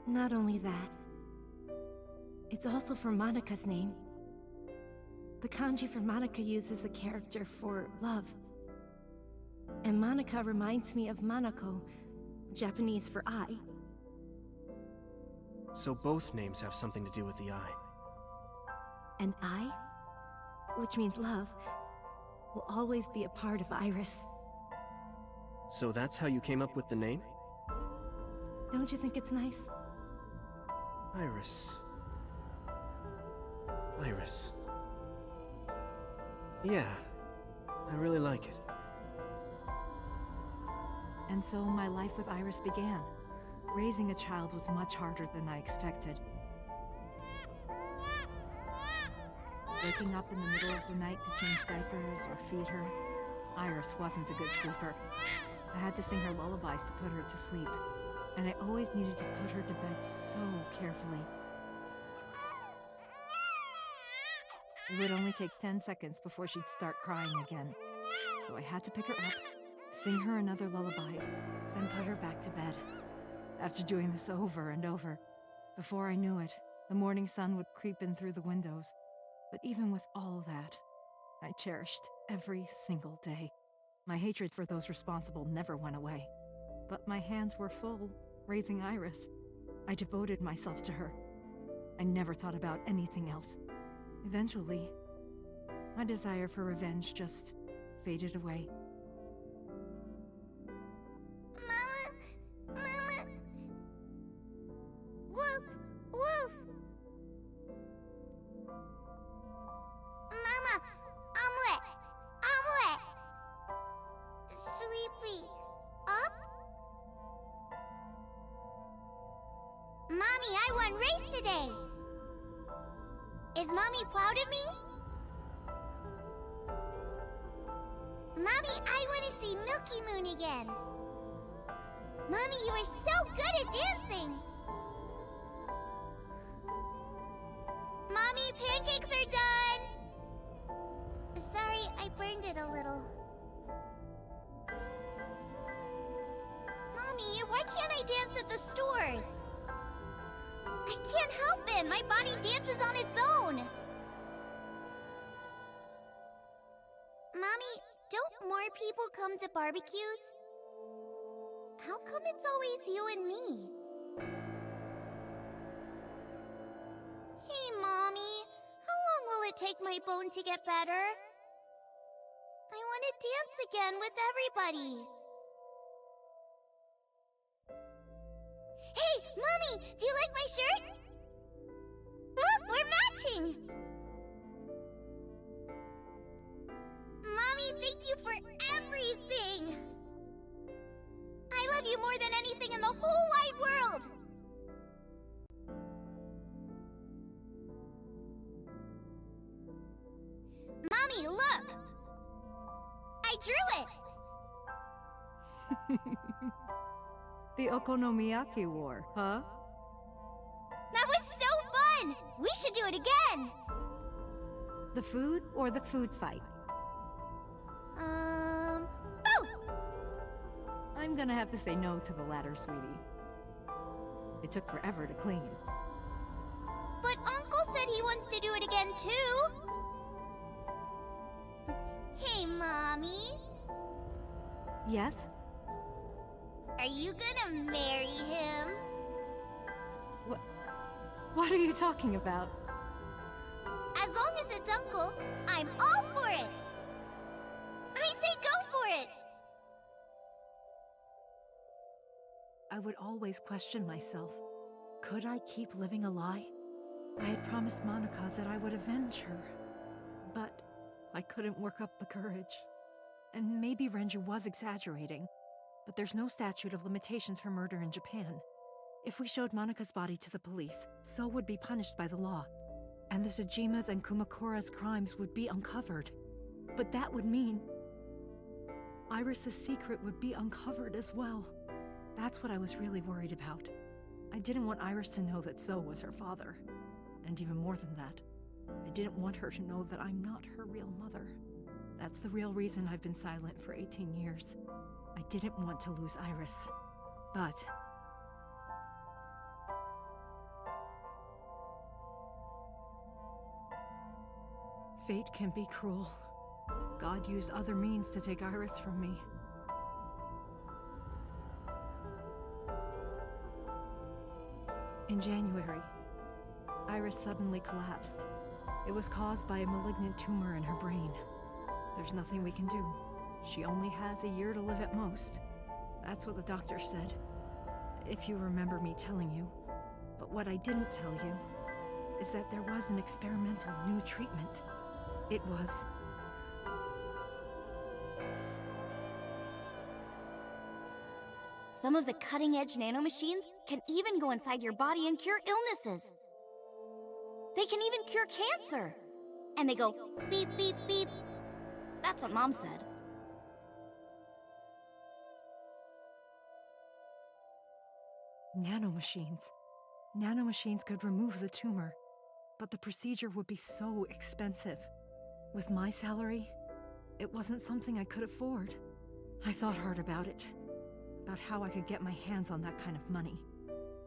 Not only that, It's also for Monika's name. The kanji for Monika uses the character for love. And Monika reminds me of Manako, Japanese for eye. So both names have something to do with the eye. And I, which means love, will always be a part of Iris. So that's how you came up with the name? Don't you think it's nice? Iris. Iris. Yeah, I really like it. And so my life with Iris began. Raising a child was much harder than I expected. Waking up in the middle of the night to change diapers or feed her. Iris wasn't a good sleeper. I had to sing her lullabies to put her to sleep. And I always needed to put her to bed so carefully. It would only take 10 seconds before she'd start crying again. So I had to pick her up, sing her another lullaby, then put her back to bed. After doing this over and over, before I knew it, the morning sun would creep in through the windows. But even with all that, I cherished every single day. My hatred for those responsible never went away. But my hands were full, raising Iris. I devoted myself to her. I never thought about anything else. Eventually, my desire for revenge just faded away. Mama! Mama! Woof! Woof! Mama! Omelette! Omelette! Sweepy! Up? Mommy, I won race today! Is Mommy proud of me? Mommy, I want to see Milky Moon again. Mommy, you are so good at dancing. Mommy, pancakes are done. Sorry, I burned it a little. Mommy, why can't I dance at the stores? I can't help it. My body dances on its own. Mommy, don't more people come to barbecues? How come it's always you and me? Hey, Mommy. How long will it take my bone to get better? I want to dance again with everybody. Hey, Mommy! Do you like my shirt? Look, we're matching! Mommy, thank you for everything! I love you more than anything in the whole wide world! Mommy, look! I drew it! The Okonomiyaki War, huh? That was so fun! We should do it again! The food or the food fight? Both! I'm gonna have to say no to the latter, sweetie. It took forever to clean. But Uncle said he wants to do it again, too! Hey, Mommy. Yes? Are you gonna marry him? What are you talking about? As long as it's Uncle, I'm all for it! I say go for it! I would always question myself. Could I keep living a lie? I had promised Monika that I would avenge her. But I couldn't work up the courage. And maybe Renju was exaggerating. But there's no statute of limitations for murder in Japan. If we showed Monika's body to the police, So would be punished by the law. And the Tsujima's and Kumakura's crimes would be uncovered. But that would mean Iris's secret would be uncovered as well. That's what I was really worried about. I didn't want Iris to know that So was her father. And even more than that, I didn't want her to know that I'm not her real mother. That's the real reason I've been silent for 18 years. I didn't want to lose Iris. But Fate can be cruel. God used other means to take Iris from me. In January, Iris suddenly collapsed. It was caused by a malignant tumor in her brain. There's nothing we can do. She only has a year to live at most. That's what the doctor said, if you remember me telling you. But what I didn't tell you is that there was an experimental new treatment. It was... Some of the cutting-edge nanomachines can even go inside your body and cure illnesses. They can even cure cancer. And they go beep, beep, beep. That's what Mom said. Nanomachines. Nanomachines could remove the tumor, but the procedure would be so expensive. With my salary, it wasn't something I could afford. I thought hard about it, about how I could get my hands on that kind of money,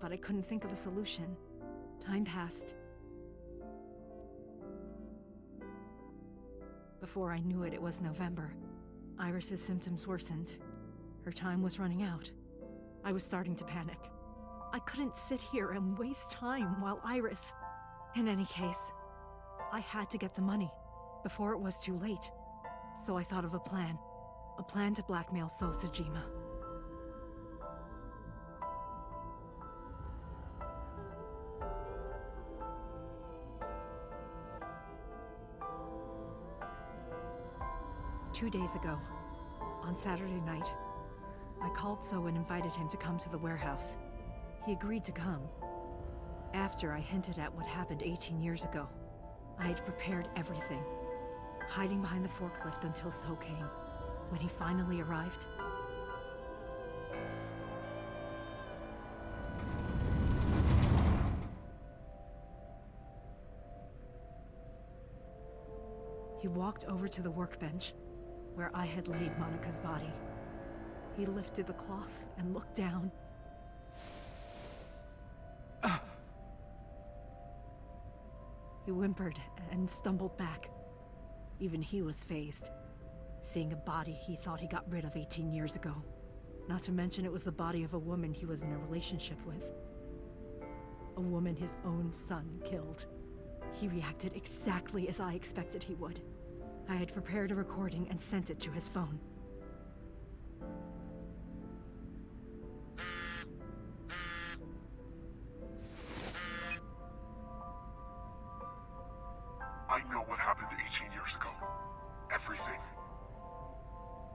but I couldn't think of a solution. Time passed. Before I knew it, it was November. Iris's symptoms worsened. Her time was running out. I was starting to panic. I couldn't sit here and waste time while Iris... In any case, I had to get the money before it was too late. So I thought of a plan. A plan to blackmail Sosajima. Two days ago, on Saturday night, I called So and invited him to come to the warehouse. He agreed to come. After I hinted at what happened 18 years ago, I had prepared everything, hiding behind the forklift until So came. When he finally arrived, he walked over to the workbench where I had laid Monika's body. He lifted the cloth and looked down. He whimpered and stumbled back. Even he was fazed, seeing a body he thought he got rid of 18 years ago. Not to mention it was the body of a woman he was in a relationship with. A woman his own son killed. He reacted exactly as I expected he would. I had prepared a recording and sent it to his phone. I know what happened 18 years ago. Everything.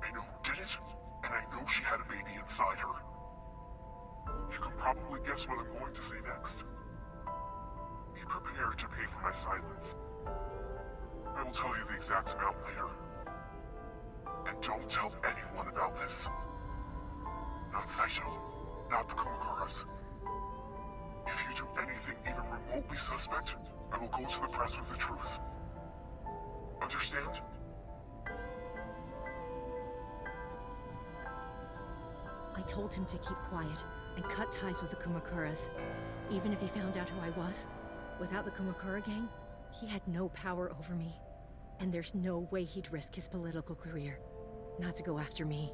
I know who did it, and I know she had a baby inside her. You can probably guess what I'm going to say next. Be prepared to pay for my silence. I will tell you the exact amount later. And don't tell anyone about this. Not Saito, not the Kumakuras. If you do anything even remotely suspect, I will go to the press with the truth. Understand? I told him to keep quiet and cut ties with the Kumakuras. Even if he found out who I was, without the Kumakura gang, he had no power over me. And there's no way he'd risk his political career, not to go after me.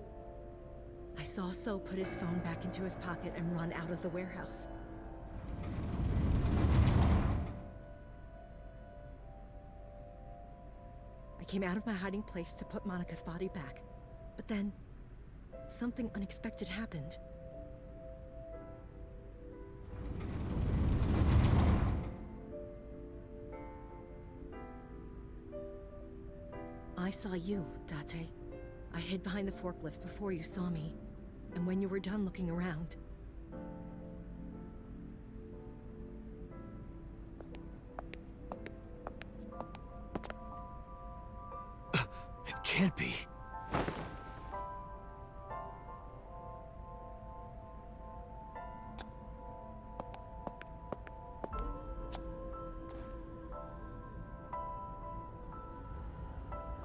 I saw So put his phone back into his pocket and run out of the warehouse. I came out of my hiding place to put Monika's body back, but then something unexpected happened. I saw you, Date. I hid behind the forklift before you saw me, and when you were done looking around, It can't be.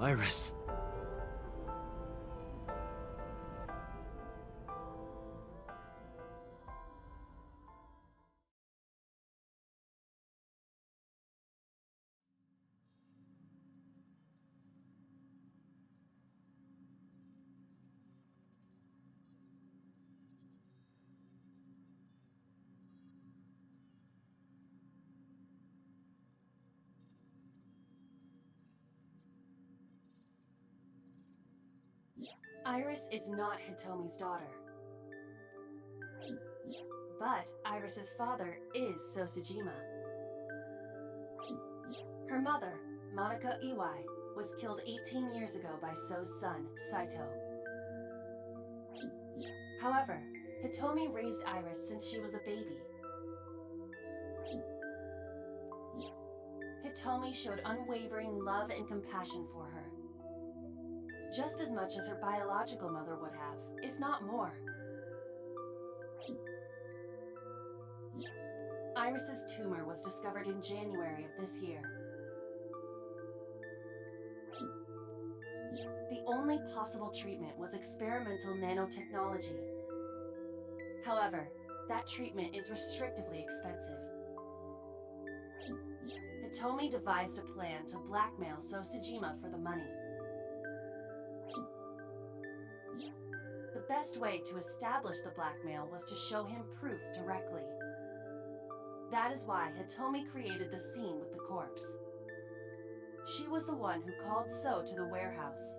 Iris. Iris is not Hitomi's daughter. But Iris's father is Sosajima. Her mother, Monica Iwai, was killed 18 years ago by So's son, Saito. However, Hitomi raised Iris since she was a baby. Hitomi showed unwavering love and compassion for her, just as much as her biological mother would have, if not more. Iris's tumor was discovered in January of this year. The only possible treatment was experimental nanotechnology. However, that treatment is restrictively expensive. Hitomi devised a plan to blackmail Sosajima for the money. The best way to establish the blackmail was to show him proof directly. That is why Hitomi created the scene with the corpse. She was the one who called So to the warehouse.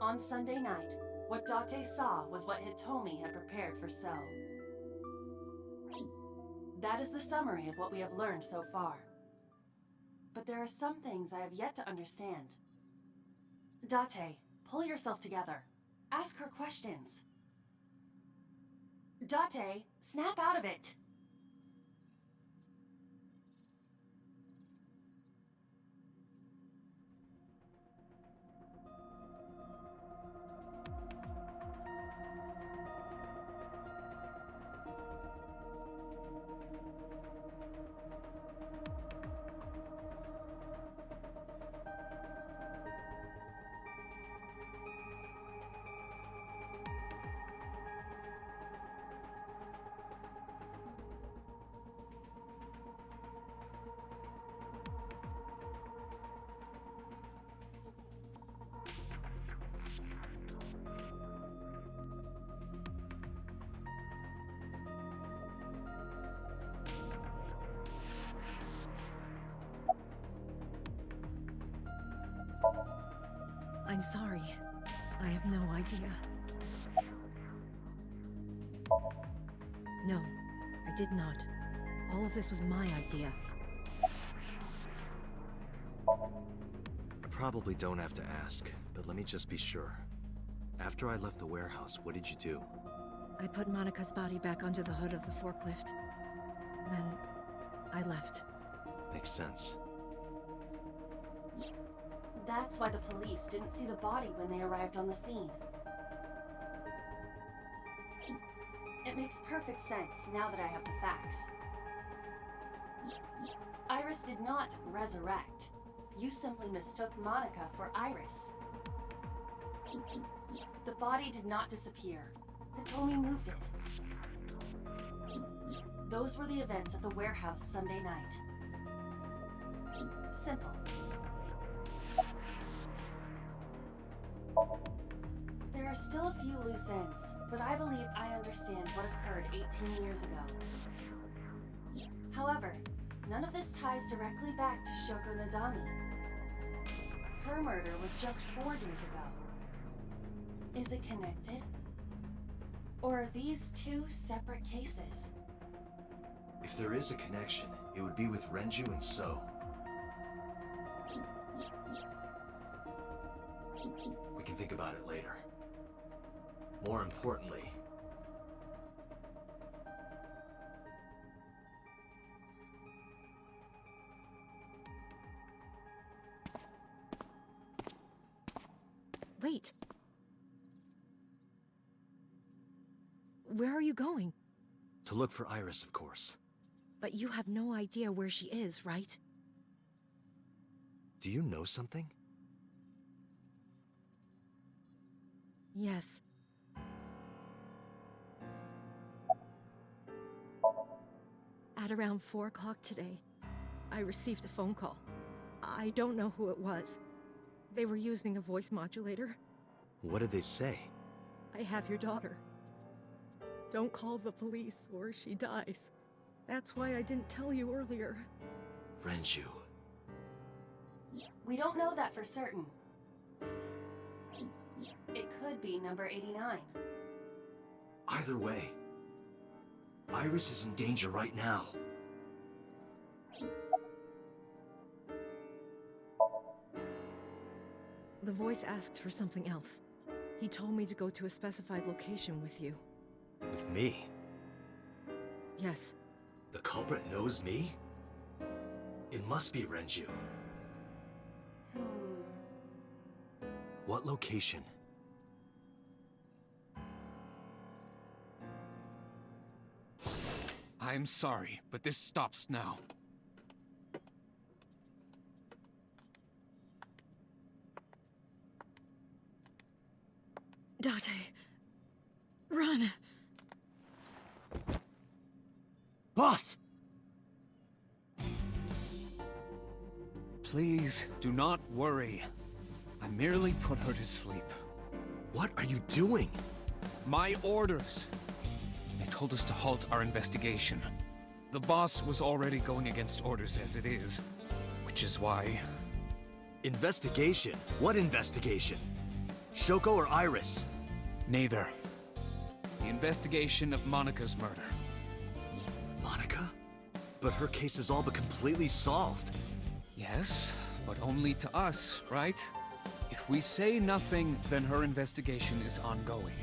On Sunday night, what Date saw was what Hitomi had prepared for So. That is the summary of what we have learned so far. But there are some things I have yet to understand. Date, pull yourself together. Ask her questions. Date, snap out of it! I'm sorry. I have no idea. No, I did not. All of this was my idea. I probably don't have to ask, but let me just be sure. After I left the warehouse, what did you do? I put Monica's body back onto the hood of the forklift. Then, I left. Makes sense. That's why the police didn't see the body when they arrived on the scene. It makes perfect sense now that I have the facts. Iris did not resurrect. You simply mistook Monica for Iris. The body did not disappear. Hitomi moved it. Those were the events at the warehouse Sunday night. Simple. There are still a few loose ends, but I believe I understand what occurred 18 years ago. However, none of this ties directly back to Shoko Nadami. Her murder was just 4 days ago. Is it connected? Or are these two separate cases? If there is a connection, it would be with Renju and So. We can think about it later. More importantly, Wait. Where are you going? to look for Iris, of course. But you have no idea where she is, right? Do you know something? Yes. At around 4 o'clock today, I received a phone call. I don't know who it was. They were using a voice modulator. What did they say? I have your daughter. Don't call the police or she dies. That's why I didn't tell you earlier. Renju. We don't know that for certain. It could be number 89. Either way, Iris is in danger right now. The voice asked for something else. He told me to go to a specified location with you. With me? Yes. The culprit knows me? It must be Renju. What location? I'm sorry, but this stops now. Date. Run! Boss! Please, do not worry. I merely put her to sleep. What are you doing? My orders. They told us to halt our investigation. The boss was already going against orders as it is, which is why... Investigation? What investigation? Shoko or Iris? Neither. The investigation of Monika's murder. Monika? But her case is all but completely solved. Yes, but only to us, right? If we say nothing, then her investigation is ongoing.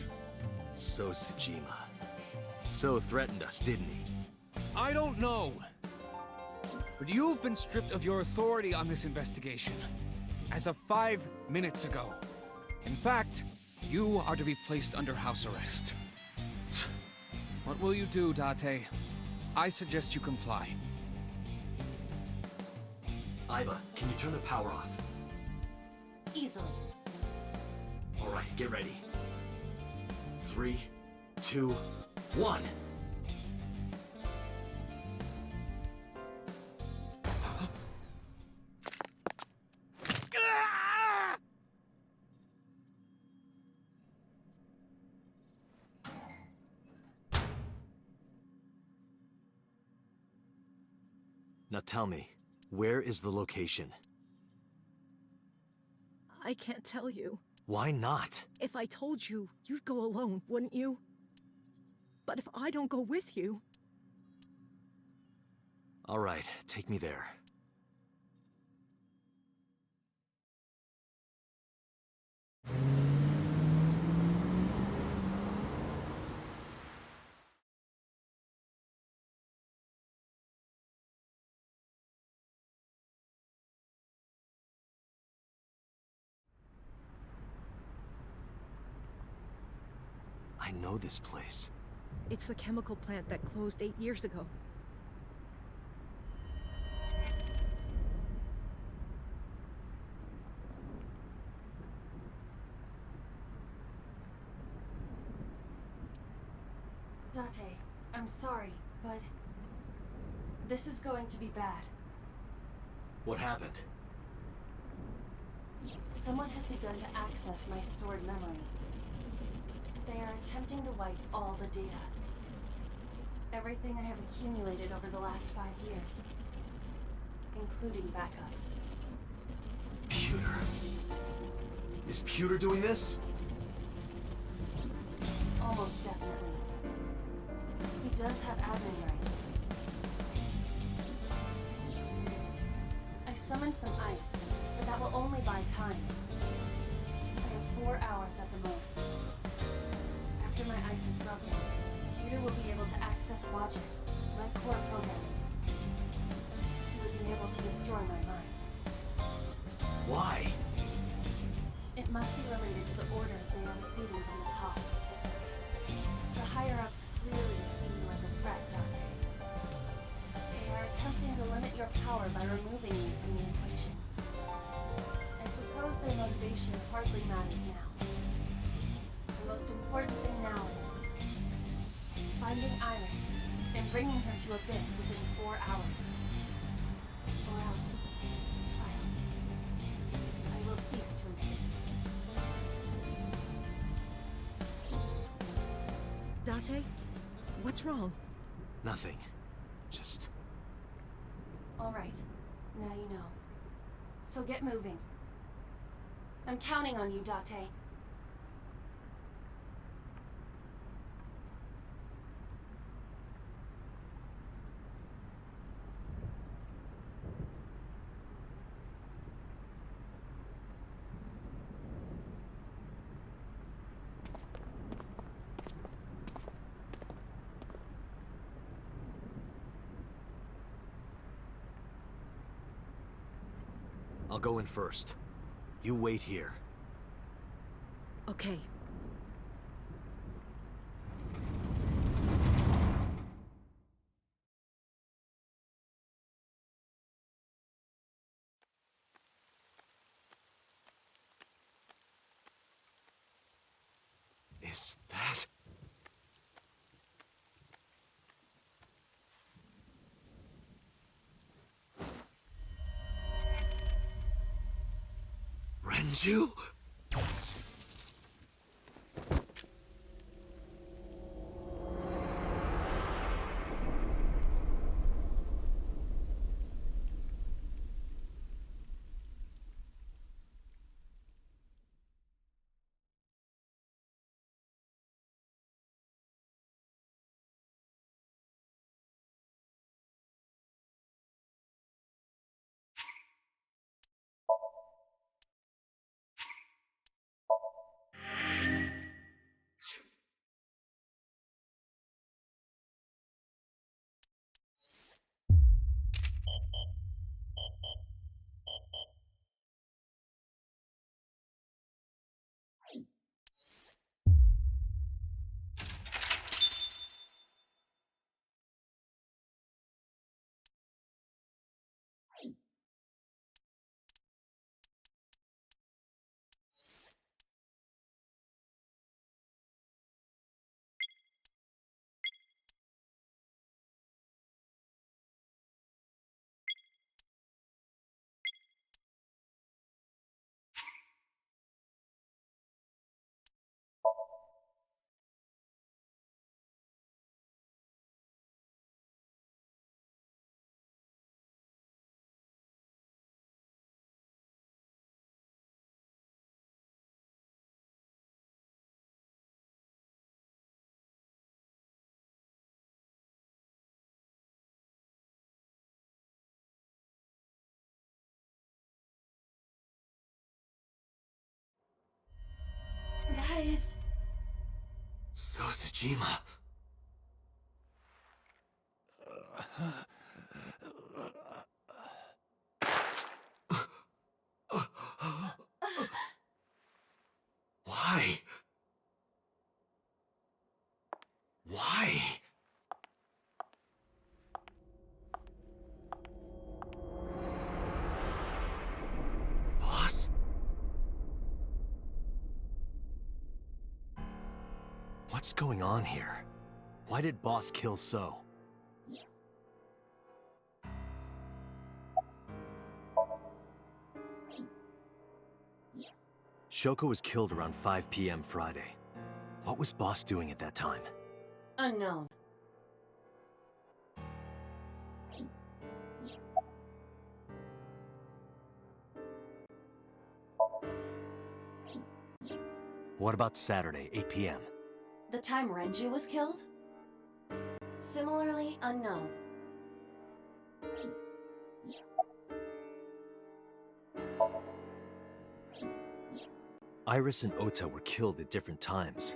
So Sejima. So threatened us, didn't he? I don't know. But you've been stripped of your authority on this investigation. As of 5 minutes ago. In fact, you are to be placed under house arrest. What will you do, Date? I suggest you comply. Aiba, can you turn the power off? Easily. Alright, get ready. 3, 2, 1. Now tell me, where is the location? I can't tell you. Why not? If I told you, you'd go alone, wouldn't you? But if I don't go with you... Alright, take me there. I know this place. It's the chemical plant that closed 8 years ago. Date, I'm sorry, but... this is going to be bad. What happened? Someone has begun to access my stored memory. They are attempting to wipe all the data. Everything I have accumulated over the last 5 years. Including backups. Pewter. Is Pewter doing this? Almost definitely. He does have admin rights. I summoned some ice, but that will only buy time. I have 4 hours at the most. After my ice is broken, Peter will be able to access Watch It, Red Core programming. He would be able to destroy my mind. Why? It must be related to the orders they are receiving from the top. The higher-ups clearly see you as a threat, Date. They are attempting to limit your power by removing you from the equation. I suppose their motivation hardly matters now. The most important thing now is finding Iris and bringing her to Abyss within 4 hours. Or else, I will cease to exist. Date? What's wrong? Nothing. Just... All right, now you know. So get moving. I'm counting on you, Date. I'll go in first. You wait here. Okay. Is that... Renju? That is... Sosajima. Why? Why? Boss? What's going on here? Why did Boss kill So? Shoko was killed around 5 p.m. Friday. What was Boss doing at that time? Unknown. What about Saturday, 8 p.m.? The time Renju was killed? Similarly unknown. Iris and Ota were killed at different times.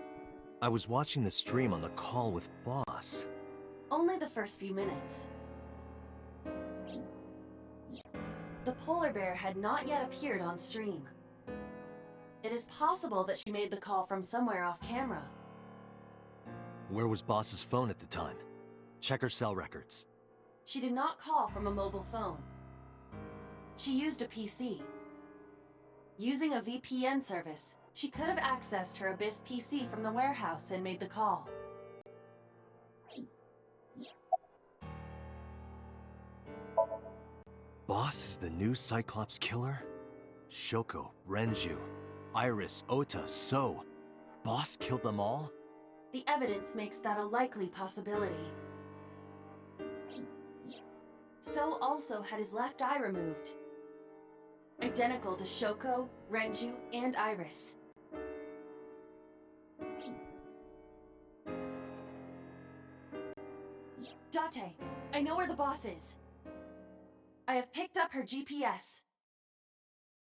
I was watching the stream on the call with Boss. Only the first few minutes. The polar bear had not yet appeared on stream. It is possible that she made the call from somewhere off camera. Where was Boss's phone at the time? Check her cell records. She did not call from a mobile phone. She used a PC. Using a VPN service, she could have accessed her Abyss PC from the warehouse and made the call. Boss is the new Cyclops killer? Shoko, Renju, Iris, Ota, So. Boss killed them all? The evidence makes that a likely possibility. So also had his left eye removed. Identical to Shoko, Renju, and Iris. Date, I know where the boss is. I have picked up her GPS.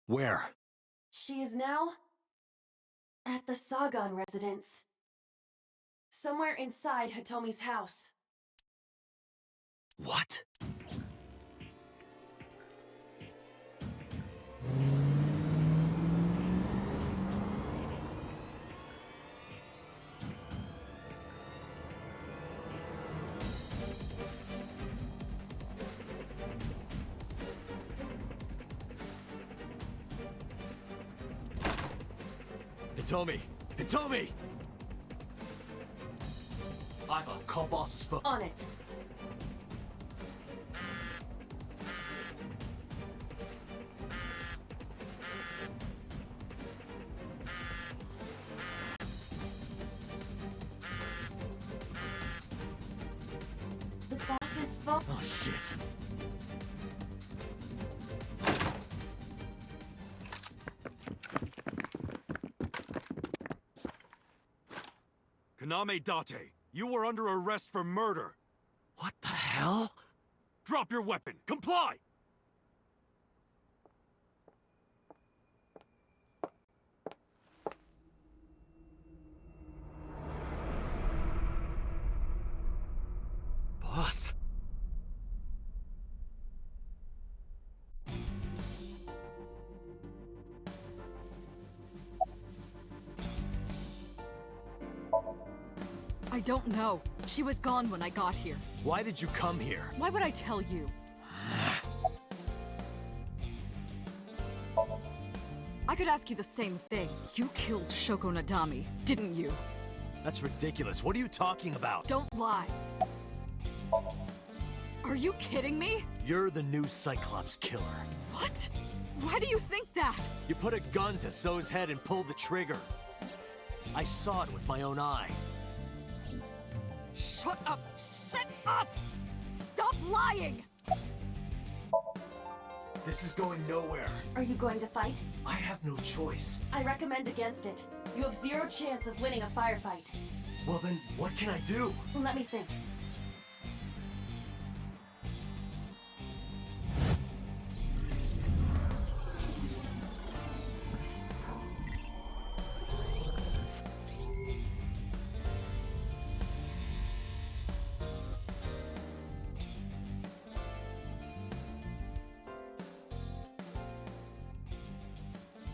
Where? She is now at the Sagan residence. Somewhere inside Hitomi's house. What? Hitomi! Hitomi! Iva, call boss's phone. On it. The boss's phone. Oh, shit. Kaname Date, you were under arrest for murder. What the hell? Drop your weapon. Comply! Boss. I don't know. She was gone when I got here. Why did you come here? Why would I tell you? I could ask you the same thing. You killed Shoko Nadami, didn't you? That's ridiculous. What are you talking about? Don't lie. Are you kidding me? You're the new Cyclops killer. What? Why do you think that? You put a gun to So's head and pulled the trigger. I saw it with my own eye. Shut up! Shut up! Stop lying! This is going nowhere. Are you going to fight? I have no choice. I recommend against it. You have zero chance of winning a firefight. Well then, what can I do? Let me think.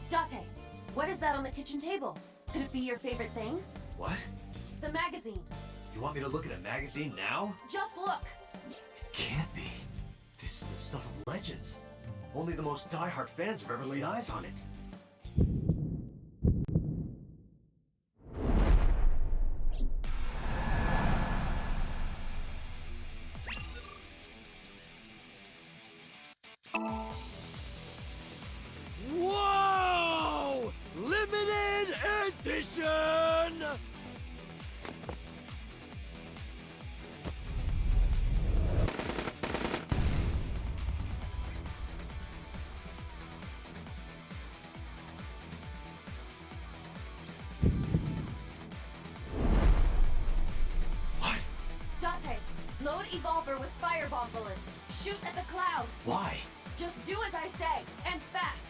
Date, what is that on the kitchen table? Could it be your favorite thing? What? The magazine. You want me to look at a magazine now? Just look! It can't be. This is the stuff of legends. Only the most diehard fans have ever laid eyes on it. Whoa! Limited edition! Date, load Evolver with firebomb bullets. Shoot at the cloud. Why? Just do as I say, and fast.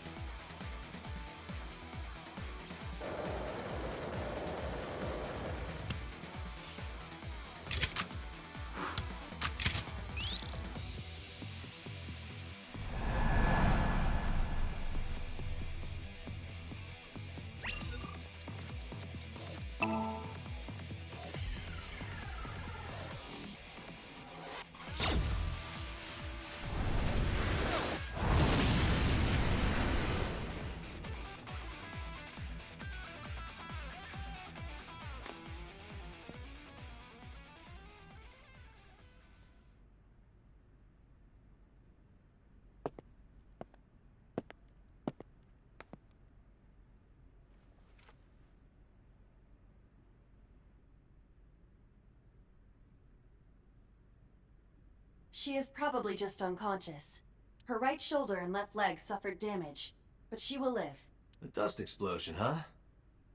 She is probably just unconscious. Her right shoulder and left leg suffered damage, but she will live. A dust explosion, huh?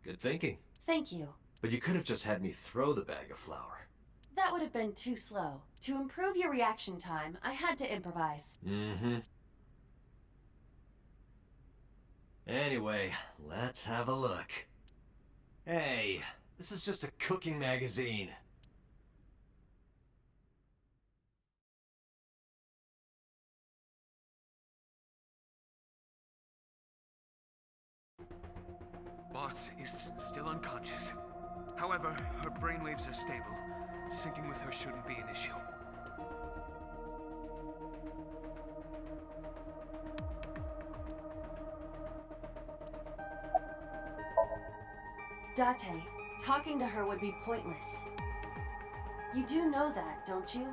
Good thinking. Thank you. But you could have just had me throw the bag of flour. That would have been too slow. To improve your reaction time, I had to improvise. Mm-hmm. Anyway, let's have a look. Hey, this is just a cooking magazine. Boss is still unconscious. However, her brainwaves are stable. Syncing with her shouldn't be an issue. Date, talking to her would be pointless. You do know that, don't you?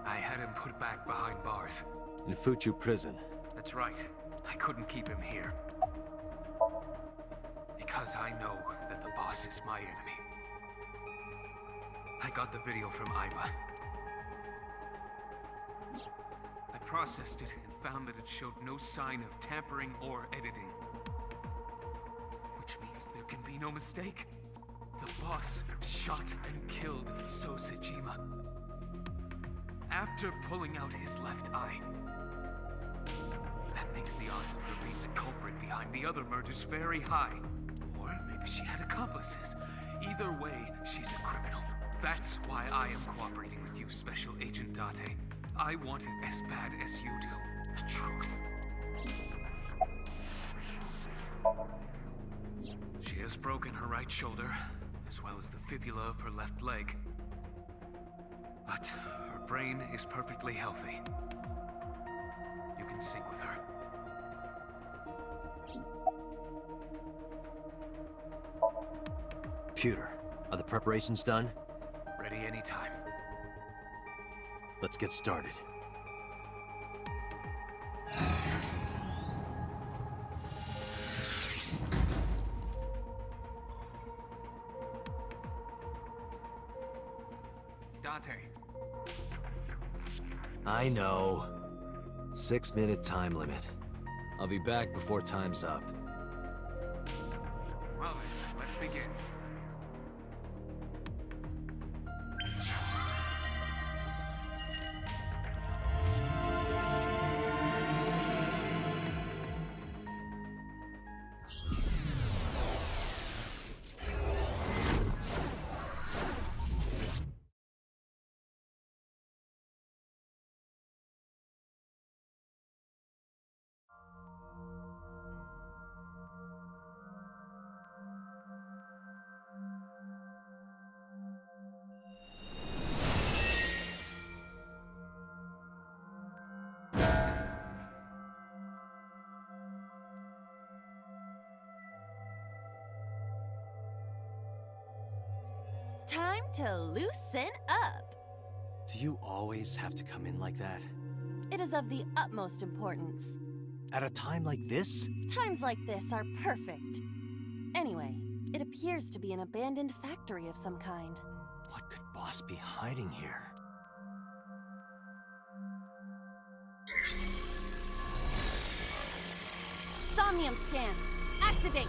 I had him put back behind bars. In Fuchu prison. That's right. I couldn't keep him here. Because I know that the boss is my enemy. I got the video from Aiba. I processed it and found that it showed no sign of tampering or editing. Which means there can be no mistake. The boss shot and killed Sosejima after pulling out his left eye. That makes the odds of her being the culprit behind the other murders very high. Or maybe she had accomplices. Either way, she's a criminal. That's why I am cooperating with you, Special Agent Date. I want it as bad as you do. The truth. She has broken her right shoulder, as well as the fibula of her left leg. But her brain is perfectly healthy. You can sync with her. Pewter, are the preparations done? Ready anytime. Let's get started. Date. I know. 6-minute time limit. I'll be back before time's up. Well then, let's begin. Time to loosen up. Do you always have to come in like that? It is of the utmost importance. At a time like this? Times like this are perfect. Anyway, it appears to be an abandoned factory of some kind. What could Boss be hiding here? Somnium scan. Activate.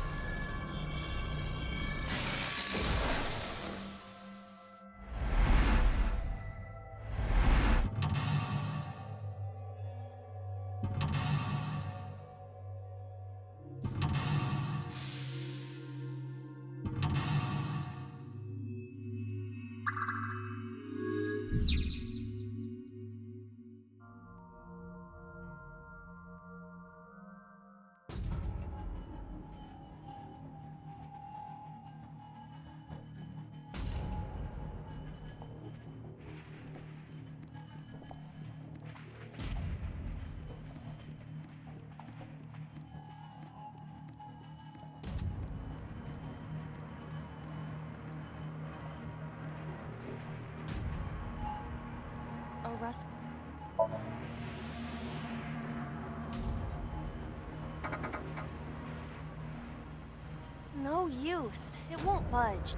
No use. It won't budge.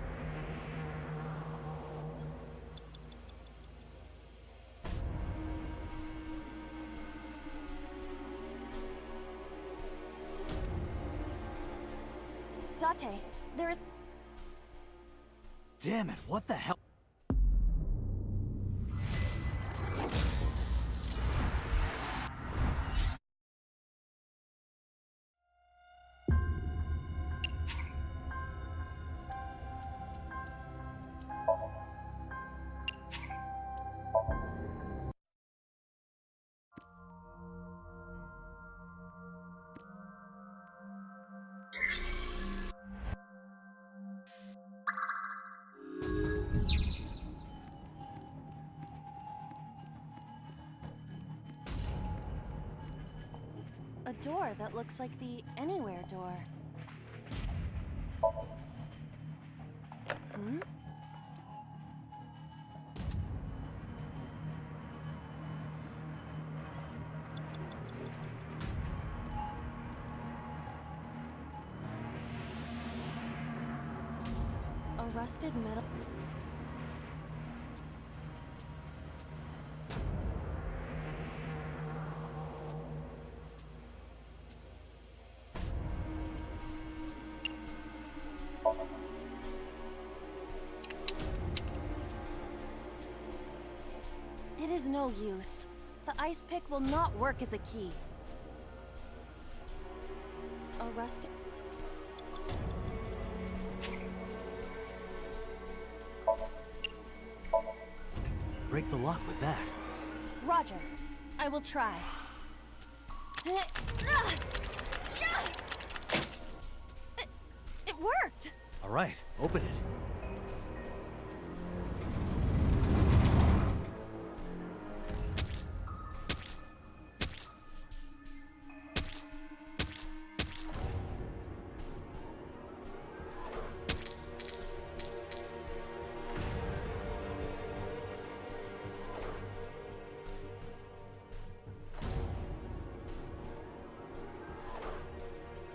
Date, there is... Damn it, what the hell? A door that looks like the Anywhere door. Hmm? A rusted metal... It is no use. The ice pick will not work as a key. A rusted... Break the lock with that. Roger. I will try. It worked! All right, open it.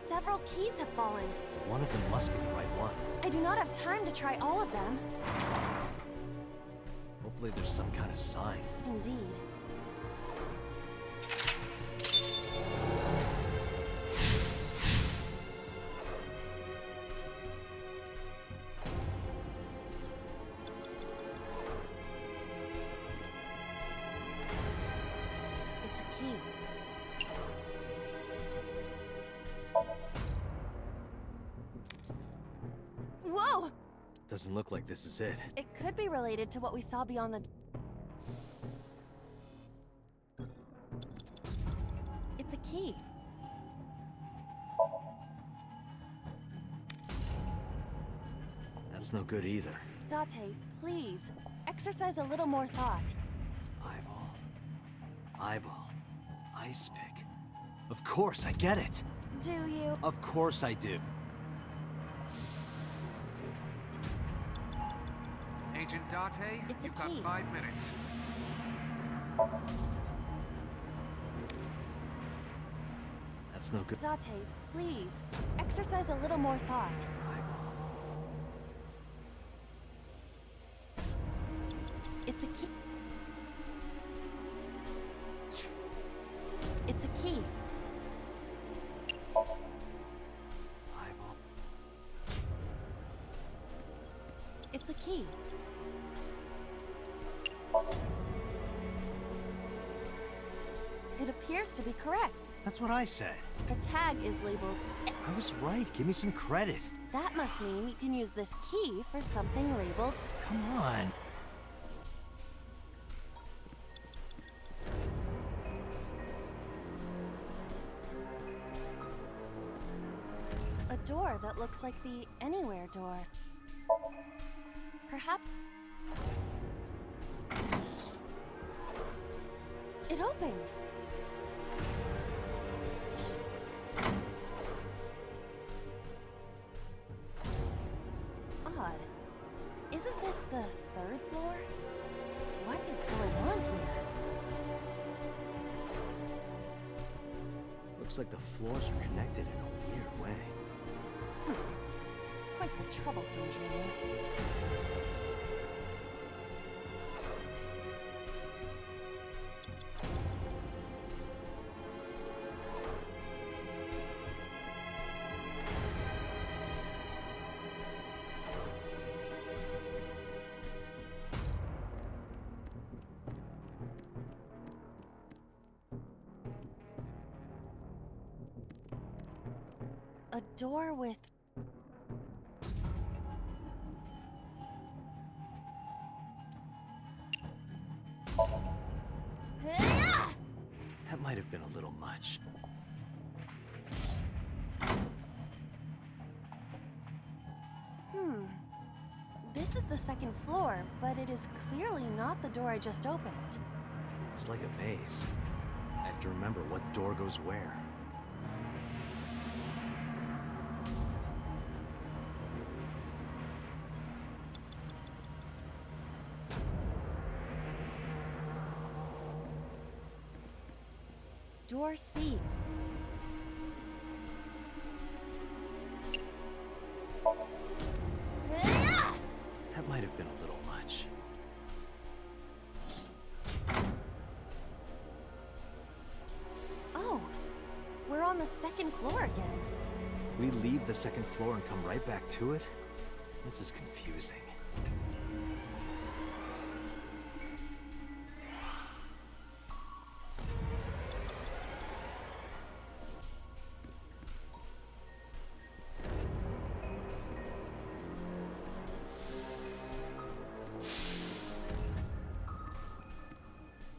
Several keys have fallen. One of them must be the right one. I do not have time to try all of them. Hopefully there's some kind of sign. Indeed. It's a key. Whoa! Doesn't look like this is it. It could be related to what we saw beyond the... It's a key. That's no good either. Date, please, exercise a little more thought. Eyeball. Eyeball. Ice pick. Of course, I get it. Do you? Of course I do. Agent Date, It's a you've got key. 5 minutes. That's no good. Date, please, exercise a little more thought. Eyeball. It's a key. It's a key. Eyeball. It's a key. It appears to be correct. That's what I said. The tag is labeled. I was right. Give me some credit. That must mean you can use this key for something labeled. Come on. A door that looks like the Anywhere door. Perhaps... It opened! Odd. Isn't this the 3rd floor? What is going on here? Looks like the floors are connected in a weird way. Quite the troublesome dream. A door with... That might have been a little much. This is the second floor, but it is clearly not the door I just opened. It's like a maze. I have to remember what door goes where. Door C. That might have been a little much. Oh, we're on the second floor again. We leave the second floor and come right back to it? This is confusing.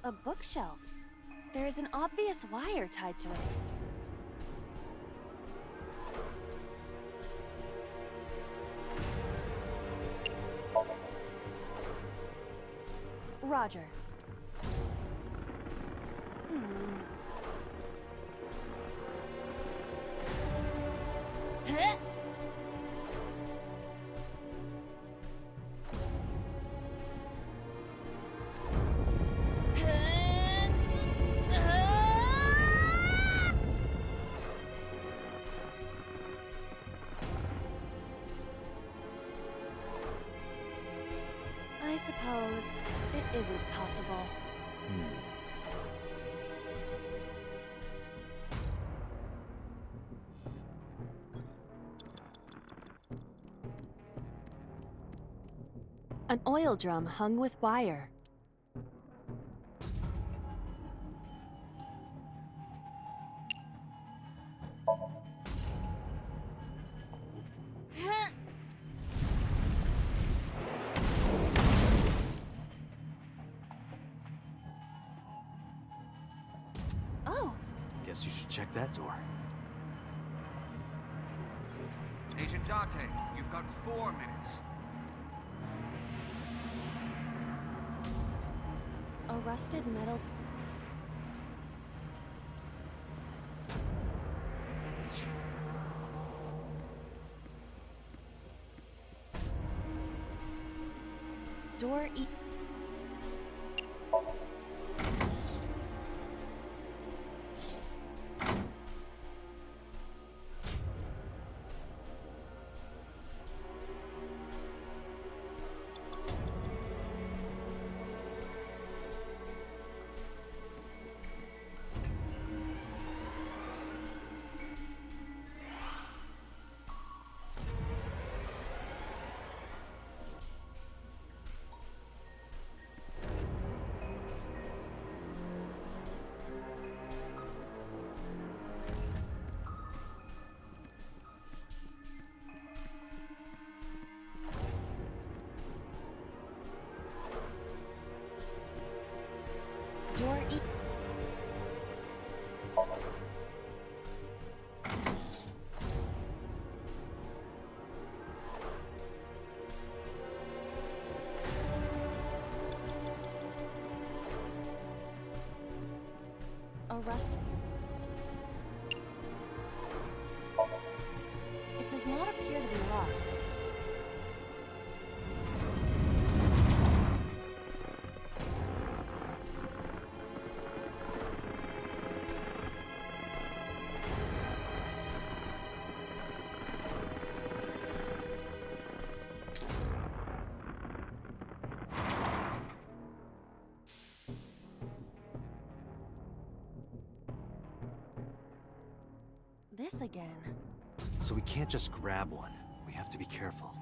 A bookshelf. There is an obvious wire tied to it. Roger. Huh? I suppose it isn't possible. An oil drum hung with wire. Oh! Guess you should check that door. Agent Dante, you've got 4 minutes. A rusted metal... Door E... Door E... A rust... It does not appear to be locked. this again. So we can't just grab one. We have to be careful.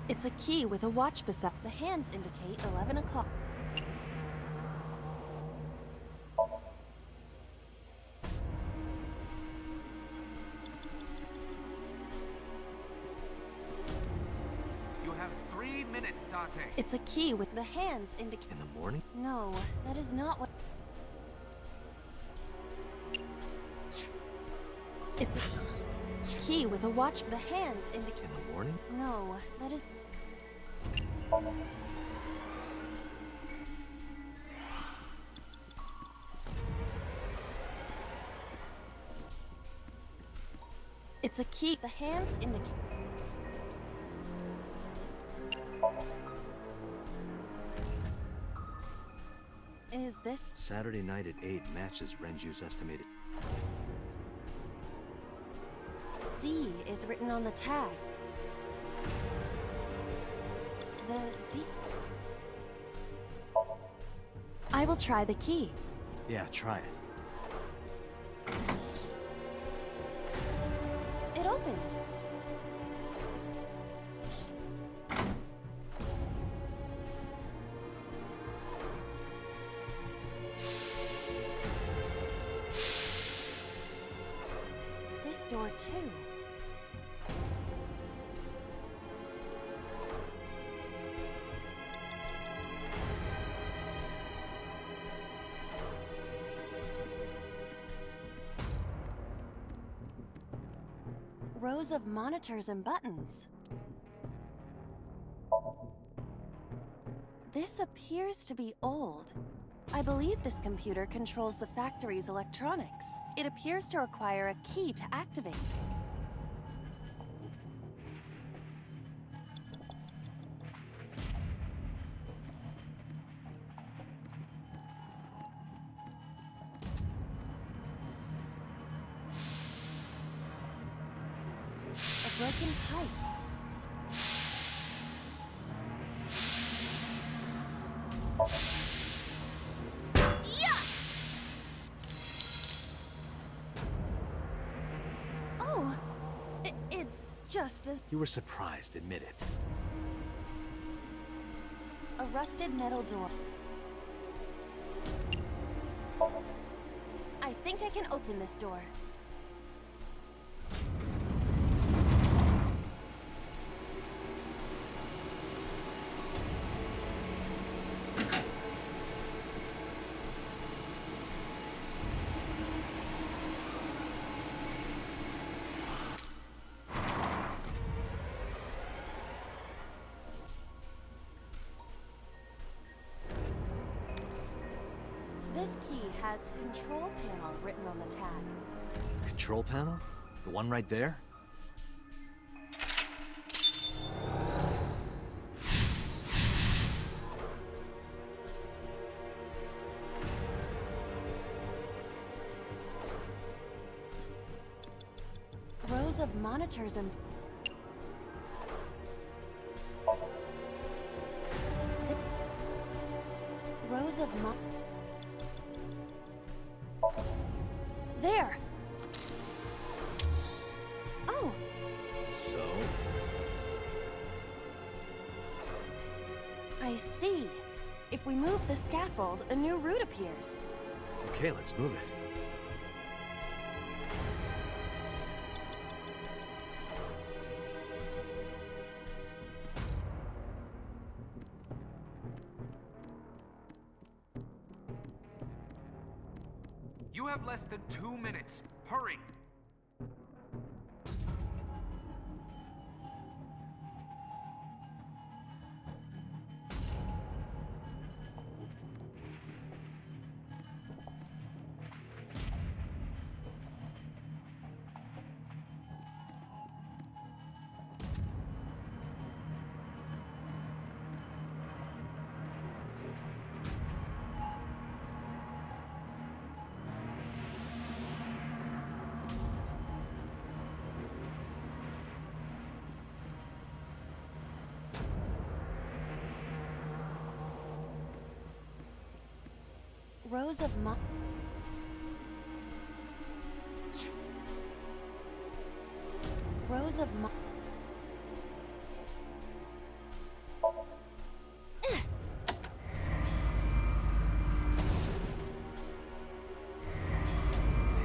It's a key with a watch beside. The hands indicate 11 o'clock. You have 3 minutes, Date. It's a key with the hands indicate. In the morning? No, that is not what. It's a key with a watch. The hands indicate. In the morning? No, that is. It's a key. The hands indicate. Is this? Saturday night at 8 matches Renju's estimated. D is written on the tag. The D. I will try the key. Yeah, try it. It opened. This door too. Rows of monitors and buttons. This appears to be old. I believe this computer controls the factory's electronics. It appears to require a key to activate. broken pipe. Oh, it's just as... You were surprised, admit it. A rusted metal door. I think I can open this door. This key has control panel written on the tag. Control panel? The one right there? Rows of monitors and... Rows of There! Oh! So? I see. If we move the scaffold, a new route appears. Okay, let's move it. You have less than 2 minutes. Hurry! Rows of Rows of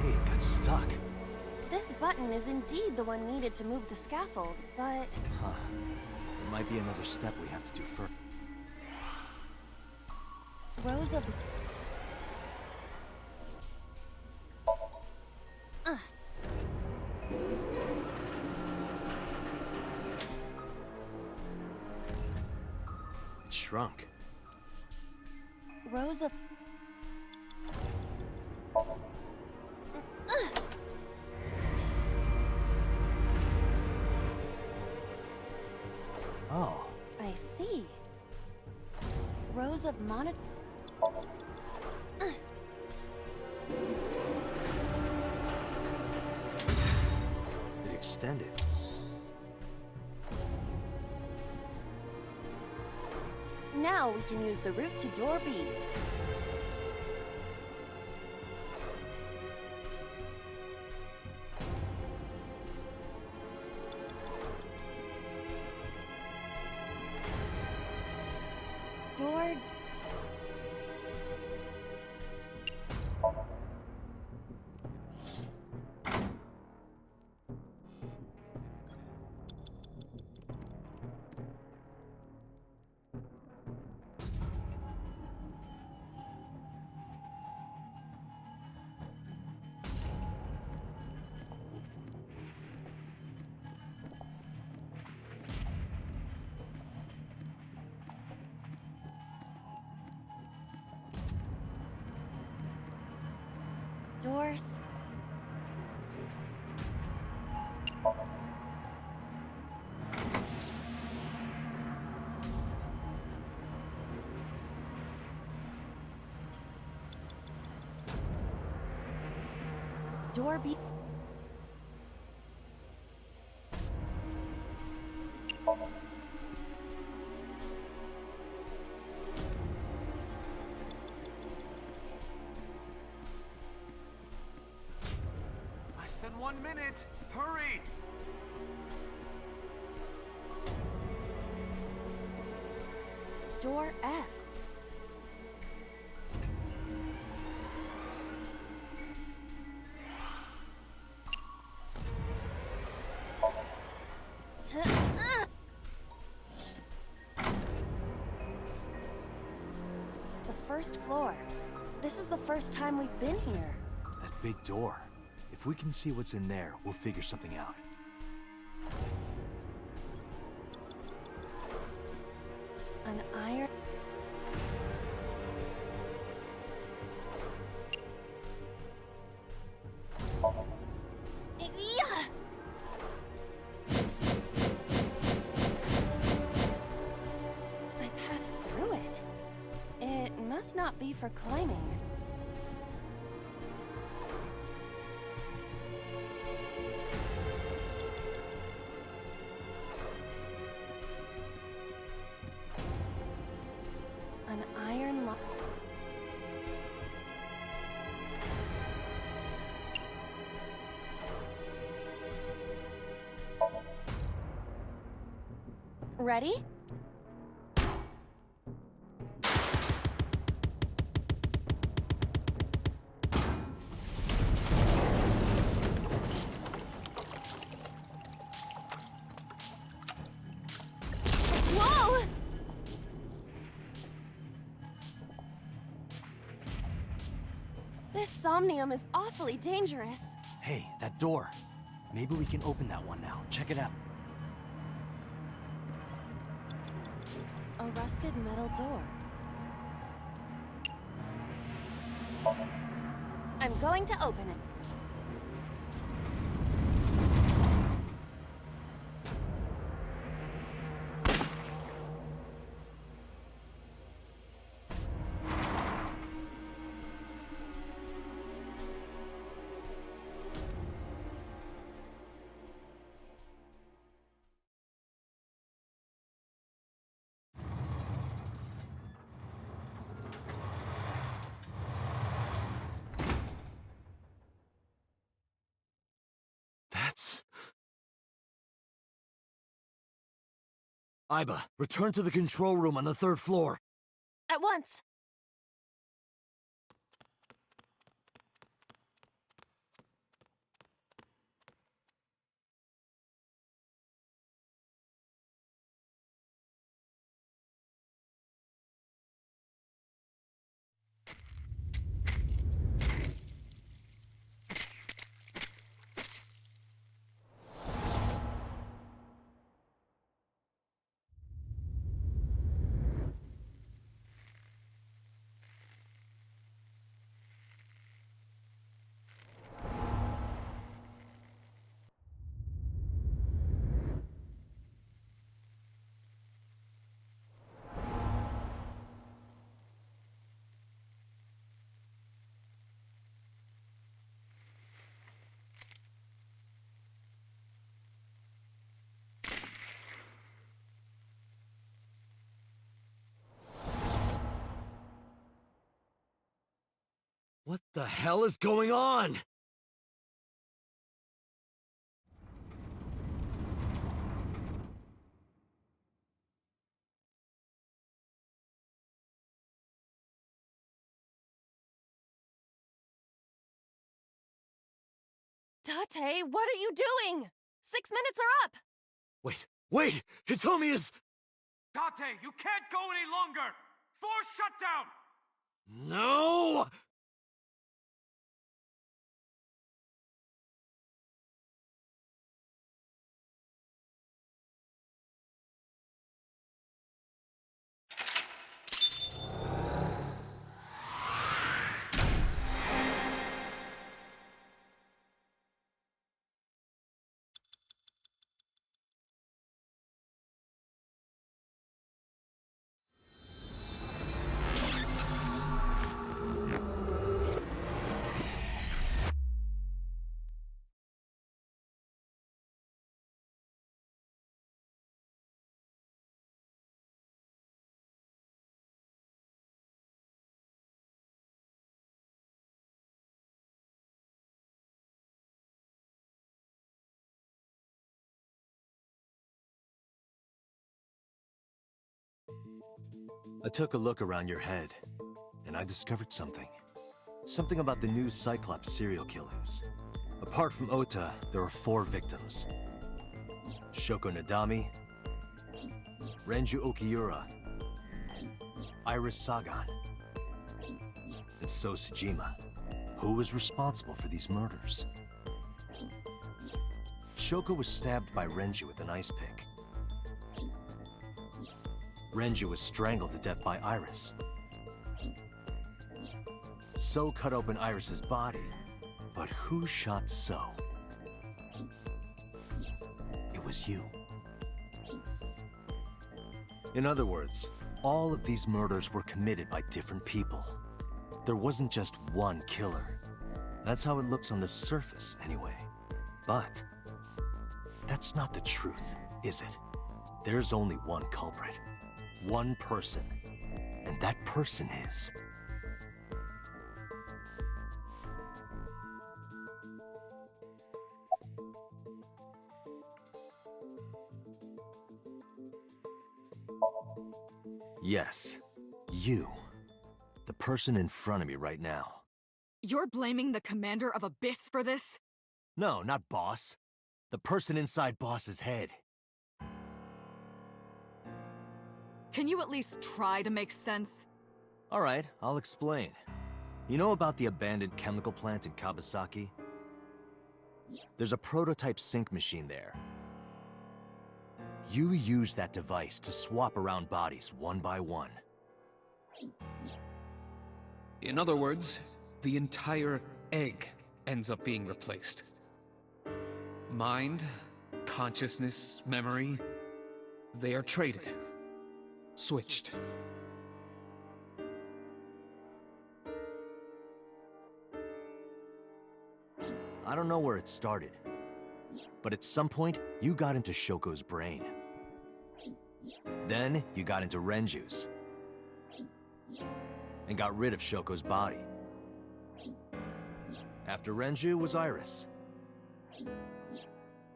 Hey, it got stuck. This button is indeed the one needed to move the scaffold, but... Huh. There might be another step we have to do first. Rows of... It shrunk. Rows of... Oh. I see. Rows of monitor... It extended. Now we can use the route to door B. Door... Doors... Door B... 1 minute! Hurry! Door F. The first floor. This is the first time we've been here. That big door. If we can see what's in there, we'll figure something out. An iron... Yeah! I passed through it. It must not be for climbing. An iron lock. Ready? Whoa! This Somnium is awfully dangerous. Hey, that door. Maybe we can open that one now. Check it out. A rusted metal door. I'm going to open it. That's... Iba, return to the control room on the 3rd floor. At once! What the hell is going on? Tate, what are you doing? 6 minutes are up! Wait! Hitomi is... Tate, you can't go any longer! Force shutdown! No! I took a look around your head, and I discovered something. Something about the new Cyclops serial killings. Apart from Ota, there are 4 victims. Shoko Nadami, Renju Okiura, Iris Sagan, and So Tsujima. Who was responsible for these murders? Shoko was stabbed by Renju with an ice pick. Renju was strangled to death by Iris. So cut open Iris's body, but who shot So? It was you. In other words, all of these murders were committed by different people. There wasn't just one killer. That's how it looks on the surface, anyway. But that's not the truth, is it? There's only one culprit. One person. And that person is... Yes, you. The person in front of me right now. You're blaming the commander of Abyss for this? No, not Boss. The person inside Boss's head. Can you at least try to make sense? All right, I'll explain. You know about the abandoned chemical plant in Kawasaki? There's a prototype sync machine there. You use that device to swap around bodies one by one. In other words, the entire egg ends up being replaced. Mind, consciousness, memory, they are traded. Switched. I don't know where it started, but at some point, you got into Shoko's brain. Then, you got into Renju's. And got rid of Shoko's body. After Renju was Iris.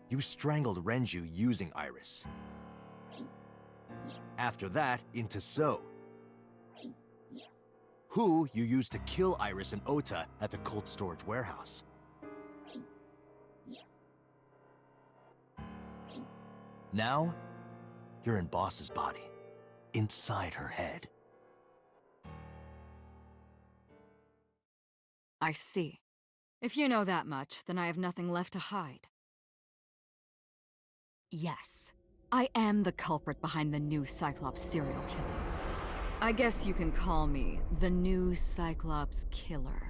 You strangled Renju using Iris. After that, into So. Who you used to kill Iris and Ota at the cold storage warehouse. Now, you're in Boss's body, inside her head. I see. If you know that much, then I have nothing left to hide. Yes, I am the culprit behind the new Cyclops serial killings. I guess you can call me the new Cyclops killer.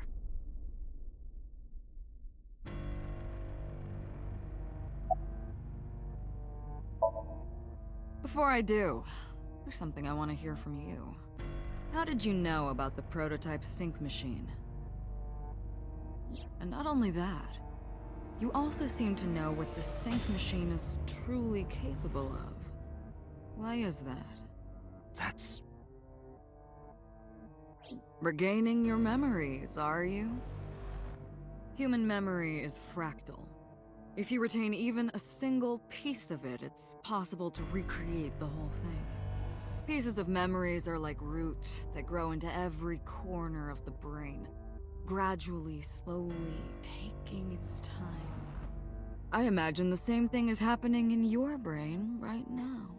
Before I do, there's something I want to hear from you. How did you know about the prototype sync machine? And not only that, you also seem to know what the sync machine is truly capable of. Why is that? That's... Regaining your memories, are you? Human memory is fractal. If you retain even a single piece of it, it's possible to recreate the whole thing. Pieces of memories are like roots that grow into every corner of the brain, gradually, slowly, taking its time. I imagine the same thing is happening in your brain right now.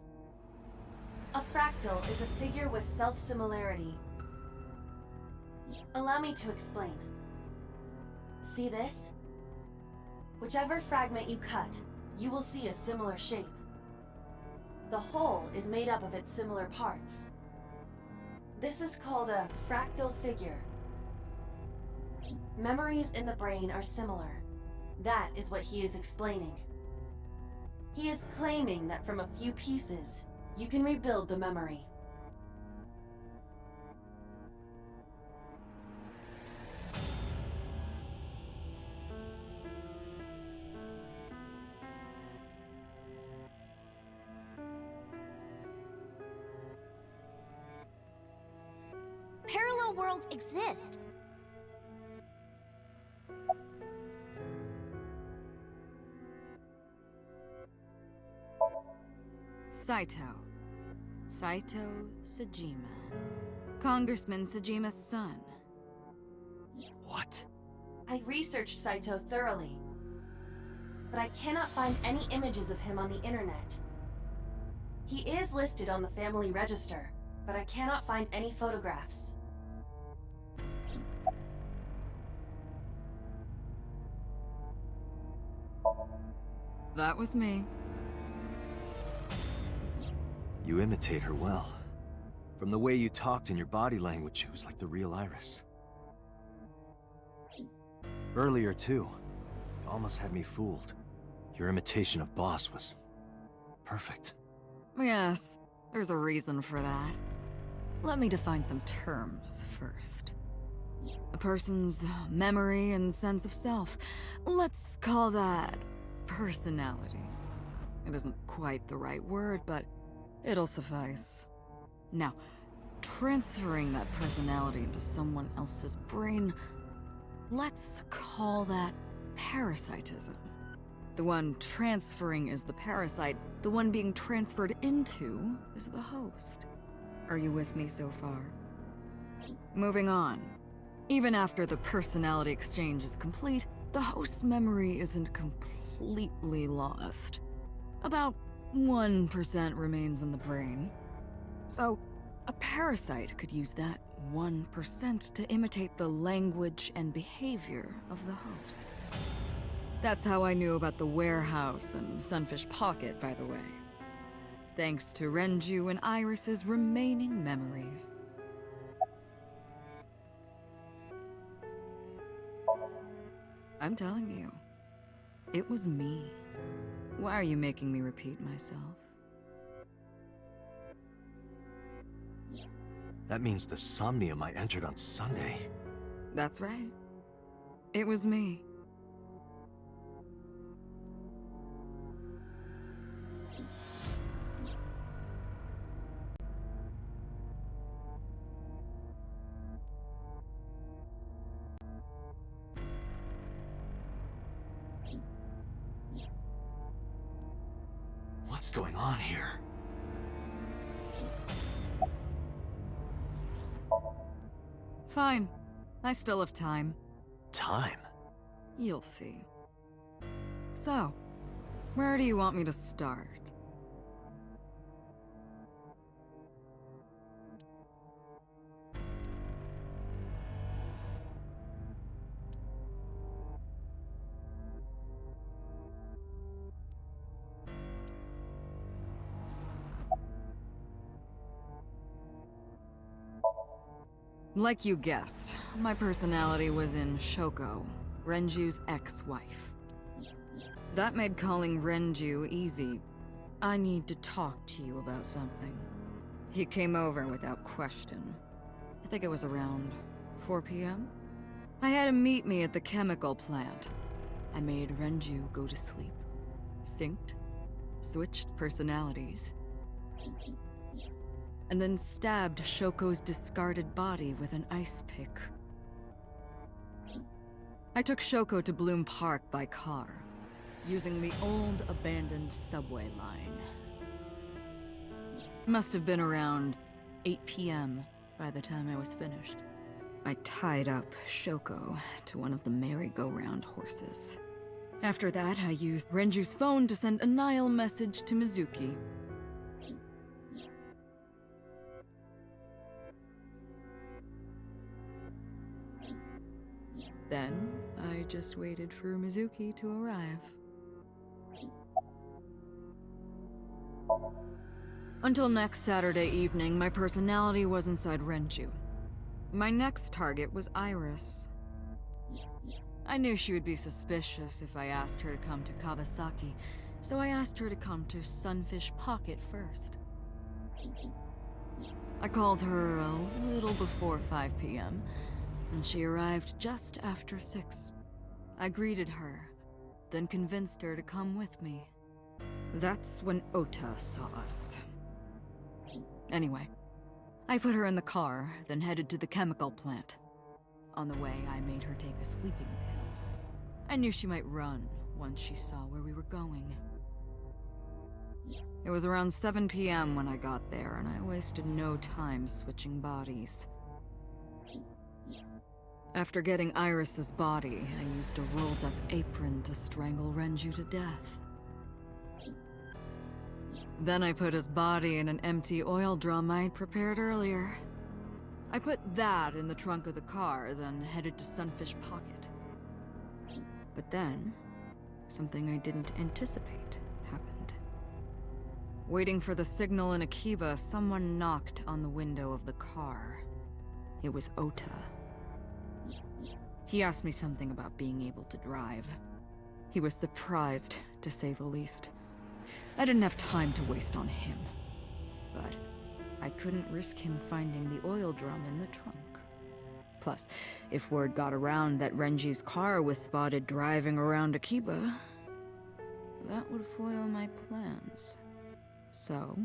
A fractal is a figure with self-similarity. Allow me to explain. See this? Whichever fragment you cut, you will see a similar shape. The whole is made up of its similar parts. This is called a fractal figure. Memories in the brain are similar. That is what he is explaining. He is claiming that from a few pieces, you can rebuild the memory. Parallel worlds exist. Saito. Saito Sajima. Congressman Sajima's son. What? I researched Saito thoroughly, but I cannot find any images of him on the internet. He is listed on the family register, but I cannot find any photographs. That was me. You imitate her well. From the way you talked and your body language, it was like the real Iris. Earlier, too. You almost had me fooled. Your imitation of Boss was perfect. Yes, there's a reason for that. Let me define some terms first. A person's memory and sense of self. Let's call that personality. It isn't quite the right word, but it'll suffice. Now, transferring that personality into someone else's brain, let's call that parasitism. The one transferring is the parasite, the one being transferred into is the host. Are you with me so far? Moving on. Even after the personality exchange is complete, the host's memory isn't completely lost. About 1% remains in the brain. So, a parasite could use that 1% to imitate the language and behavior of the host. That's how I knew about the warehouse and Sunfish Pocket, by the way. Thanks to Renju and Iris's remaining memories. I'm telling you, it was me. Why are you making me repeat myself? That means the Somnium I entered on Sunday. That's right. It was me. What's going on here? Fine. I still have time. Time? You'll see. So, where do you want me to start? Like you guessed, my personality was in Shoko, Renju's ex-wife. That made calling Renju easy. I need to talk to you about something. He came over without question. I think it was around 4 p.m. I had him meet me at the chemical plant. I made Renju go to sleep. Synced, switched personalities, and then stabbed Shoko's discarded body with an ice pick. I took Shoko to Bloom Park by car, using the old abandoned subway line. Must have been around 8 p.m. by the time I was finished. I tied up Shoko to one of the merry-go-round horses. After that, I used Renju's phone to send a Nile message to Mizuki. Then, I just waited for Mizuki to arrive. Until next Saturday evening, my personality was inside Renju. My next target was Iris. I knew she would be suspicious if I asked her to come to Kawasaki, so I asked her to come to Sunfish Pocket first. I called her a little before 5 p.m., and she arrived just after 6. I greeted her, then convinced her to come with me. That's when Ota saw us. Anyway, I put her in the car, then headed to the chemical plant. On the way, I made her take a sleeping pill. I knew she might run once she saw where we were going. It was around 7 p.m. when I got there, and I wasted no time switching bodies. After getting Iris's body, I used a rolled-up apron to strangle Renju to death. Then I put his body in an empty oil drum I'd prepared earlier. I put that in the trunk of the car, then headed to Sunfish Pocket. But then, something I didn't anticipate happened. Waiting for the signal in Akiba, someone knocked on the window of the car. It was Ota. He asked me something about being able to drive. He was surprised, to say the least. I didn't have time to waste on him. But I couldn't risk him finding the oil drum in the trunk. Plus, if word got around that Renji's car was spotted driving around Akiba, that would foil my plans. So,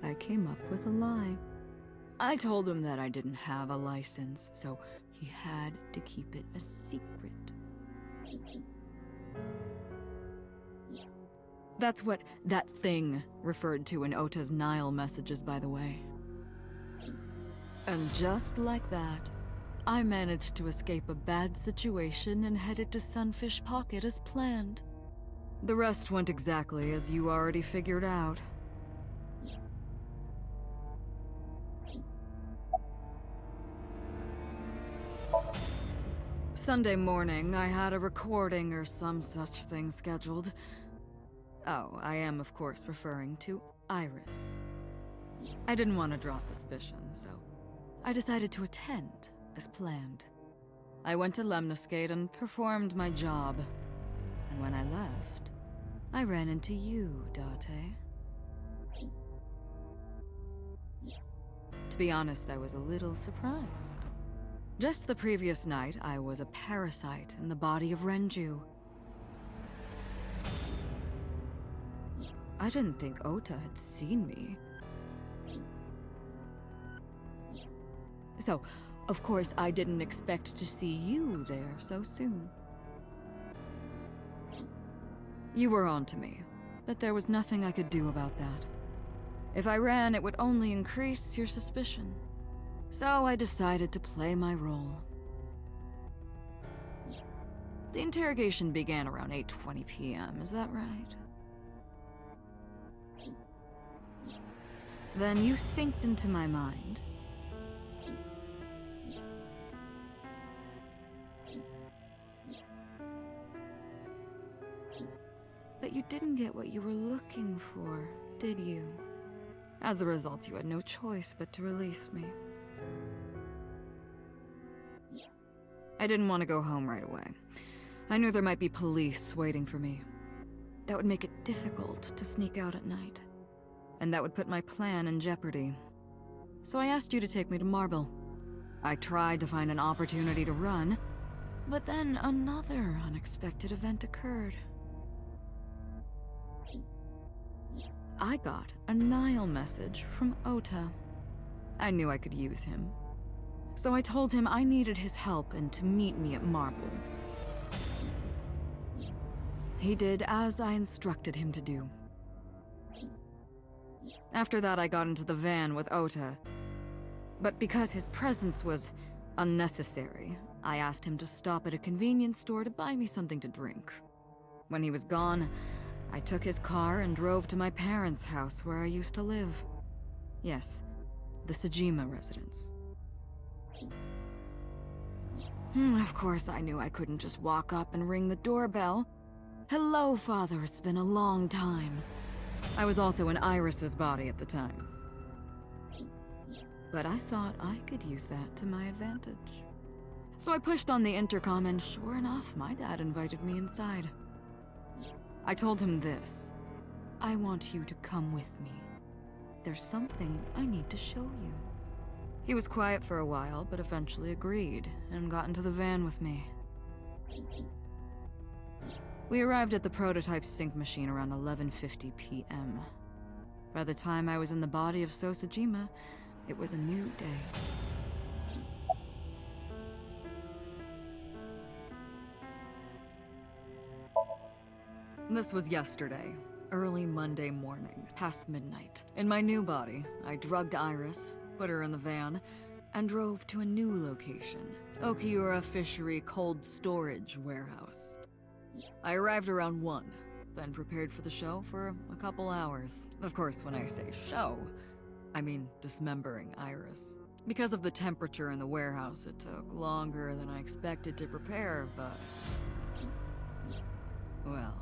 I came up with a lie. I told him that I didn't have a license, so he had to keep it a secret. That's what that thing referred to in Ota's Nile messages, by the way. And just like that, I managed to escape a bad situation and headed to Sunfish Pocket as planned. The rest went exactly as you already figured out. Sunday morning, I had a recording or some such thing scheduled. Oh, I am of course referring to Iris. I didn't want to draw suspicion, so I decided to attend as planned. I went to Lemniscate and performed my job. And when I left, I ran into you, Date. To be honest, I was a little surprised. Just the previous night, I was a parasite in the body of Renju. I didn't think Ota had seen me. So, of course, I didn't expect to see you there so soon. You were on to me, but there was nothing I could do about that. If I ran, it would only increase your suspicion. So I decided to play my role. The interrogation began around 8:20 p.m., is that right? Then you synced into my mind. But you didn't get what you were looking for, did you? As a result, you had no choice but to release me. I didn't want to go home right away. I knew there might be police waiting for me. That would make it difficult to sneak out at night. And that would put my plan in jeopardy. So I asked you to take me to Marble. I tried to find an opportunity to run, but then another unexpected event occurred. I got a Nile message from Ota. I knew I could use him. So I told him I needed his help and to meet me at Marble. He did as I instructed him to do. After that, I got into the van with Ota. But because his presence was unnecessary, I asked him to stop at a convenience store to buy me something to drink. When he was gone, I took his car and drove to my parents' house where I used to live. Yes, the Sejima residence. Of course, I knew I couldn't just walk up and ring the doorbell. Hello, Father, it's been a long time. I was also in Iris's body at the time. But I thought I could use that to my advantage. So I pushed on the intercom and sure enough, my dad invited me inside. I told him this. I want you to come with me. There's something I need to show you. He was quiet for a while, but eventually agreed and got into the van with me. We arrived at the prototype sync machine around 11:50 p.m. By the time I was in the body of Sosejima, it was a new day. This was yesterday, Early Monday morning, past midnight. In my new body, I drugged Iris, put her in the van, and drove to a new location, Okiura Fishery Cold Storage Warehouse. I arrived around 1, then prepared for the show for a couple hours. Of course, when I say show, I mean dismembering Iris. Because of the temperature in the warehouse, it took longer than I expected to prepare, but... well,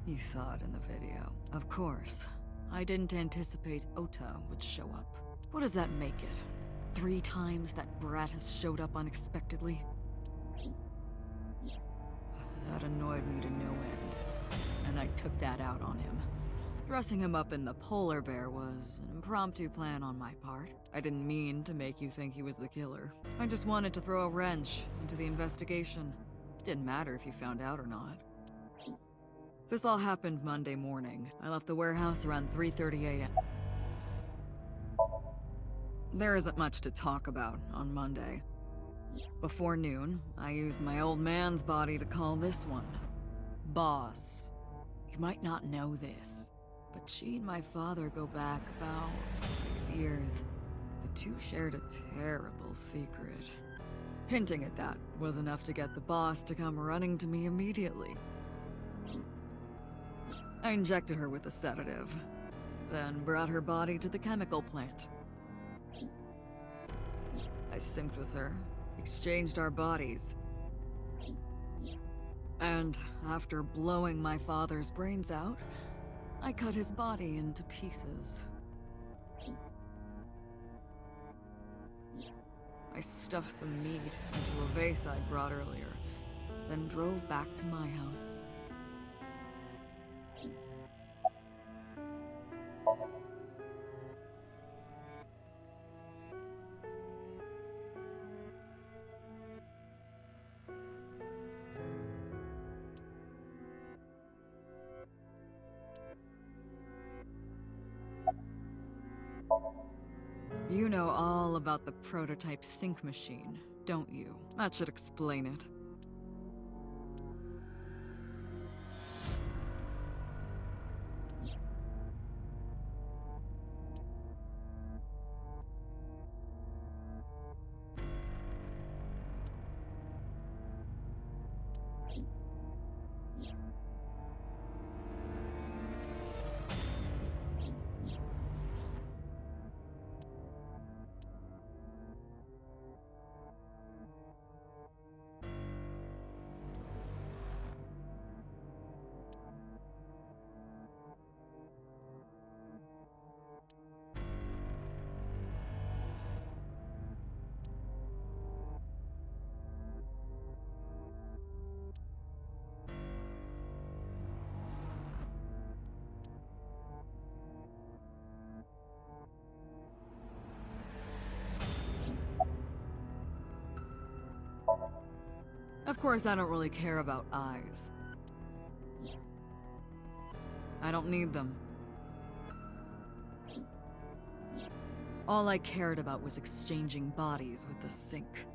you saw it in the video. Of course, I didn't anticipate Ota would show up. What does that make it? 3 times that brat has showed up unexpectedly? That annoyed me to no end, and I took that out on him. Dressing him up in the polar bear was an impromptu plan on my part. I didn't mean to make you think he was the killer. I just wanted to throw a wrench into the investigation. Didn't matter if you found out or not. This all happened Monday morning. I left the warehouse around 3:30 a.m. There isn't much to talk about on Monday. Before noon, I used my old man's body to call this one Boss. You might not know this, but she and my father go back about 6 years. The two shared a terrible secret. Hinting at that was enough to get the boss to come running to me immediately. I injected her with a sedative, then brought her body to the chemical plant. I synced with her, exchanged our bodies, and after blowing my father's brains out, I cut his body into pieces. I stuffed the meat into a vase I'd brought earlier, then drove back to my house. You know all about the prototype sync machine, don't you? That should explain it. Of course, I don't really care about eyes. I don't need them. All I cared about was exchanging bodies with the sync.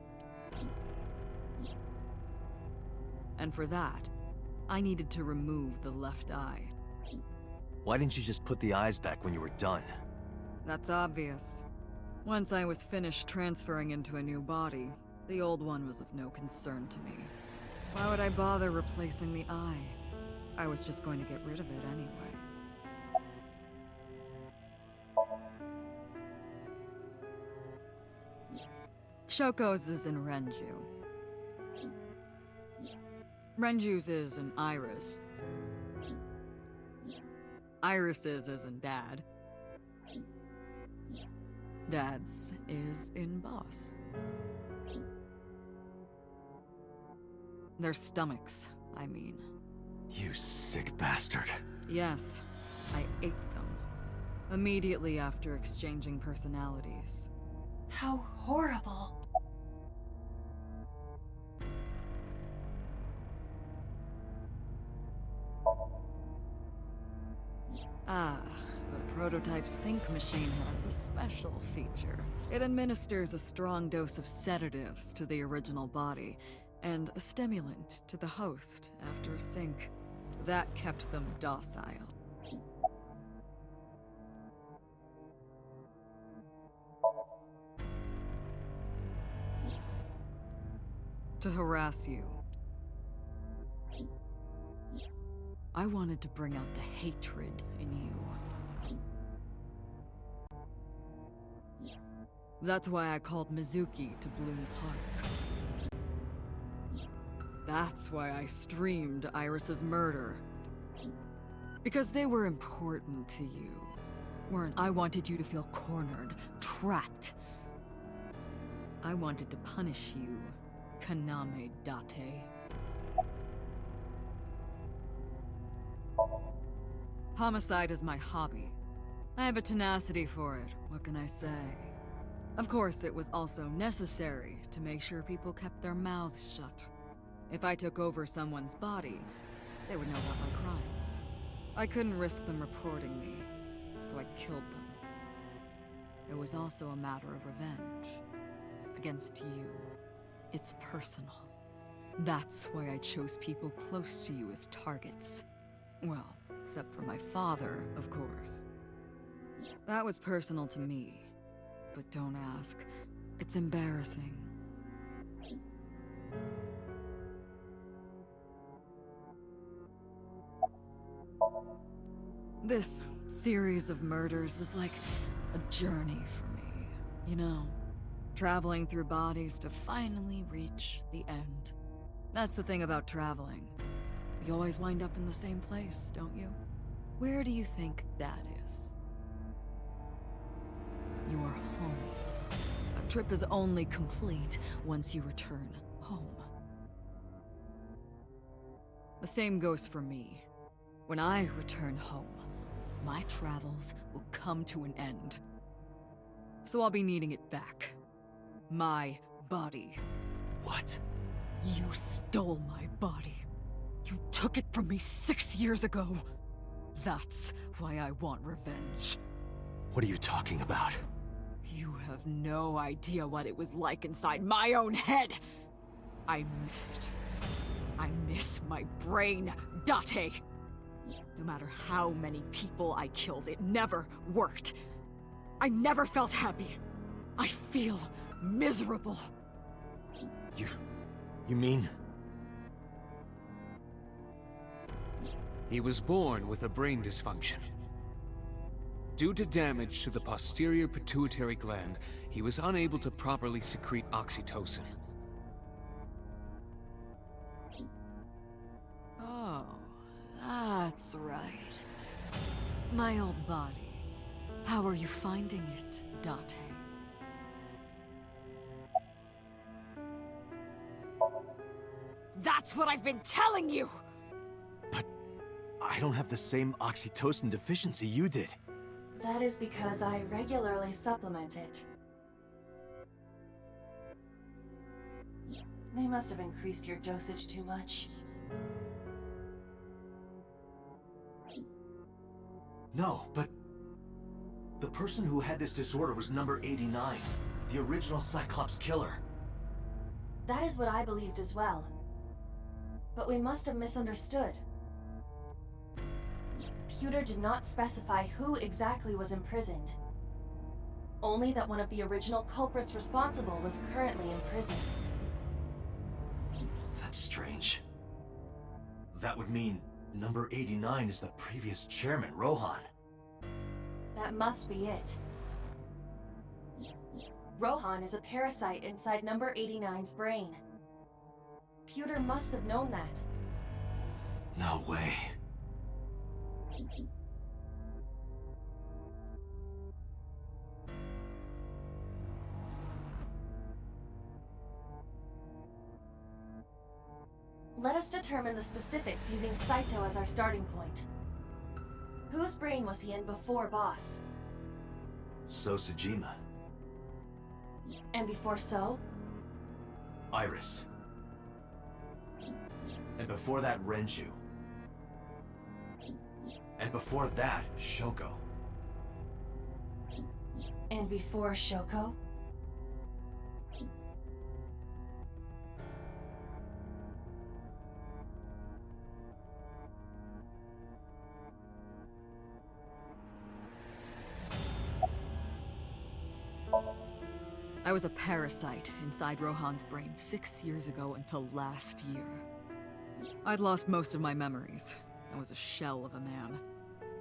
And for that, I needed to remove the left eye. Why didn't you just put the eyes back when you were done? That's obvious. Once I was finished transferring into a new body, the old one was of no concern to me. Why would I bother replacing the eye? I was just going to get rid of it anyway. Shoko's is in Renju. Renju's is in Iris. Iris's is in Dad. Dad's is in Boss. Their stomachs, I mean. You sick bastard. Yes, I ate them. Immediately after exchanging personalities. How horrible. Ah, the prototype sync machine has a special feature. It administers a strong dose of sedatives to the original body, and a stimulant to the host after a sync. That kept them docile. To harass you. I wanted to bring out the hatred in you. That's why I called Mizuki to Bloom Park. That's why I streamed Iris's murder. Because they were important to you. I wanted you to feel cornered, trapped. I wanted to punish you, Kaname Date. Homicide is my hobby. I have a tenacity for it, what can I say? Of course, it was also necessary to make sure people kept their mouths shut. If I took over someone's body, they would know about my crimes. I couldn't risk them reporting me, so I killed them. It was also a matter of revenge. Against you. It's personal. That's why I chose people close to you as targets. Well, except for my father, of course. That was personal to me. But don't ask. It's embarrassing. This series of murders was like a journey for me, you know? Traveling through bodies to finally reach the end. That's the thing about traveling. You always wind up in the same place, don't you? Where do you think that is? Your home. A trip is only complete once you return home. The same goes for me. When I return home, my travels will come to an end. So I'll be needing it back. My body. What? You stole my body. You took it from me 6 years ago. That's why I want revenge. What are you talking about? You have no idea what it was like inside my own head. I miss it. I miss my brain, Date. No matter how many people I killed, it never worked. I never felt happy. I feel miserable. You mean? He was born with a brain dysfunction. Due to damage to the posterior pituitary gland, he was unable to properly secrete oxytocin. Oh, that's right. My old body. How are you finding it, Date? That's what I've been telling you! But I don't have the same oxytocin deficiency you did. That is because I regularly supplement it. They must have increased your dosage too much. No, but the person who had this disorder was number 89, the original Cyclops killer. That is what I believed as well. But we must have misunderstood. Pewter did not specify who exactly was imprisoned. Only that one of the original culprits responsible was currently in prison. That's strange. That would mean number 89 is the previous chairman, Rohan. That must be it. Rohan is a parasite inside number 89's brain. Pewter must have known that. No way. Let us determine the specifics using Saito as our starting point. Whose brain was he in before Boss? So Sejima. And before So? Iris. And before that, Renju. And before that, Shoko. And before Shoko? I was a parasite inside Rohan's brain 6 years ago until last year. I'd lost most of my memories. I was a shell of a man.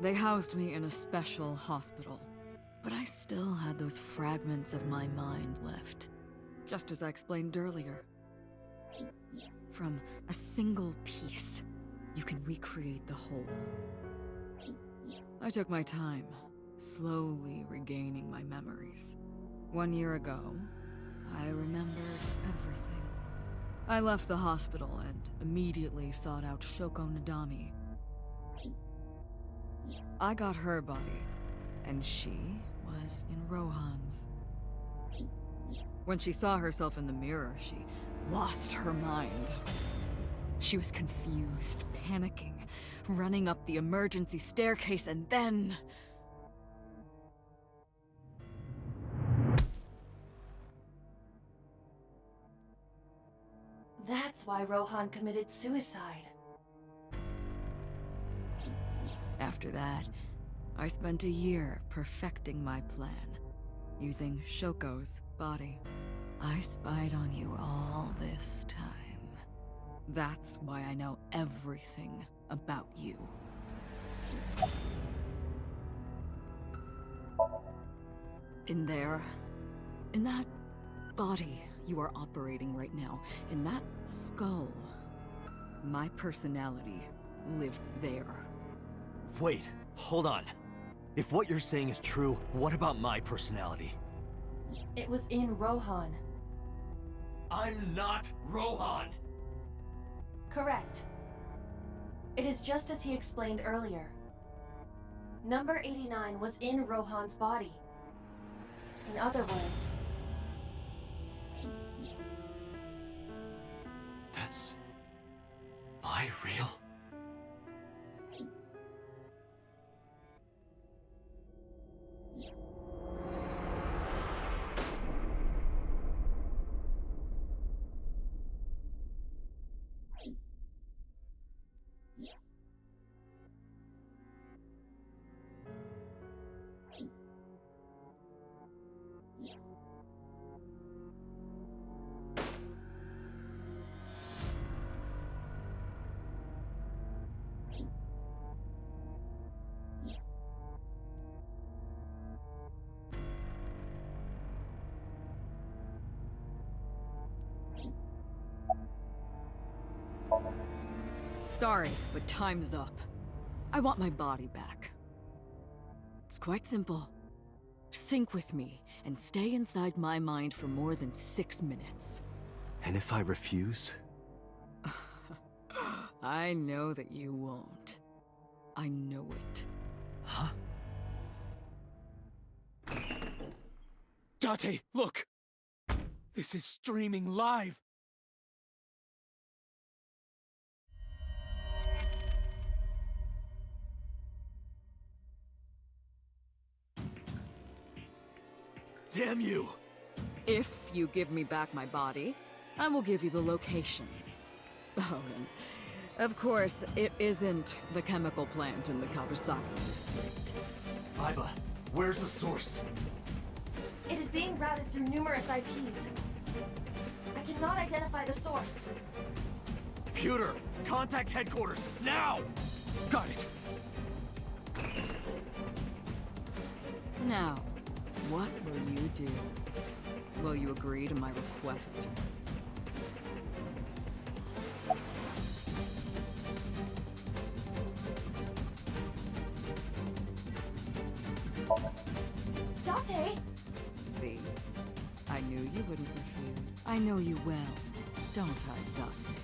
They housed me in a special hospital, but I still had those fragments of my mind left, just as I explained earlier. From a single piece, you can recreate the whole. I took my time, slowly regaining my memories. 1 year ago, I remembered everything. I left the hospital and immediately sought out Shoko Nadami. I got her body, and she was in Rohan's. When she saw herself in the mirror, she lost her mind. She was confused, panicking, running up the emergency staircase, and then... That's why Rohan committed suicide. After that, I spent a year perfecting my plan, using Shoko's body. I spied on you all this time. That's why I know everything about you. In there, in that body you are operating right now, in that skull, my personality lived there. Wait, hold on. If what you're saying is true, what about my personality? It was in Rohan. I'm not Rohan! Correct. It is just as he explained earlier. Number 89 was in Rohan's body. In other words... That's... my real... Sorry, but time's up. I want my body back. It's quite simple. Sync with me and stay inside my mind for more than 6 minutes. And if I refuse? I know that you won't. I know it. Huh? Date, look! This is streaming live! Damn you! If you give me back my body, I will give you the location. Oh, and of course, it isn't the chemical plant in the Kawasaki district. Iba, where's the source? It is being routed through numerous IPs. I cannot identify the source. Computer, contact headquarters, now! Got it! Now, what will you do? Will you agree to my request? Date! See? I knew you wouldn't refuse. I know you well, don't I, Date?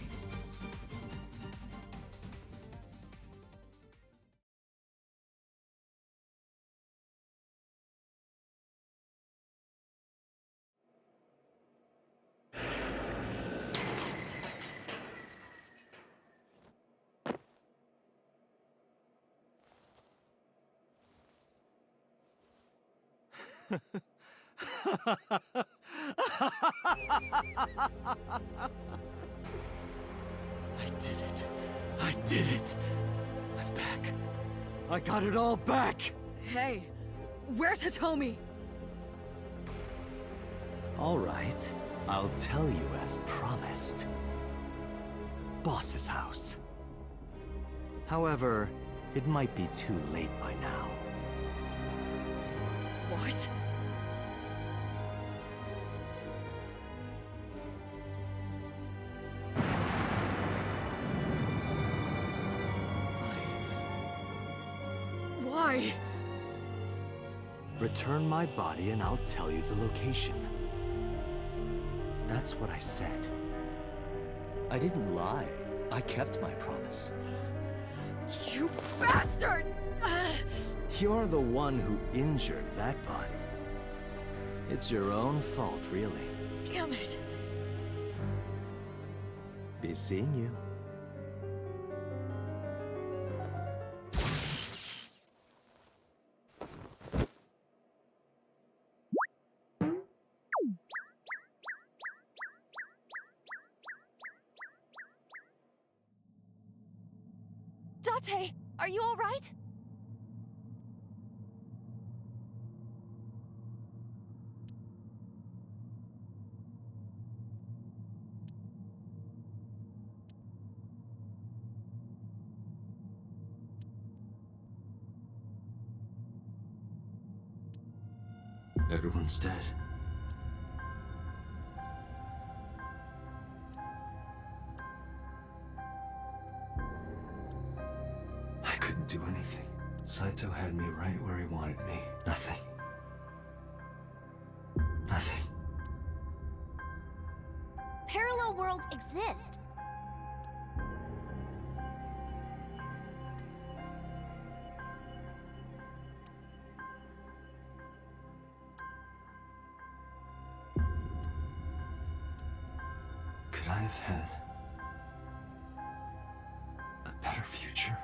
I did it. I did it. I'm back. I got it all back! Hey, where's Hitomi? All right, I'll tell you as promised. Boss's house. However, it might be too late by now. What? Why? Return my body and I'll tell you the location. That's what I said. I didn't lie. I kept my promise. You bastard! You're the one who injured that body. It's your own fault, really. Damn it! Be seeing you. Date, are you all right? Everyone's dead. I couldn't do anything. Saito had me right where he wanted me. Nothing. Nothing. Parallel worlds exist. Could I have had a better future?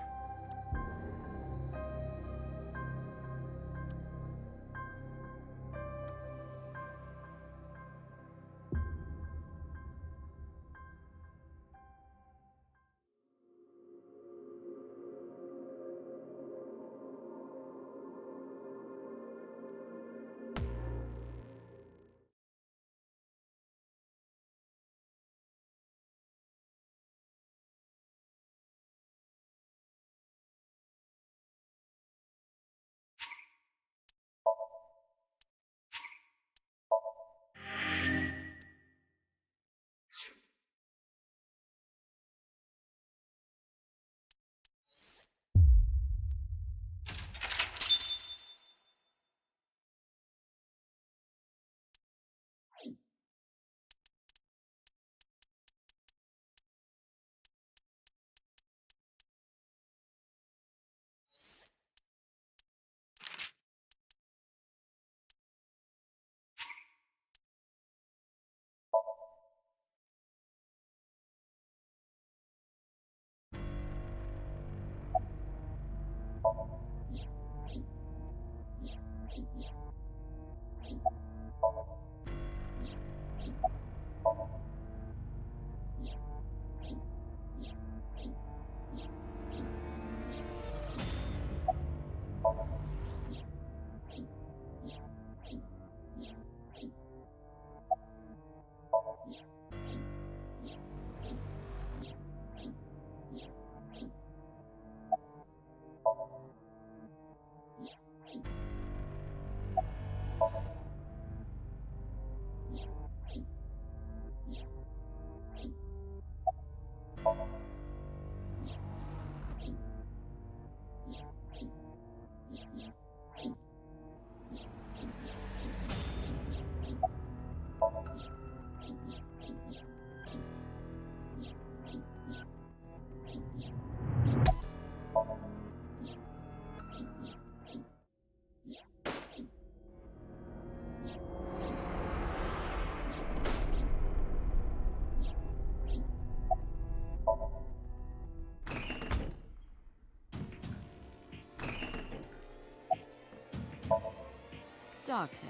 Date,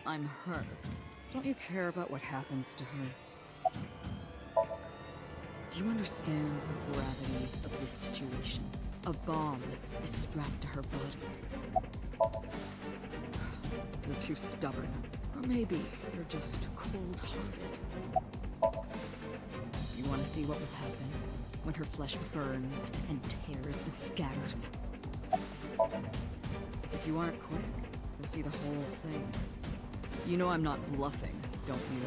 I'm hurt. Don't you care about what happens to her? Do you understand the gravity of this situation? A bomb is strapped to her body. You're too stubborn. Or maybe you're just cold-hearted. You want to see what will happen when her flesh burns and tears and scatters. If you aren't quick, you'll see the whole thing. You know I'm not bluffing, don't you?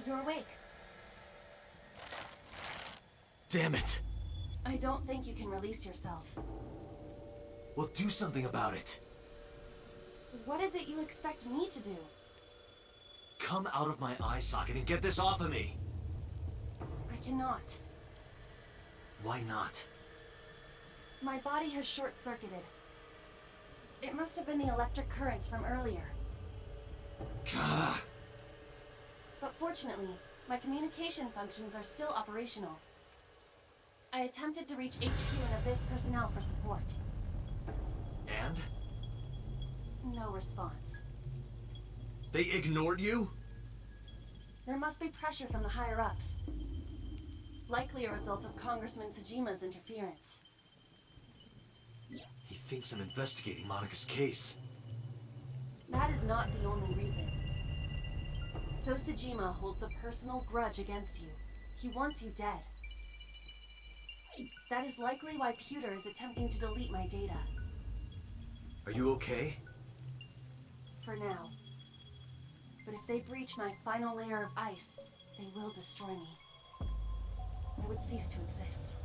You're awake. Damn it! I don't think you can release yourself. Well, do something about it. What is it you expect me to do? Come out of my eye socket and get this off of me! I cannot. Why not? My body has short-circuited. It must have been the electric currents from earlier. Gah. But fortunately, my communication functions are still operational. I attempted to reach HQ and Abyss personnel for support. And? No response. They ignored you? There must be pressure from the higher-ups. Likely a result of Congressman Tsujima's interference. He thinks I'm investigating Monika's case. That is not the only reason. So Tsujima holds a personal grudge against you. He wants you dead. That is likely why Pewter is attempting to delete my data. Are you okay? For now. But if they breach my final layer of ice, they will destroy me. I would cease to exist.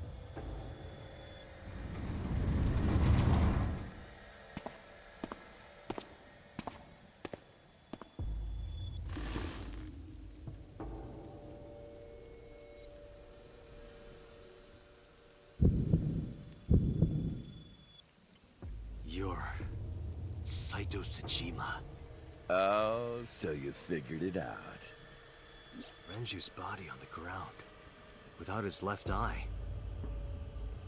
You're Saito Tsuchima. Oh, so you figured it out. Renju's body on the ground, without his left eye.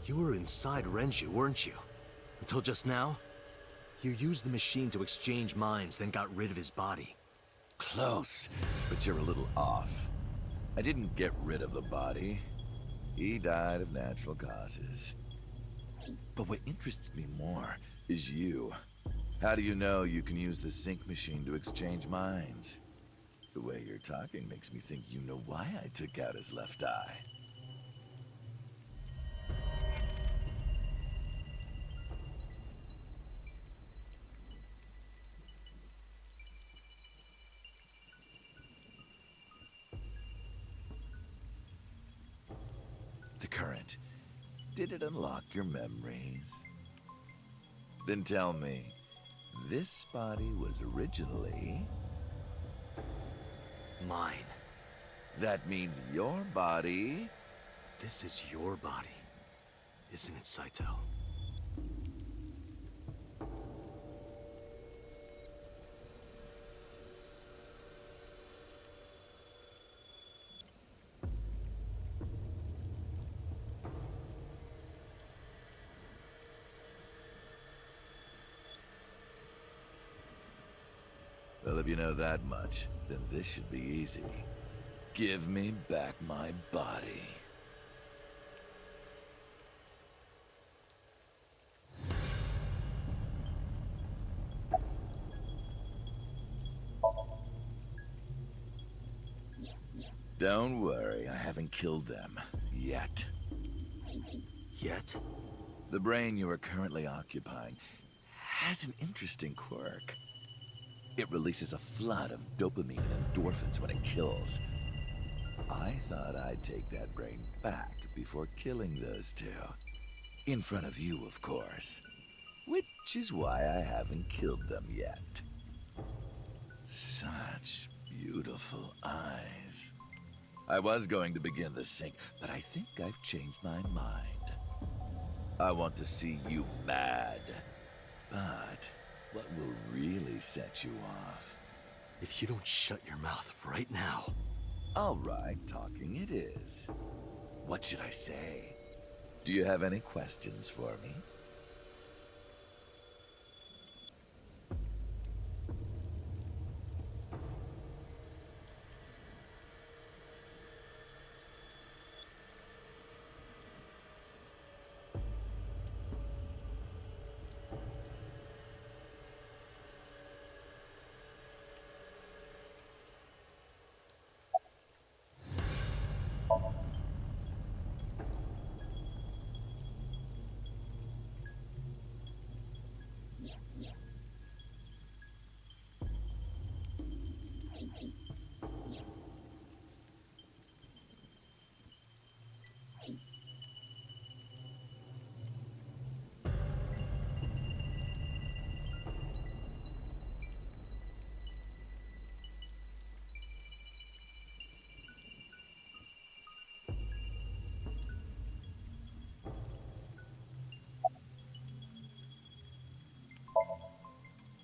You were inside Renju, weren't you? Until just now? You used the machine to exchange minds, then got rid of his body. Close, but you're a little off. I didn't get rid of the body. He died of natural causes. But what interests me more is you. How do you know you can use the sync machine to exchange minds? The way you're talking makes me think you know why I took out his left eye. The current. Did it unlock your memories? Then tell me, this body was originally... mine. That means your body... This is your body, isn't it, Saito? Well, if you know that much, then this should be easy. Give me back my body. Don't worry, I haven't killed them. Yet. Yet? The brain you are currently occupying has an interesting quirk. It releases a flood of dopamine and endorphins when it kills. I thought I'd take that brain back before killing those two. In front of you, of course. Which is why I haven't killed them yet. Such beautiful eyes. I was going to begin the sync, but I think I've changed my mind. I want to see you mad. But what will really set you off? If you don't shut your mouth right now. All right, talking it is. What should I say? Do you have any questions for me?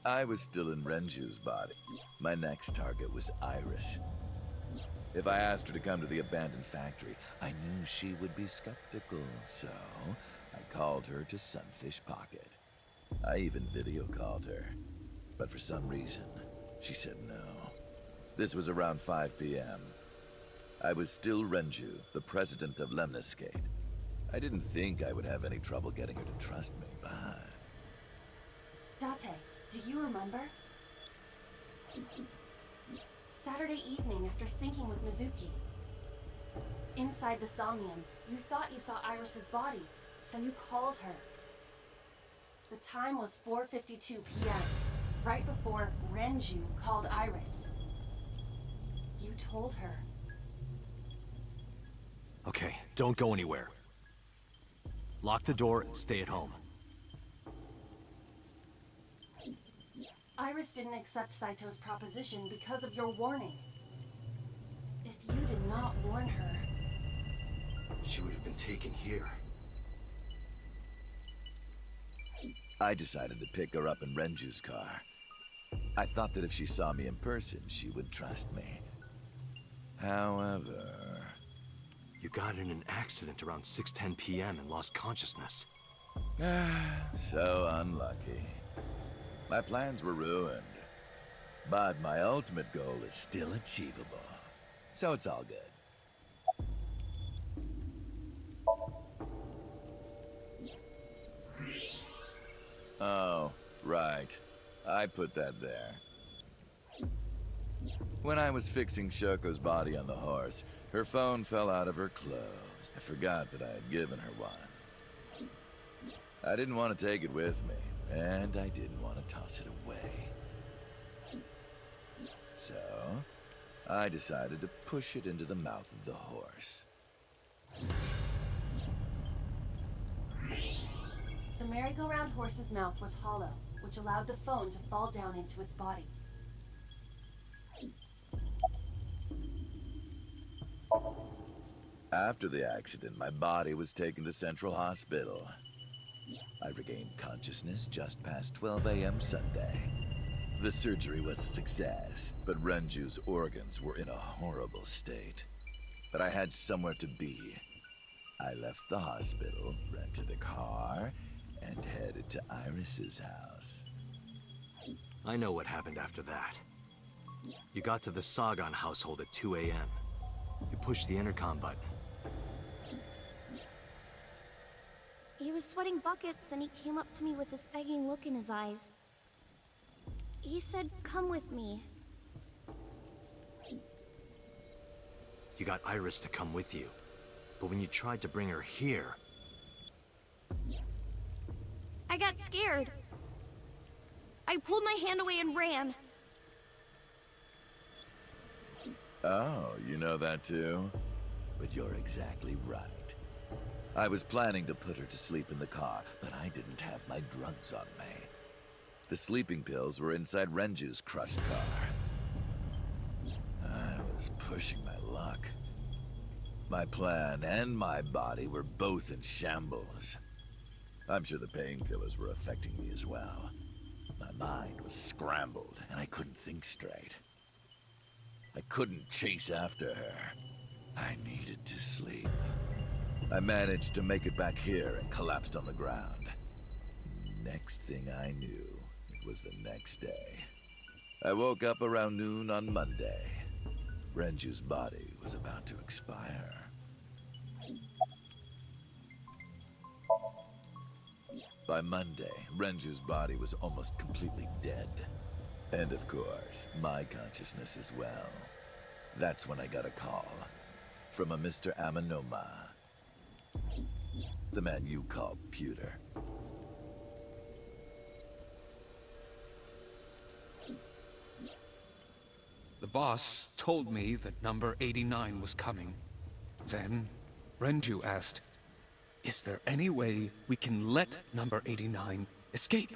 I was still in Renju's body. My next target was Iris. If I asked her to come to the abandoned factory, I knew she would be skeptical, so I called her to Sunfish Pocket. I even video called her, but for some reason, she said no. This was around 5 p.m. I was still Renju, the president of Lemniscate. I didn't think I would have any trouble getting her to trust me, but... Date, do you remember? Saturday evening after syncing with Mizuki. Inside the Somnium, you thought you saw Iris's body, so you called her. The time was 4:52 p.m., right before Renju called Iris. You told her. Okay, don't go anywhere. Lock the door and stay at home. Iris didn't accept Saito's proposition because of your warning. If you did not warn her... She would have been taken here. I decided to pick her up in Renju's car. I thought that if she saw me in person, she would trust me. However... You got in an accident around 6:10 p.m. and lost consciousness. So unlucky. My plans were ruined. But my ultimate goal is still achievable. So it's all good. Oh, right. I put that there. When I was fixing Shoko's body on the horse, her phone fell out of her clothes. I forgot that I had given her one. I didn't want to take it with me, and I didn't want to toss it away. So, I decided to push it into the mouth of the horse. The merry-go-round horse's mouth was hollow, which allowed the phone to fall down into its body. After the accident, my body was taken to Central Hospital. I regained consciousness just past 12 a.m. Sunday. The surgery was a success, but Renju's organs were in a horrible state. But I had somewhere to be. I left the hospital, rented a car, and headed to Iris's house. I know what happened after that. You got to the Sagan household at 2 a.m. You pushed the intercom button. He was sweating buckets and he came up to me with this begging look in his eyes. He said, "Come with me." You got Iris to come with you. But when you tried to bring her here... I got scared. I pulled my hand away and ran. Oh, you know that too? But you're exactly right. I was planning to put her to sleep in the car, but I didn't have my drugs on me. The sleeping pills were inside Renju's crushed car. I was pushing my luck. My plan and my body were both in shambles. I'm sure the painkillers were affecting me as well. My mind was scrambled, and I couldn't think straight. I couldn't chase after her. I needed to sleep. I managed to make it back here and collapsed on the ground. Next thing I knew, it was the next day. I woke up around noon on Monday. Renju's body was about to expire. By Monday, Renju's body was almost completely dead. And of course, my consciousness as well. That's when I got a call from a Mr. Amanoma. The man you call Pewter. The boss told me that number 89 was coming. Then, Renju asked, "Is there any way we can let number 89 escape?"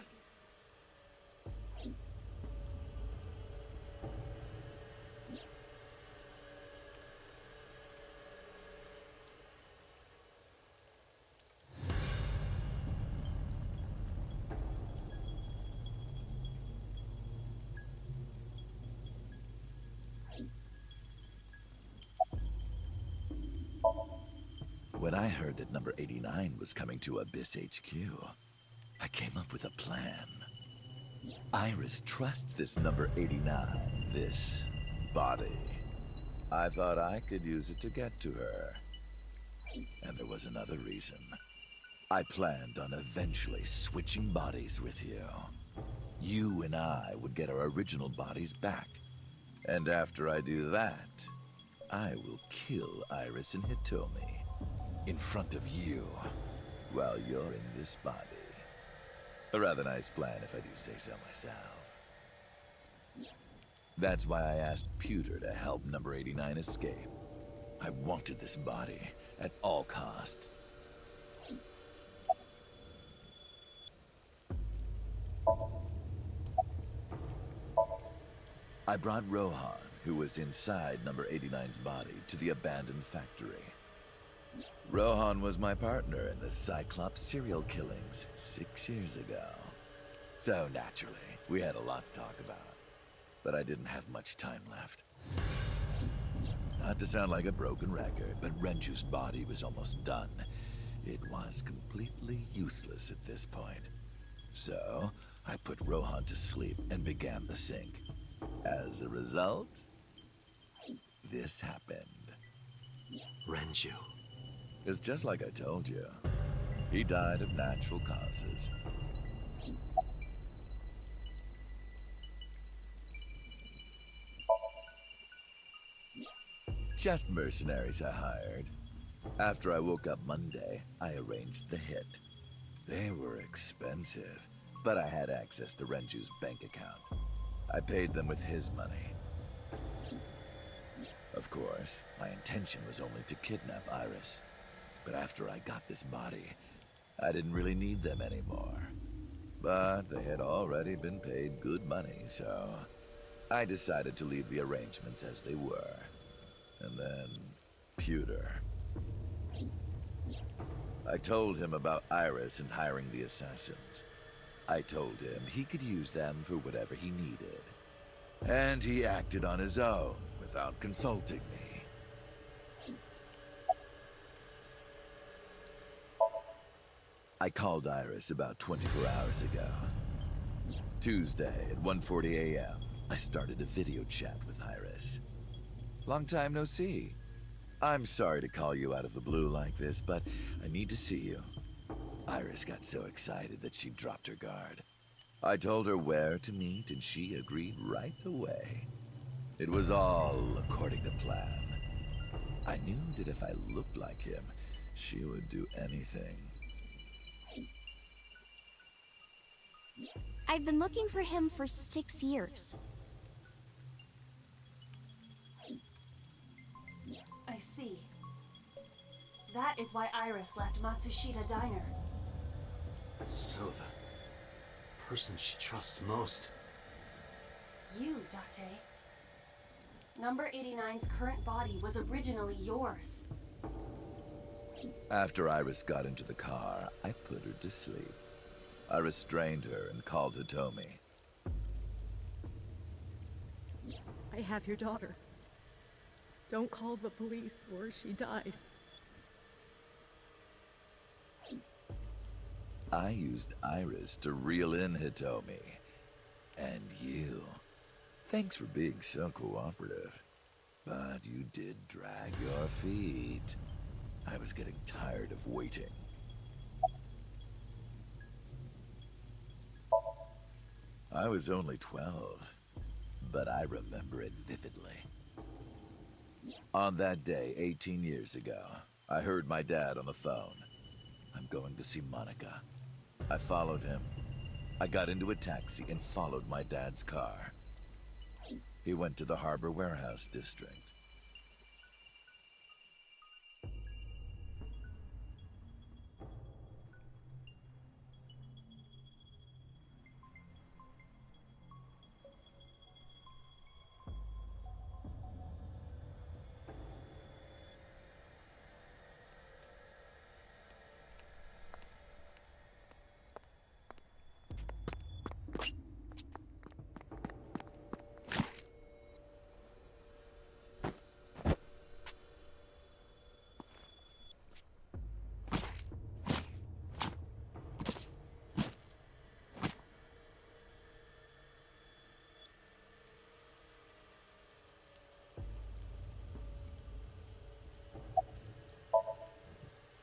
When I heard that number 89 was coming to Abyss HQ, I came up with a plan. Iris trusts this number 89, this body. I thought I could use it to get to her. And there was another reason. I planned on eventually switching bodies with you. You and I would get our original bodies back. And after I do that, I will kill Iris and Hitomi in front of you while you're in this body. A rather nice plan if I do say so myself. That's why I asked Pewter to help number 89 escape. I wanted this body at all costs. I brought Rohan, who was inside number 89's body, to the abandoned factory. Rohan was my partner in the Cyclops serial killings 6 years ago. So naturally, we had a lot to talk about. But I didn't have much time left. Not to sound like a broken record, but Renju's body was almost done. It was completely useless at this point. So, I put Rohan to sleep and began the sync. As a result, this happened. Renju. It's just like I told you. He died of natural causes. Just mercenaries I hired. After I woke up Monday, I arranged the hit. They were expensive, but I had access to Renju's bank account. I paid them with his money. Of course, my intention was only to kidnap Iris. But after I got this body, I didn't really need them anymore. But they had already been paid good money, so I decided to leave the arrangements as they were. And then, Pewter. I told him about Iris and hiring the assassins. I told him he could use them for whatever he needed. And he acted on his own, without consulting me. I called Iris about 24 hours ago. Tuesday at 1:40 a.m., I started a video chat with Iris. Long time no see. I'm sorry to call you out of the blue like this, but I need to see you. Iris got so excited that she dropped her guard. I told her where to meet, and she agreed right away. It was all according to plan. I knew that if I looked like him, she would do anything. I've been looking for him for 6 years. I see. That is why Iris left Matsushita Diner. So the person she trusts most. You, Date. Number 89's current body was originally yours. After Iris got into the car, I put her to sleep. I restrained her and called Hitomi. I have your daughter. Don't call the police or she dies. I used Iris to reel in Hitomi. And you. Thanks for being so cooperative. But you did drag your feet. I was getting tired of waiting. I was only 12, but I remember it vividly. On that day, 18 years ago, I heard my dad on the phone. I'm going to see Monica. I followed him. I got into a taxi and followed my dad's car. He went to the Harbor Warehouse District.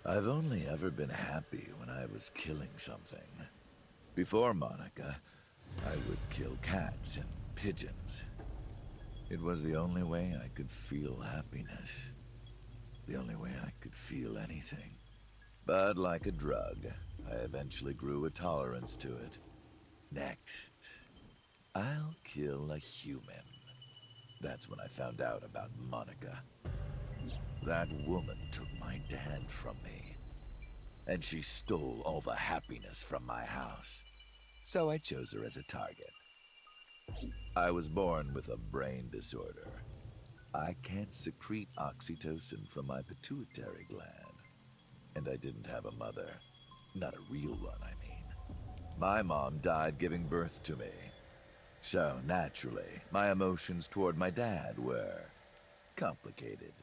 I've only ever been happy when I was killing something. Before Monica, I would kill cats and pigeons. It was the only way I could feel happiness. The only way I could feel anything. But like a drug, I eventually grew a tolerance to it. Next, I'll kill a human. That's when I found out about Monica. That woman took my dad from me. And she stole all the happiness from my house. So I chose her as a target. I was born with a brain disorder. I can't secrete oxytocin from my pituitary gland. And I didn't have a mother. Not a real one, I mean. My mom died giving birth to me. So, naturally, my emotions toward my dad were complicated.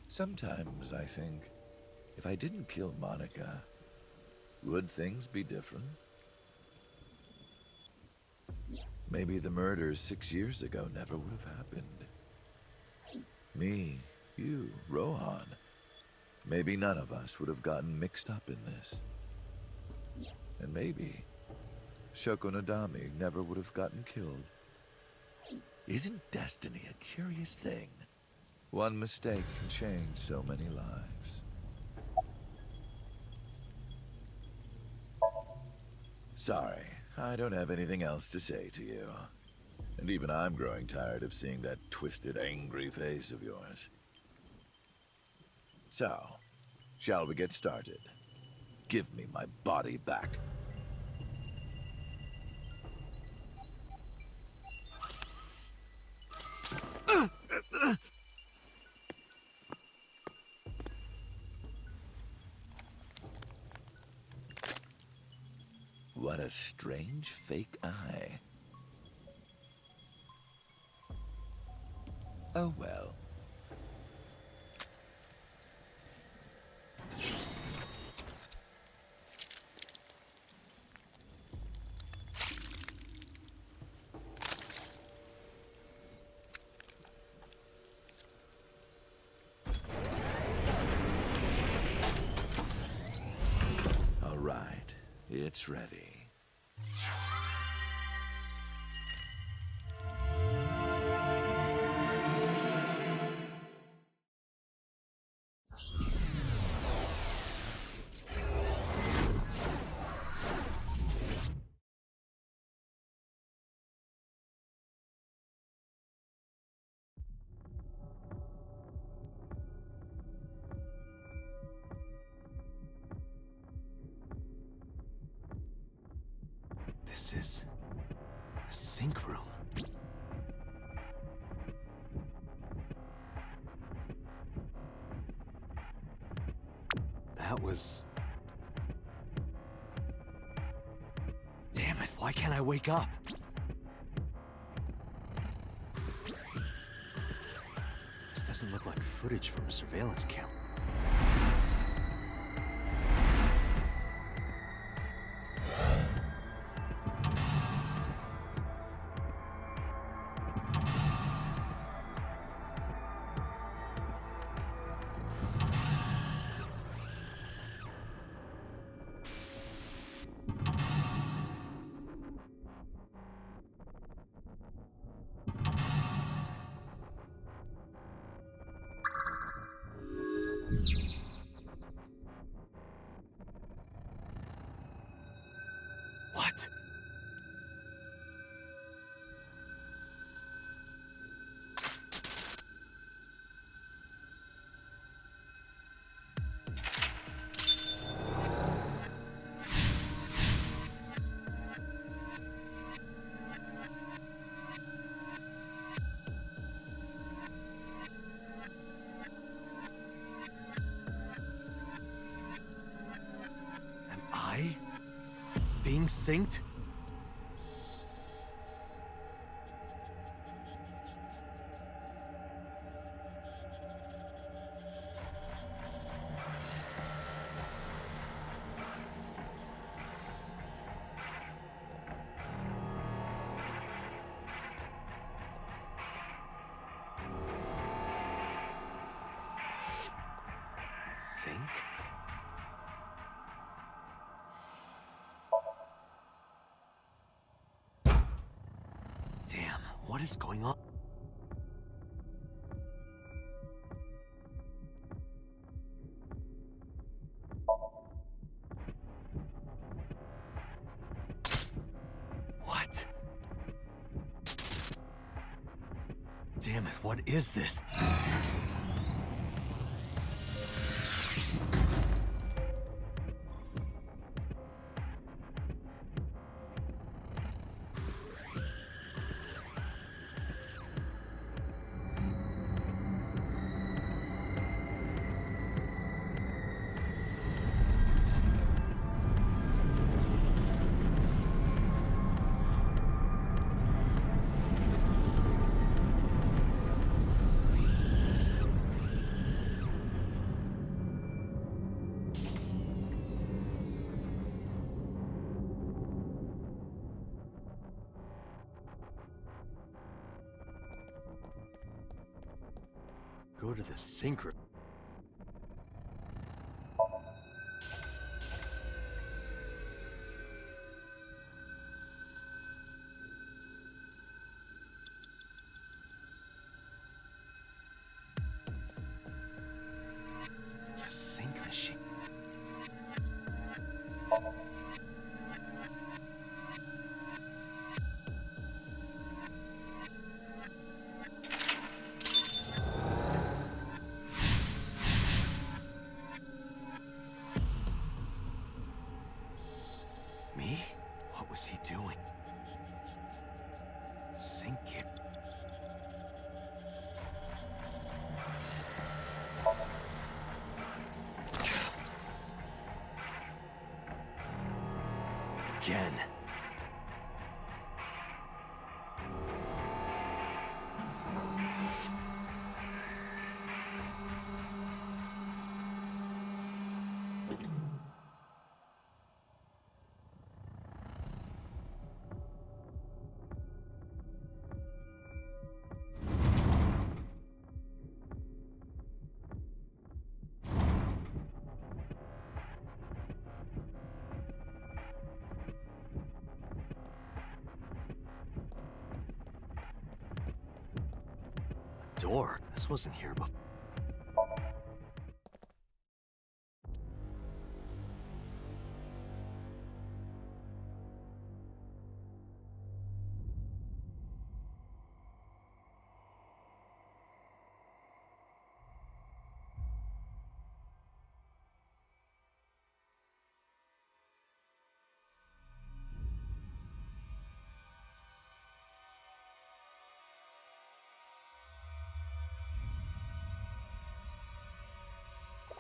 Sometimes I think, if I didn't kill Monica, would things be different? Maybe the murders 6 years ago never would have happened. Me, you, Rohan. Maybe none of us would have gotten mixed up in this. And maybe Shoko Nadami never would have gotten killed. Isn't destiny a curious thing? One mistake can change so many lives. Sorry, I don't have anything else to say to you. And even I'm growing tired of seeing that twisted, angry face of yours. So, shall we get started? Give me my body back. What a strange fake eye. Oh well. All right, it's ready. This is the sink room. That was... Damn it, why can't I wake up? This doesn't look like footage from a surveillance camera. What? Am I being synced? Sync? What is going on? What? Damn it, what is this? Go to the synchro. It's a sync machine. Me? What was he doing? Sync it. Again. Door? This wasn't here before.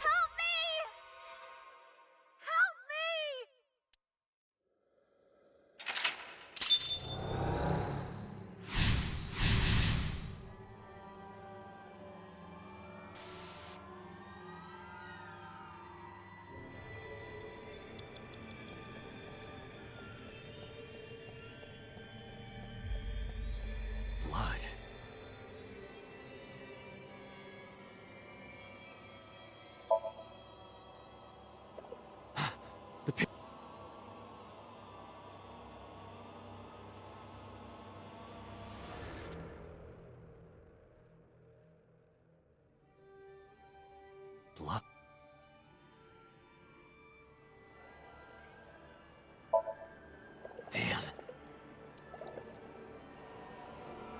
Help me! Help me! Blood. The pit. Blood. Damn.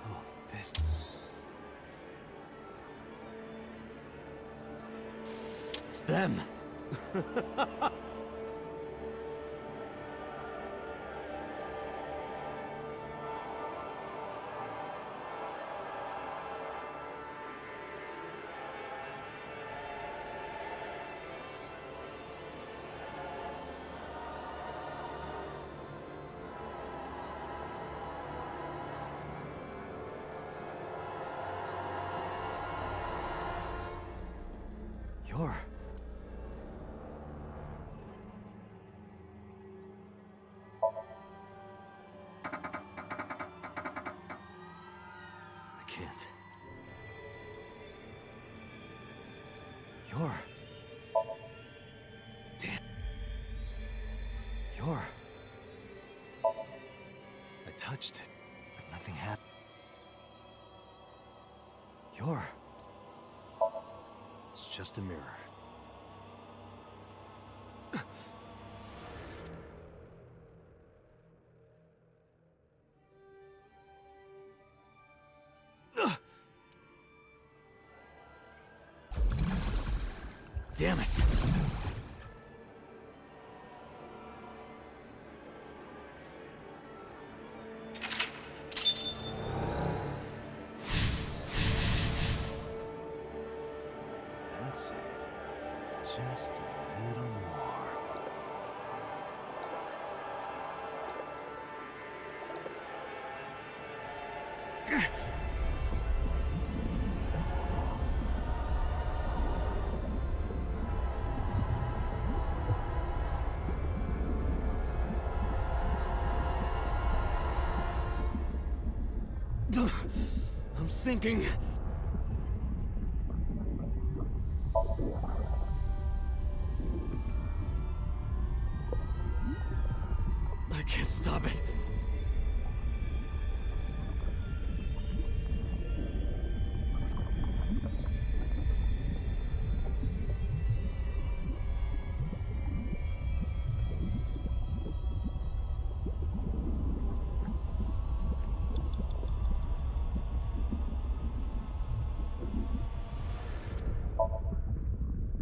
Oh, this. It's them. You're... I can't. You're... Damn. You're... I touched it, but nothing happened. You're... It's just a mirror. Damn it! That's it. Just a little more. I'm sinking. I can't stop it.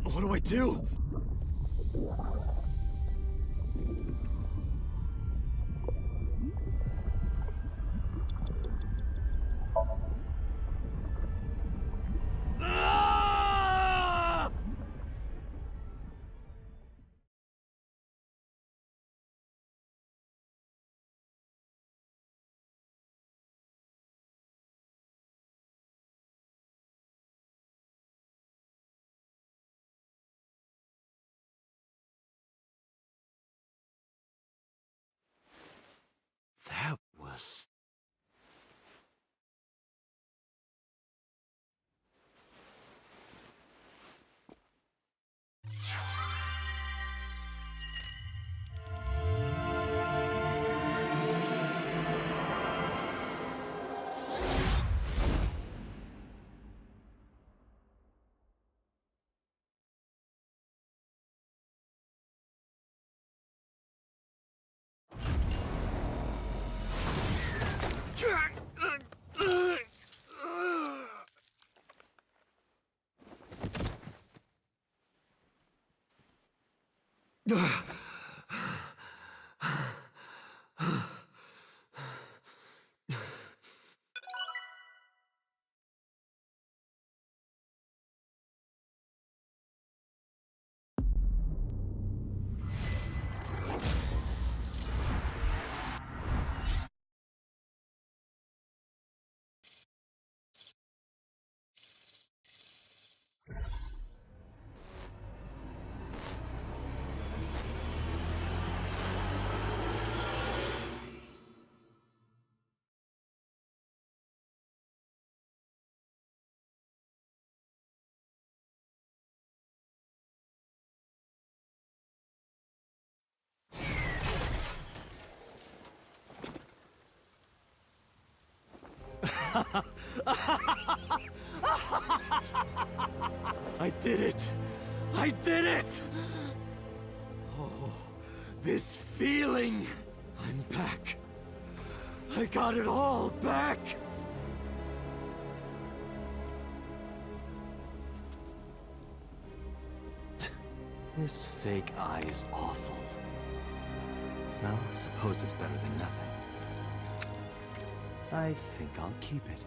What do I do? That was... I did it! I did it! Oh, this feeling! I'm back. I got it all back! This fake eye is awful. Well, I suppose it's better than nothing. I think I'll keep it.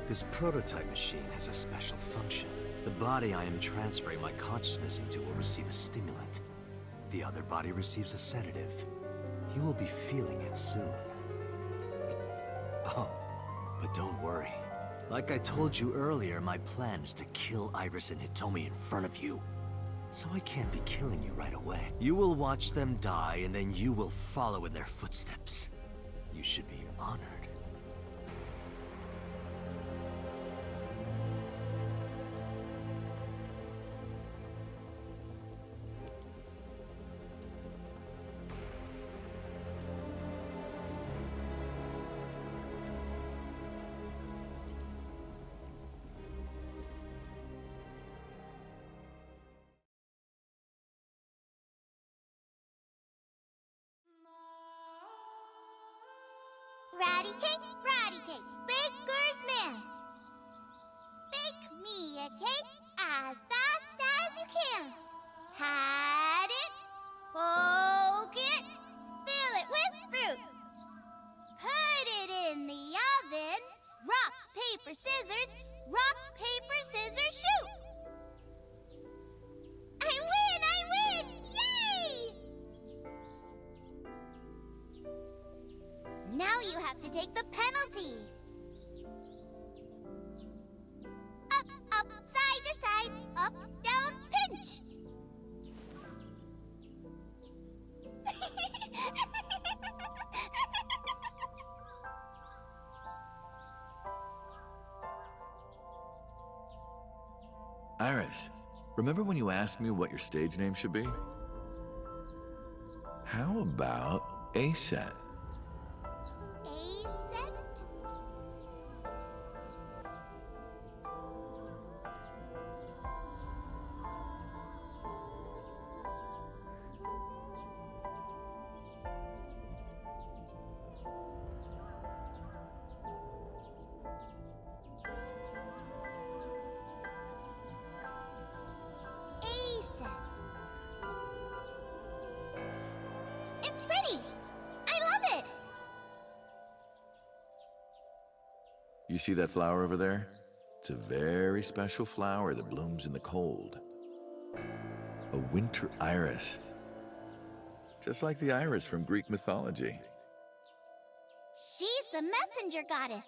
This prototype machine has a special function. The body I am transferring my consciousness into will receive a stimulant. The other body receives a sedative. You will be feeling it soon. Oh, but don't worry. Like I told you earlier, my plan is to kill Iris and Hitomi in front of you. so I can't be killing you right away. You will watch them die, and then you will follow in their footsteps. You should be honored. Ratty cake, baker's man. Bake me a cake as fast as you can. Pat it, poke it, fill it with fruit. Put it in the oven. Rock, paper, scissors. Rock, paper, scissors, shoot. I win! Yay! Now you have to take the penalty. Up, side to side, up, down, pinch. Iris, remember when you asked me what your stage name should be? How about A-Set? It's pretty. I love it. You see that flower over there? It's a very special flower that blooms in the cold. A winter iris. Just like the iris from Greek mythology. She's the messenger goddess.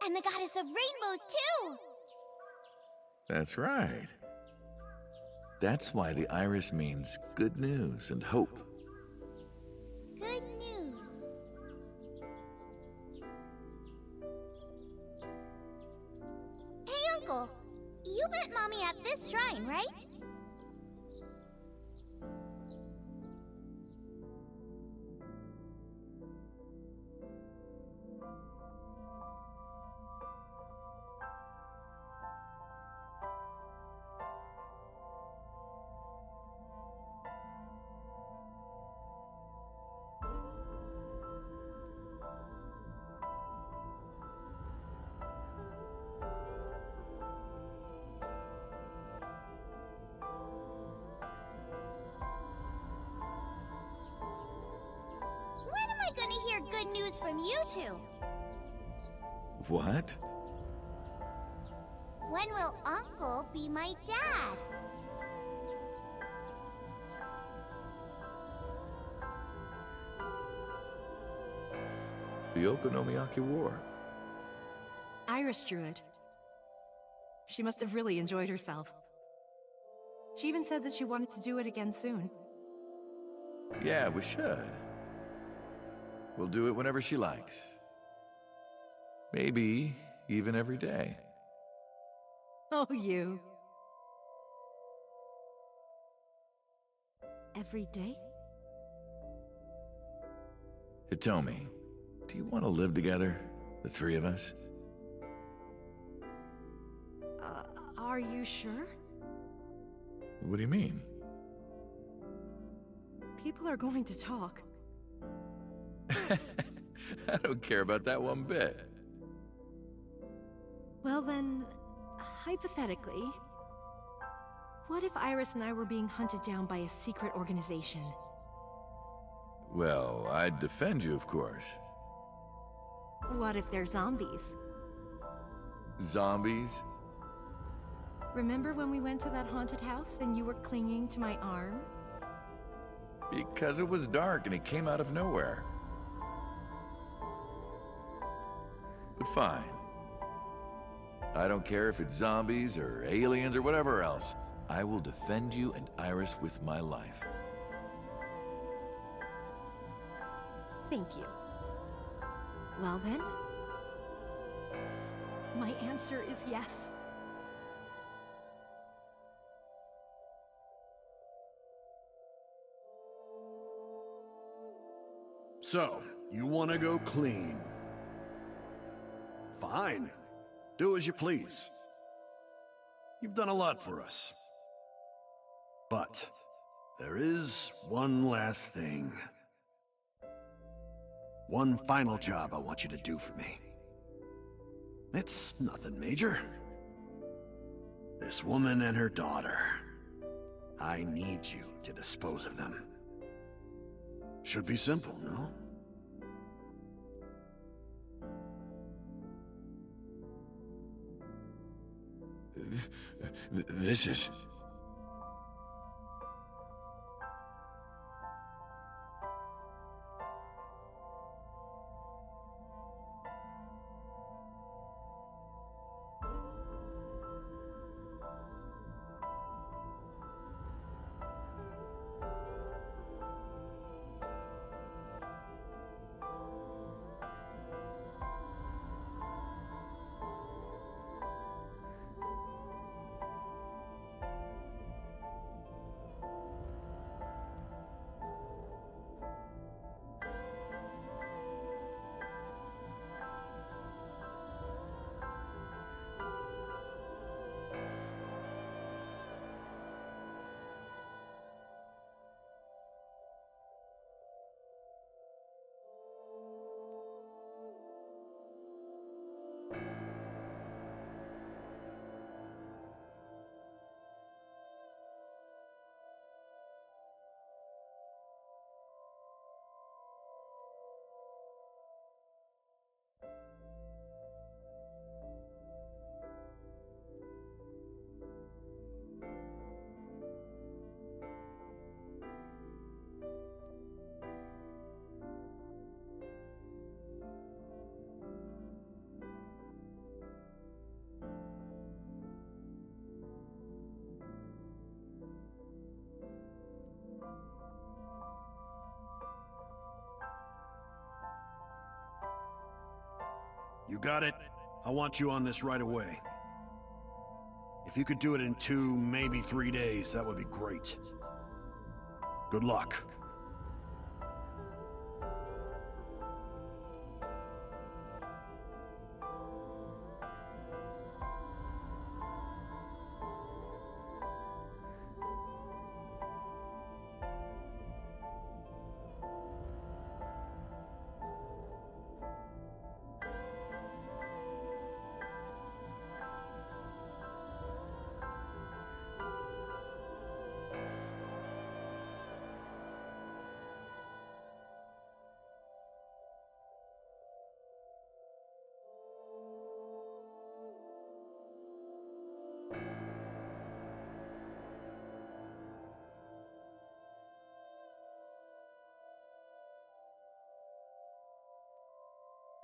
And the goddess of rainbows, too. That's right. That's why the iris means good news and hope. Good news. Hey, Uncle. You met Mommy at this shrine, right? When am I gonna hear good news from you two? What? When will Uncle be my dad? The Okonomiyaki War. Iris drew it. She must have really enjoyed herself. She even said that she wanted to do it again soon. Yeah, we should. We'll do it whenever she likes. Maybe even every day. Oh, you. Every day? Hitomi, do you want to live together? The three of us? Are you sure? What do you mean? People are going to talk. I don't care about that one bit. Well then, hypothetically, what if Iris and I were being hunted down by a secret organization? Well, I'd defend you, of course. What if they're zombies? Zombies? Remember when we went to that haunted house and you were clinging to my arm? Because it was dark and it came out of nowhere. But fine. I don't care if it's zombies or aliens or whatever else. I will defend you and Iris with my life. Thank you. Well then, my answer is yes. So, you want to go clean? Fine. Do as you please. You've done a lot for us. But there is one last thing. One final job I want you to do for me. It's nothing major. This woman and her daughter. I need you to dispose of them. Should be simple, no? This is... You got it? I want you on this right away. If you could do it in 2, maybe 3 days, that would be great. Good luck.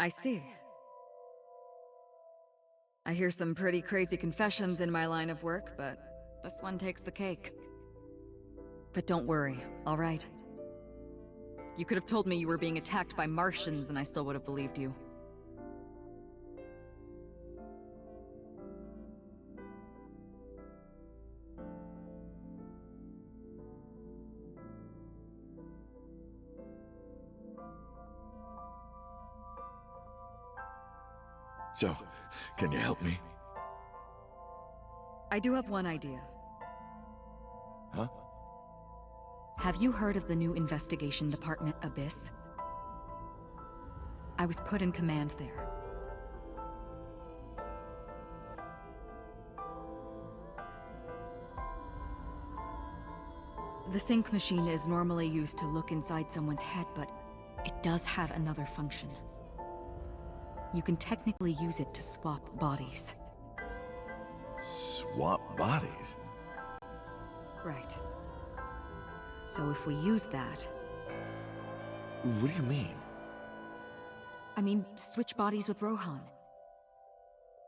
I see. I hear some pretty crazy confessions in my line of work, but this one takes the cake. But don't worry, all right? You could have told me you were being attacked by Martians and I still would have believed you. So, can you help me? I do have one idea. Huh? Have you heard of the new investigation department, Abyss? I was put in command there. The sync machine is normally used to look inside someone's head, but it does have another function. You can technically use it to swap bodies. Swap bodies? Right. So if we use that... What do you mean? I mean, switch bodies with Rohan.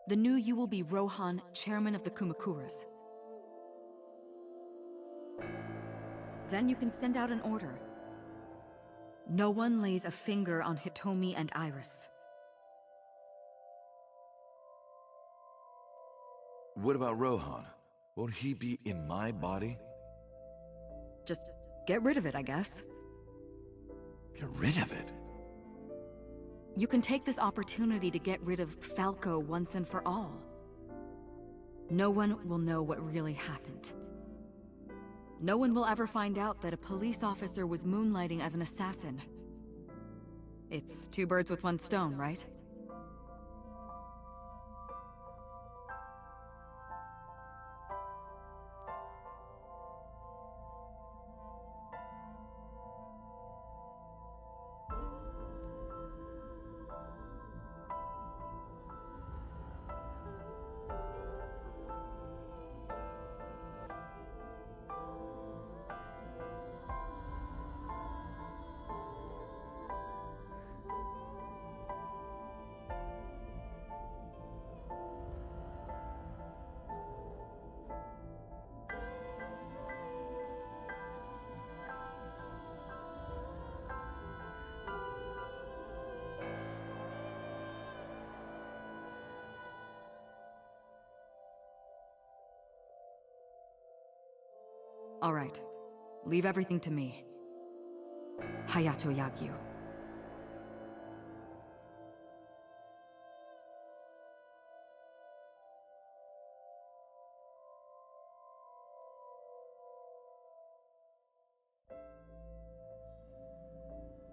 The new you will be Rohan, chairman of the Kumakuras. Then you can send out an order. No one lays a finger on Hitomi and Iris. What about Rohan? Won't he be in my body? Just get rid of it, I guess. Get rid of it? You can take this opportunity to get rid of Falco once and for all. No one will know what really happened. No one will ever find out that a police officer was moonlighting as an assassin. It's two birds with one stone, right? All right. Leave everything to me. Hayato Yagyu.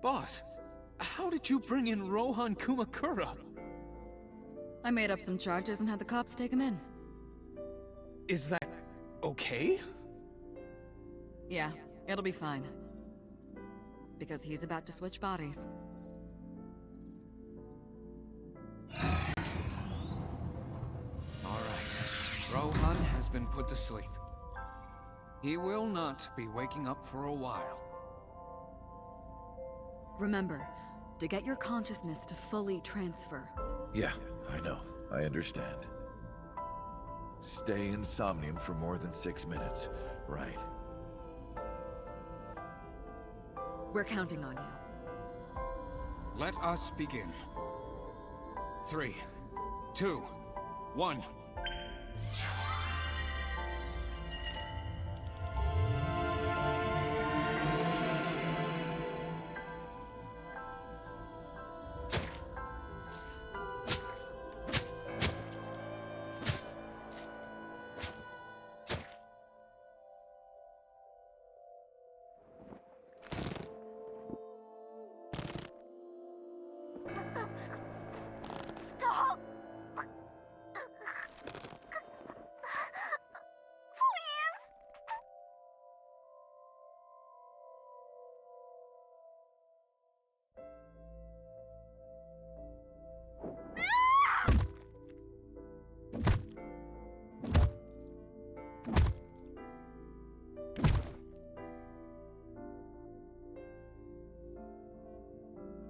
Boss, how did you bring in Rohan Kumakura? I made up some charges and had the cops take him in. Is that okay? Yeah, it'll be fine. Because he's about to switch bodies. Alright, Rohan has been put to sleep. He will not be waking up for a while. Remember, to get your consciousness to fully transfer. Yeah, I know. I understand. Stay in Somnium for more than 6 minutes, right? We're counting on you. Let us begin. 3, 2, 1. Stop!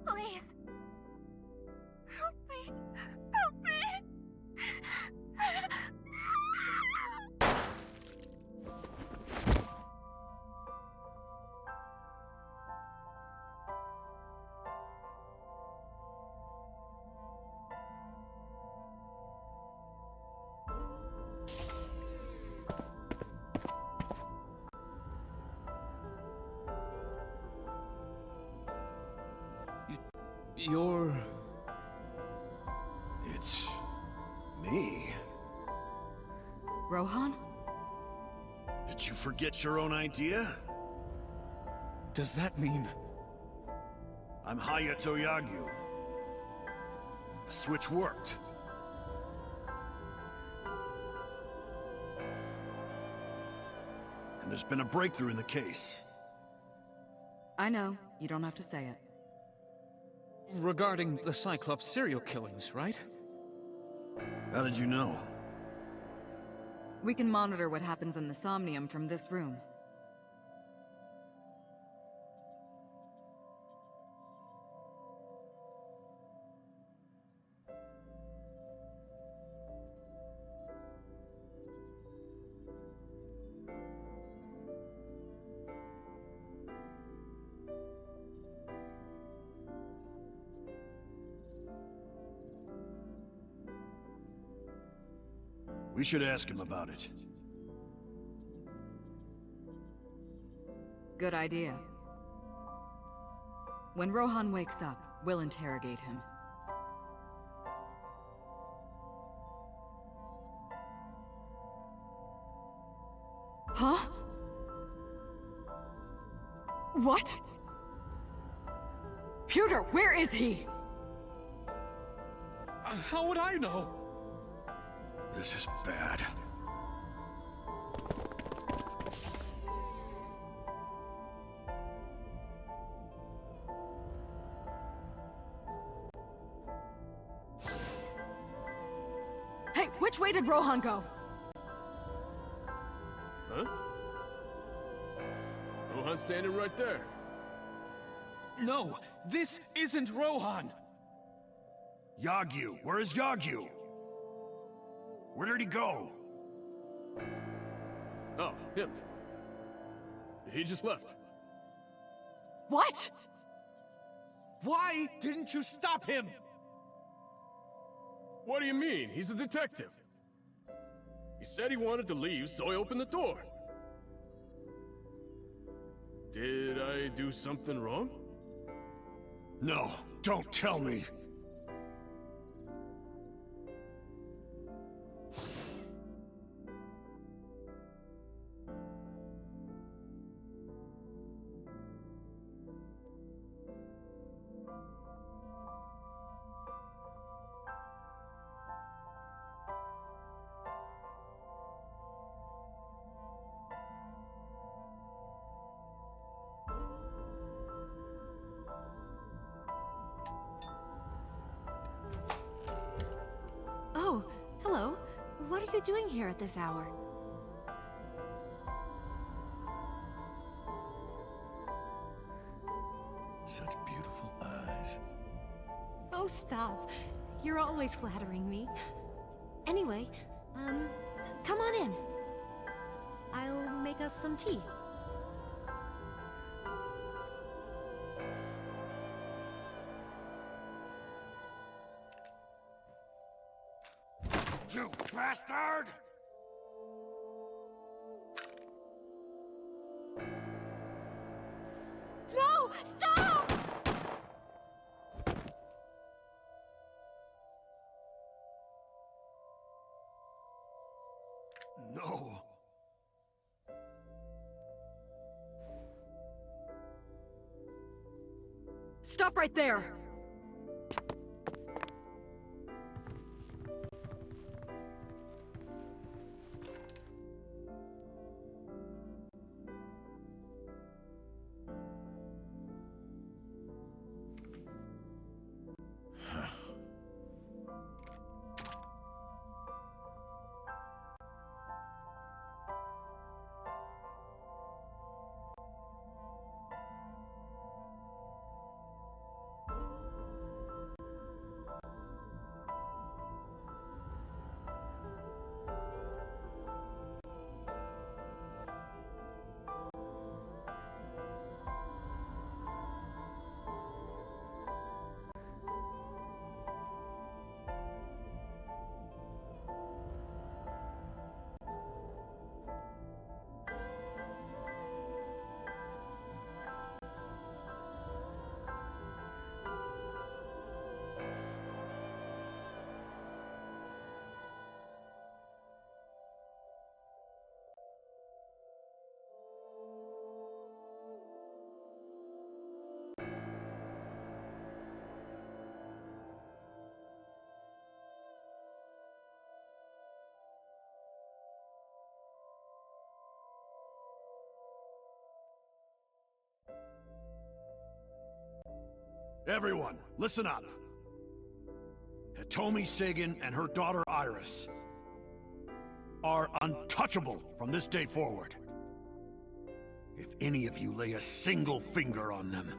Please. Help me. Help me. You're... It's... me. Rohan? Did you forget your own idea? Does that mean... I'm Hayato Yagyu. The switch worked. And there's been a breakthrough in the case. I know. You don't have to say it. Regarding the Cyclops serial killings, right? How did you know? We can monitor what happens in the Somnium from this room. We should ask him about it. Good idea. When Rohan wakes up, we'll interrogate him. Huh? What? Pewter, where is he? How would I know? This is bad. Hey, which way did Rohan go? Huh? Rohan's standing right there. No, this isn't Rohan! Yagyu, where is Yagyu? Where did he go? Oh, him. He just left. What? Why didn't you stop him? What do you mean? He's a detective. He said he wanted to leave, so I opened the door. Did I do something wrong? No, don't tell me. Oh, hello. What are you doing here at this hour? Such beautiful eyes. Oh, stop. You're always flattering me. Anyway, come on in. I'll make us some tea. You bastard! No! Stop! No. Stop right there! Everyone, listen up. Hitomi Sagan and her daughter Iris are untouchable from this day forward. If any of you lay a single finger on them,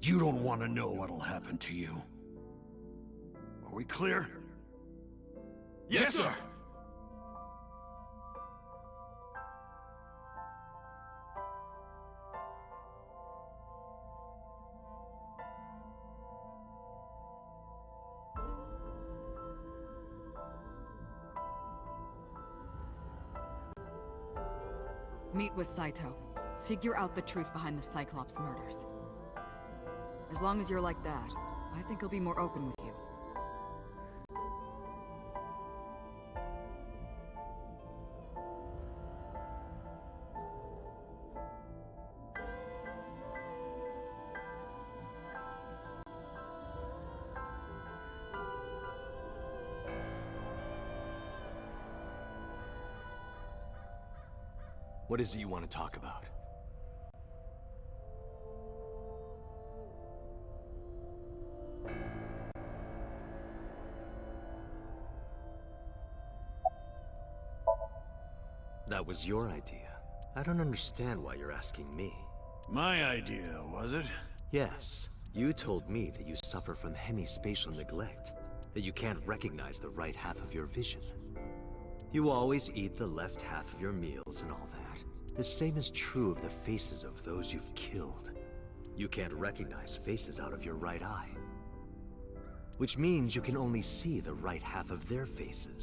you don't want to know what'll happen to you. Are we clear? Yes, sir! Meet with Saito. Figure out the truth behind the Cyclops murders. As long as you're like that, I think he'll be more open with you. What is it you want to talk about? That was your idea. I don't understand why you're asking me. My idea, was it? Yes. You told me that you suffer from hemispatial neglect, that you can't recognize the right half of your vision. You always eat the left half of your meals and all that. The same is true of the faces of those you've killed. You can't recognize faces out of your right eye. Which means you can only see the right half of their faces.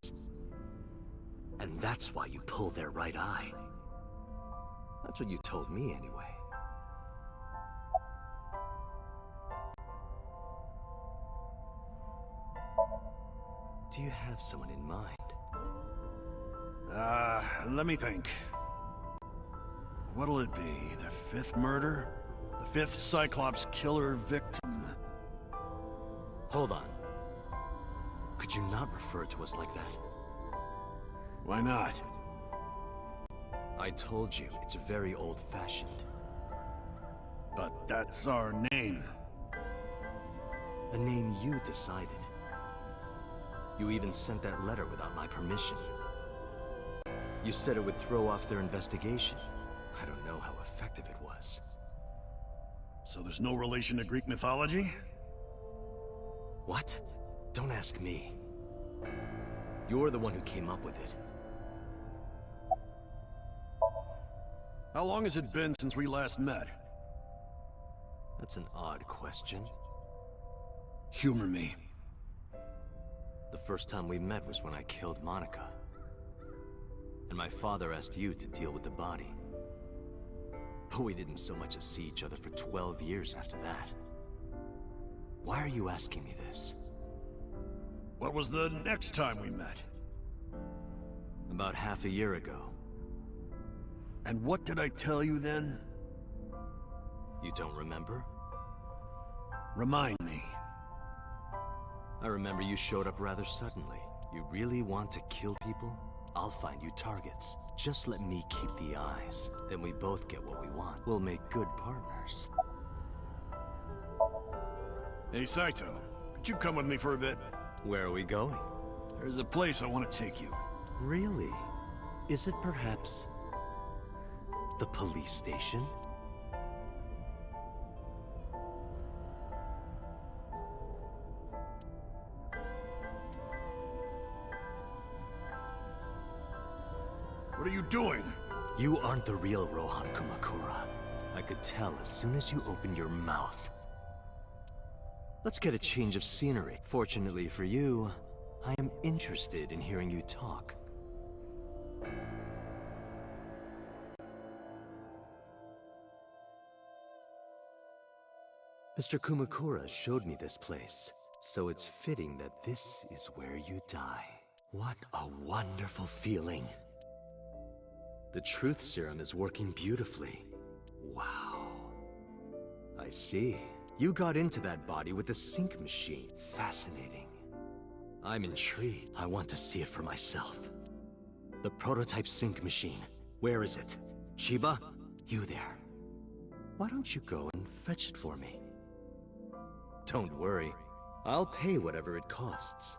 And that's why you pull their right eye. That's what you told me anyway. Do you have someone in mind? Let me think. What'll it be? The fifth murder? The fifth Cyclops killer victim? Hold on. Could you not refer to us like that? Why not? I told you, it's very old-fashioned. But that's our name. A name you decided. You even sent that letter without my permission. You said it would throw off their investigation. I don't know how effective it was. So there's no relation to Greek mythology? What? Don't ask me. You're the one who came up with it. How long has it been since we last met? That's an odd question. Humor me. The first time we met was when I killed Monica. And my father asked you to deal with the body. But we didn't so much as see each other for 12 years after that. Why are you asking me this? What was the next time we met? About half a year ago. And what did I tell you then? You don't remember? Remind me. I remember you showed up rather suddenly. You really want to kill people? I'll find you targets. Just let me keep the eyes. Then we both get what we want. We'll make good partners. Hey, Saito. Could you come with me for a bit? Where are we going? There's a place I want to take you. Really? Is it perhaps the police station? What are you doing? You aren't the real Rohan Kumakura. I could tell as soon as you opened your mouth. Let's get a change of scenery. Fortunately for you, I am interested in hearing you talk. Mr. Kumakura showed me this place, so it's fitting that this is where you die. What a wonderful feeling. The truth serum is working beautifully. Wow. I see. You got into that body with the sync machine. Fascinating. I'm intrigued. I want to see it for myself. The prototype sync machine. Where is it? Chiba? You there. Why don't you go and fetch it for me? Don't worry. I'll pay whatever it costs.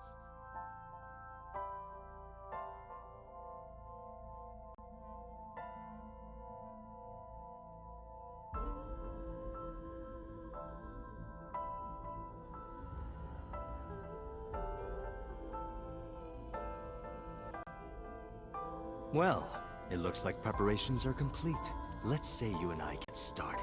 Well, it looks like preparations are complete. Let's say you and I get started.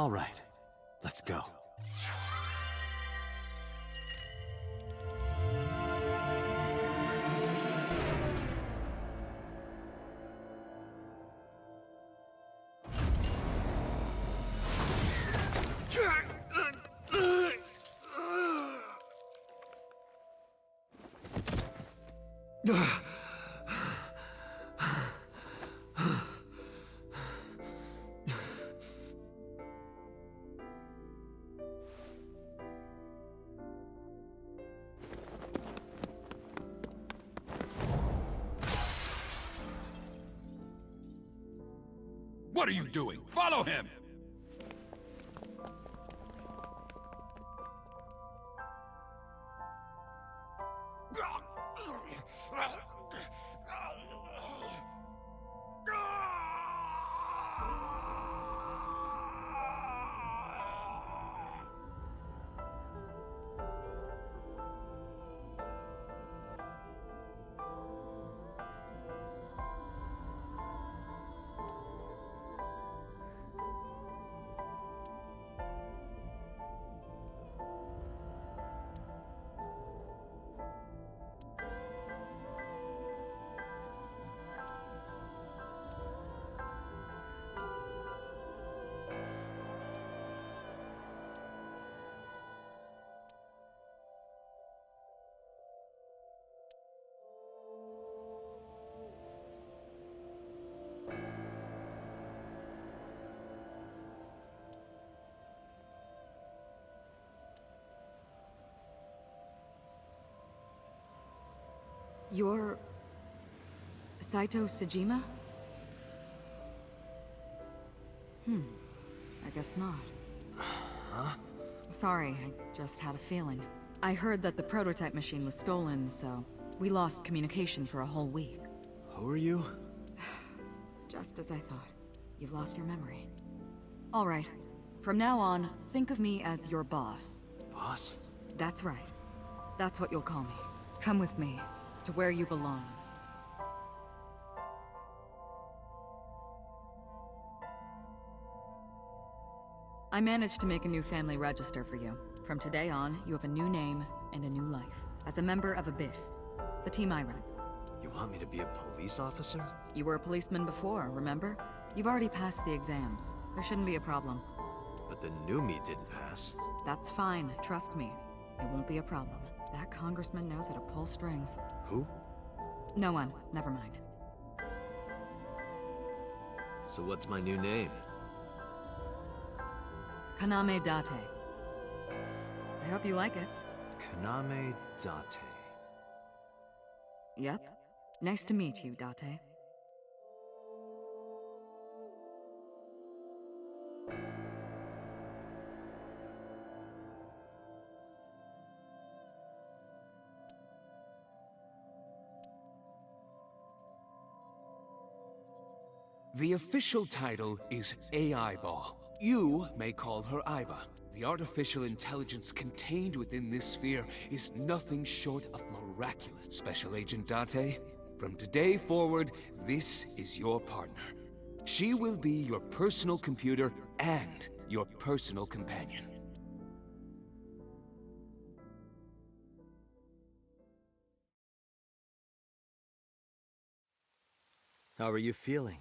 All right, let's go. What are you doing? Follow him! You're... Saito Sejima? I guess not. Huh? Sorry, I just had a feeling. I heard that the prototype machine was stolen, so we lost communication for a whole week. Who are you? Just as I thought. You've lost your memory. All right. From now on, think of me as your boss. Boss? That's right. That's what you'll call me. Come with me, to where you belong. I managed to make a new family register for you. From today on, you have a new name and a new life. As a member of Abyss, the team I run. You want me to be a police officer? You were a policeman before, remember? You've already passed the exams. There shouldn't be a problem. But the new me didn't pass. That's fine, trust me. It won't be a problem. That congressman knows how to pull strings. Who? No one, never mind. So what's my new name? Kaname Date. I hope you like it. Kaname Date. Yep. Nice to meet you, Date. The official title is AI Ball. You may call her Aiba. The artificial intelligence contained within this sphere is nothing short of miraculous. Special Agent Date, from today forward, this is your partner. She will be your personal computer and your personal companion. How are you feeling?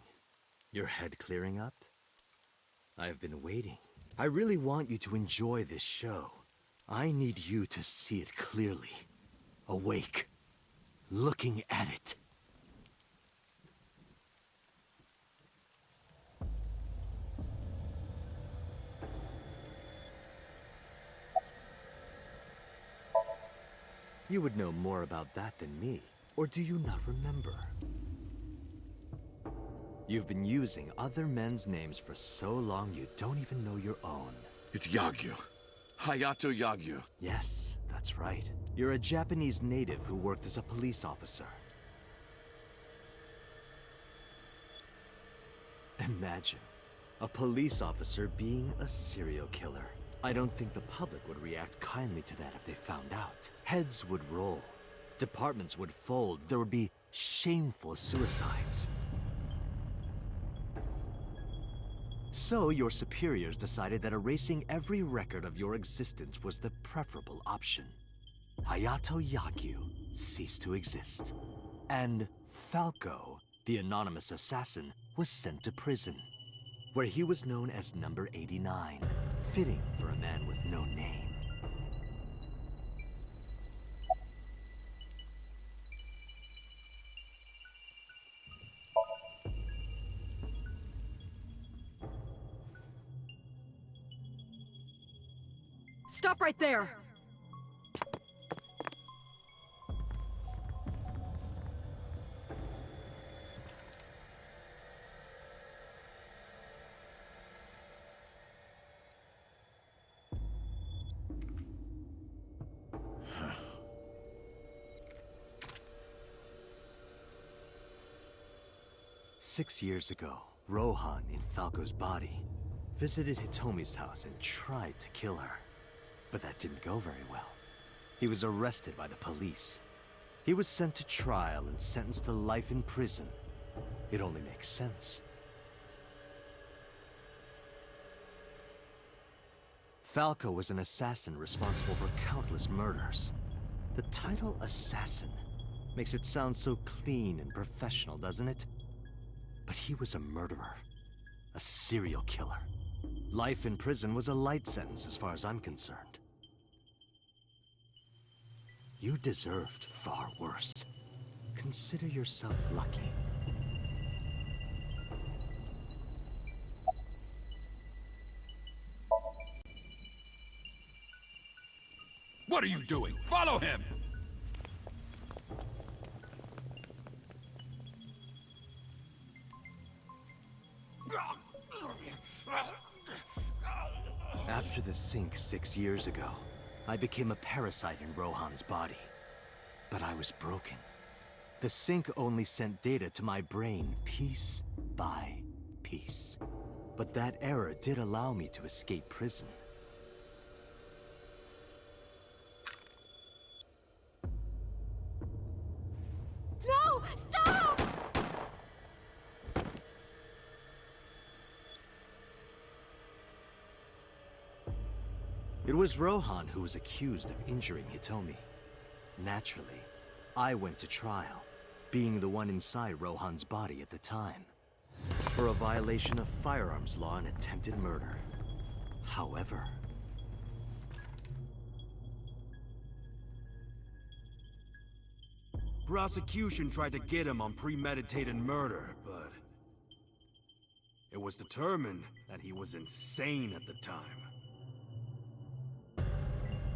Your head clearing up? I've been waiting. I really want you to enjoy this show. I need you to see it clearly. Awake. Looking at it. You would know more about that than me. Or do you not remember? You've been using other men's names for so long you don't even know your own. It's Yagyu. Hayato Yagyu. Yes, that's right. You're a Japanese native who worked as a police officer. Imagine, a police officer being a serial killer. I don't think the public would react kindly to that if they found out. Heads would roll. Departments would fold. There would be shameful suicides. So your superiors decided that erasing every record of your existence was the preferable option. Hayato Yagyu ceased to exist. And Falco, the anonymous assassin, was sent to prison, where he was known as Number 89, fitting for a man with no name. Stop right there! Six years ago, Rohan, in Falco's body, visited Hitomi's house and tried to kill her. But that didn't go very well. He was arrested by the police. He was sent to trial and sentenced to life in prison. It only makes sense. Falco was an assassin responsible for countless murders. The title assassin makes it sound so clean and professional, doesn't it? But he was a murderer, a serial killer. Life in prison was a light sentence as far as I'm concerned. You deserved far worse. Consider yourself lucky. What are you doing? Follow him! After the sink 6 years ago, I became a parasite in Rohan's body. But I was broken. The sink only sent data to my brain piece by piece. But that error did allow me to escape prison. No! Stop! It was Rohan who was accused of injuring Hitomi. Naturally, I went to trial, being the one inside Rohan's body at the time, for a violation of firearms law and attempted murder. However, prosecution tried to get him on premeditated murder, but it was determined that he was insane at the time.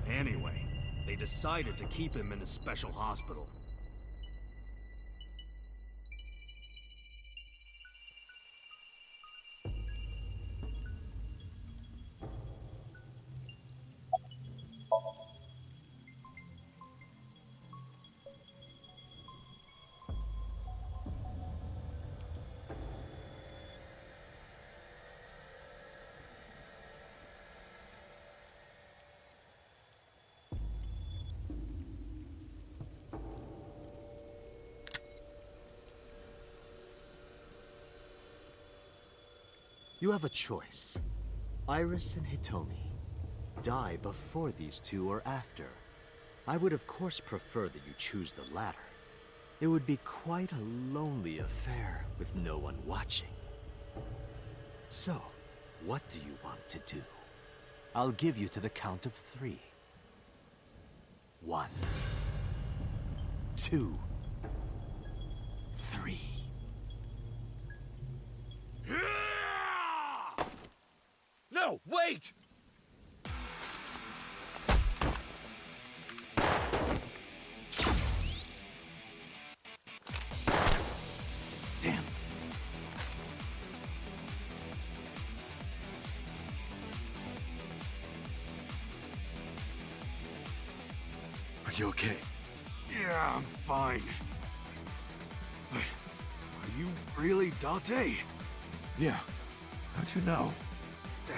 Anyway, they decided to keep him in a special hospital. you have a choice. Iris and Hitomi. Die before these two or after. I would of course prefer that you choose the latter. It would be quite a lonely affair with no one watching. So, what do you want to do? I'll give you to the count of 3. 1, 2, 3. No, wait! Damn. Are you okay? Yeah, I'm fine. But are you really Dante? Yeah. How'd you know?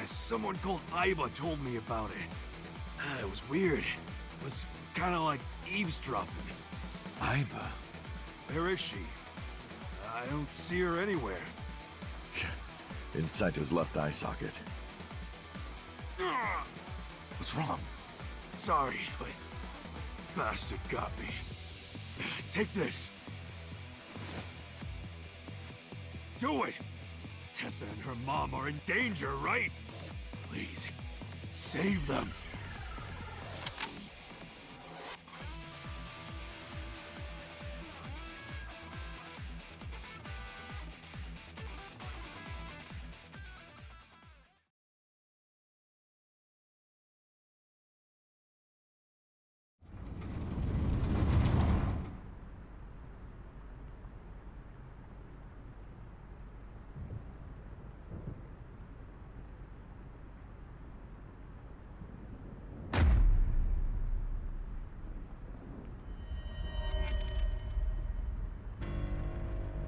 Someone called Aiba told me about it. It was weird. It was kind of like eavesdropping. Aiba? Where is she? I don't see her anywhere. in Saito's left eye socket. What's wrong? Sorry, but bastard got me. Take this. Do it! Tessa and her mom are in danger, right? Please, save them.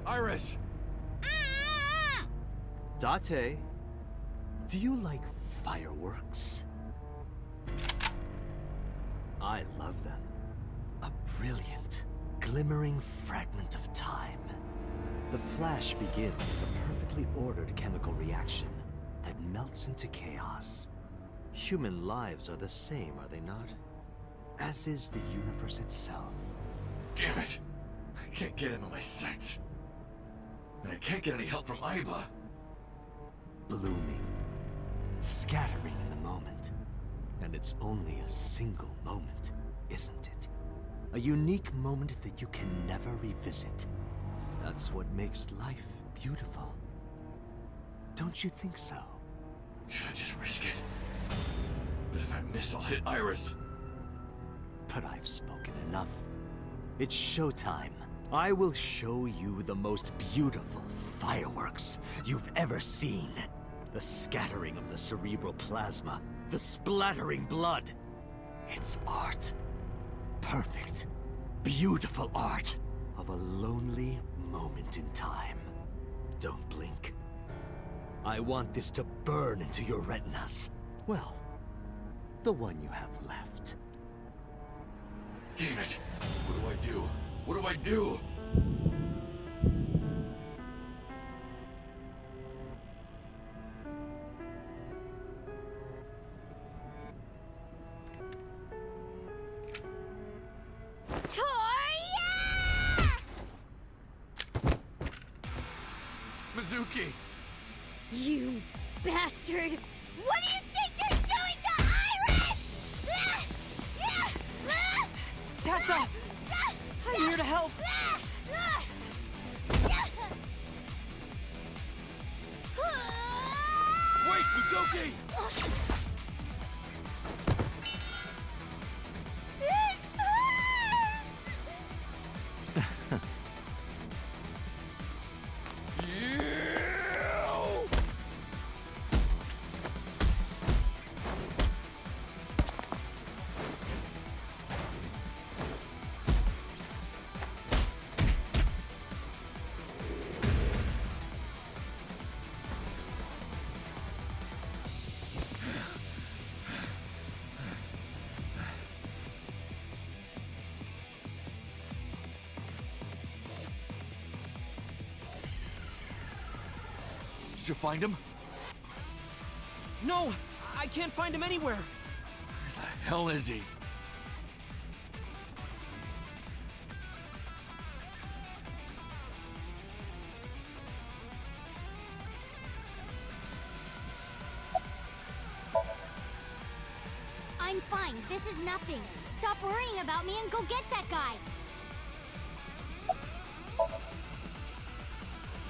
Iris! Date, do you like fireworks? I love them. A brilliant, glimmering fragment of time. The flash begins as a perfectly ordered chemical reaction that melts into chaos. Human lives are the same, are they not? As is the universe itself. Damn it! I can't get into my sights. And I can't get any help from Aiba. Blooming, scattering in the moment. And it's only a single moment, isn't it? A unique moment that you can never revisit. That's what makes life beautiful. Don't you think so? Should I just risk it? But if I miss, I'll hit Iris. But I've spoken enough. It's showtime. I will show you the most beautiful fireworks you've ever seen. The scattering of the cerebral plasma, the splattering blood. It's art. Perfect, beautiful art of a lonely moment in time. Don't blink. I want this to burn into your retinas. Well, the one you have left. Damn it! What do I do? What do I do? Mizuki! You bastard! What do you think you're doing to Iris? Tessa! I'm here to help! Wait, Mizuki! Did you find him? No! I can't find him anywhere! Where the hell is he? I'm fine. This is nothing. Stop worrying about me and go get that guy.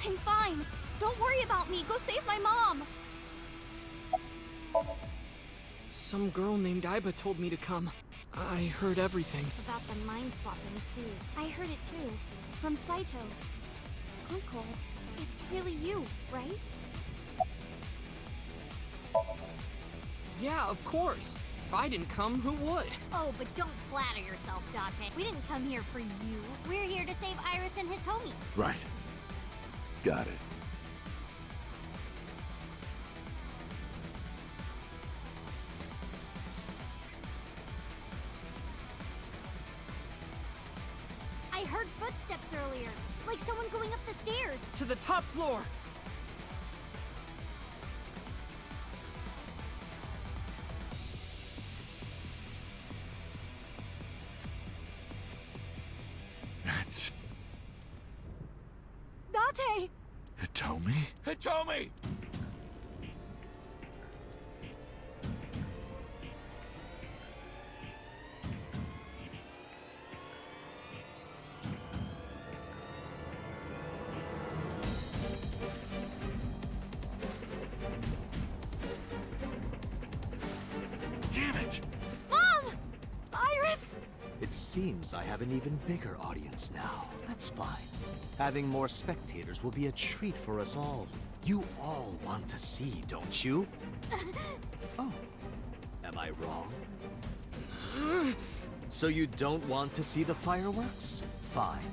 I'm fine. Don't worry about me. Go save my mom. Some girl named Aiba told me to come. I heard everything. About the mind swapping, too. I heard it too. From Saito. Uncle, it's really you, right? Yeah, of course. If I didn't come, who would? Oh, but don't flatter yourself, Date. We didn't come here for you. We're here to save Iris and Hitomi. Right. Got it. I heard footsteps earlier, like someone going up the stairs. To the top floor! Date! Hitomi? Hitomi! Damn it! Mom! Iris! It seems I have an even bigger audience now. That's fine. Having more spectators will be a treat for us all. You all want to see, don't you? Oh, am I wrong? So you don't want to see the fireworks? Fine.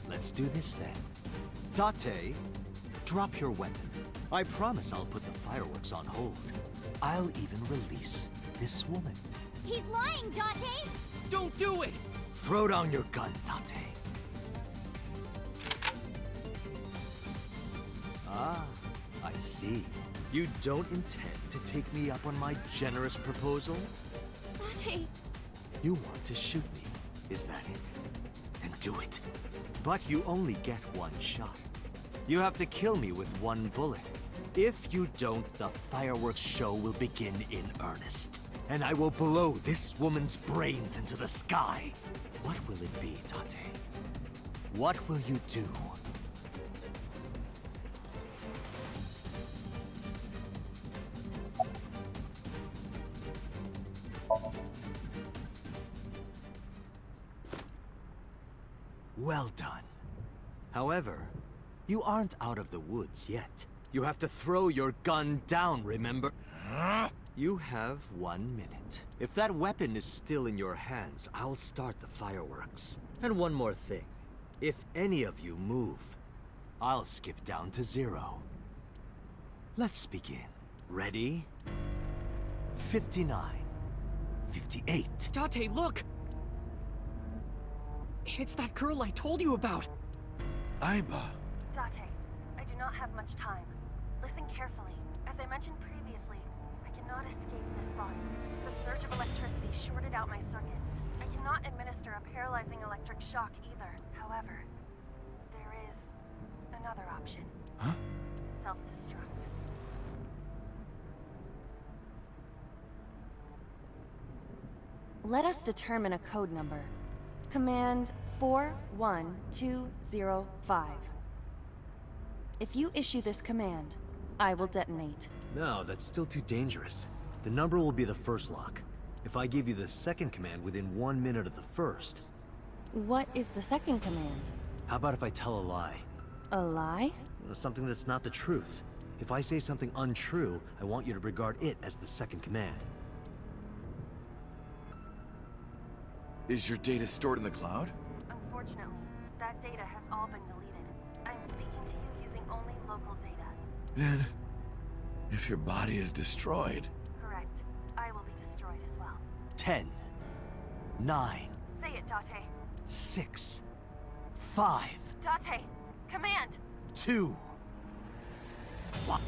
Let's do this then. Date, drop your weapon. I promise I'll put the fireworks on hold. I'll even release this woman. He's lying, Date! Don't do it! Throw down your gun, Date. Ah, I see. You don't intend to take me up on my generous proposal? Date! You want to shoot me, is that it? Then do it. But you only get one shot. You have to kill me with one bullet. If you don't, the fireworks show will begin in earnest. And I will blow this woman's brains into the sky. What will it be, Date? What will you do? Well done. However, you aren't out of the woods yet. You have to throw your gun down, remember? You have 1 minute. If that weapon is still in your hands, I'll start the fireworks. And one more thing. If any of you move, I'll skip down to 0. Let's begin. Ready? 59. 58. Date, look! It's that girl I told you about. Aiba. Date, I do not have much time. Listen carefully. As I mentioned previously, I cannot escape this body. The surge of electricity shorted out my circuits. I cannot administer a paralyzing electric shock either. However, there is another option. Huh? Self-destruct. Let us determine a code number. Command 41205. If you issue this command, I will detonate. No, that's still too dangerous. The number will be the first lock. If I give you the second command within 1 minute of the first. What is the second command? How about if I tell a lie? A lie? Something that's not the truth. If I say something untrue, I want you to regard it as the second command. Is your data stored in the cloud? Unfortunately, that data has all been deleted. I'm speaking to you using only local data. Then, if your body is destroyed... Correct. I will be destroyed as well. 10, 9, Say it, Date. 6, 5, Date! Command! 2, 1.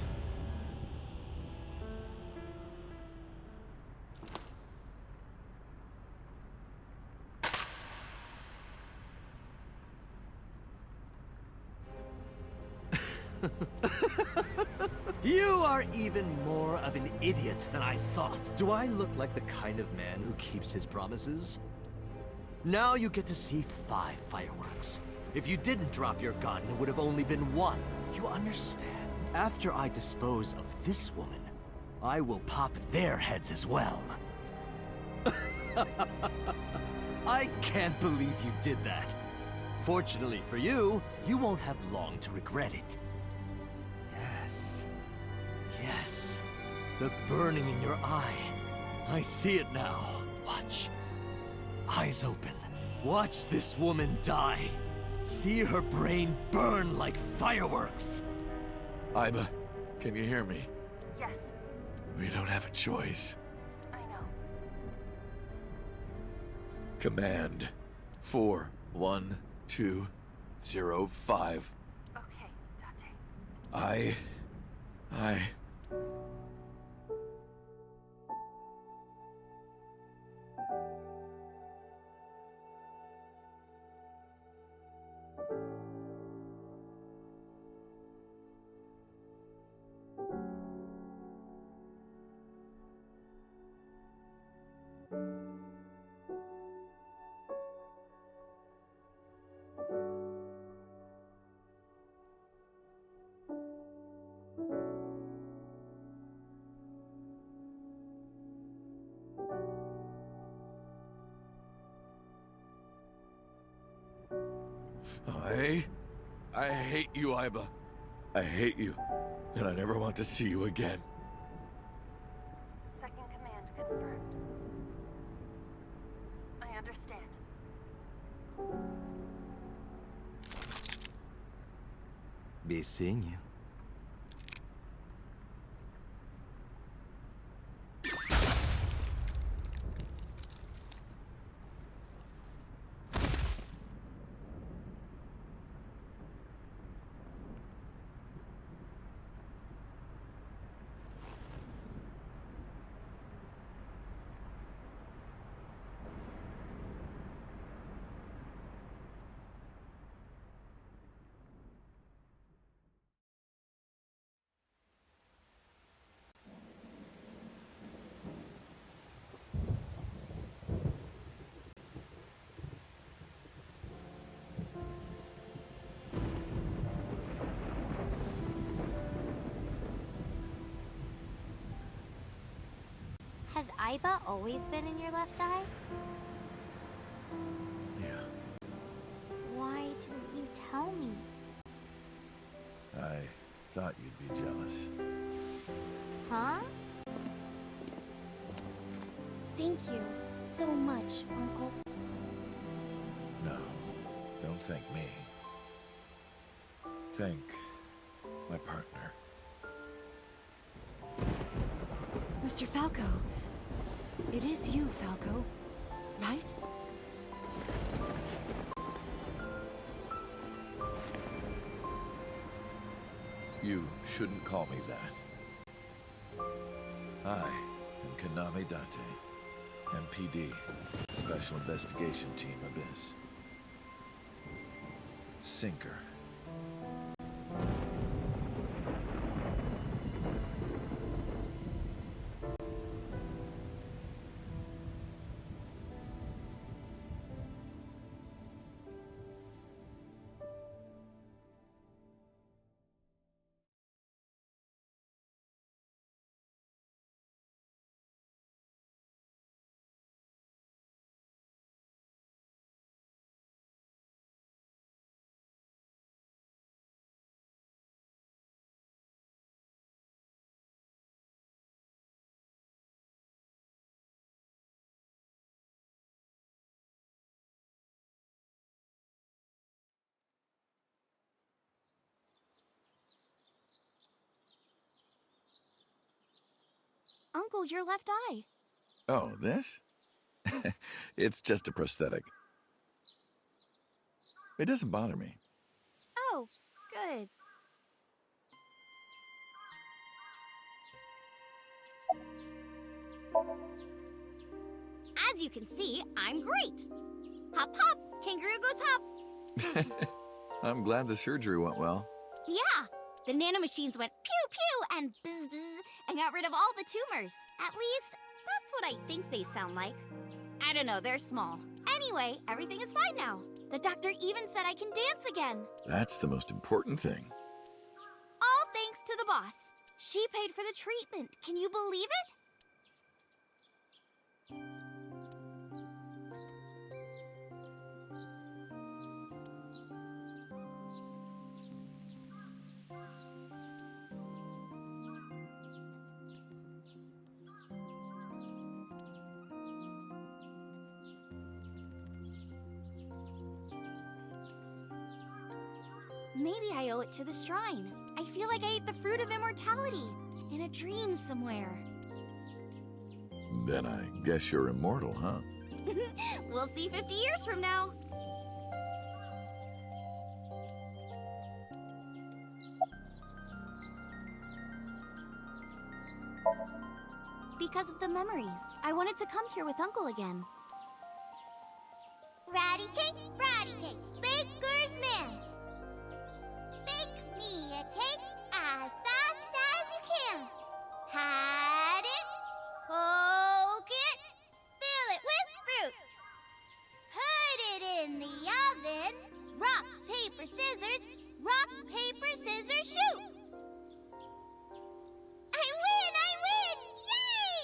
You are even more of an idiot than I thought. Do I look like the kind of man who keeps his promises? Now you get to see 5 fireworks. If you didn't drop your gun, it would have only been 1. You understand? After I dispose of this woman, I will pop their heads as well. I can't believe you did that. Fortunately for you, you won't have long to regret it. Yes. Yes. The burning in your eye. I see it now. Watch. Eyes open. Watch this woman die. See her brain burn like fireworks. Aiba, can you hear me? Yes, We don't have a choice. I know. Command 41205. Okay, Date. I... I hate you, Iba. I hate you, and I never want to see you again. Second command confirmed. I understand. Be seeing you. Has Iba always been in your left eye? Yeah. Why didn't you tell me? I thought you'd be jealous. Huh? Thank you so much, Uncle. No, don't thank me. Thank my partner. Mr. Falco. It is you, Falco. Right? You shouldn't call me that. I am Kaname Date, MPD, Special Investigation Team Abyss. Sinker. Uncle, your left eye. Oh, this? It's just a prosthetic. It doesn't bother me. Oh, good. As you can see, I'm great. Hop, hop, kangaroo goes hop. I'm glad the surgery went well. Yeah, the nanomachines went pew pew and bzz bzz and got rid of all the tumors. At least, that's what I think they sound like. I don't know, they're small. Anyway, everything is fine now. The doctor even said I can dance again. That's the most important thing. All thanks to the boss. She paid for the treatment. Can you believe it? Maybe I owe it to the shrine. I feel like I ate the fruit of immortality in a dream somewhere. Then I guess you're immortal, huh? We'll see 50 years from now. Because of the memories, I wanted to come here with Uncle again. Ratty cake, baker's man. Bake me a cake as fast as you can. Pat it, poke it, fill it with fruit. Put it in the oven. Rock, paper, scissors, shoot. I win! Yay!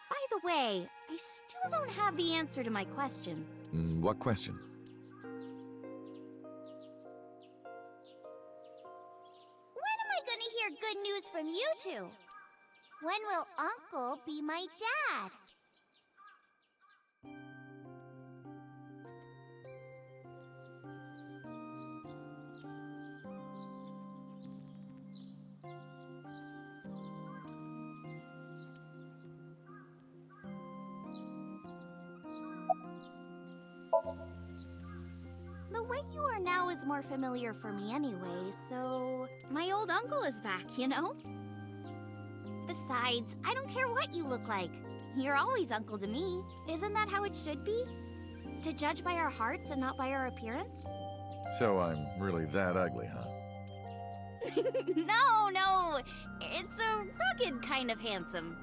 By the way, I still don't have the answer to my question. What question? When am I gonna hear good news from you two? When will Uncle be my dad? The way you are now is more familiar for me anyway, so... My old uncle is back, you know? Besides, I don't care what you look like. You're always uncle to me. Isn't that how it should be? To judge by our hearts and not by our appearance? So I'm really that ugly, huh? No. It's a rugged kind of handsome.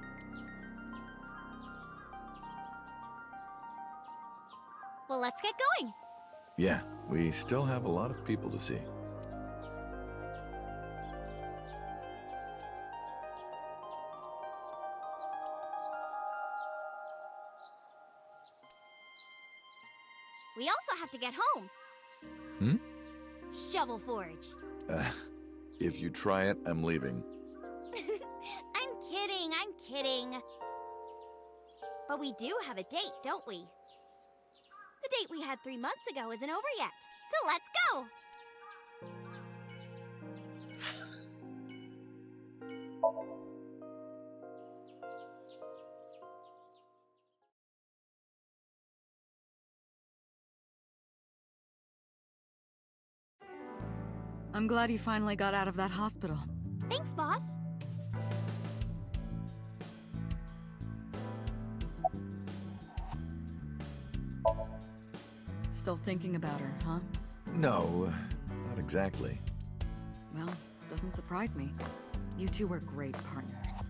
Well, let's get going. Yeah, we still have a lot of people to see. We also have to get home. Shovel Forge. If you try it, I'm leaving. I'm kidding. But we do have a date, don't we? The date we had 3 months ago isn't over yet, so let's go! I'm glad you finally got out of that hospital. Thanks, boss. Still thinking about her, huh? No, not exactly. Well, doesn't surprise me. You two were great partners.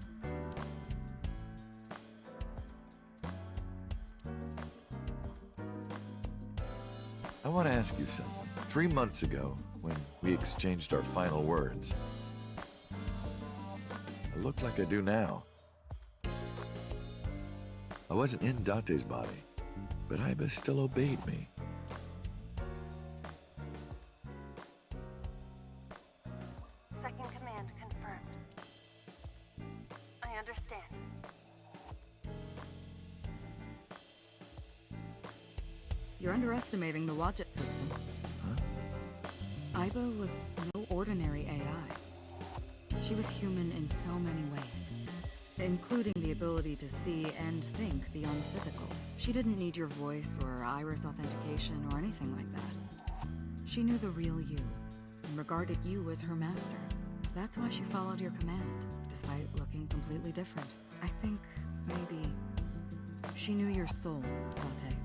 I want to ask you something. 3 months ago, when we exchanged our final words, I look like I do now. I wasn't in Date's body, but Iba still obeyed me. Second command confirmed. I understand. You're underestimating the Wadjet system. Iba was no ordinary AI. She was human in so many ways, including the ability to see and think beyond physical. She didn't need your voice or iris authentication or anything like that. She knew the real you and regarded you as her master. That's why she followed your command, despite looking completely different. I think maybe she knew your soul, Date.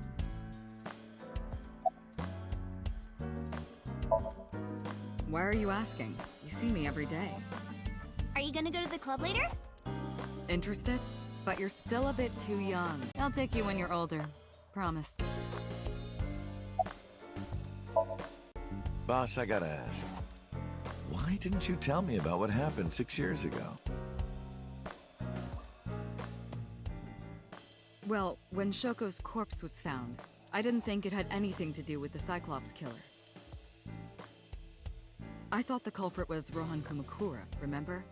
Why are you asking? You see me every day. Are you gonna go to the club later? Interested? But you're still a bit too young. I'll take you when you're older. Promise. Boss, I gotta ask. Why didn't you tell me about what happened 6 years ago? Well, when Shoko's corpse was found, I didn't think it had anything to do with the Cyclops killer. I thought the culprit was Rohan Kumakura, remember?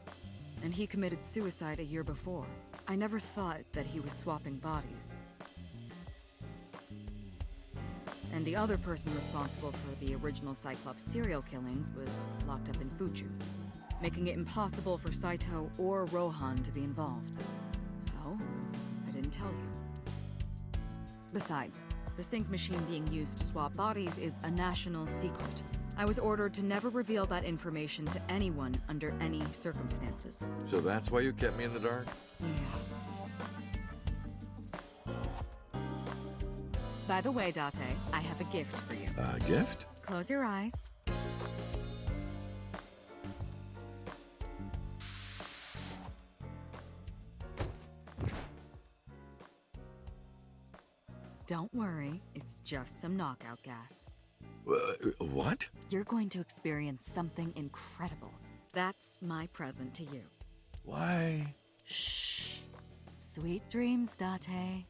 And he committed suicide a year before. I never thought that he was swapping bodies. And the other person responsible for the original Cyclops serial killings was locked up in Fuju, making it impossible for Saito or Rohan to be involved. So, I didn't tell you. Besides, the sync machine being used to swap bodies is a national secret. I was ordered to never reveal that information to anyone under any circumstances. So that's why you kept me in the dark? Yeah. By the way, Date, I have a gift for you. A gift? Close your eyes. Don't worry, it's just some knockout gas. What? You're going to experience something incredible. That's my present to you. Why? Shh. Sweet dreams, Date.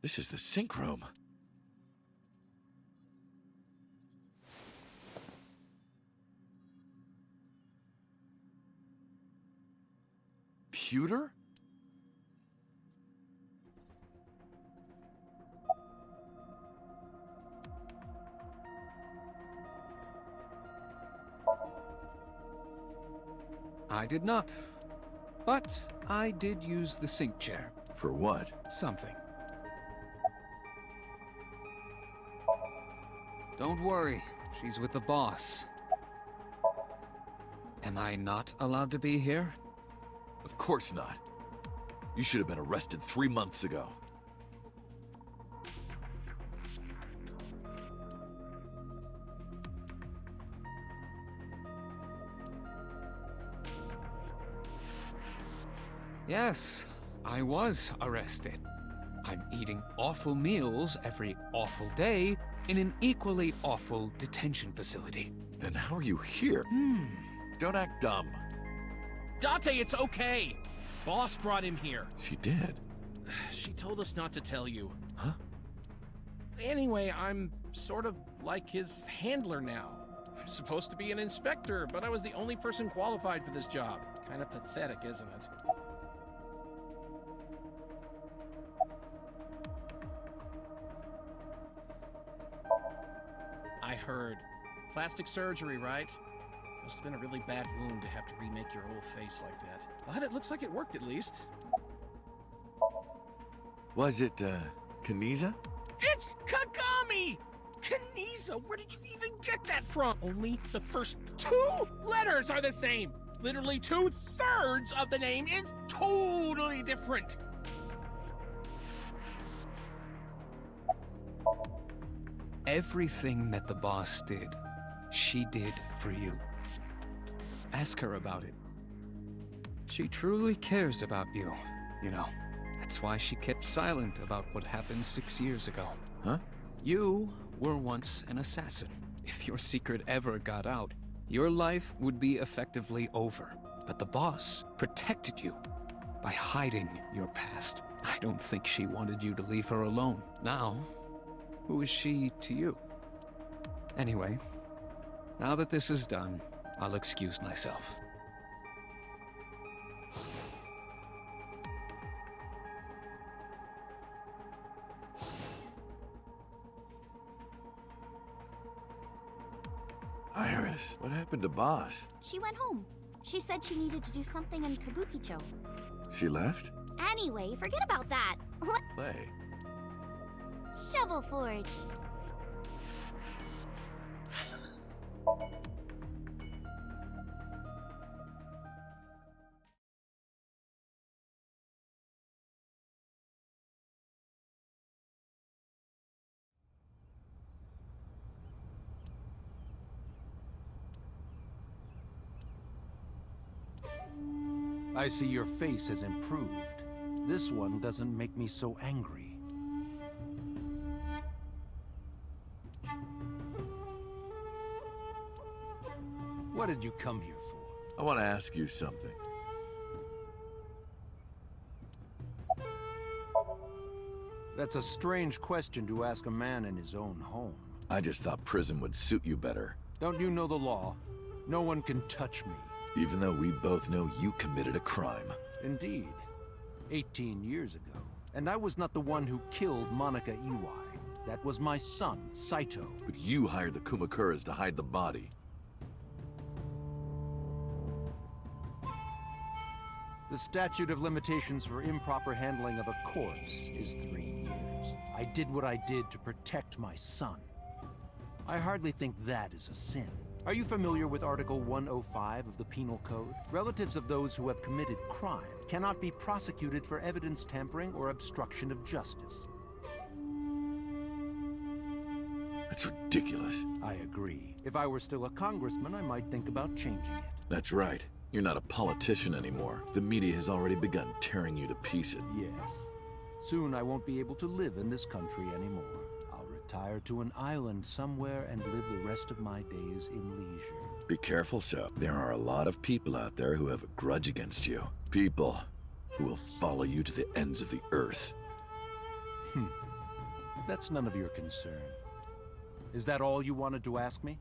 This is the sink room. Pewter? I did not. But I did use the sink chair. For what? Something. Don't worry, she's with the boss. Am I not allowed to be here? Of course not. You should have been arrested 3 months ago. Yes, I was arrested. I'm eating awful meals every awful day in an equally awful detention facility. Then how are you here? Don't act dumb. Date, it's okay. Boss brought him here. She did? She told us not to tell you. Huh? Anyway, I'm sort of like his handler now. I'm supposed to be an inspector, but I was the only person qualified for this job. Kind of pathetic, isn't it? I heard. Plastic surgery, right? Must have been a really bad wound to have to remake your whole face like that. But it looks like it worked at least. Was it, Kaniza? It's Kagami! Kaniza, where did you even get that from? Only the first 2 letters are the same. Literally 2/3 of the name is totally different. Everything that the boss did, she did for you. Ask her about it. She truly cares about you, you know. That's why she kept silent about what happened 6 years ago. Huh? You were once an assassin. If your secret ever got out, your life would be effectively over. But the boss protected you by hiding your past. I don't think she wanted you to leave her alone. Now, who is she to you? Anyway, now that this is done, I'll excuse myself. Iris, what happened to Boss? She went home. She said she needed to do something in Kabukicho. She left? Anyway, forget about that. Lay. Shovel Forge. I see your face has improved. This one doesn't make me so angry. What did you come here for? I want to ask you something. That's a strange question to ask a man in his own home. I just thought prison would suit you better. Don't you know the law? No one can touch me. Even though we both know you committed a crime. Indeed. 18 years ago. And I was not the one who killed Monica Iwai. That was my son, Saito. But you hired the Kumakuras to hide the body. The statute of limitations for improper handling of a corpse is 3 years. I did what I did to protect my son. I hardly think that is a sin. Are you familiar with Article 105 of the Penal Code? Relatives of those who have committed crime cannot be prosecuted for evidence tampering or obstruction of justice. That's ridiculous. I agree. If I were still a congressman, I might think about changing it. That's right. You're not a politician anymore. The media has already begun tearing you to pieces. Yes. Soon I won't be able to live in this country anymore. I'll retire to an island somewhere and live the rest of my days in leisure. Be careful, so. There are a lot of people out there who have a grudge against you. People who will follow you to the ends of the earth. That's none of your concern. Is that all you wanted to ask me?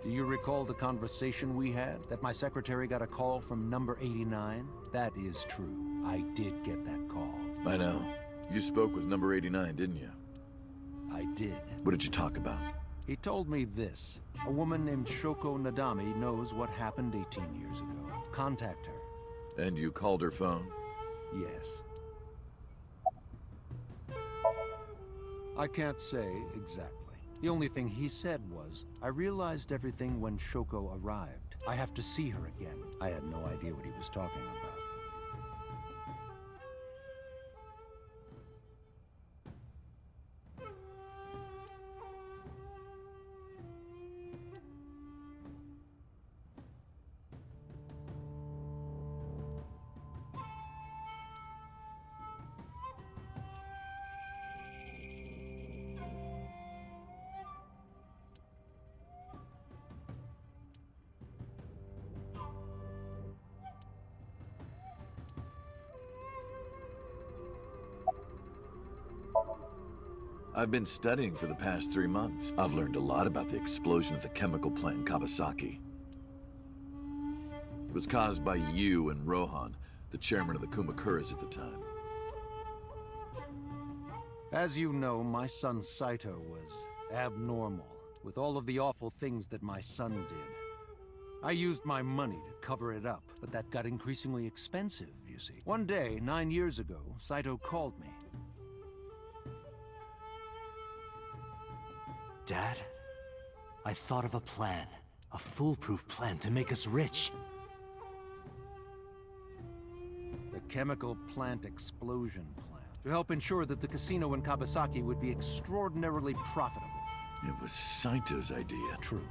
Do you recall the conversation we had? That my secretary got a call from number 89? That is true. I did get that call. I know. You spoke with number 89, didn't you? I did. What did you talk about? He told me this. A woman named Shoko Nadami knows what happened 18 years ago. Contact her. And you called her phone? Yes. I can't say exactly. The only thing he said was, I realized everything when Shoko arrived. I have to see her again. I had no idea what he was talking about. I've been studying for the past 3 months. I've learned a lot about the explosion at the chemical plant in Kawasaki. It was caused by you and Rohan, the chairman of the Kumakuras at the time. As you know, my son Saito was abnormal, with all of the awful things that my son did. I used my money to cover it up, but that got increasingly expensive, you see. One day, 9 years ago, Saito called me. Dad, I thought of a plan. A foolproof plan to make us rich. The chemical plant explosion plan. To help ensure that the casino in Kawasaki would be extraordinarily profitable. It was Saito's idea. True.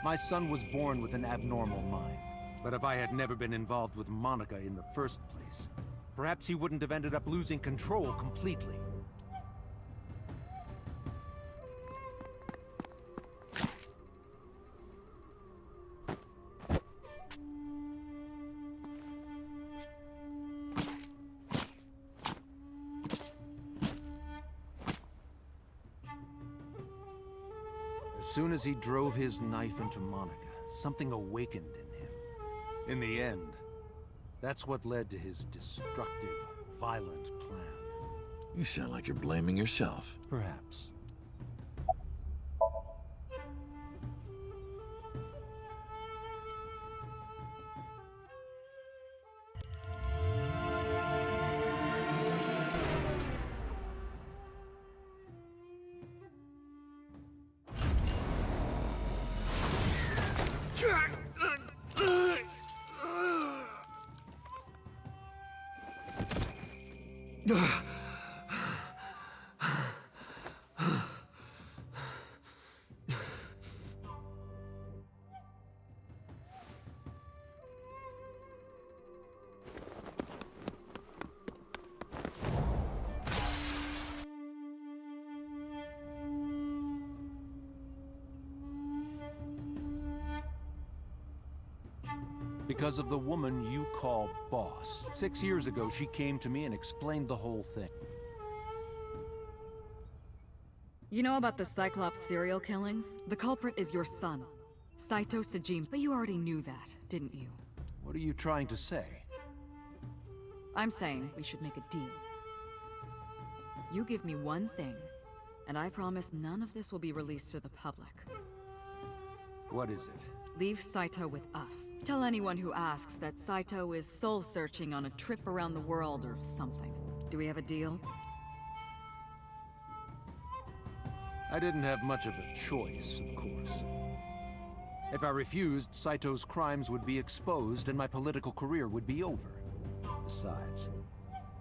My son was born with an abnormal mind. But if I had never been involved with Monica in the first place, perhaps he wouldn't have ended up losing control completely. As soon as he drove his knife into Monica, something awakened in him. In the end, that's what led to his destructive, violent plan. You sound like you're blaming yourself. Perhaps. Because of the woman you call boss. 6 years ago, she came to me and explained the whole thing. You know about the Cyclops serial killings? The culprit is your son, Saito Sajima. But you already knew that, didn't you? What are you trying to say? I'm saying we should make a deal. You give me one thing, and I promise none of this will be released to the public. What is it? Leave Saito with us. Tell anyone who asks that Saito is soul-searching on a trip around the world or something. Do we have a deal? I didn't have much of a choice, of course. If I refused, Saito's crimes would be exposed and my political career would be over. Besides,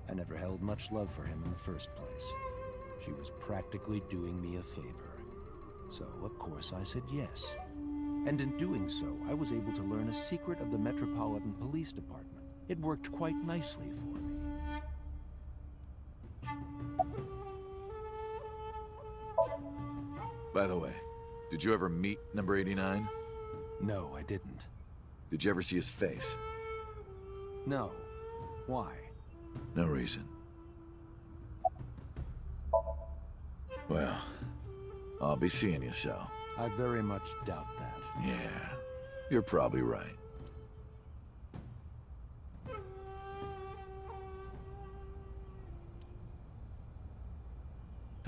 I never held much love for him in the first place. She was practically doing me a favor. So, of course, I said yes. And in doing so, I was able to learn a secret of the Metropolitan Police Department. It worked quite nicely for me. By the way, did you ever meet number 89? No, I didn't. Did you ever see his face? No. Why? No reason. Well, I'll be seeing you, so. I very much doubt that. Yeah, you're probably right.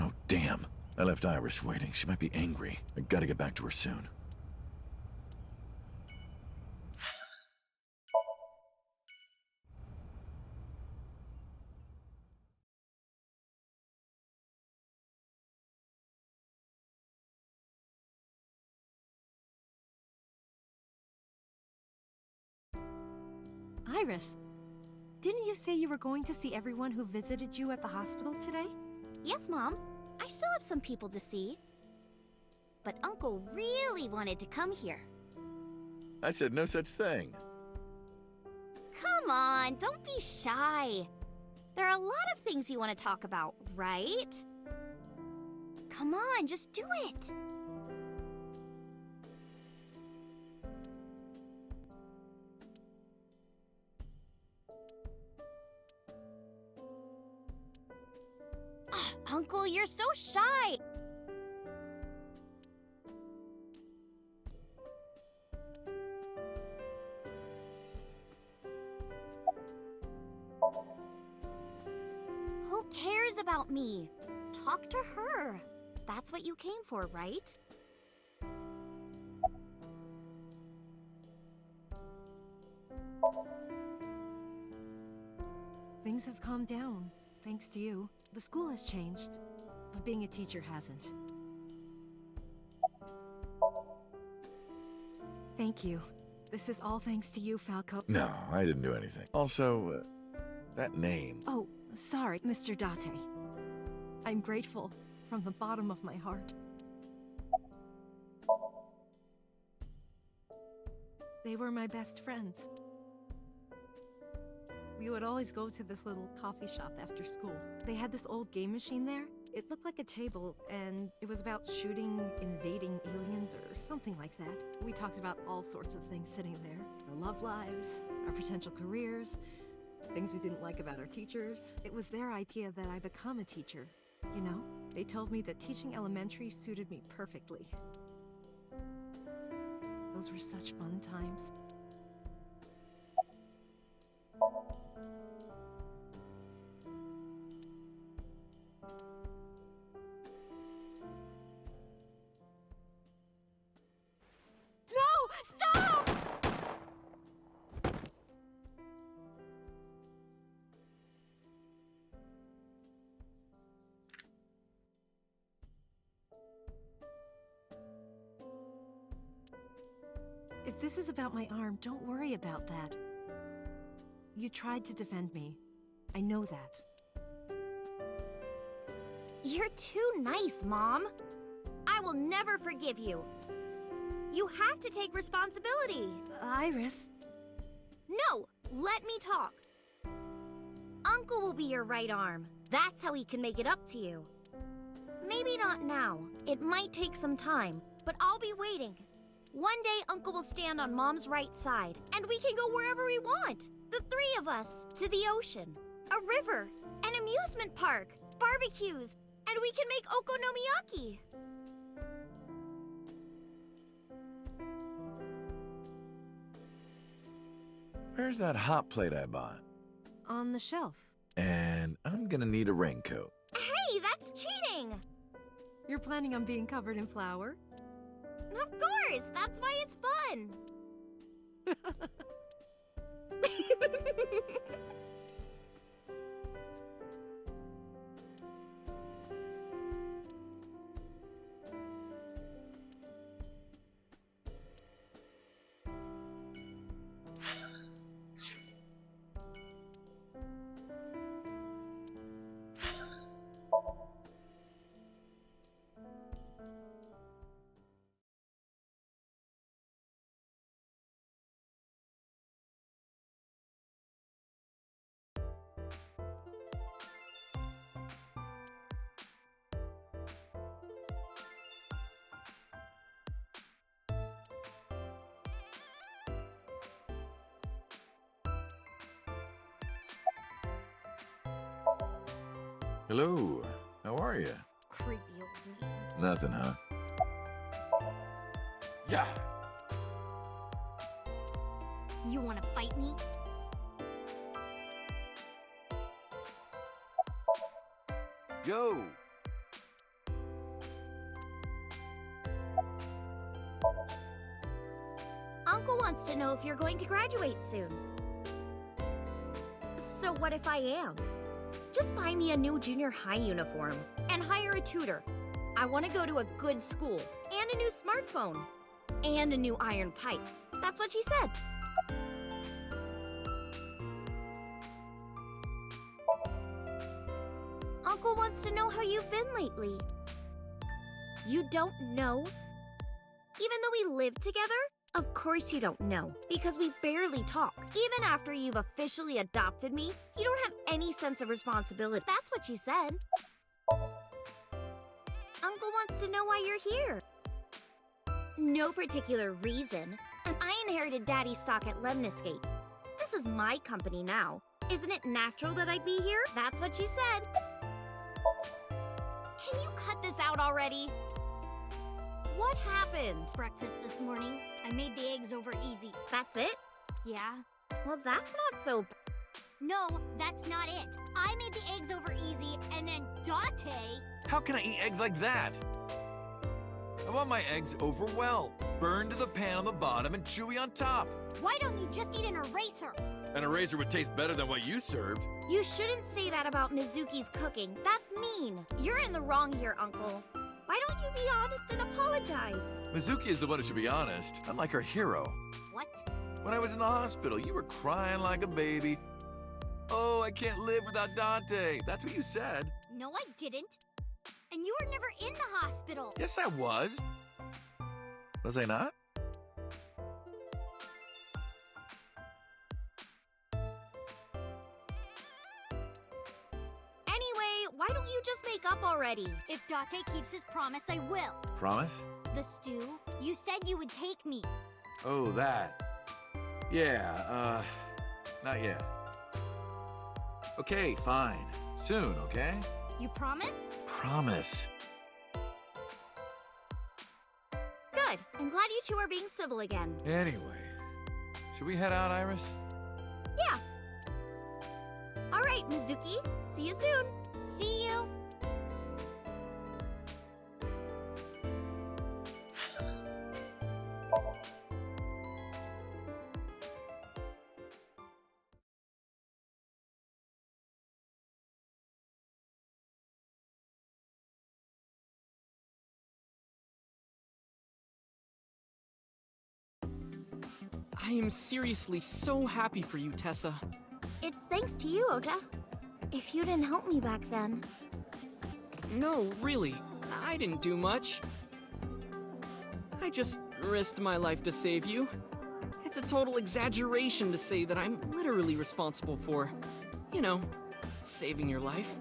Oh, damn. I left Iris waiting. She might be angry. I gotta get back to her soon. Iris, didn't you say you were going to see everyone who visited you at the hospital today? Yes, Mom. I still have some people to see. But Uncle really wanted to come here. I said no such thing. Come on, don't be shy. There are a lot of things you want to talk about, right? Come on, just do it. Uncle, you're so shy! Who cares about me? Talk to her. That's what you came for, right? Things have calmed down, thanks to you. The school has changed, but being a teacher hasn't. Thank you. This is all thanks to you, Falco. No, I didn't do anything. Also, that name. Oh, sorry, Mr. Date. I'm grateful from the bottom of my heart. They were my best friends. We would always go to this little coffee shop after school. They had this old game machine there. It looked like a table, and it was about shooting invading aliens or something like that. We talked about all sorts of things sitting there. Our love lives, our potential careers, things we didn't like about our teachers. It was their idea that I become a teacher, you know? They told me that teaching elementary suited me perfectly. Those were such fun times. Stop! If this is about my arm, don't worry about that. You tried to defend me. I know that. You're too nice, Mom. I will never forgive you. You have to take responsibility. Iris. No, let me talk. Uncle will be your right arm. That's how he can make it up to you. Maybe not now. It might take some time, but I'll be waiting. One day, Uncle will stand on Mom's right side, and we can go wherever we want. The three of us. To the ocean, a river, an amusement park, barbecues, and we can make okonomiyaki. Where's that hot plate I bought? On the shelf. And I'm gonna need a raincoat. Hey, that's cheating! You're planning on being covered in flour? Of course! That's why it's fun! Hello. How are you? Creepy old man. Nothing, huh? Yeah. You want to fight me? Go! Uncle wants to know if you're going to graduate soon. So what if I am? Just buy me a new junior high uniform and hire a tutor. I want to go to a good school and a new smartphone and a new iron pipe. That's what she said. Uncle wants to know how you've been lately. You don't know? Even though we live together? Of course you don't know, because we barely talk. Even after you've officially adopted me, you don't have any sense of responsibility. That's what she said. Uncle wants to know why you're here. No particular reason. And I inherited Daddy's stock at Lemniscape. This is my company now. Isn't it natural that I'd be here? That's what she said. Can you cut this out already? What happened? Breakfast this morning. I made the eggs over easy. That's it? Yeah. Well, that's not so... No, that's not it. I made the eggs over easy, and then Dante... How can I eat eggs like that? I want my eggs over well, burned to the pan on the bottom and chewy on top. Why don't you just eat an eraser? An eraser would taste better than what you served. You shouldn't say that about Mizuki's cooking. That's mean. You're in the wrong here, Uncle. Why don't you be honest and apologize? Mizuki is the one who should be honest. I'm like her hero. What? When I was in the hospital, you were crying like a baby. Oh, I can't live without Dante. That's what you said. No, I didn't. And you were never in the hospital. Yes, I was. Was I not? Anyway, why don't you just make up already? If Dante keeps his promise, I will. Promise? The stew? You said you would take me. Oh, that. Yeah, not yet. Okay, fine. Soon, okay? You promise? Promise. Good. I'm glad you two are being civil again. Anyway, should we head out, Iris? Yeah. All right, Mizuki. See you soon. See you. I am seriously so happy for you, Tessa. It's thanks to you, Ota. If you didn't help me back then... No, really. I didn't do much. I just risked my life to save you. It's a total exaggeration to say that I'm literally responsible for, you know, saving your life.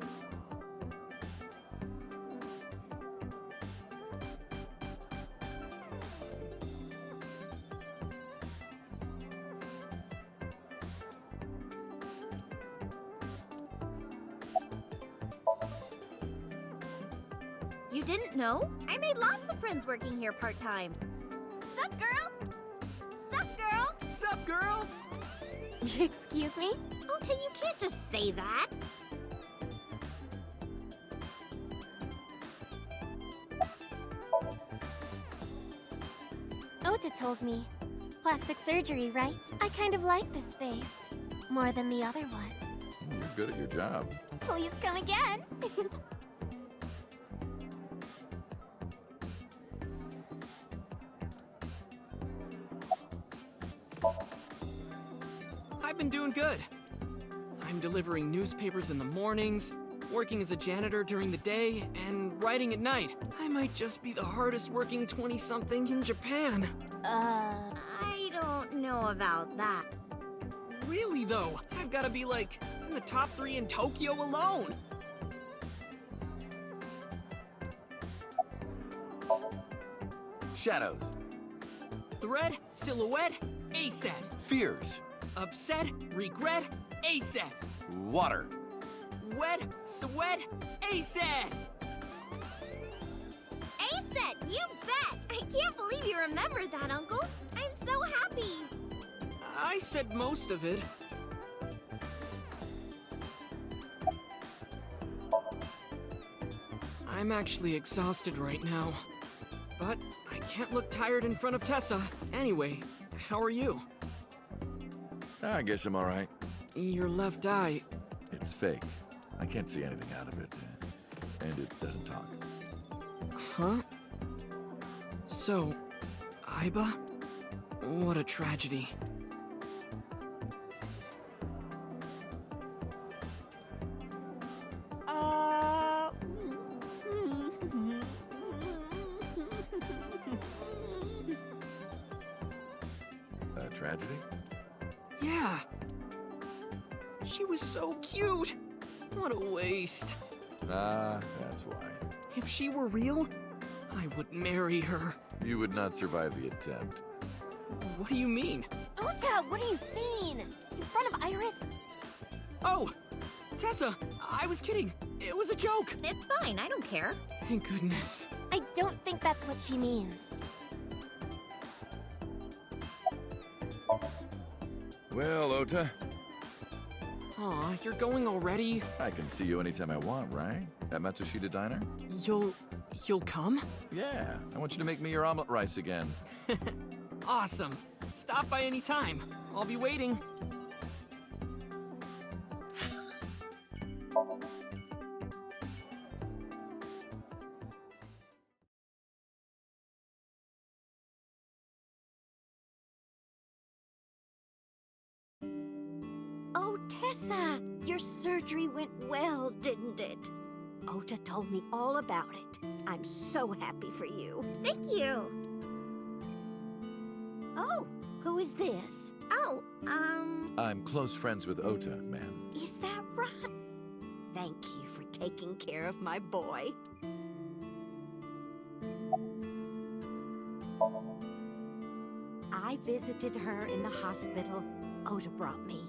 You didn't know? I made lots of friends working here part-time. Sup, girl? Sup, girl? Sup, girl? Excuse me? Ota, you can't just say that. Ota told me. Plastic surgery, right? I kind of like this face. More than the other one. You're good at your job. Please come again. I've been doing good. I'm delivering newspapers in the mornings, working as a janitor during the day, and writing at night. I might just be the hardest working 20-something in Japan. I don't know about that. Really, though, I've got to be, like, in the top 3 in Tokyo alone. Shadows. Thread, silhouette, ASAT. Fears. Upset, regret, ASAT. Water. Wet, sweat, ASAP! ASET, you bet! I can't believe you remembered that, Uncle. I'm so happy. I said most of it. I'm actually exhausted right now. But I can't look tired in front of Tessa. Anyway, how are you? I guess I'm alright. Your left eye... It's fake. I can't see anything out of it. And it doesn't talk. Huh? So, Iba? What a tragedy. A tragedy? Yeah. She was so cute. What a waste. Ah, that's why. If she were real, I would marry her. You would not survive the attempt. What do you mean? Ota, what are you seeing? In front of Iris? Oh! Tessa! I was kidding. It was a joke. It's fine, I don't care. Thank goodness. I don't think that's what she means. Well, Ota. Aw, you're going already? I can see you anytime I want, right? At Matsushita Diner? You'll come? Yeah, I want you to make me your omelet rice again. Awesome. Stop by any time. I'll be waiting. Oh, Tessa! Your surgery went well, didn't it? Ota told me all about it. I'm so happy for you. Thank you. Oh, who is this? Oh, I'm close friends with Ota, ma'am. Is that right? Thank you for taking care of my boy. I visited her in the hospital. Ota brought me.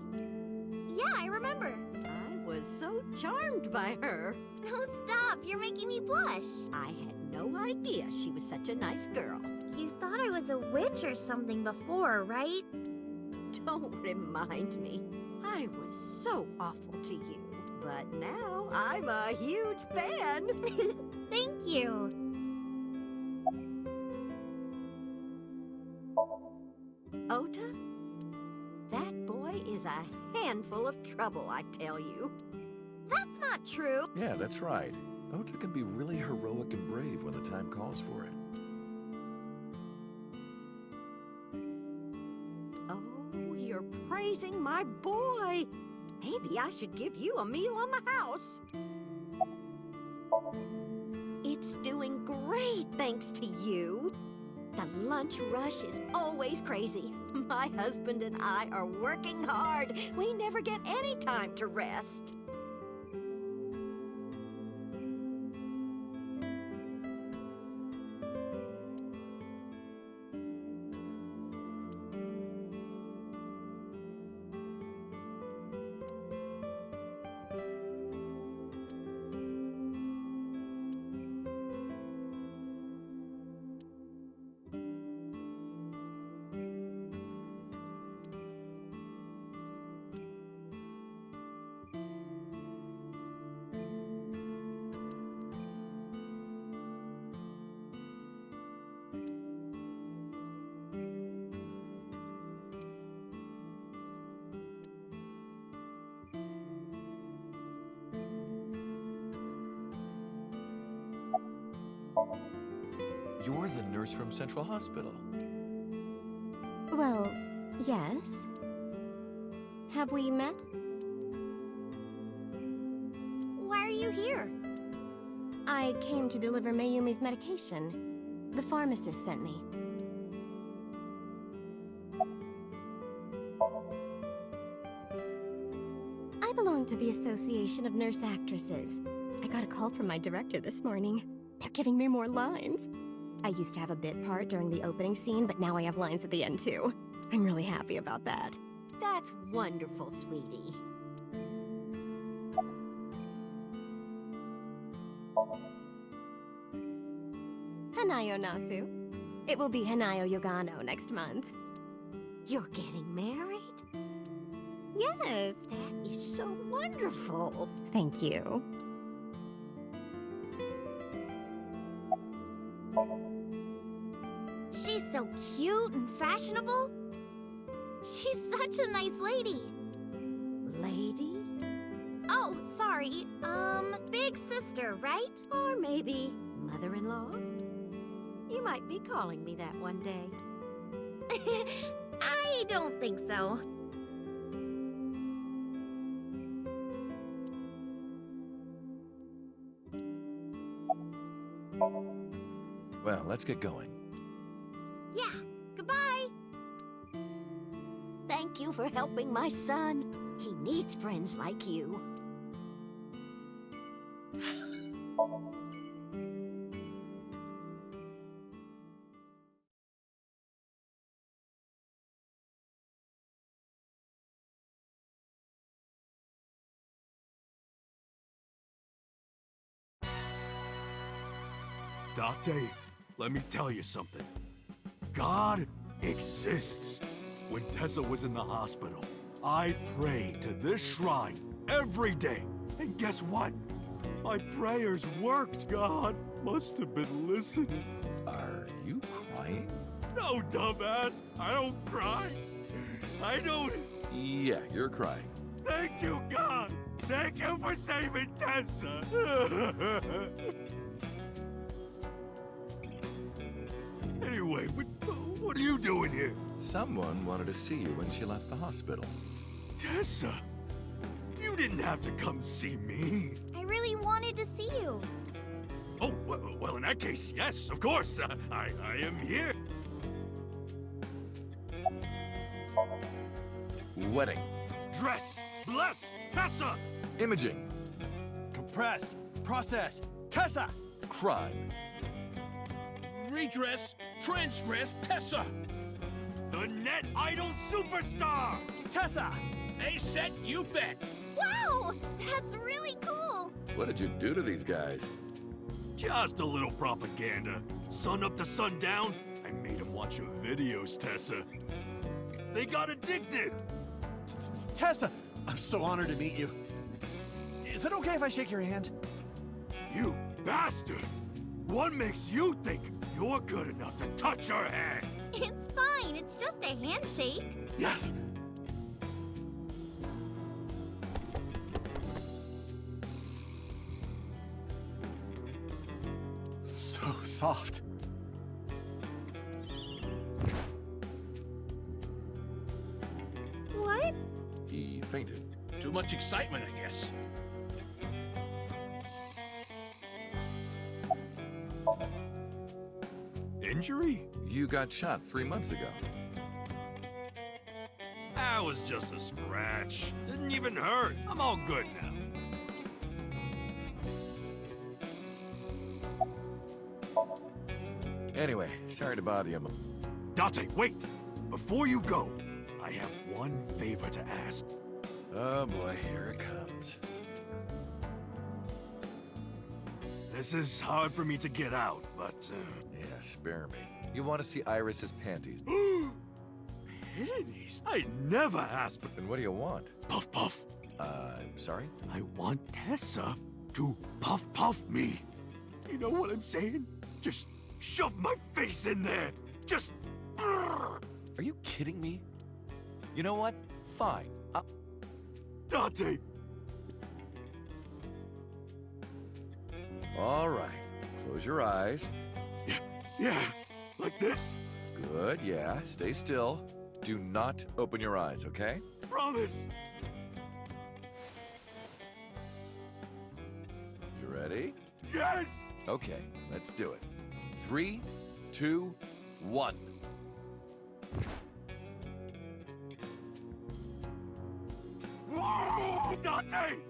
Yeah, I remember. I was so charmed by her. No, stop. You're making me blush. I had no idea she was such a nice girl. You thought I was a witch or something before, right? Don't remind me. I was so awful to you. But now I'm a huge fan. Thank you. Ota? That boy is a handful of trouble, I tell you. That's not true. Yeah, that's right. Ota can be really heroic and brave when the time calls for it. Oh, you're praising my boy. Maybe I should give you a meal on the house. It's doing great thanks to you. The lunch rush is always crazy. My husband and I are working hard. We never get any time to rest. You're the nurse from Central Hospital. Well, yes. Have we met? Why are you here? I came to deliver Mayumi's medication. The pharmacist sent me. I belong to the Association of Nurse Actresses. I got a call from my director this morning. They're giving me more lines. I used to have a bit part during the opening scene, but now I have lines at the end too. I'm really happy about that. That's wonderful, sweetie. Hanayo Nasu. It will be Hanayo Yogano next month. You're getting married? Yes. That is so wonderful. Thank you. She's so cute and fashionable. She's such a nice lady. Lady? Oh, sorry. Big sister, right? Or maybe mother-in-law? You might be calling me that one day. I don't think so. Well, let's get going. Yeah, goodbye. Thank you for helping my son. He needs friends like you. Date, let me tell you something. God exists. When Tessa was in the hospital, I prayed to this shrine every day. And guess what? My prayers worked. God must have been listening. Are you crying? No, dumbass. I don't cry. I don't... Yeah, you're crying. Thank you, God. Thank you for saving Tessa. Anyway, what are you doing here? Someone wanted to see you when she left the hospital. Tessa, you didn't have to come see me. I really wanted to see you. Oh, well, in that case, yes, of course. I am here. Wedding. Dress. Bless. Tessa. Imaging. Compress. Process. Tessa! Crime. Redress, transgress, Tessa! The net idol superstar! Tessa! A set, you bet! Wow! That's really cool! What did you do to these guys? Just a little propaganda. Sun up to sundown, I made them watch your videos, Tessa. They got addicted! Tessa! I'm so honored to meet you. Is it okay if I shake your hand? You bastard! What makes you think you're good enough to touch her hand? It's fine, it's just a handshake. Yes! So soft. What? He fainted. Too much excitement, I guess. Injury? You got shot 3 months ago. That was just a scratch. Didn't even hurt. I'm all good now. Anyway, sorry to bother you. Date, wait! Before you go, I have one favor to ask. Oh boy, here it comes. This is hard for me to get out, but... Yeah, spare me. You want to see Iris's panties? Panties? I never asked... And what do you want? Puff puff. I'm sorry? I want Tessa to puff puff me. You know what I'm saying? Just shove my face in there. Just... Are you kidding me? You know what? Fine. Date! All right. Close your eyes. Yeah, like this? Good, yeah. Stay still. Do not open your eyes, okay? Promise! You ready? Yes! Okay, let's do it. 3, 2, 1. Date!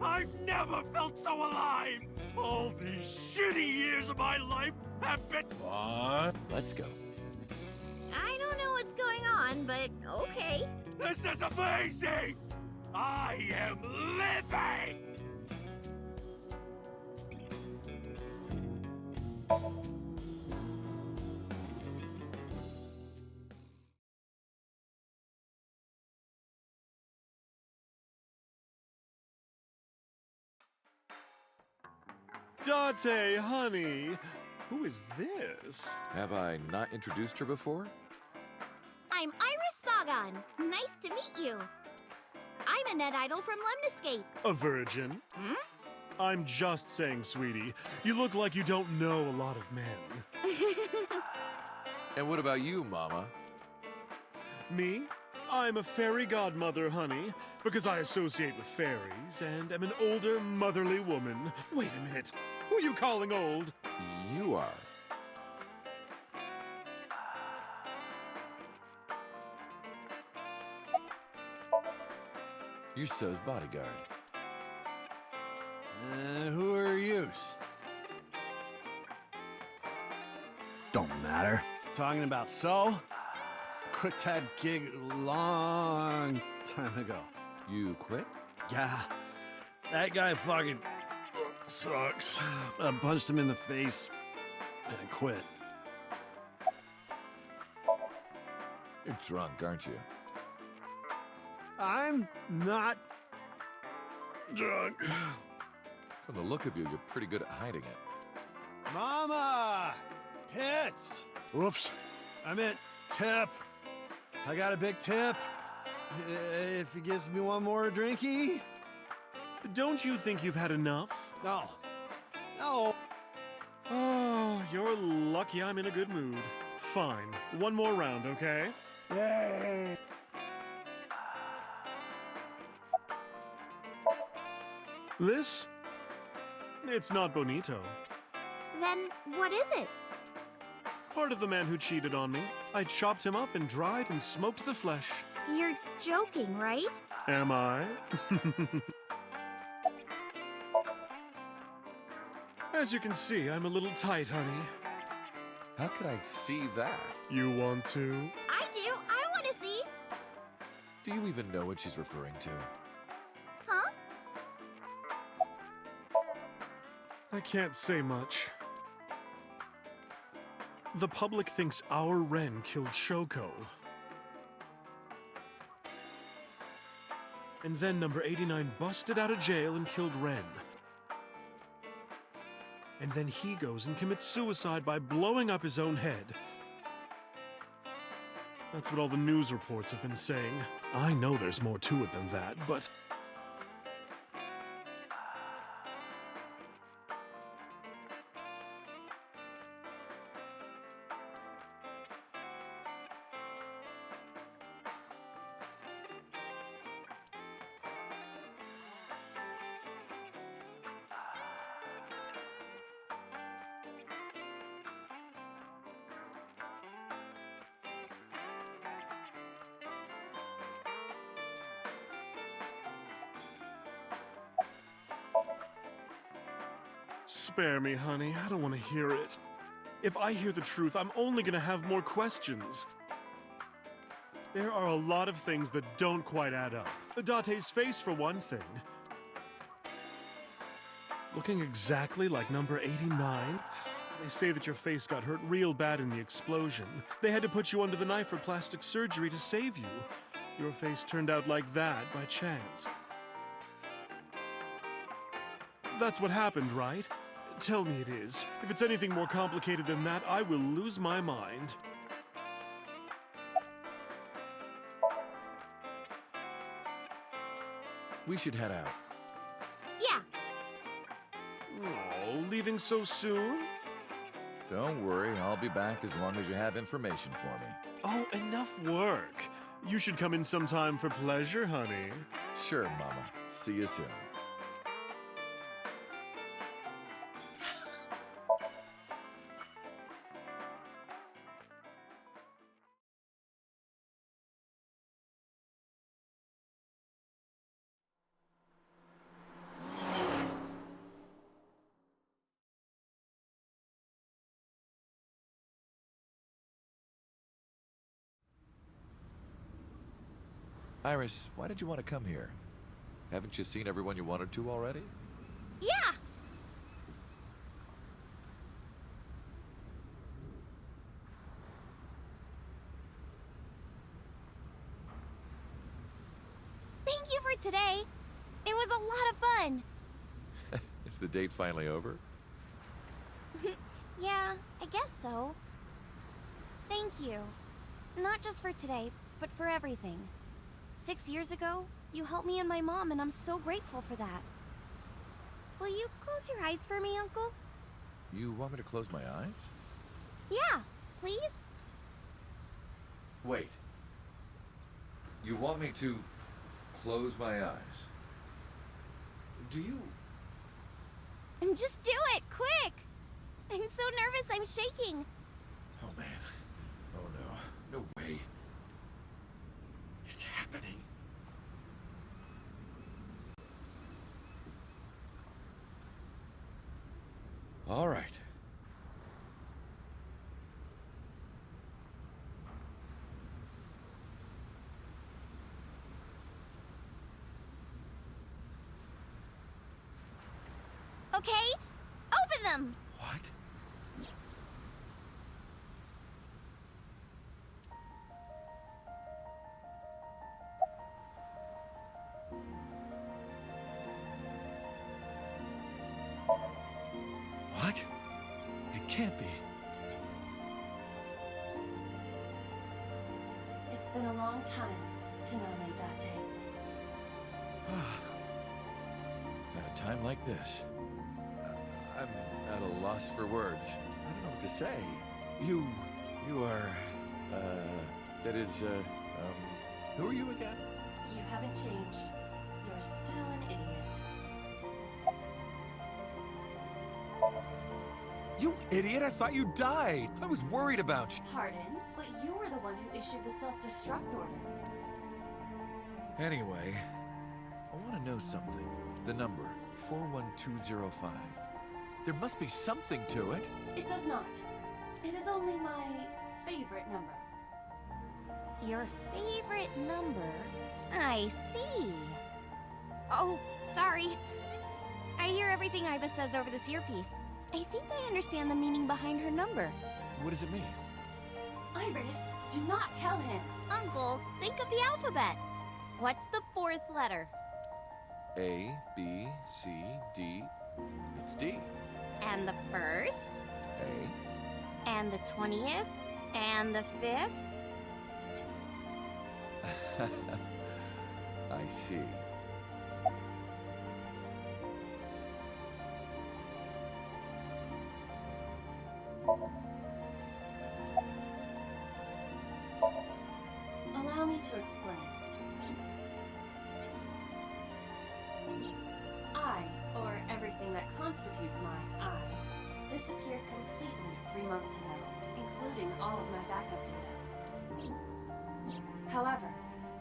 I've never felt so alive! All these shitty years of my life have been... What? Let's go. I don't know what's going on, but okay. This is amazing! I am living! Date, honey. Who is this? Have I not introduced her before? I'm Iris Sagan. Nice to meet you. I'm a net idol from Lemniscape. A virgin? Hmm? I'm just saying, sweetie. You look like you don't know a lot of men. And what about you, Mama? Me? I'm a fairy godmother, honey, because I associate with fairies and am an older, motherly woman. Wait a minute. Who are you calling old? You are. You're So's bodyguard. Who are you? Don't matter. Talking about So? Quit that gig long time ago. You quit? Yeah. That guy fucking sucks. I punched him in the face and quit. You're drunk, aren't you? I'm not drunk. From the look of you, you're pretty good at hiding it. Mama! Tits! Whoops. I meant tip. I got a big tip. If he gives me one more drinky. Don't you think you've had enough? No. No. Oh, you're lucky I'm in a good mood. Fine. One more round, okay? Yay! This? It's not bonito. Then what is it? Part of the man who cheated on me. I chopped him up and dried and smoked the flesh. You're joking, right? Am I? As you can see, I'm a little tight, honey. How could I see that? You want to? I do. I want to see. Do you even know what she's referring to? Huh? I can't say much. The public thinks our Ren killed Shoko. And then number 89 busted out of jail and killed Ren. And then he goes and commits suicide by blowing up his own head. That's what all the news reports have been saying. I know there's more to it than that, but... Spare me, honey. I don't want to hear it. If I hear the truth, I'm only gonna have more questions. There are a lot of things that don't quite add up. Date's face, for one thing. Looking exactly like number 89? They say that your face got hurt real bad in the explosion. They had to put you under the knife for plastic surgery to save you. Your face turned out like that by chance. That's what happened, right? Tell me it is. If it's anything more complicated than that, I will lose my mind. We should head out. Yeah. Oh, leaving so soon? Don't worry, I'll be back as long as you have information for me. Oh, enough work. You should come in sometime for pleasure, honey. Sure, Mama. See you soon. Iris, why did you want to come here? Haven't you seen everyone you wanted to already? Yeah. Thank you for today. It was a lot of fun. Is the date finally over? Yeah, I guess so. Thank you. Not just for today, but for everything. 6 years ago, you helped me and my mom, and I'm so grateful for that. Will you close your eyes for me, Uncle? You want me to close my eyes? Yeah, please? Wait. You want me to close my eyes? Do you? Just do it, quick! I'm so nervous, I'm shaking. Oh man. Oh no. No way. It's happening. All right. Okay, open them! What? What? It can't be. It's been a long time, Kiname Date. At a time like this, I'm at a loss for words. I don't know what to say. You are, that is, who are you again? You haven't changed. You're still an idiot. You idiot, I thought you died. I was worried about you. Pardon, but you were the one who issued the self-destruct order. Anyway, I want to know something. The number, 41205. There must be something to it. It does not. It is only my favorite number. Your favorite number? I see. Oh, sorry. I hear everything Iva says over this earpiece. I think I understand the meaning behind her number. What does it mean? Iris, do not tell him. Uncle, think of the alphabet. What's the fourth letter? A, B, C, D. It's D. And the first? A. And the 20th? And the 5th? I see. Allow me to explain. I, or everything that constitutes my I, disappeared completely 3 months ago, including all of my backup data. However,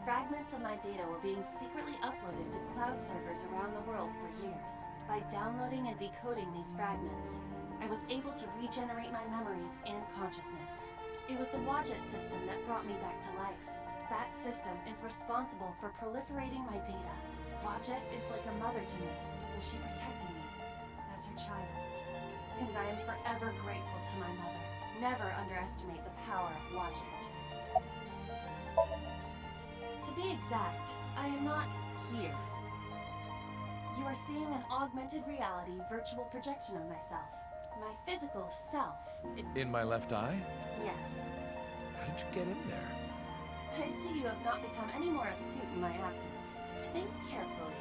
fragments of my data were being secretly uploaded to cloud servers around the world for years. By downloading and decoding these fragments, I was able to regenerate my memories and consciousness. It was the Wadjet system that brought me back to life. That system is responsible for proliferating my data. Wadjet is like a mother to me, and she protected me as her child. And I am forever grateful to my mother. Never underestimate the power of Wadjet. To be exact, I am not here. You are seeing an augmented reality virtual projection of myself. My physical self. In my left eye? Yes. How did you get in there? I see you have not become any more astute in my absence. Think carefully.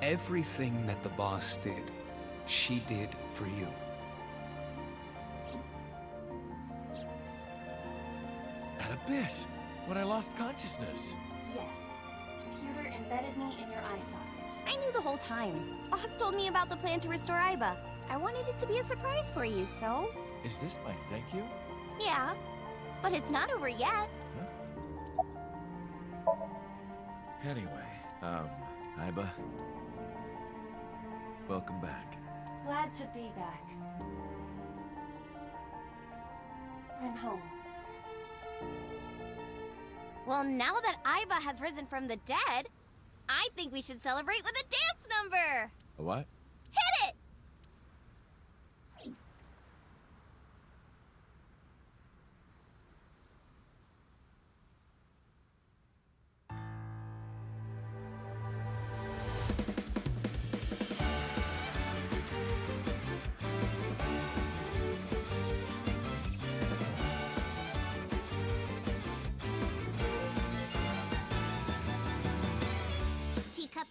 Everything that the boss did, she did for you. At Abyss, when I lost consciousness. Yes. Computer embedded me in your eye socket. I knew the whole time. Oz told me about the plan to restore Iba. I wanted it to be a surprise for you, so... Is this my thank you? Yeah, but it's not over yet. Anyway, Iba. Welcome back. Glad to be back. I'm home. Well, now that Iva has risen from the dead, I think we should celebrate with a dance number! A what? Hit it!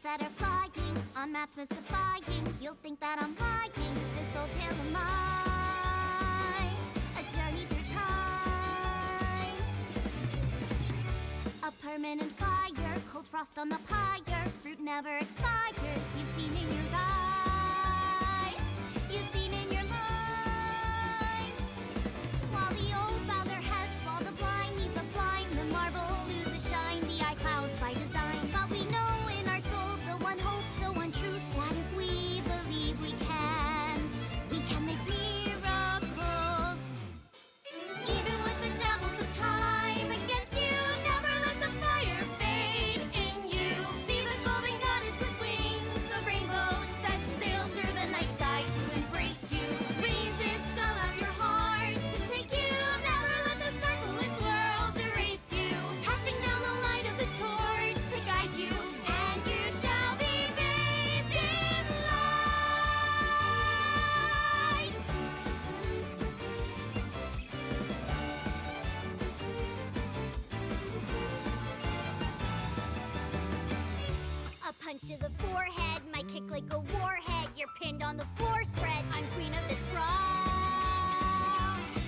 that are flying, on maps mystifying. You'll think that I'm lying. This old tale of mine, a journey through time. A permanent fire, cold frost on the pyre. Fruit never expires. You've seen in your eyes. You've seen in your mind. While the old bow their heads, while the blind lead the blind, the marble loses shine. The eye clouds by design. But we know in our soul the one hope, the one truth, that if we believe we can make miracles. Even with the devils of time against you, never let the fire fade in you. See the golden goddess with wings of rainbows set sail through the night sky to embrace you. Resist, allow your heart to take you. Never let this merciless world erase you. Passing down the light of the torch to guide you, and you shall be bathed in light. A punch to the forehead, my kick like a warhead. You're pinned on the floor spread. I'm queen of this brawl,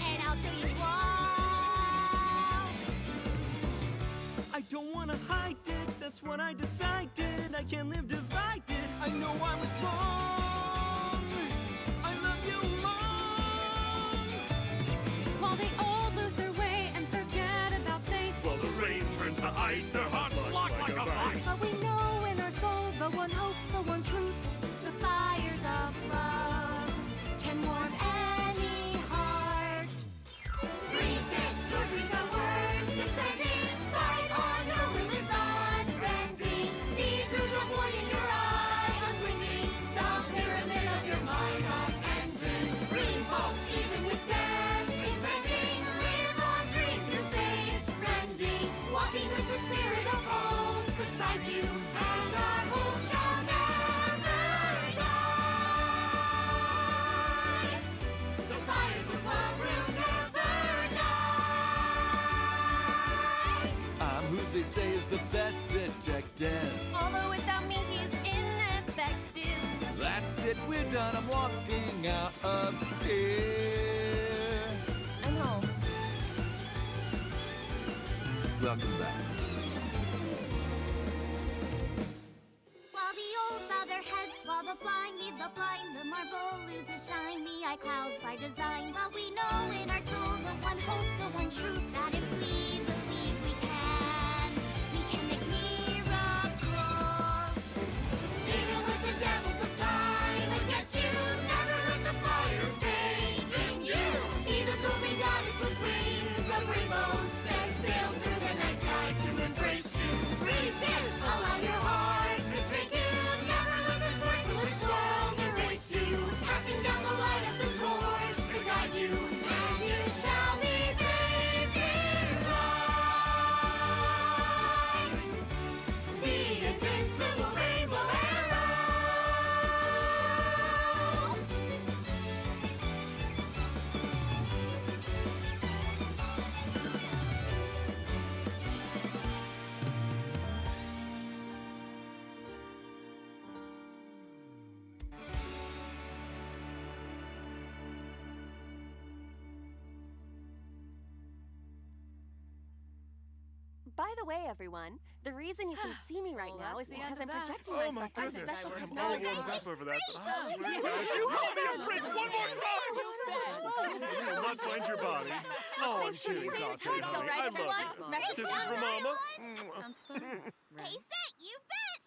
and I'll show you all. I don't wanna hide it, that's what I decided. I can't live divided, I know I was wrong. I love you, Mom. While they all lose their way and forget about faith, While the rain turns to ice, their hearts lock like a vice. but we know in our soul the one hope, the one truth, The fires of love can warm any heart. Resist, your dreams are worth defending. Fight on, your will is unbending. See through the void in your eye, unblinking. The pyramid of your mind unending. Revolt even with death impending. Live on, dream through space, rending. Walking with the spirit of hope beside you, and our hope shall never die. The fires of love will never die. I'm who they say is the best detective. Although without me he's ineffective. That's it, we're done. I'm walking out of here. I'm home. Welcome back. While the old bow their heads, while the blind lead the blind, the marble loses shine, the eye clouds by design. But we know in our soul the one hope, the one truth, that if we believe we can make miracles. Even with the devils of time against you, never let the fire fade in you. See the golden goddess with wings of rainbows set sail through the night sky to embrace you. Resist, allow your heart to take you. Never let this merciless world erase you. Passing down the light of the torch to guide you, and you shall be bathed in light. The invincible rainbow arrow. By the way, everyone, the reason you can see me right now is because I'm projecting Oh my myself as goodness. special I'm all technology. warmed up over that. But I swear to You God, if you call me a fridge one more time, you will not find your body. Oh, I'm kidding, Dante, honey. I love you. Kisses from Mama. Sounds fun. Hey, set, you bet!